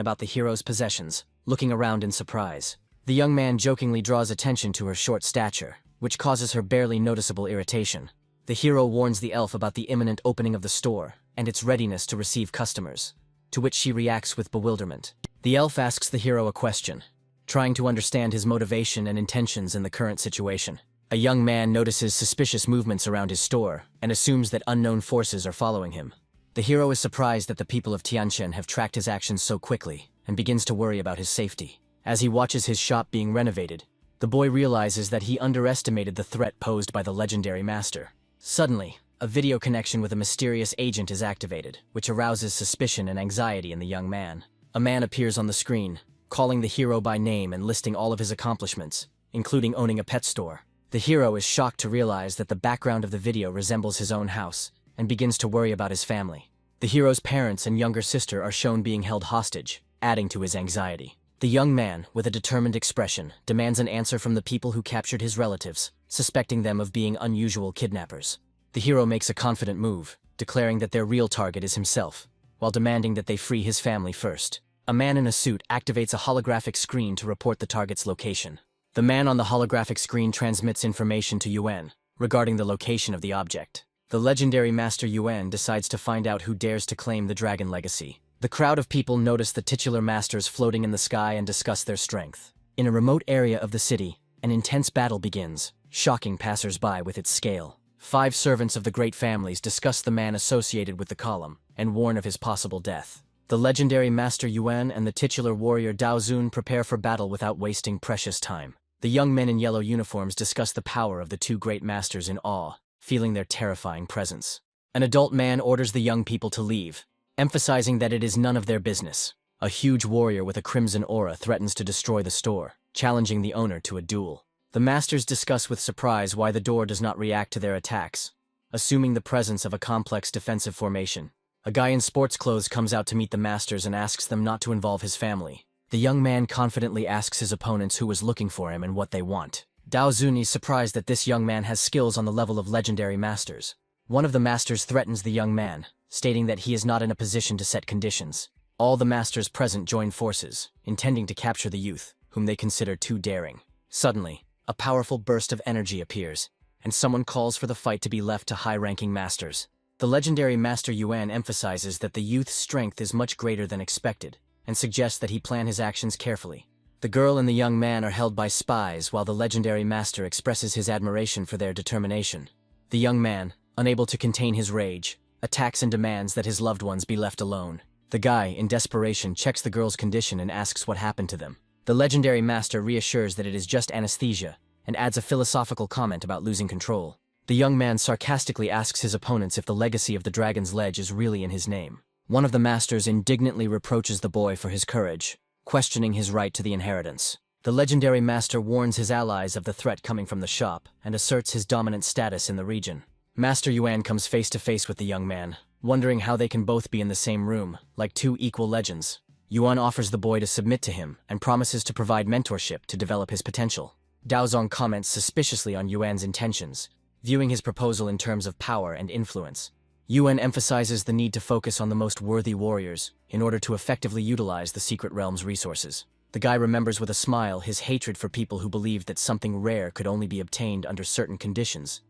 Speaker 1: about the hero's possessions, looking around in surprise. The young man jokingly draws attention to her short stature, which causes her barely noticeable irritation. The hero warns the elf about the imminent opening of the store and its readiness to receive customers, to which she reacts with bewilderment. The elf asks the hero a question, trying to understand his motivation and intentions in the current situation. A young man notices suspicious movements around his store and assumes that unknown forces are following him. The hero is surprised that the people of Tianchen have tracked his actions so quickly and begins to worry about his safety. As he watches his shop being renovated, the boy realizes that he underestimated the threat posed by the legendary master. Suddenly, a video connection with a mysterious agent is activated, which arouses suspicion and anxiety in the young man. A man appears on the screen, calling the hero by name and listing all of his accomplishments, including owning a pet store. The hero is shocked to realize that the background of the video resembles his own house, and begins to worry about his family. The hero's parents and younger sister are shown being held hostage, adding to his anxiety. The young man, with a determined expression, demands an answer from the people who captured his relatives, suspecting them of being unusual kidnappers. The hero makes a confident move, declaring that their real target is himself, while demanding that they free his family first. A man in a suit activates a holographic screen to report the target's location. The man on the holographic screen transmits information to Yuan regarding the location of the object. The legendary Master Yuan decides to find out who dares to claim the dragon legacy. The crowd of people notice the titular masters floating in the sky and discuss their strength. In a remote area of the city, an intense battle begins, shocking passers-by with its scale. 5 servants of the great families discuss the man associated with the column and warn of his possible death. The legendary Master Yuan and the titular warrior Dao Zun prepare for battle without wasting precious time. The young men in yellow uniforms discuss the power of the 2 great masters in awe, feeling their terrifying presence. An adult man orders the young people to leave, emphasizing that it is none of their business. A huge warrior with a crimson aura threatens to destroy the store, challenging the owner to a duel. The masters discuss with surprise why the door does not react to their attacks, assuming the presence of a complex defensive formation. A guy in sports clothes comes out to meet the masters and asks them not to involve his family. The young man confidently asks his opponents who is looking for him and what they want. Dao Zun is surprised that this young man has skills on the level of legendary masters. One of the masters threatens the young man, stating that he is not in a position to set conditions. All the masters present join forces, intending to capture the youth, whom they consider too daring. Suddenly, a powerful burst of energy appears, and someone calls for the fight to be left to high-ranking masters. The legendary Master Yuan emphasizes that the youth's strength is much greater than expected, and suggests that he plan his actions carefully. The girl and the young man are held by spies while the legendary master expresses his admiration for their determination. The young man, unable to contain his rage, attacks and demands that his loved ones be left alone. The guy, in desperation, checks the girl's condition and asks what happened to them. The legendary master reassures that it is just anesthesia and adds a philosophical comment about losing control. The young man sarcastically asks his opponents if the legacy of the Dragon's Ledge is really in his name. One of the masters indignantly reproaches the boy for his courage, questioning his right to the inheritance. The legendary master warns his allies of the threat coming from the shop and asserts his dominant status in the region. Master Yuan comes face to face with the young man, wondering how they can both be in the same room, like two equal legends. Yuan offers the boy to submit to him and promises to provide mentorship to develop his potential. Daozong comments suspiciously on Yuan's intentions, viewing his proposal in terms of power and influence. Yuan emphasizes the need to focus on the most worthy warriors in order to effectively utilize the Secret Realm's resources. The guy remembers with a smile his hatred for people who believed that something rare could only be obtained under certain conditions,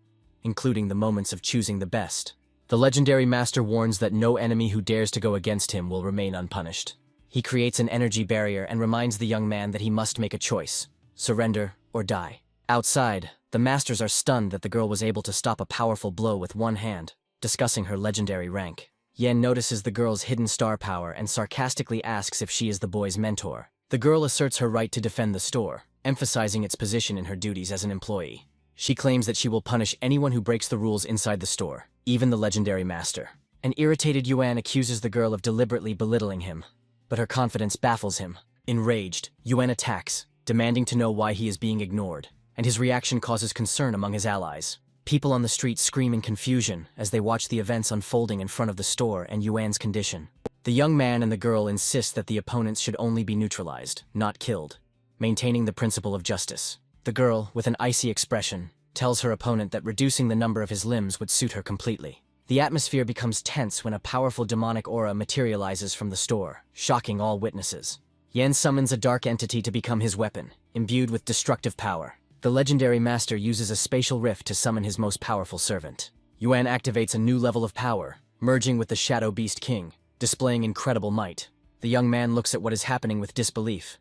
Speaker 1: including the moments of choosing the best. The legendary master warns that no enemy who dares to go against him will remain unpunished. He creates an energy barrier and reminds the young man that he must make a choice: surrender or die. Outside, the masters are stunned that the girl was able to stop a powerful blow with one hand, discussing her legendary rank. Yen notices the girl's hidden star power and sarcastically asks if she is the boy's mentor. The girl asserts her right to defend the store, emphasizing its position in her duties as an employee. She claims that she will punish anyone who breaks the rules inside the store, even the legendary master. An irritated Yuan accuses the girl of deliberately belittling him, but her confidence baffles him. Enraged, Yuan attacks, demanding to know why he is being ignored, and his reaction causes concern among his allies. People on the street scream in confusion as they watch the events unfolding in front of the store and Yuan's condition. The young man and the girl insist that the opponents should only be neutralized, not killed, maintaining the principle of justice. The girl, with an icy expression, tells her opponent that reducing the number of his limbs would suit her completely. The atmosphere becomes tense when a powerful demonic aura materializes from the store, shocking all witnesses. Yen summons a dark entity to become his weapon, imbued with destructive power. The legendary master uses a spatial rift to summon his most powerful servant. Yuan activates a new level of power, merging with the Shadow Beast King, displaying incredible might. The young man looks at what is happening with disbelief,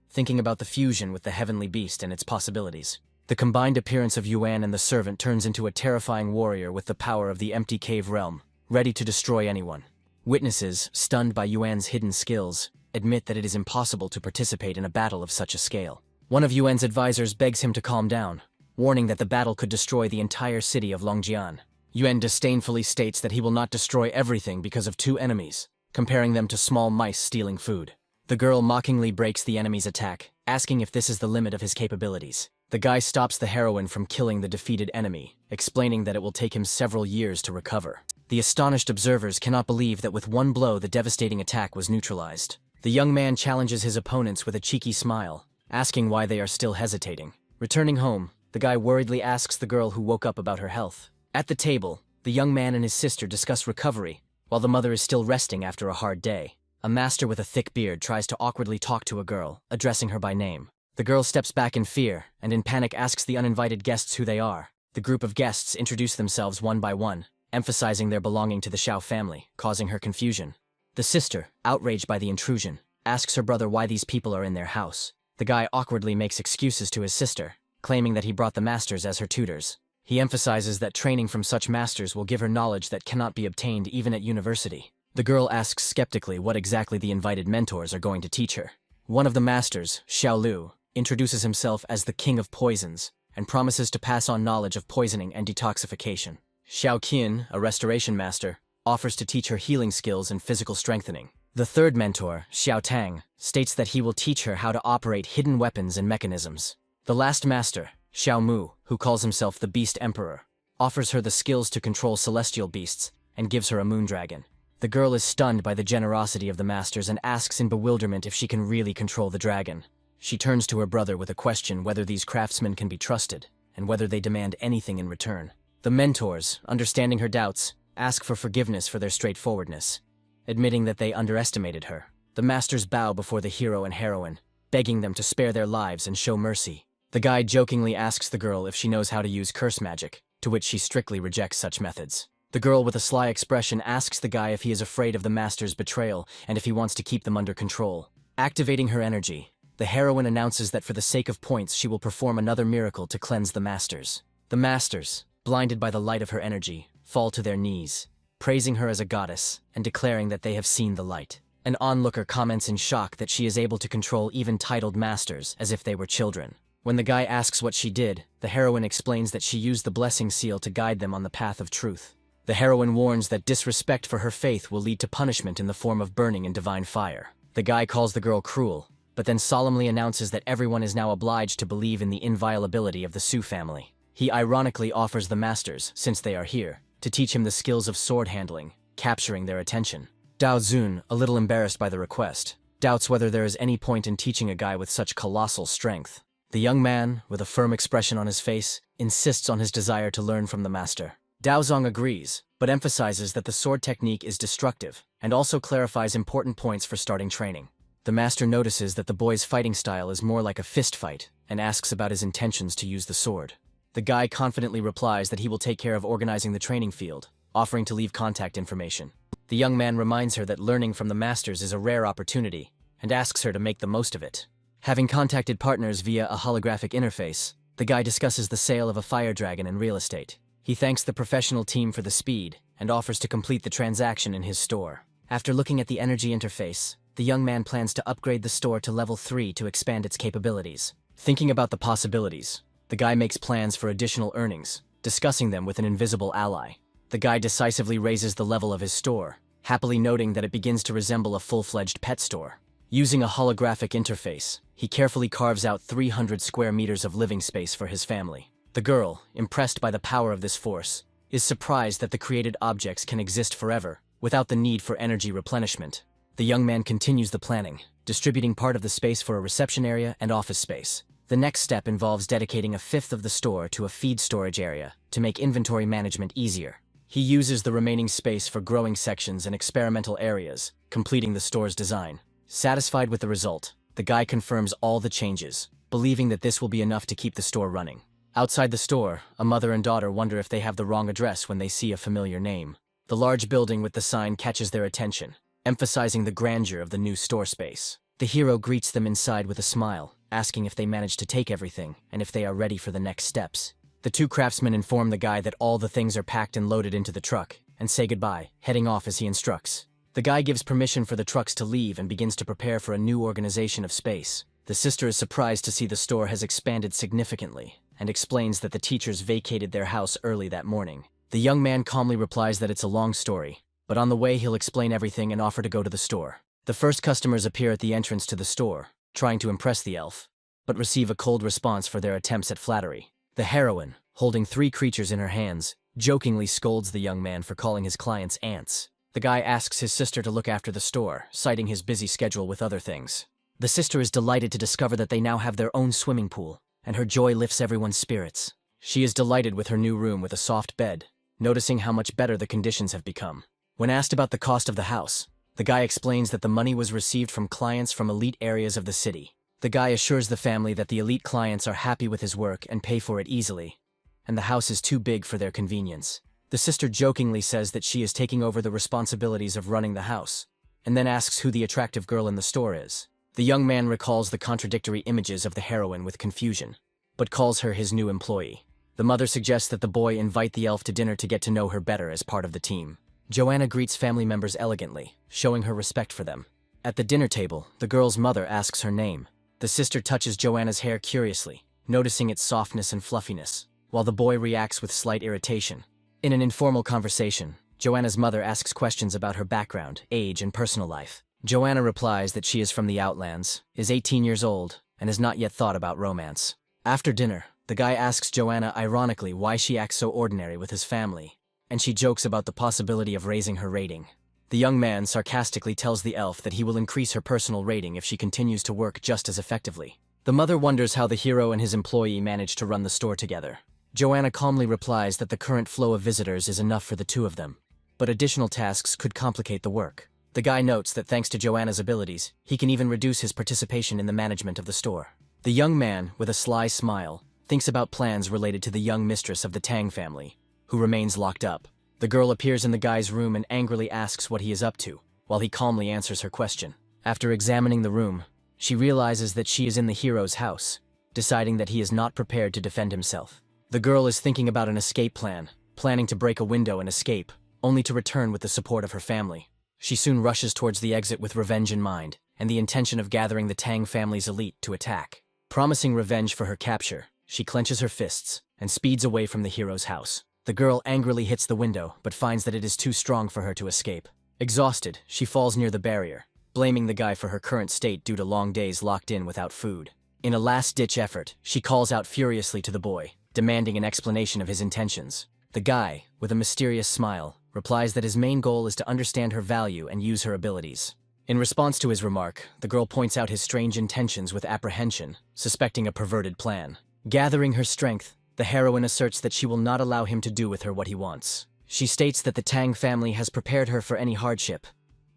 Speaker 1: thinking about the fusion with the heavenly beast and its possibilities. The combined appearance of Yuan and the servant turns into a terrifying warrior with the power of the empty cave realm, ready to destroy anyone. Witnesses, stunned by Yuan's hidden skills, admit that it is impossible to participate in a battle of such a scale. One of Yuan's advisors begs him to calm down, warning that the battle could destroy the entire city of Longjian. Yuan disdainfully states that he will not destroy everything because of two enemies, comparing them to small mice stealing food. The girl mockingly breaks the enemy's attack, asking if this is the limit of his capabilities. The guy stops the heroine from killing the defeated enemy, explaining that it will take him several years to recover. The astonished observers cannot believe that with one blow the devastating attack was neutralized. The young man challenges his opponents with a cheeky smile, asking why they are still hesitating. Returning home, the guy worriedly asks the girl who woke up about her health. At the table, the young man and his sister discuss recovery, while the mother is still resting after a hard day. A master with a thick beard tries to awkwardly talk to a girl, addressing her by name. The girl steps back in fear, and in panic asks the uninvited guests who they are. The group of guests introduce themselves one by one, emphasizing their belonging to the Xiao family, causing her confusion. The sister, outraged by the intrusion, asks her brother why these people are in their house. The guy awkwardly makes excuses to his sister, claiming that he brought the masters as her tutors. He emphasizes that training from such masters will give her knowledge that cannot be obtained even at university. The girl asks skeptically what exactly the invited mentors are going to teach her. One of the masters, Xiao Lu, introduces himself as the King of Poisons and promises to pass on knowledge of poisoning and detoxification. Xiao Qian, a restoration master, offers to teach her healing skills and physical strengthening. The third mentor, Xiao Tang, states that he will teach her how to operate hidden weapons and mechanisms. The last master, Xiao Mu, who calls himself the Beast Emperor, offers her the skills to control celestial beasts and gives her a moon dragon. The girl is stunned by the generosity of the masters and asks in bewilderment if she can really control the dragon. She turns to her brother with a question whether these craftsmen can be trusted and whether they demand anything in return. The mentors, understanding her doubts, ask for forgiveness for their straightforwardness, admitting that they underestimated her. The masters bow before the hero and heroine, begging them to spare their lives and show mercy. The guide jokingly asks the girl if she knows how to use curse magic, to which she strictly rejects such methods. The girl with a sly expression asks the guy if he is afraid of the master's betrayal and if he wants to keep them under control. Activating her energy, The heroine announces that for the sake of points she will perform another miracle to cleanse the masters. The masters, blinded by the light of her energy, fall to their knees, praising her as a goddess and declaring that they have seen the light. An onlooker comments in shock that she is able to control even titled masters as if they were children. When the guy asks what she did, the heroine explains that she used the blessing seal to guide them on the path of truth. The heroine warns that disrespect for her faith will lead to punishment in the form of burning in divine fire. The guy calls the girl cruel, but then solemnly announces that everyone is now obliged to believe in the inviolability of the Su family. He ironically offers the masters, since they are here, to teach him the skills of sword handling, capturing their attention. Dao Zun, a little embarrassed by the request, doubts whether there is any point in teaching a guy with such colossal strength. The young man, with a firm expression on his face, insists on his desire to learn from the master. Daozong agrees, but emphasizes that the sword technique is destructive, and also clarifies important points for starting training. The master notices that the boy's fighting style is more like a fist fight, and asks about his intentions to use the sword. The guy confidently replies that he will take care of organizing the training field, offering to leave contact information. The young man reminds her that learning from the masters is a rare opportunity, and asks her to make the most of it. Having contacted partners via a holographic interface, the guy discusses the sale of a fire dragon and real estate. He thanks the professional team for the speed, and offers to complete the transaction in his store. After looking at the energy interface, the young man plans to upgrade the store to level 3 to expand its capabilities. Thinking about the possibilities, the guy makes plans for additional earnings, discussing them with an invisible ally. The guy decisively raises the level of his store, happily noting that it begins to resemble a full-fledged pet store. Using a holographic interface, he carefully carves out 300 square meters of living space for his family. The girl, impressed by the power of this force, is surprised that the created objects can exist forever, without the need for energy replenishment. The young man continues the planning, distributing part of the space for a reception area and office space. The next step involves dedicating a fifth of the store to a feed storage area to make inventory management easier. He uses the remaining space for growing sections and experimental areas, completing the store's design. Satisfied with the result, the guy confirms all the changes, believing that this will be enough to keep the store running. Outside the store, a mother and daughter wonder if they have the wrong address when they see a familiar name. The large building with the sign catches their attention, emphasizing the grandeur of the new store space. The hero greets them inside with a smile, asking if they managed to take everything and if they are ready for the next steps. The two craftsmen inform the guy that all the things are packed and loaded into the truck, and say goodbye, heading off as he instructs. The guy gives permission for the trucks to leave and begins to prepare for a new organization of space. The sister is surprised to see the store has expanded significantly, and explains that the teachers vacated their house early that morning. The young man calmly replies that it's a long story, but on the way he'll explain everything and offer to go to the store. The first customers appear at the entrance to the store, trying to impress the elf, but receive a cold response for their attempts at flattery. The heroine, holding 3 creatures in her hands, jokingly scolds the young man for calling his clients ants. The guy asks his sister to look after the store, citing his busy schedule with other things. The sister is delighted to discover that they now have their own swimming pool, and her joy lifts everyone's spirits. She is delighted with her new room with a soft bed, noticing how much better the conditions have become. When asked about the cost of the house, the guy explains that the money was received from clients from elite areas of the city. The guy assures the family that the elite clients are happy with his work and pay for it easily, and the house is too big for their convenience. The sister jokingly says that she is taking over the responsibilities of running the house, and then asks who the attractive girl in the store is. The young man recalls the contradictory images of the heroine with confusion, but calls her his new employee. The mother suggests that the boy invite the elf to dinner to get to know her better as part of the team. Joanna greets family members elegantly, showing her respect for them. At the dinner table, the girl's mother asks her name. The sister touches Joanna's hair curiously, noticing its softness and fluffiness, while the boy reacts with slight irritation. In an informal conversation, Joanna's mother asks questions about her background, age, and personal life. Joanna replies that she is from the Outlands, is 18 years old, and has not yet thought about romance. After dinner, the guy asks Joanna ironically why she acts so ordinary with his family, and she jokes about the possibility of raising her rating. The young man sarcastically tells the elf that he will increase her personal rating if she continues to work just as effectively. The mother wonders how the hero and his employee manage to run the store together. Joanna calmly replies that the current flow of visitors is enough for the two of them, but additional tasks could complicate the work. The guy notes that thanks to Joanna's abilities, he can even reduce his participation in the management of the store. The young man, with a sly smile, thinks about plans related to the young mistress of the Tang family, who remains locked up. The girl appears in the guy's room and angrily asks what he is up to, while he calmly answers her question. After examining the room, She realizes that she is in the hero's house, deciding that he is not prepared to defend himself. The girl is thinking about an escape plan, planning to break a window and escape, only to return with the support of her family. She soon rushes towards the exit with revenge in mind, and the intention of gathering the Tang family's elite to attack. Promising revenge for her capture, she clenches her fists and speeds away from the hero's house. The girl angrily hits the window, but finds that it is too strong for her to escape. Exhausted, she falls near the barrier, blaming the guy for her current state due to long days locked in without food. In a last-ditch effort, she calls out furiously to the boy, demanding an explanation of his intentions. The guy, with a mysterious smile, replies that his main goal is to understand her value and use her abilities. In response to his remark, the girl points out his strange intentions with apprehension, suspecting a perverted plan. Gathering her strength, the heroine asserts that she will not allow him to do with her what he wants. She states that the Tang family has prepared her for any hardship,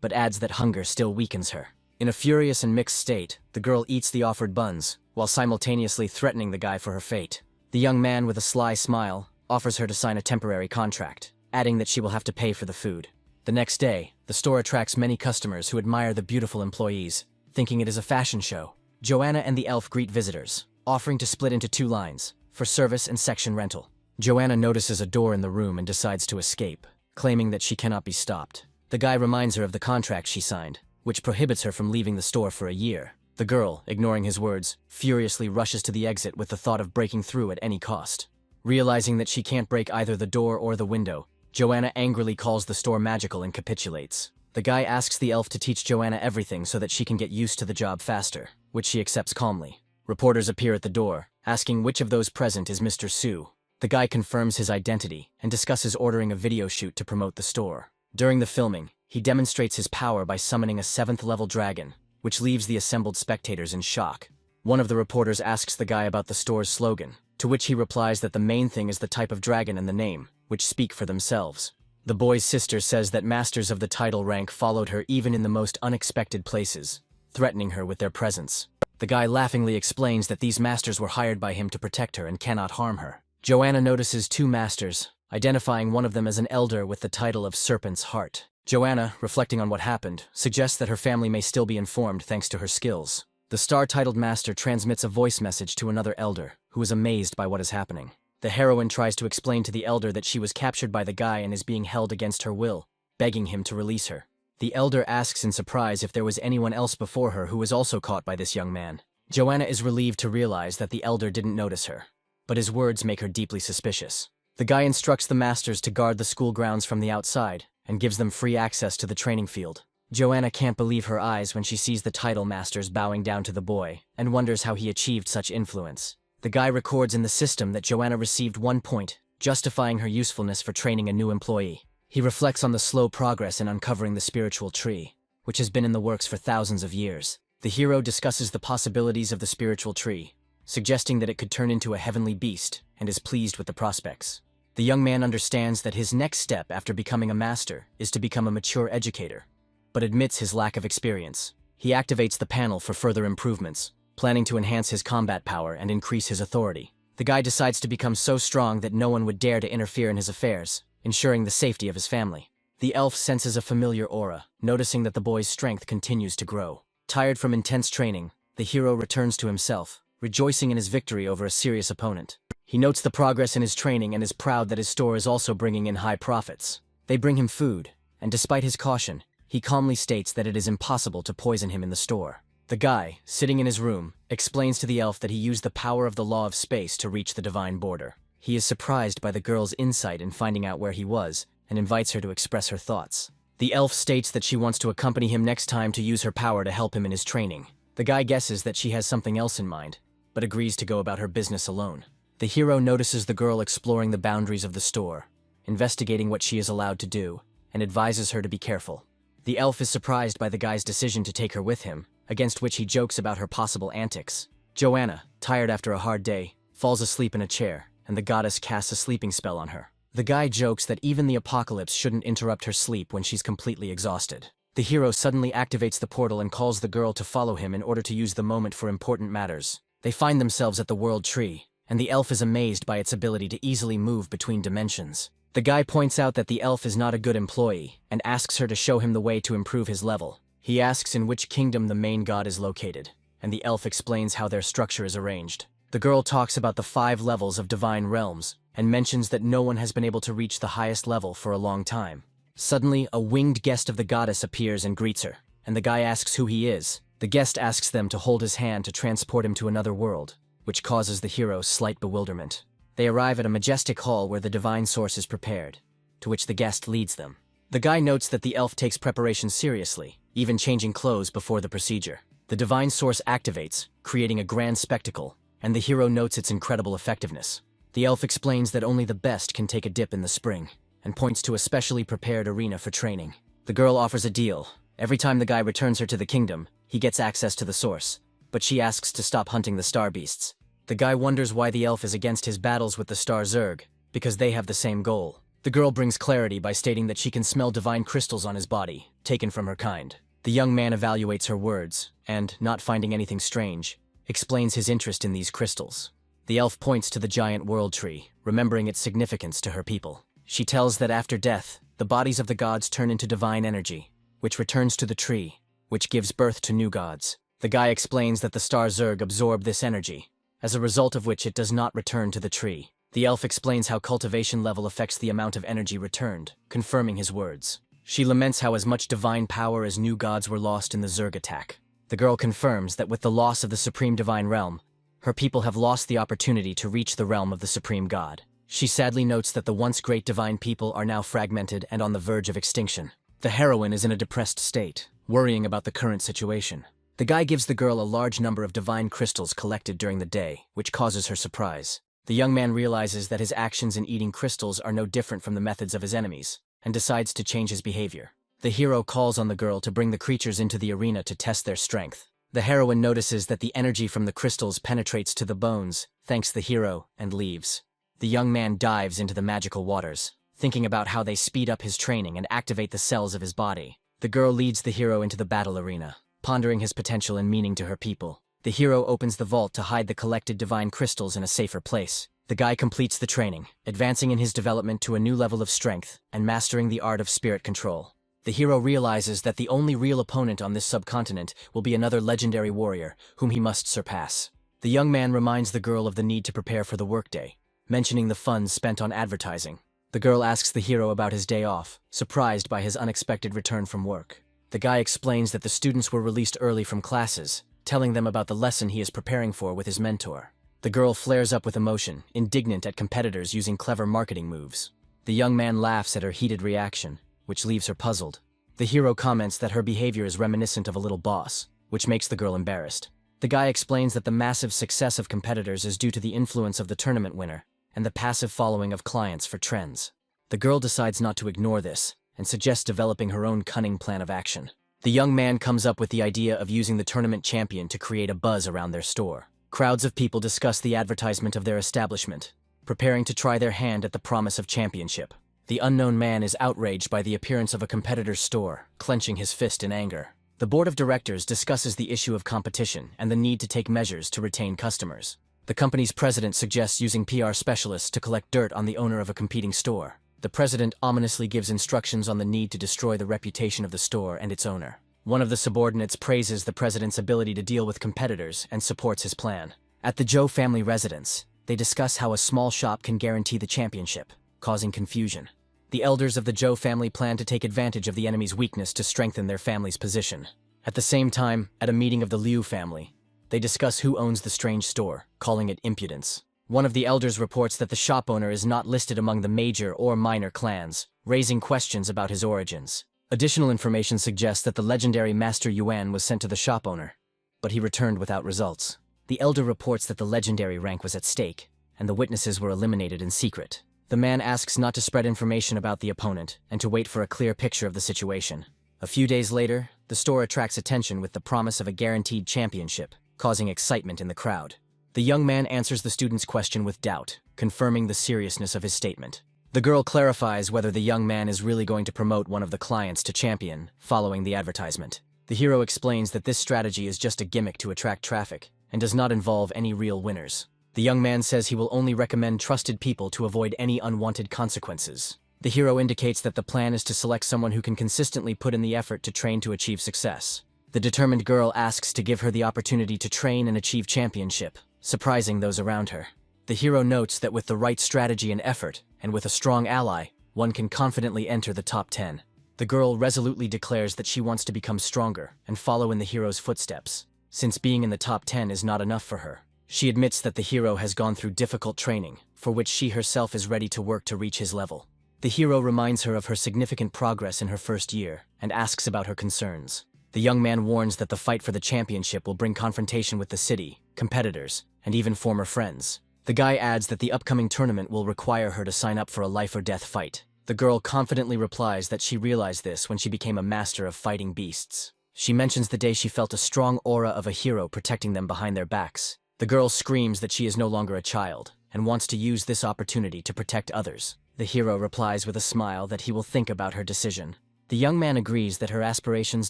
Speaker 1: but adds that hunger still weakens her. In a furious and mixed state, the girl eats the offered buns, while simultaneously threatening the guy for her fate. The young man, with a sly smile, offers her to sign a temporary contract, adding that she will have to pay for the food. The next day, the store attracts many customers who admire the beautiful employees, thinking it is a fashion show. Joanna and the elf greet visitors, offering to split into 2 lines, for service and section rental. Joanna notices a door in the room and decides to escape, claiming that she cannot be stopped. The guy reminds her of the contract she signed, which prohibits her from leaving the store for a year. The girl, ignoring his words, furiously rushes to the exit with the thought of breaking through at any cost. Realizing that she can't break either the door or the window, Joanna angrily calls the store magical and capitulates. The guy asks the elf to teach Joanna everything so that she can get used to the job faster, which she accepts calmly. Reporters appear at the door, asking which of those present is Mr. Su. The guy confirms his identity and discusses ordering a video shoot to promote the store. During the filming, he demonstrates his power by summoning a 7th-level dragon, which leaves the assembled spectators in shock. One of the reporters asks the guy about the store's slogan, to which he replies that the main thing is the type of dragon and the name, which speak for themselves. The boy's sister says that masters of the title rank followed her even in the most unexpected places, threatening her with their presence. The guy laughingly explains that these masters were hired by him to protect her and cannot harm her. Joanna notices 2 masters, identifying one of them as an elder with the title of Serpent's Heart. Joanna, reflecting on what happened, suggests that her family may still be informed thanks to her skills. The star-titled master transmits a voice message to another elder, who is amazed by what is happening. The heroine tries to explain to the elder that she was captured by the guy and is being held against her will, begging him to release her. The elder asks in surprise if there was anyone else before her who was also caught by this young man. Joanna is relieved to realize that the elder didn't notice her, but his words make her deeply suspicious. The guy instructs the masters to guard the school grounds from the outside, and gives them free access to the training field. Joanna can't believe her eyes when she sees the title masters bowing down to the boy, and wonders how he achieved such influence. The guy records in the system that Joanna received 1 point, justifying her usefulness for training a new employee. He reflects on the slow progress in uncovering the spiritual tree, which has been in the works for thousands of years. The hero discusses the possibilities of the spiritual tree, suggesting that it could turn into a heavenly beast, and is pleased with the prospects. The young man understands that his next step after becoming a master is to become a mature educator, but admits his lack of experience. He activates the panel for further improvements, planning to enhance his combat power and increase his authority. The guy decides to become so strong that no one would dare to interfere in his affairs, ensuring the safety of his family. The elf senses a familiar aura, noticing that the boy's strength continues to grow. Tired from intense training, the hero returns to himself, rejoicing in his victory over a serious opponent. He notes the progress in his training and is proud that his store is also bringing in high profits. They bring him food, and despite his caution, he calmly states that it is impossible to poison him in the store. The guy, sitting in his room, explains to the elf that he used the power of the law of space to reach the divine border. He is surprised by the girl's insight in finding out where he was, and invites her to express her thoughts. The elf states that she wants to accompany him next time to use her power to help him in his training. The guy guesses that she has something else in mind, but agrees to go about her business alone. The hero notices the girl exploring the boundaries of the store, investigating what she is allowed to do, and advises her to be careful. The elf is surprised by the guy's decision to take her with him, against which he jokes about her possible antics. Joanna, tired after a hard day, falls asleep in a chair, and the goddess casts a sleeping spell on her. The guy jokes that even the apocalypse shouldn't interrupt her sleep when she's completely exhausted. The hero suddenly activates the portal and calls the girl to follow him in order to use the moment for important matters. They find themselves at the World Tree, and the elf is amazed by its ability to easily move between dimensions. The guy points out that the elf is not a good employee, and asks her to show him the way to improve his level. He asks in which kingdom the main god is located, and the elf explains how their structure is arranged. The girl talks about the 5 levels of divine realms, and mentions that no one has been able to reach the highest level for a long time. Suddenly, a winged guest of the goddess appears and greets her, and the guy asks who he is. The guest asks them to hold his hand to transport him to another world, which causes the hero slight bewilderment. They arrive at a majestic hall where the divine source is prepared, to which the guest leads them. The guy notes that the elf takes preparation seriously, even changing clothes before the procedure. The divine source activates, creating a grand spectacle, and the hero notes its incredible effectiveness. The elf explains that only the best can take a dip in the spring, and points to a specially prepared arena for training. The girl offers a deal. Every time the guy returns her to the kingdom, he gets access to the source, but she asks to stop hunting the star beasts. The guy wonders why the elf is against his battles with the star Zerg, because they have the same goal. The girl brings clarity by stating that she can smell divine crystals on his body, taken from her kind. The young man evaluates her words, and, not finding anything strange, explains his interest in these crystals. The elf points to the giant world tree, remembering its significance to her people. She tells that after death, the bodies of the gods turn into divine energy, which returns to the tree, which gives birth to new gods. The guy explains that the star Zerg absorb this energy, as a result of which it does not return to the tree. The elf explains how cultivation level affects the amount of energy returned, confirming his words. She laments how as much divine power as new gods were lost in the Zerg attack. The girl confirms that with the loss of the supreme divine realm, her people have lost the opportunity to reach the realm of the supreme god. She sadly notes that the once great divine people are now fragmented and on the verge of extinction. The heroine is in a depressed state, worrying about the current situation. The guy gives the girl a large number of divine crystals collected during the day, which causes her surprise. The young man realizes that his actions in eating crystals are no different from the methods of his enemies, and decides to change his behavior. The hero calls on the girl to bring the creatures into the arena to test their strength. The heroine notices that the energy from the crystals penetrates to the bones, thanks the hero, and leaves. The young man dives into the magical waters, thinking about how they speed up his training and activate the cells of his body. The girl leads the hero into the battle arena, pondering his potential and meaning to her people. The hero opens the vault to hide the collected divine crystals in a safer place. The guy completes the training, advancing in his development to a new level of strength and mastering the art of spirit control. The hero realizes that the only real opponent on this subcontinent will be another legendary warrior, whom he must surpass. The young man reminds the girl of the need to prepare for the workday, mentioning the funds spent on advertising. The girl asks the hero about his day off, surprised by his unexpected return from work. The guy explains that the students were released early from classes, telling them about the lesson he is preparing for with his mentor. The girl flares up with emotion, indignant at competitors using clever marketing moves. The young man laughs at her heated reaction, which leaves her puzzled. The hero comments that her behavior is reminiscent of a little boss, which makes the girl embarrassed. The guy explains that the massive success of competitors is due to the influence of the tournament winner and the passive following of clients for trends. The girl decides not to ignore this and suggests developing her own cunning plan of action. The young man comes up with the idea of using the tournament champion to create a buzz around their store. Crowds of people discuss the advertisement of their establishment, preparing to try their hand at the promise of championship. The unknown man is outraged by the appearance of a competitor's store, clenching his fist in anger. The board of directors discusses the issue of competition and the need to take measures to retain customers. The company's president suggests using PR specialists to collect dirt on the owner of a competing store. The president ominously gives instructions on the need to destroy the reputation of the store and its owner. One of the subordinates praises the president's ability to deal with competitors and supports his plan. At the Zhou family residence, they discuss how a small shop can guarantee the championship, causing confusion. The elders of the Zhou family plan to take advantage of the enemy's weakness to strengthen their family's position. At the same time, at a meeting of the Liu family, they discuss who owns the strange store, calling it impudence. One of the elders reports that the shop owner is not listed among the major or minor clans, raising questions about his origins. Additional information suggests that the legendary Master Yuan was sent to the shop owner, but he returned without results. The elder reports that the legendary rank was at stake, and the witnesses were eliminated in secret. The man asks not to spread information about the opponent and to wait for a clear picture of the situation. A few days later, the store attracts attention with the promise of a guaranteed championship, causing excitement in the crowd. The young man answers the student's question with doubt, confirming the seriousness of his statement. The girl clarifies whether the young man is really going to promote one of the clients to champion, following the advertisement. The hero explains that this strategy is just a gimmick to attract traffic, and does not involve any real winners. The young man says he will only recommend trusted people to avoid any unwanted consequences. The hero indicates that the plan is to select someone who can consistently put in the effort to train to achieve success. The determined girl asks to give her the opportunity to train and achieve championship, surprising those around her. The hero notes that with the right strategy and effort, and with a strong ally, one can confidently enter the top 10. The girl resolutely declares that she wants to become stronger and follow in the hero's footsteps, since being in the top 10 is not enough for her. She admits that the hero has gone through difficult training, for which she herself is ready to work to reach his level. The hero reminds her of her significant progress in her first year and asks about her concerns. The young man warns that the fight for the championship will bring confrontation with the city, competitors, and even former friends. The guy adds that the upcoming tournament will require her to sign up for a life-or-death fight. The girl confidently replies that she realized this when she became a master of fighting beasts. She mentions the day she felt a strong aura of a hero protecting them behind their backs. The girl screams that she is no longer a child and wants to use this opportunity to protect others. The hero replies with a smile that he will think about her decision. The young man agrees that her aspirations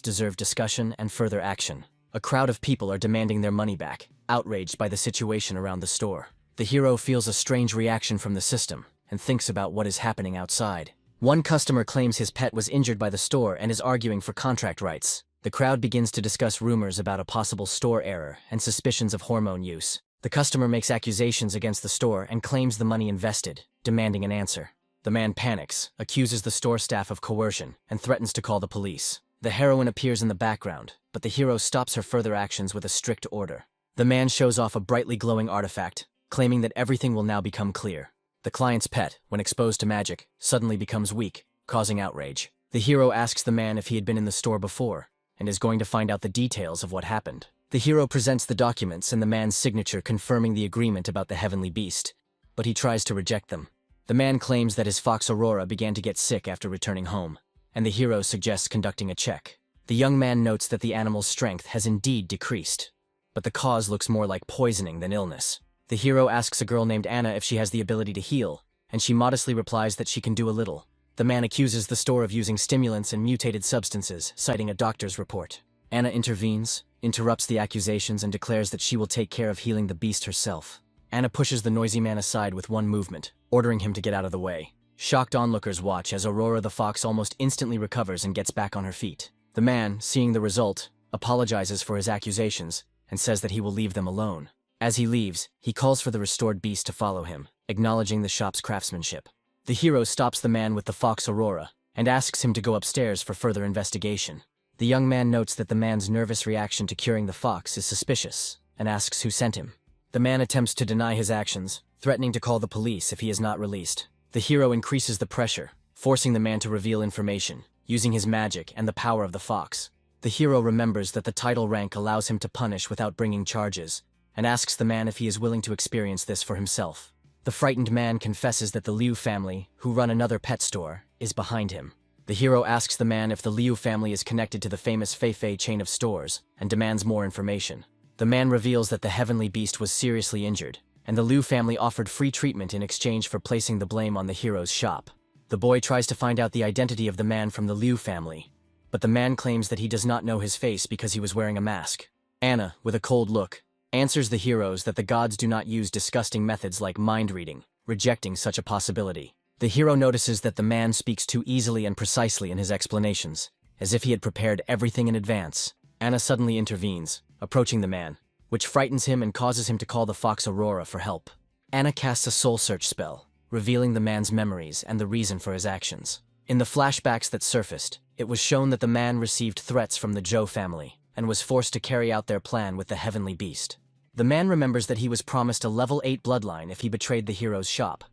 Speaker 1: deserve discussion and further action. A crowd of people are demanding their money back, outraged by the situation around the store. The hero feels a strange reaction from the system and thinks about what is happening outside. One customer claims his pet was injured by the store and is arguing for contract rights. The crowd begins to discuss rumors about a possible store error and suspicions of hormone use. The customer makes accusations against the store and claims the money invested, demanding an answer. The man panics, accuses the store staff of coercion, and threatens to call the police. The heroine appears in the background, but the hero stops her further actions with a strict order. The man shows off a brightly glowing artifact, claiming that everything will now become clear. The client's pet, when exposed to magic, suddenly becomes weak, causing outrage. The hero asks the man if he had been in the store before, and is going to find out the details of what happened. The hero presents the documents and the man's signature confirming the agreement about the heavenly beast, but he tries to reject them. The man claims that his fox Aurora began to get sick after returning home, and the hero suggests conducting a check. The young man notes that the animal's strength has indeed decreased, but the cause looks more like poisoning than illness. The hero asks a girl named Anna if she has the ability to heal, and she modestly replies that she can do a little. The man accuses the store of using stimulants and mutated substances, citing a doctor's report. Anna intervenes, interrupts the accusations, and declares that she will take care of healing the beast herself. Anna pushes the noisy man aside with one movement, ordering him to get out of the way. Shocked onlookers watch as Aurora the fox almost instantly recovers and gets back on her feet. The man, seeing the result, apologizes for his accusations and says that he will leave them alone. As he leaves, he calls for the restored beast to follow him, acknowledging the shop's craftsmanship. The hero stops the man with the fox Aurora and asks him to go upstairs for further investigation. The young man notes that the man's nervous reaction to curing the fox is suspicious and asks who sent him. The man attempts to deny his actions, threatening to call the police if he is not released. The hero increases the pressure, forcing the man to reveal information, using his magic and the power of the fox. The hero remembers that the title rank allows him to punish without bringing charges, and asks the man if he is willing to experience this for himself. The frightened man confesses that the Liu family, who run another pet store, is behind him. The hero asks the man if the Liu family is connected to the famous Feifei chain of stores, and demands more information. The man reveals that the heavenly beast was seriously injured, and the Liu family offered free treatment in exchange for placing the blame on the hero's shop. The boy tries to find out the identity of the man from the Liu family, but the man claims that he does not know his face because he was wearing a mask. Anna, with a cold look, answers the heroes that the gods do not use disgusting methods like mind-reading, rejecting such a possibility. The hero notices that the man speaks too easily and precisely in his explanations, as if he had prepared everything in advance. Anna suddenly intervenes, approaching the man, which frightens him and causes him to call the fox Aurora for help. Anna casts a soul search spell, revealing the man's memories and the reason for his actions. In the flashbacks that surfaced, it was shown that the man received threats from the Zhou family and was forced to carry out their plan with the heavenly beast. The man remembers that he was promised a level 8 bloodline if he betrayed the hero's shop,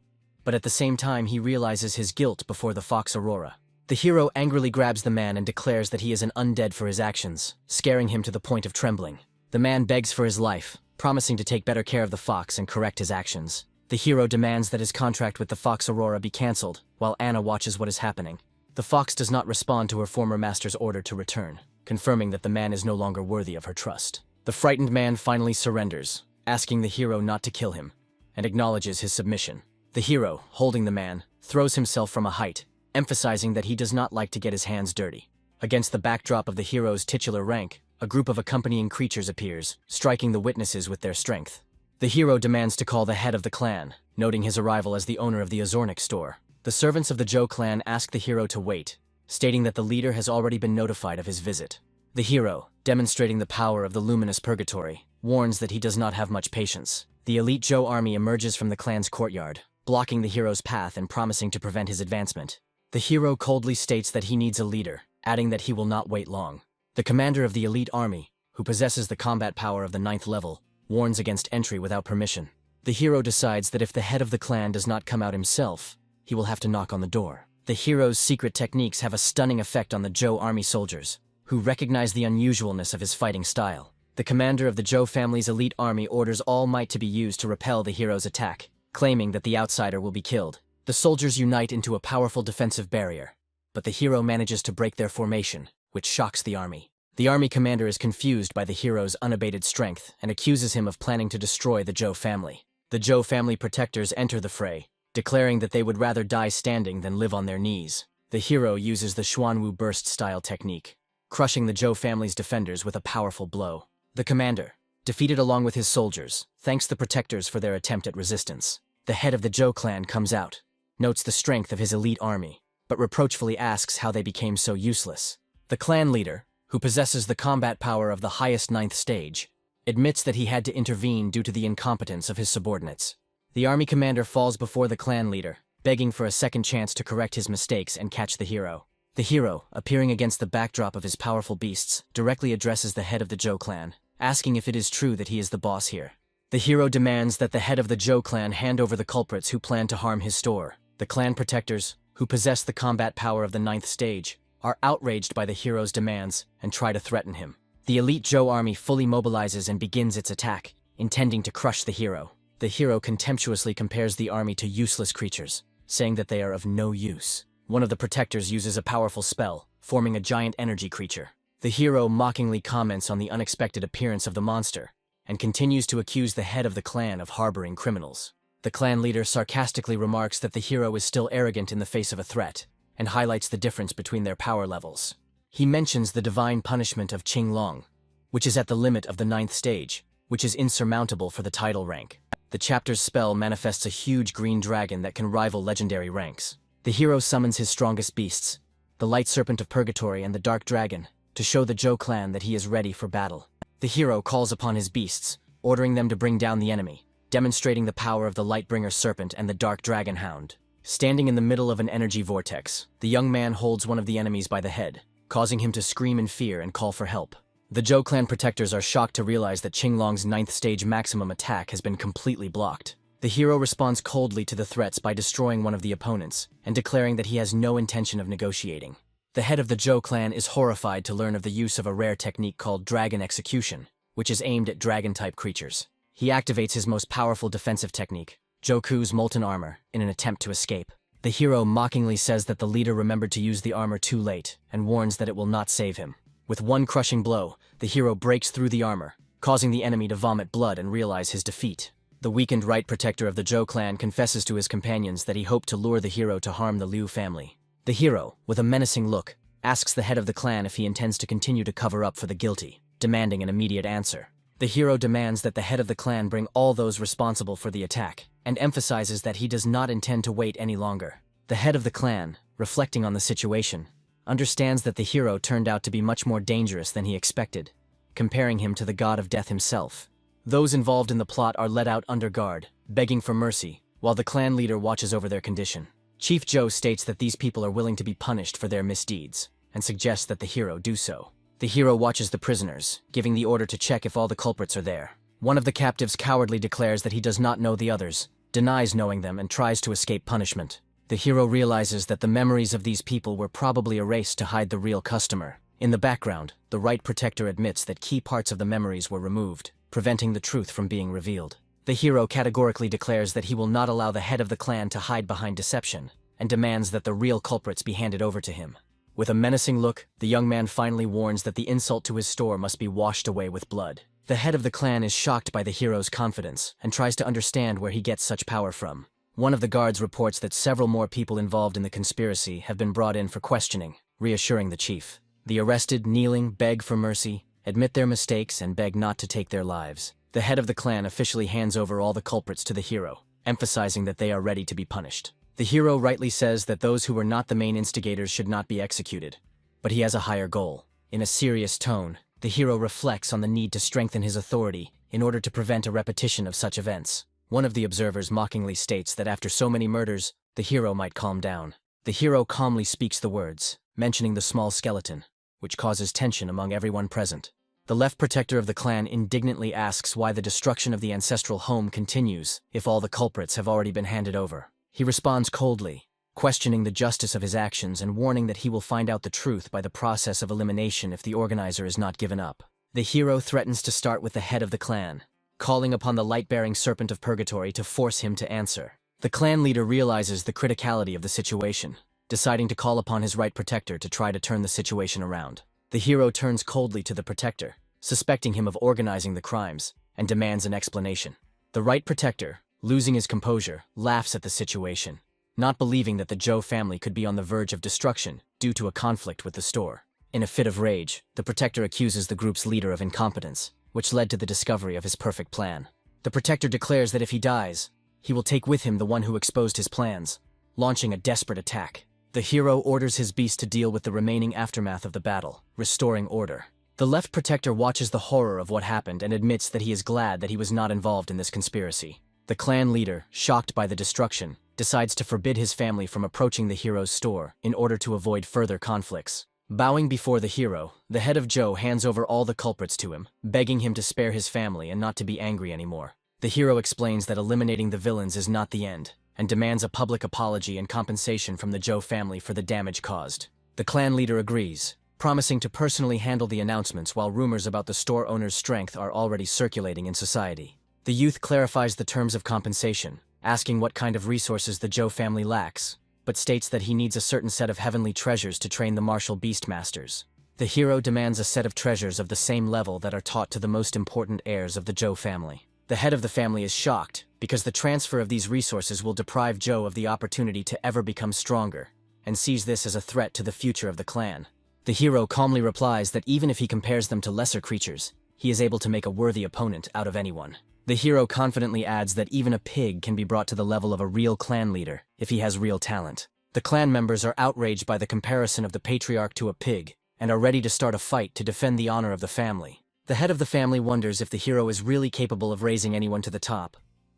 Speaker 1: but at the same time he realizes his guilt before the fox Aurora. The hero angrily grabs the man and declares that he is an undead for his actions, scaring him to the point of trembling. The man begs for his life, promising to take better care of the fox and correct his actions. The hero demands that his contract with the fox Aurora be cancelled, while Anna watches what is happening. The fox does not respond to her former master's order to return, confirming that the man is no longer worthy of her trust. The frightened man finally surrenders, asking the hero not to kill him, and acknowledges his submission. The hero, holding the man, throws himself from a height, emphasizing that he does not like to get his hands dirty. Against the backdrop of the hero's titular rank, a group of accompanying creatures appears, striking the witnesses with their strength. The hero demands to call the head of the clan, noting his arrival as the owner of the Azornik store. The servants of the Zhou clan ask the hero to wait, stating that the leader has already been notified of his visit. The hero, demonstrating the power of the luminous purgatory, warns that he does not have much patience. The elite Joe army emerges from the clan's courtyard, blocking the hero's path and promising to prevent his advancement. The hero coldly states that he needs a leader, adding that he will not wait long. The commander of the elite army, who possesses the combat power of the 9th level, warns against entry without permission. The hero decides that if the head of the clan does not come out himself, he will have to knock on the door. The hero's secret techniques have a stunning effect on the Joe army soldiers, who recognize the unusualness of his fighting style. The commander of the Joe family's elite army orders all might to be used to repel the hero's attack, claiming that the outsider will be killed. The soldiers unite into a powerful defensive barrier, but the hero manages to break their formation, which shocks the army. The army commander is confused by the hero's unabated strength and accuses him of planning to destroy the Joe family. The Joe family protectors enter the fray, declaring that they would rather die standing than live on their knees. The hero uses the Xuanwu burst-style technique, crushing the Joe family's defenders with a powerful blow. The commander, defeated along with his soldiers, thanks the protectors for their attempt at resistance. The head of the Joe clan comes out, notes the strength of his elite army, but reproachfully asks how they became so useless. The clan leader, who possesses the combat power of the highest 9th stage, admits that he had to intervene due to the incompetence of his subordinates. The army commander falls before the clan leader, begging for a second chance to correct his mistakes and catch the hero. The hero, appearing against the backdrop of his powerful beasts, directly addresses the head of the Joe clan, asking if it is true that he is the boss here. The hero demands that the head of the Joe clan hand over the culprits who plan to harm his store. The clan protectors, who possess the combat power of the 9th stage, are outraged by the hero's demands and try to threaten him. The elite Joe army fully mobilizes and begins its attack, intending to crush the hero. The hero contemptuously compares the army to useless creatures, saying that they are of no use. One of the protectors uses a powerful spell, forming a giant energy creature. The hero mockingly comments on the unexpected appearance of the monster, and continues to accuse the head of the clan of harboring criminals. The clan leader sarcastically remarks that the hero is still arrogant in the face of a threat, and highlights the difference between their power levels. He mentions the divine punishment of Qinglong, which is at the limit of the 9th stage, which is insurmountable for the title rank. The chapter's spell manifests a huge green dragon that can rival legendary ranks. The hero summons his strongest beasts, the light serpent of purgatory and the dark dragon, to show the Joe clan that he is ready for battle. The hero calls upon his beasts, ordering them to bring down the enemy, demonstrating the power of the Lightbringer serpent and the dark dragon hound. Standing in the middle of an energy vortex, the young man holds one of the enemies by the head, causing him to scream in fear and call for help. The Joe clan protectors are shocked to realize that Qinglong's 9th stage maximum attack has been completely blocked. The hero responds coldly to the threats by destroying one of the opponents, and declaring that he has no intention of negotiating. The head of the Joe clan is horrified to learn of the use of a rare technique called Dragon Execution, which is aimed at dragon-type creatures. He activates his most powerful defensive technique, Joku's Molten Armor, in an attempt to escape. The hero mockingly says that the leader remembered to use the armor too late, and warns that it will not save him. With one crushing blow, the hero breaks through the armor, causing the enemy to vomit blood and realize his defeat. The weakened right protector of the Joe clan confesses to his companions that he hoped to lure the hero to harm the Liu family. The hero, with a menacing look, asks the head of the clan if he intends to continue to cover up for the guilty, demanding an immediate answer. The hero demands that the head of the clan bring all those responsible for the attack, and emphasizes that he does not intend to wait any longer. The head of the clan, reflecting on the situation, understands that the hero turned out to be much more dangerous than he expected, comparing him to the god of death himself. Those involved in the plot are let out under guard, begging for mercy, while the clan leader watches over their condition. Chief Joe states that these people are willing to be punished for their misdeeds, and suggests that the hero do so. The hero watches the prisoners, giving the order to check if all the culprits are there. One of the captives cowardly declares that he does not know the others, denies knowing them, and tries to escape punishment. The hero realizes that the memories of these people were probably erased to hide the real customer. In the background, the right protector admits that key parts of the memories were removed, preventing the truth from being revealed. The hero categorically declares that he will not allow the head of the clan to hide behind deception, and demands that the real culprits be handed over to him. With a menacing look, the young man finally warns that the insult to his store must be washed away with blood. The head of the clan is shocked by the hero's confidence, and tries to understand where he gets such power from. One of the guards reports that several more people involved in the conspiracy have been brought in for questioning, reassuring the chief. The arrested, kneeling, beg for mercy, admit their mistakes, and beg not to take their lives. The head of the clan officially hands over all the culprits to the hero, emphasizing that they are ready to be punished. The hero rightly says that those who were not the main instigators should not be executed, but he has a higher goal. In a serious tone, the hero reflects on the need to strengthen his authority in order to prevent a repetition of such events. One of the observers mockingly states that after so many murders, the hero might calm down. The hero calmly speaks the words, mentioning the small skeleton, which causes tension among everyone present. The left protector of the clan indignantly asks why the destruction of the ancestral home continues if all the culprits have already been handed over. He responds coldly, questioning the justice of his actions and warning that he will find out the truth by the process of elimination if the organizer is not given up. The hero threatens to start with the head of the clan, calling upon the light-bearing serpent of purgatory to force him to answer. The clan leader realizes the criticality of the situation, deciding to call upon his right protector to try to turn the situation around. The hero turns coldly to the protector, suspecting him of organizing the crimes, and demands an explanation. The right protector, losing his composure, laughs at the situation, not believing that the Joe family could be on the verge of destruction due to a conflict with the store. In a fit of rage, the protector accuses the group's leader of incompetence, which led to the discovery of his perfect plan. The protector declares that if he dies, he will take with him the one who exposed his plans, launching a desperate attack. The hero orders his beast to deal with the remaining aftermath of the battle, restoring order. The left protector watches the horror of what happened and admits that he is glad that he was not involved in this conspiracy. The clan leader, shocked by the destruction, decides to forbid his family from approaching the hero's store in order to avoid further conflicts. Bowing before the hero, the head of Joe hands over all the culprits to him, begging him to spare his family and not to be angry anymore. The hero explains that eliminating the villains is not the end, and demands a public apology and compensation from the Joe family for the damage caused. The clan leader agrees, promising to personally handle the announcements while rumors about the store owner's strength are already circulating in society. The youth clarifies the terms of compensation, asking what kind of resources the Joe family lacks, but states that he needs a certain set of heavenly treasures to train the martial beastmasters. The hero demands a set of treasures of the same level that are taught to the most important heirs of the Joe family. The head of the family is shocked, because the transfer of these resources will deprive Joe of the opportunity to ever become stronger, and sees this as a threat to the future of the clan. The hero calmly replies that even if he compares them to lesser creatures, he is able to make a worthy opponent out of anyone. The hero confidently adds that even a pig can be brought to the level of a real clan leader if he has real talent. The clan members are outraged by the comparison of the patriarch to a pig, and are ready to start a fight to defend the honor of the family. The head of the family wonders if the hero is really capable of raising anyone to the top,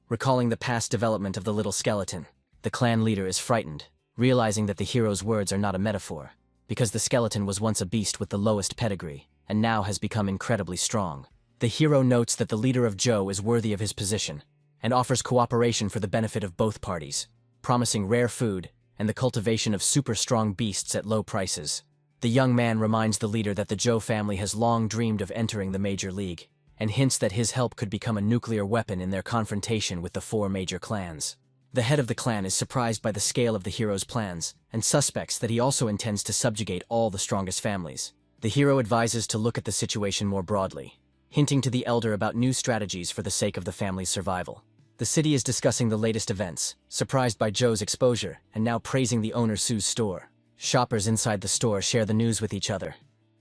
Speaker 1: recalling the past development of the little skeleton. The clan leader is frightened, realizing that the hero's words are not a metaphor, because the skeleton was once a beast with the lowest pedigree, and now has become incredibly strong. The hero notes that the leader of Joe is worthy of his position, and offers cooperation for the benefit of both parties, promising rare food and the cultivation of super-strong beasts at low prices. The young man reminds the leader that the Joe family has long dreamed of entering the Major League, and hints that his help could become a nuclear weapon in their confrontation with the 4 major clans. The head of the clan is surprised by the scale of the hero's plans, and suspects that he also intends to subjugate all the strongest families. The hero advises to look at the situation more broadly, hinting to the elder about new strategies for the sake of the family's survival. The city is discussing the latest events, surprised by Joe's exposure, and now praising the owner Sue's store. Shoppers inside the store share the news with each other,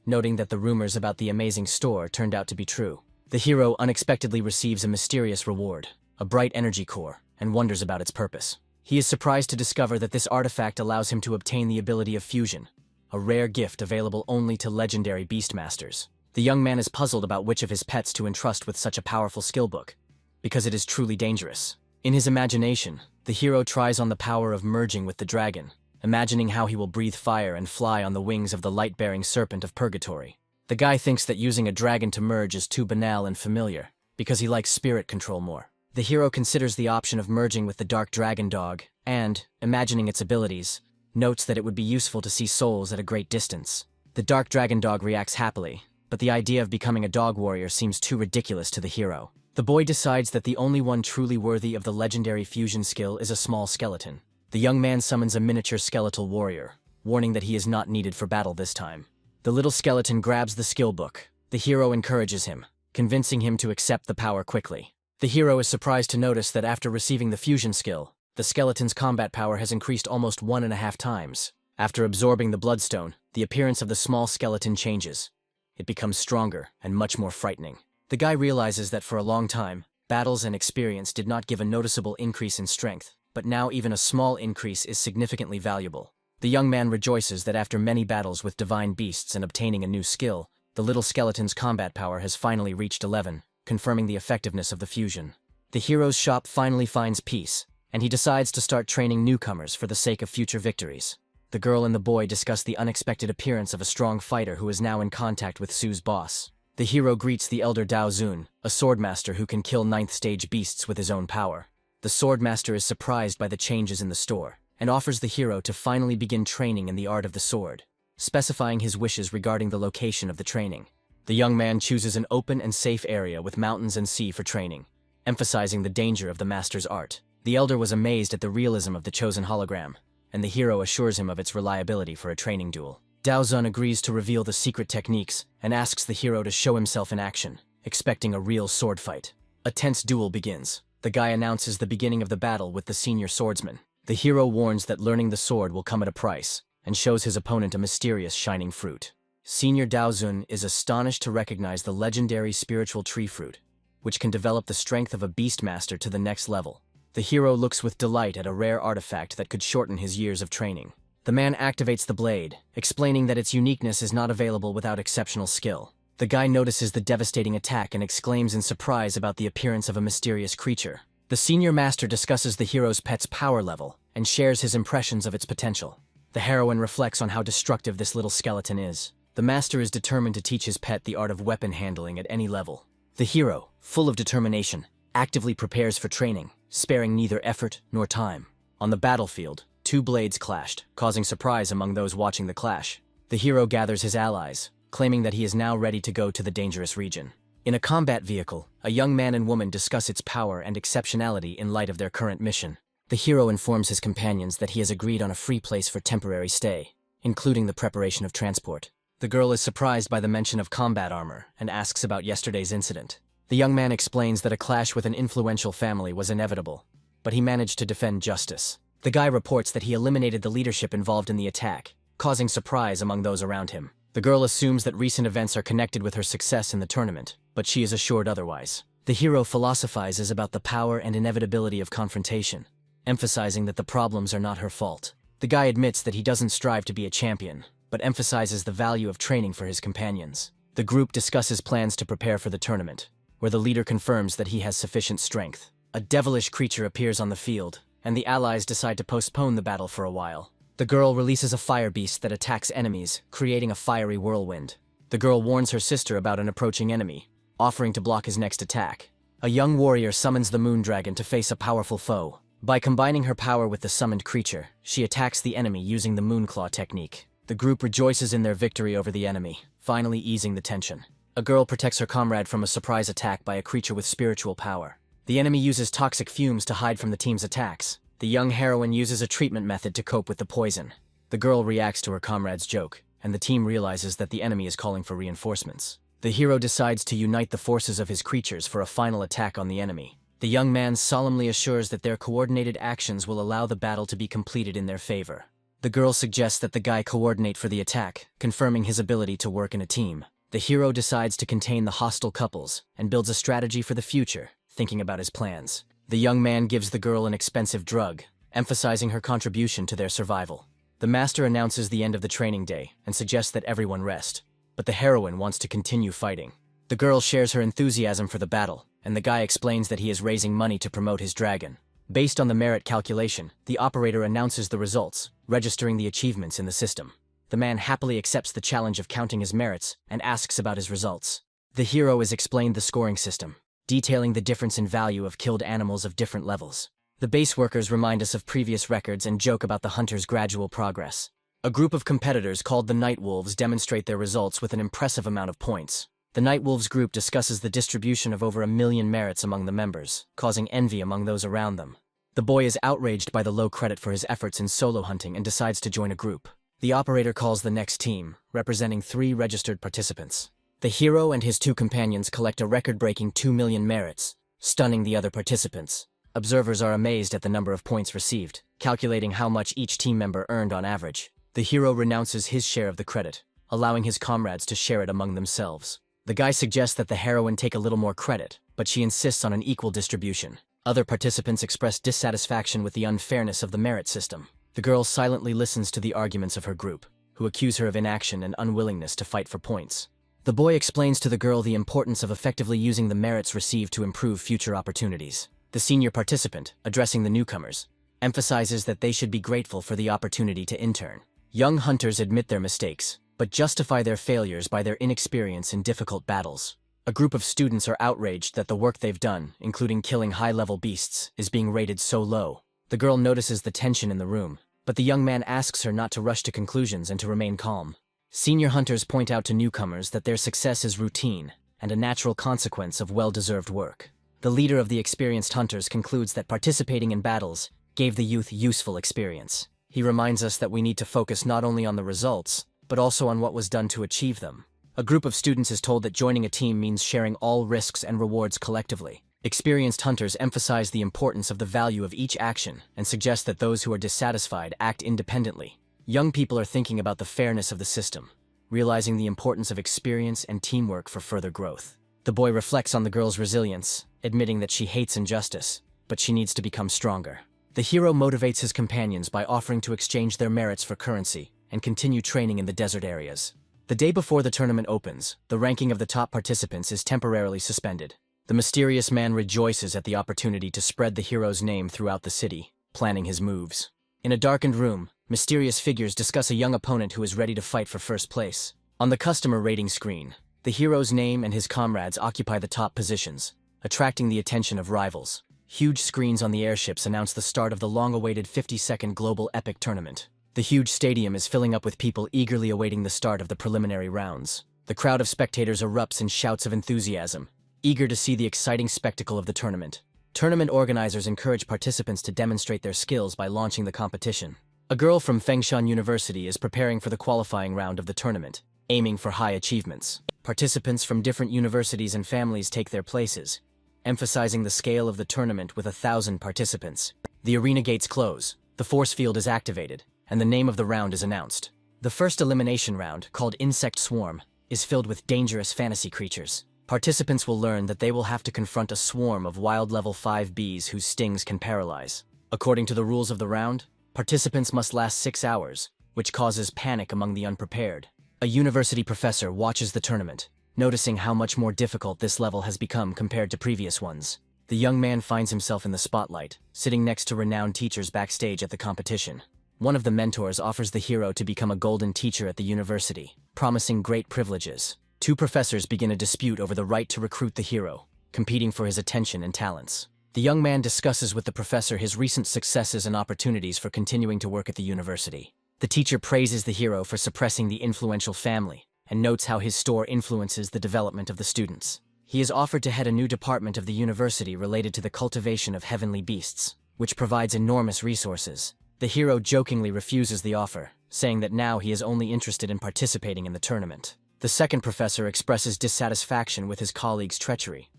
Speaker 1: noting that the rumors about the amazing store turned out to be true. The hero unexpectedly receives a mysterious reward, a bright energy core, and wonders about its purpose. He is surprised to discover that this artifact allows him to obtain the ability of fusion, a rare gift available only to legendary beastmasters. The young man is puzzled about which of his pets to entrust with such a powerful skill book, because it is truly dangerous. In his imagination, the hero tries on the power of merging with the dragon, imagining how he will breathe fire and fly on the wings of the light-bearing serpent of purgatory. The guy thinks that using a dragon to merge is too banal and familiar, because he likes spirit control more. The hero considers the option of merging with the dark dragon dog, and, imagining its abilities, notes that it would be useful to see souls at a great distance. The dark dragon dog reacts happily, but the idea of becoming a dog warrior seems too ridiculous to the hero. The boy decides that the only one truly worthy of the legendary fusion skill is a small skeleton. The young man summons a miniature skeletal warrior, warning that he is not needed for battle this time. The little skeleton grabs the skill book. The hero encourages him, convincing him to accept the power quickly. The hero is surprised to notice that after receiving the fusion skill, the skeleton's combat power has increased almost 1.5 times. After absorbing the bloodstone, the appearance of the small skeleton changes. It becomes stronger and much more frightening. The guy realizes that for a long time, battles and experience did not give a noticeable increase in strength, but now even a small increase is significantly valuable. The young man rejoices that after many battles with divine beasts and obtaining a new skill, the little skeleton's combat power has finally reached 11, confirming the effectiveness of the fusion. The hero's shop finally finds peace, and he decides to start training newcomers for the sake of future victories. The girl and the boy discuss the unexpected appearance of a strong fighter who is now in contact with Su's boss. The hero greets the elder Dao Zun, a swordmaster who can kill 9th stage beasts with his own power. The swordmaster is surprised by the changes in the store, and offers the hero to finally begin training in the art of the sword, specifying his wishes regarding the location of the training. The young man chooses an open and safe area with mountains and sea for training, emphasizing the danger of the master's art. The elder was amazed at the realism of the chosen hologram, and the hero assures him of its reliability for a training duel. Dao Zun agrees to reveal the secret techniques and asks the hero to show himself in action, expecting a real sword fight. A tense duel begins. The guy announces the beginning of the battle with the senior swordsman. The hero warns that learning the sword will come at a price, and shows his opponent a mysterious shining fruit. Senior Dao Zun is astonished to recognize the legendary spiritual tree fruit, which can develop the strength of a beastmaster to the next level. The hero looks with delight at a rare artifact that could shorten his years of training. The man activates the blade, explaining that its uniqueness is not available without exceptional skill. The guy notices the devastating attack and exclaims in surprise about the appearance of a mysterious creature. The senior master discusses the hero's pet's power level and shares his impressions of its potential. The heroine reflects on how destructive this little skeleton is. The master is determined to teach his pet the art of weapon handling at any level. The hero, full of determination, actively prepares for training, sparing neither effort nor time. On the battlefield, 2 blades clashed, causing surprise among those watching the clash. The hero gathers his allies, claiming that he is now ready to go to the dangerous region. In a combat vehicle, a young man and woman discuss its power and exceptionality in light of their current mission. The hero informs his companions that he has agreed on a free place for temporary stay, including the preparation of transport. The girl is surprised by the mention of combat armor and asks about yesterday's incident. The young man explains that a clash with an influential family was inevitable, but he managed to defend justice. The guy reports that he eliminated the leadership involved in the attack, causing surprise among those around him. The girl assumes that recent events are connected with her success in the tournament, but she is assured otherwise. The hero philosophizes about the power and inevitability of confrontation, emphasizing that the problems are not her fault. The guy admits that he doesn't strive to be a champion, but emphasizes the value of training for his companions. The group discusses plans to prepare for the tournament, where the leader confirms that he has sufficient strength. A devilish creature appears on the field, and the allies decide to postpone the battle for a while. The girl releases a fire beast that attacks enemies, creating a fiery whirlwind. The girl warns her sister about an approaching enemy, offering to block his next attack. A young warrior summons the moon dragon to face a powerful foe. By combining her power with the summoned creature, she attacks the enemy using the moonclaw technique. The group rejoices in their victory over the enemy, finally easing the tension. A girl protects her comrade from a surprise attack by a creature with spiritual power. The enemy uses toxic fumes to hide from the team's attacks. The young heroine uses a treatment method to cope with the poison. The girl reacts to her comrade's joke, and the team realizes that the enemy is calling for reinforcements. The hero decides to unite the forces of his creatures for a final attack on the enemy. The young man solemnly assures that their coordinated actions will allow the battle to be completed in their favor. The girl suggests that the guy coordinate for the attack, confirming his ability to work in a team. The hero decides to contain the hostile couples and builds a strategy for the future, thinking about his plans. The young man gives the girl an expensive drug, emphasizing her contribution to their survival. The master announces the end of the training day and suggests that everyone rest, but the heroine wants to continue fighting. The girl shares her enthusiasm for the battle, and the guy explains that he is raising money to promote his dragon. Based on the merit calculation, the operator announces the results, registering the achievements in the system. The man happily accepts the challenge of counting his merits and asks about his results. The hero is explained the scoring system, detailing the difference in value of killed animals of different levels. The base workers remind us of previous records and joke about the hunter's gradual progress. A group of competitors called the Night Wolves demonstrate their results with an impressive amount of points. The Night Wolves group discusses the distribution of over 1 million merits among the members, causing envy among those around them. The boy is outraged by the low credit for his efforts in solo hunting and decides to join a group. The operator calls the next team, representing 3 registered participants. The hero and his 2 companions collect a record-breaking 2 million merits, stunning the other participants. Observers are amazed at the number of points received, calculating how much each team member earned on average. The hero renounces his share of the credit, allowing his comrades to share it among themselves. The guy suggests that the heroine take a little more credit, but she insists on an equal distribution. Other participants express dissatisfaction with the unfairness of the merit system. The girl silently listens to the arguments of her group, who accuse her of inaction and unwillingness to fight for points. The boy explains to the girl the importance of effectively using the merits received to improve future opportunities. The senior participant, addressing the newcomers, emphasizes that they should be grateful for the opportunity to intern. Young hunters admit their mistakes, but justify their failures by their inexperience in difficult battles. A group of students are outraged that the work they've done, including killing high-level beasts, is being rated so low. The girl notices the tension in the room, but the young man asks her not to rush to conclusions and to remain calm. Senior hunters point out to newcomers that their success is routine and a natural consequence of well-deserved work. The leader of the experienced hunters concludes that participating in battles gave the youth useful experience. He reminds us that we need to focus not only on the results, but also on what was done to achieve them. A group of students is told that joining a team means sharing all risks and rewards collectively. Experienced hunters emphasize the importance of the value of each action and suggest that those who are dissatisfied act independently. Young people are thinking about the fairness of the system, realizing the importance of experience and teamwork for further growth. The boy reflects on the girl's resilience, admitting that she hates injustice, but she needs to become stronger. The hero motivates his companions by offering to exchange their merits for currency and continue training in the desert areas. The day before the tournament opens, the ranking of the top participants is temporarily suspended. The mysterious man rejoices at the opportunity to spread the hero's name throughout the city, planning his moves. In a darkened room, mysterious figures discuss a young opponent who is ready to fight for first place. On the customer rating screen, the hero's name and his comrades occupy the top positions, attracting the attention of rivals. Huge screens on the airships announce the start of the long-awaited 50-second global epic tournament. The huge stadium is filling up with people eagerly awaiting the start of the preliminary rounds. The crowd of spectators erupts in shouts of enthusiasm, eager to see the exciting spectacle of the tournament. Tournament organizers encourage participants to demonstrate their skills by launching the competition. A girl from Fengshan University is preparing for the qualifying round of the tournament, aiming for high achievements. Participants from different universities and families take their places, emphasizing the scale of the tournament with 1,000 participants. The arena gates close, the force field is activated, and the name of the round is announced. The first elimination round, called Insect Swarm, is filled with dangerous fantasy creatures. Participants will learn that they will have to confront a swarm of wild level 5 bees whose stings can paralyze. According to the rules of the round, participants must last 6 hours, which causes panic among the unprepared. A university professor watches the tournament, noticing how much more difficult this level has become compared to previous ones. The young man finds himself in the spotlight, sitting next to renowned teachers backstage at the competition. One of the mentors offers the hero to become a golden teacher at the university, promising great privileges. 2 professors begin a dispute over the right to recruit the hero, competing for his attention and talents. The young man discusses with the professor his recent successes and opportunities for continuing to work at the university. The teacher praises the hero for suppressing the influential family, and notes how his store influences the development of the students. He is offered to head a new department of the university related to the cultivation of heavenly beasts, which provides enormous resources. The hero jokingly refuses the offer, saying that now he is only interested in participating in the tournament. The second professor expresses dissatisfaction with his colleague's treachery,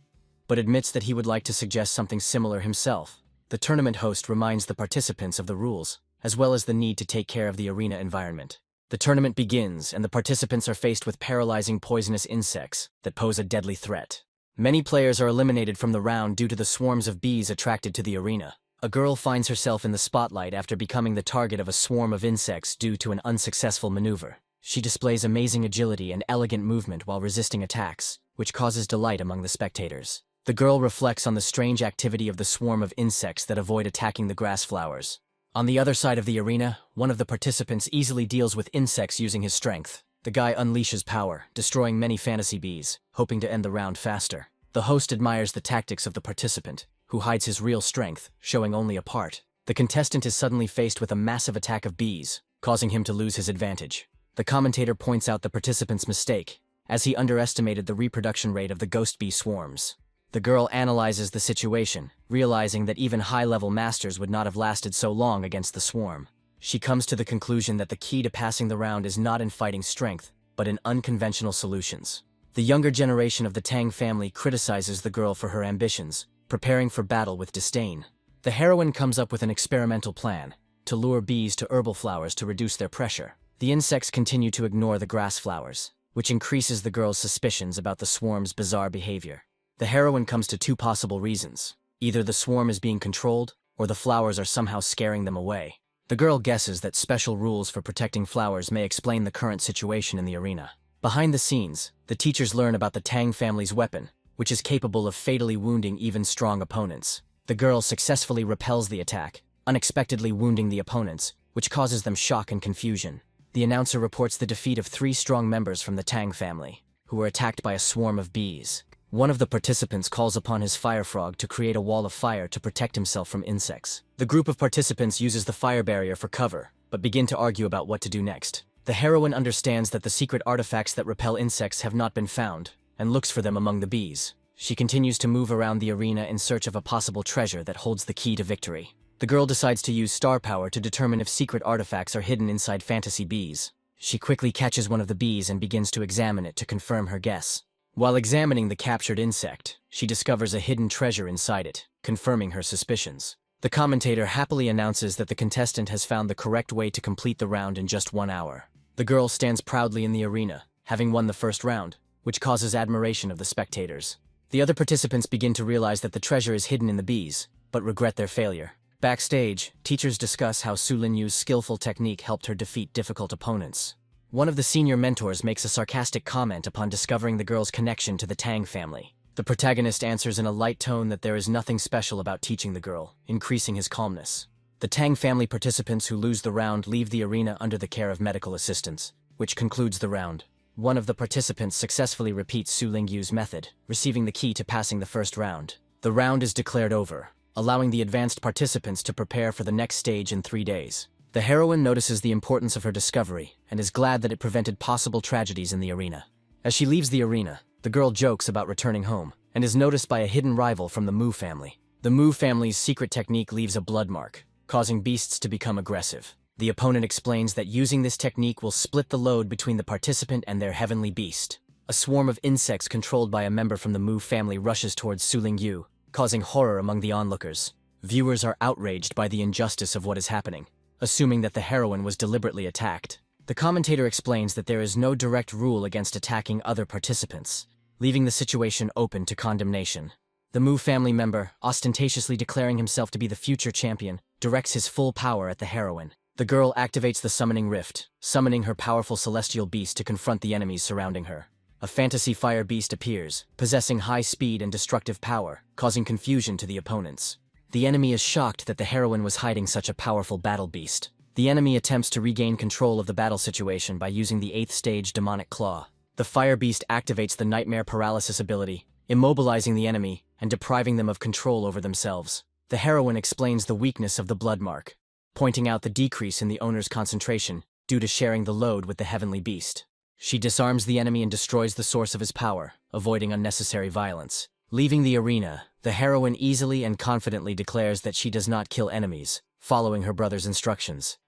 Speaker 1: but admits that he would like to suggest something similar himself. The tournament host reminds the participants of the rules, as well as the need to take care of the arena environment. The tournament begins, and the participants are faced with paralyzing poisonous insects that pose a deadly threat. Many players are eliminated from the round due to the swarms of bees attracted to the arena. A girl finds herself in the spotlight after becoming the target of a swarm of insects due to an unsuccessful maneuver. She displays amazing agility and elegant movement while resisting attacks, which causes delight among the spectators. The girl reflects on the strange activity of the swarm of insects that avoid attacking the grass flowers. On the other side of the arena, one of the participants easily deals with insects using his strength. The guy unleashes power, destroying many fantasy bees, hoping to end the round faster. The host admires the tactics of the participant, who hides his real strength, showing only a part. The contestant is suddenly faced with a massive attack of bees, causing him to lose his advantage. The commentator points out the participant's mistake, as he underestimated the reproduction rate of the ghost bee swarms. The girl analyzes the situation, realizing that even high-level masters would not have lasted so long against the swarm. She comes to the conclusion that the key to passing the round is not in fighting strength, but in unconventional solutions. The younger generation of the Tang family criticizes the girl for her ambitions, preparing for battle with disdain. The heroine comes up with an experimental plan, to lure bees to herbal flowers to reduce their pressure. The insects continue to ignore the grass flowers, which increases the girl's suspicions about the swarm's bizarre behavior. The heroine comes to 2 possible reasons. Either the swarm is being controlled, or the flowers are somehow scaring them away. The girl guesses that special rules for protecting flowers may explain the current situation in the arena. Behind the scenes, the teachers learn about the Tang family's weapon, which is capable of fatally wounding even strong opponents. The girl successfully repels the attack, unexpectedly wounding the opponents, which causes them shock and confusion. The announcer reports the defeat of 3 strong members from the Tang family, who were attacked by a swarm of bees. One of the participants calls upon his fire frog to create a wall of fire to protect himself from insects. The group of participants uses the fire barrier for cover, but begin to argue about what to do next. The heroine understands that the secret artifacts that repel insects have not been found, and looks for them among the bees. She continues to move around the arena in search of a possible treasure that holds the key to victory. The girl decides to use star power to determine if secret artifacts are hidden inside fantasy bees. She quickly catches one of the bees and begins to examine it to confirm her guess. While examining the captured insect, she discovers a hidden treasure inside it, confirming her suspicions. The commentator happily announces that the contestant has found the correct way to complete the round in just 1 hour. The girl stands proudly in the arena, having won the first round, which causes admiration of the spectators. The other participants begin to realize that the treasure is hidden in the bees, but regret their failure. Backstage, teachers discuss how Su Linyu's skillful technique helped her defeat difficult opponents. One of the senior mentors makes a sarcastic comment upon discovering the girl's connection to the Tang family. The protagonist answers in a light tone that there is nothing special about teaching the girl, increasing his calmness. The Tang family participants who lose the round leave the arena under the care of medical assistants, which concludes the round. One of the participants successfully repeats Su Linyu's method, receiving the key to passing the first round. The round is declared over, allowing the advanced participants to prepare for the next stage in 3 days. The heroine notices the importance of her discovery and is glad that it prevented possible tragedies in the arena. As she leaves the arena, the girl jokes about returning home and is noticed by a hidden rival from the Mu family. The Mu family's secret technique leaves a blood mark, causing beasts to become aggressive. The opponent explains that using this technique will split the load between the participant and their heavenly beast. A swarm of insects controlled by a member from the Mu family rushes towards Su Lingyu, causing horror among the onlookers. Viewers are outraged by the injustice of what is happening, assuming that the heroine was deliberately attacked. The commentator explains that there is no direct rule against attacking other participants, leaving the situation open to condemnation. The Mu family member, ostentatiously declaring himself to be the future champion, directs his full power at the heroine. The girl activates the summoning rift, summoning her powerful celestial beast to confront the enemies surrounding her. A fantasy fire beast appears, possessing high speed and destructive power, causing confusion to the opponents. The enemy is shocked that the heroine was hiding such a powerful battle beast. The enemy attempts to regain control of the battle situation by using the 8th stage demonic claw. The fire beast activates the nightmare paralysis ability, immobilizing the enemy and depriving them of control over themselves. The heroine explains the weakness of the blood mark, pointing out the decrease in the owner's concentration due to sharing the load with the heavenly beast. She disarms the enemy and destroys the source of his power, avoiding unnecessary violence. Leaving the arena, the heroine easily and confidently declares that she does not kill enemies, following her brother's instructions.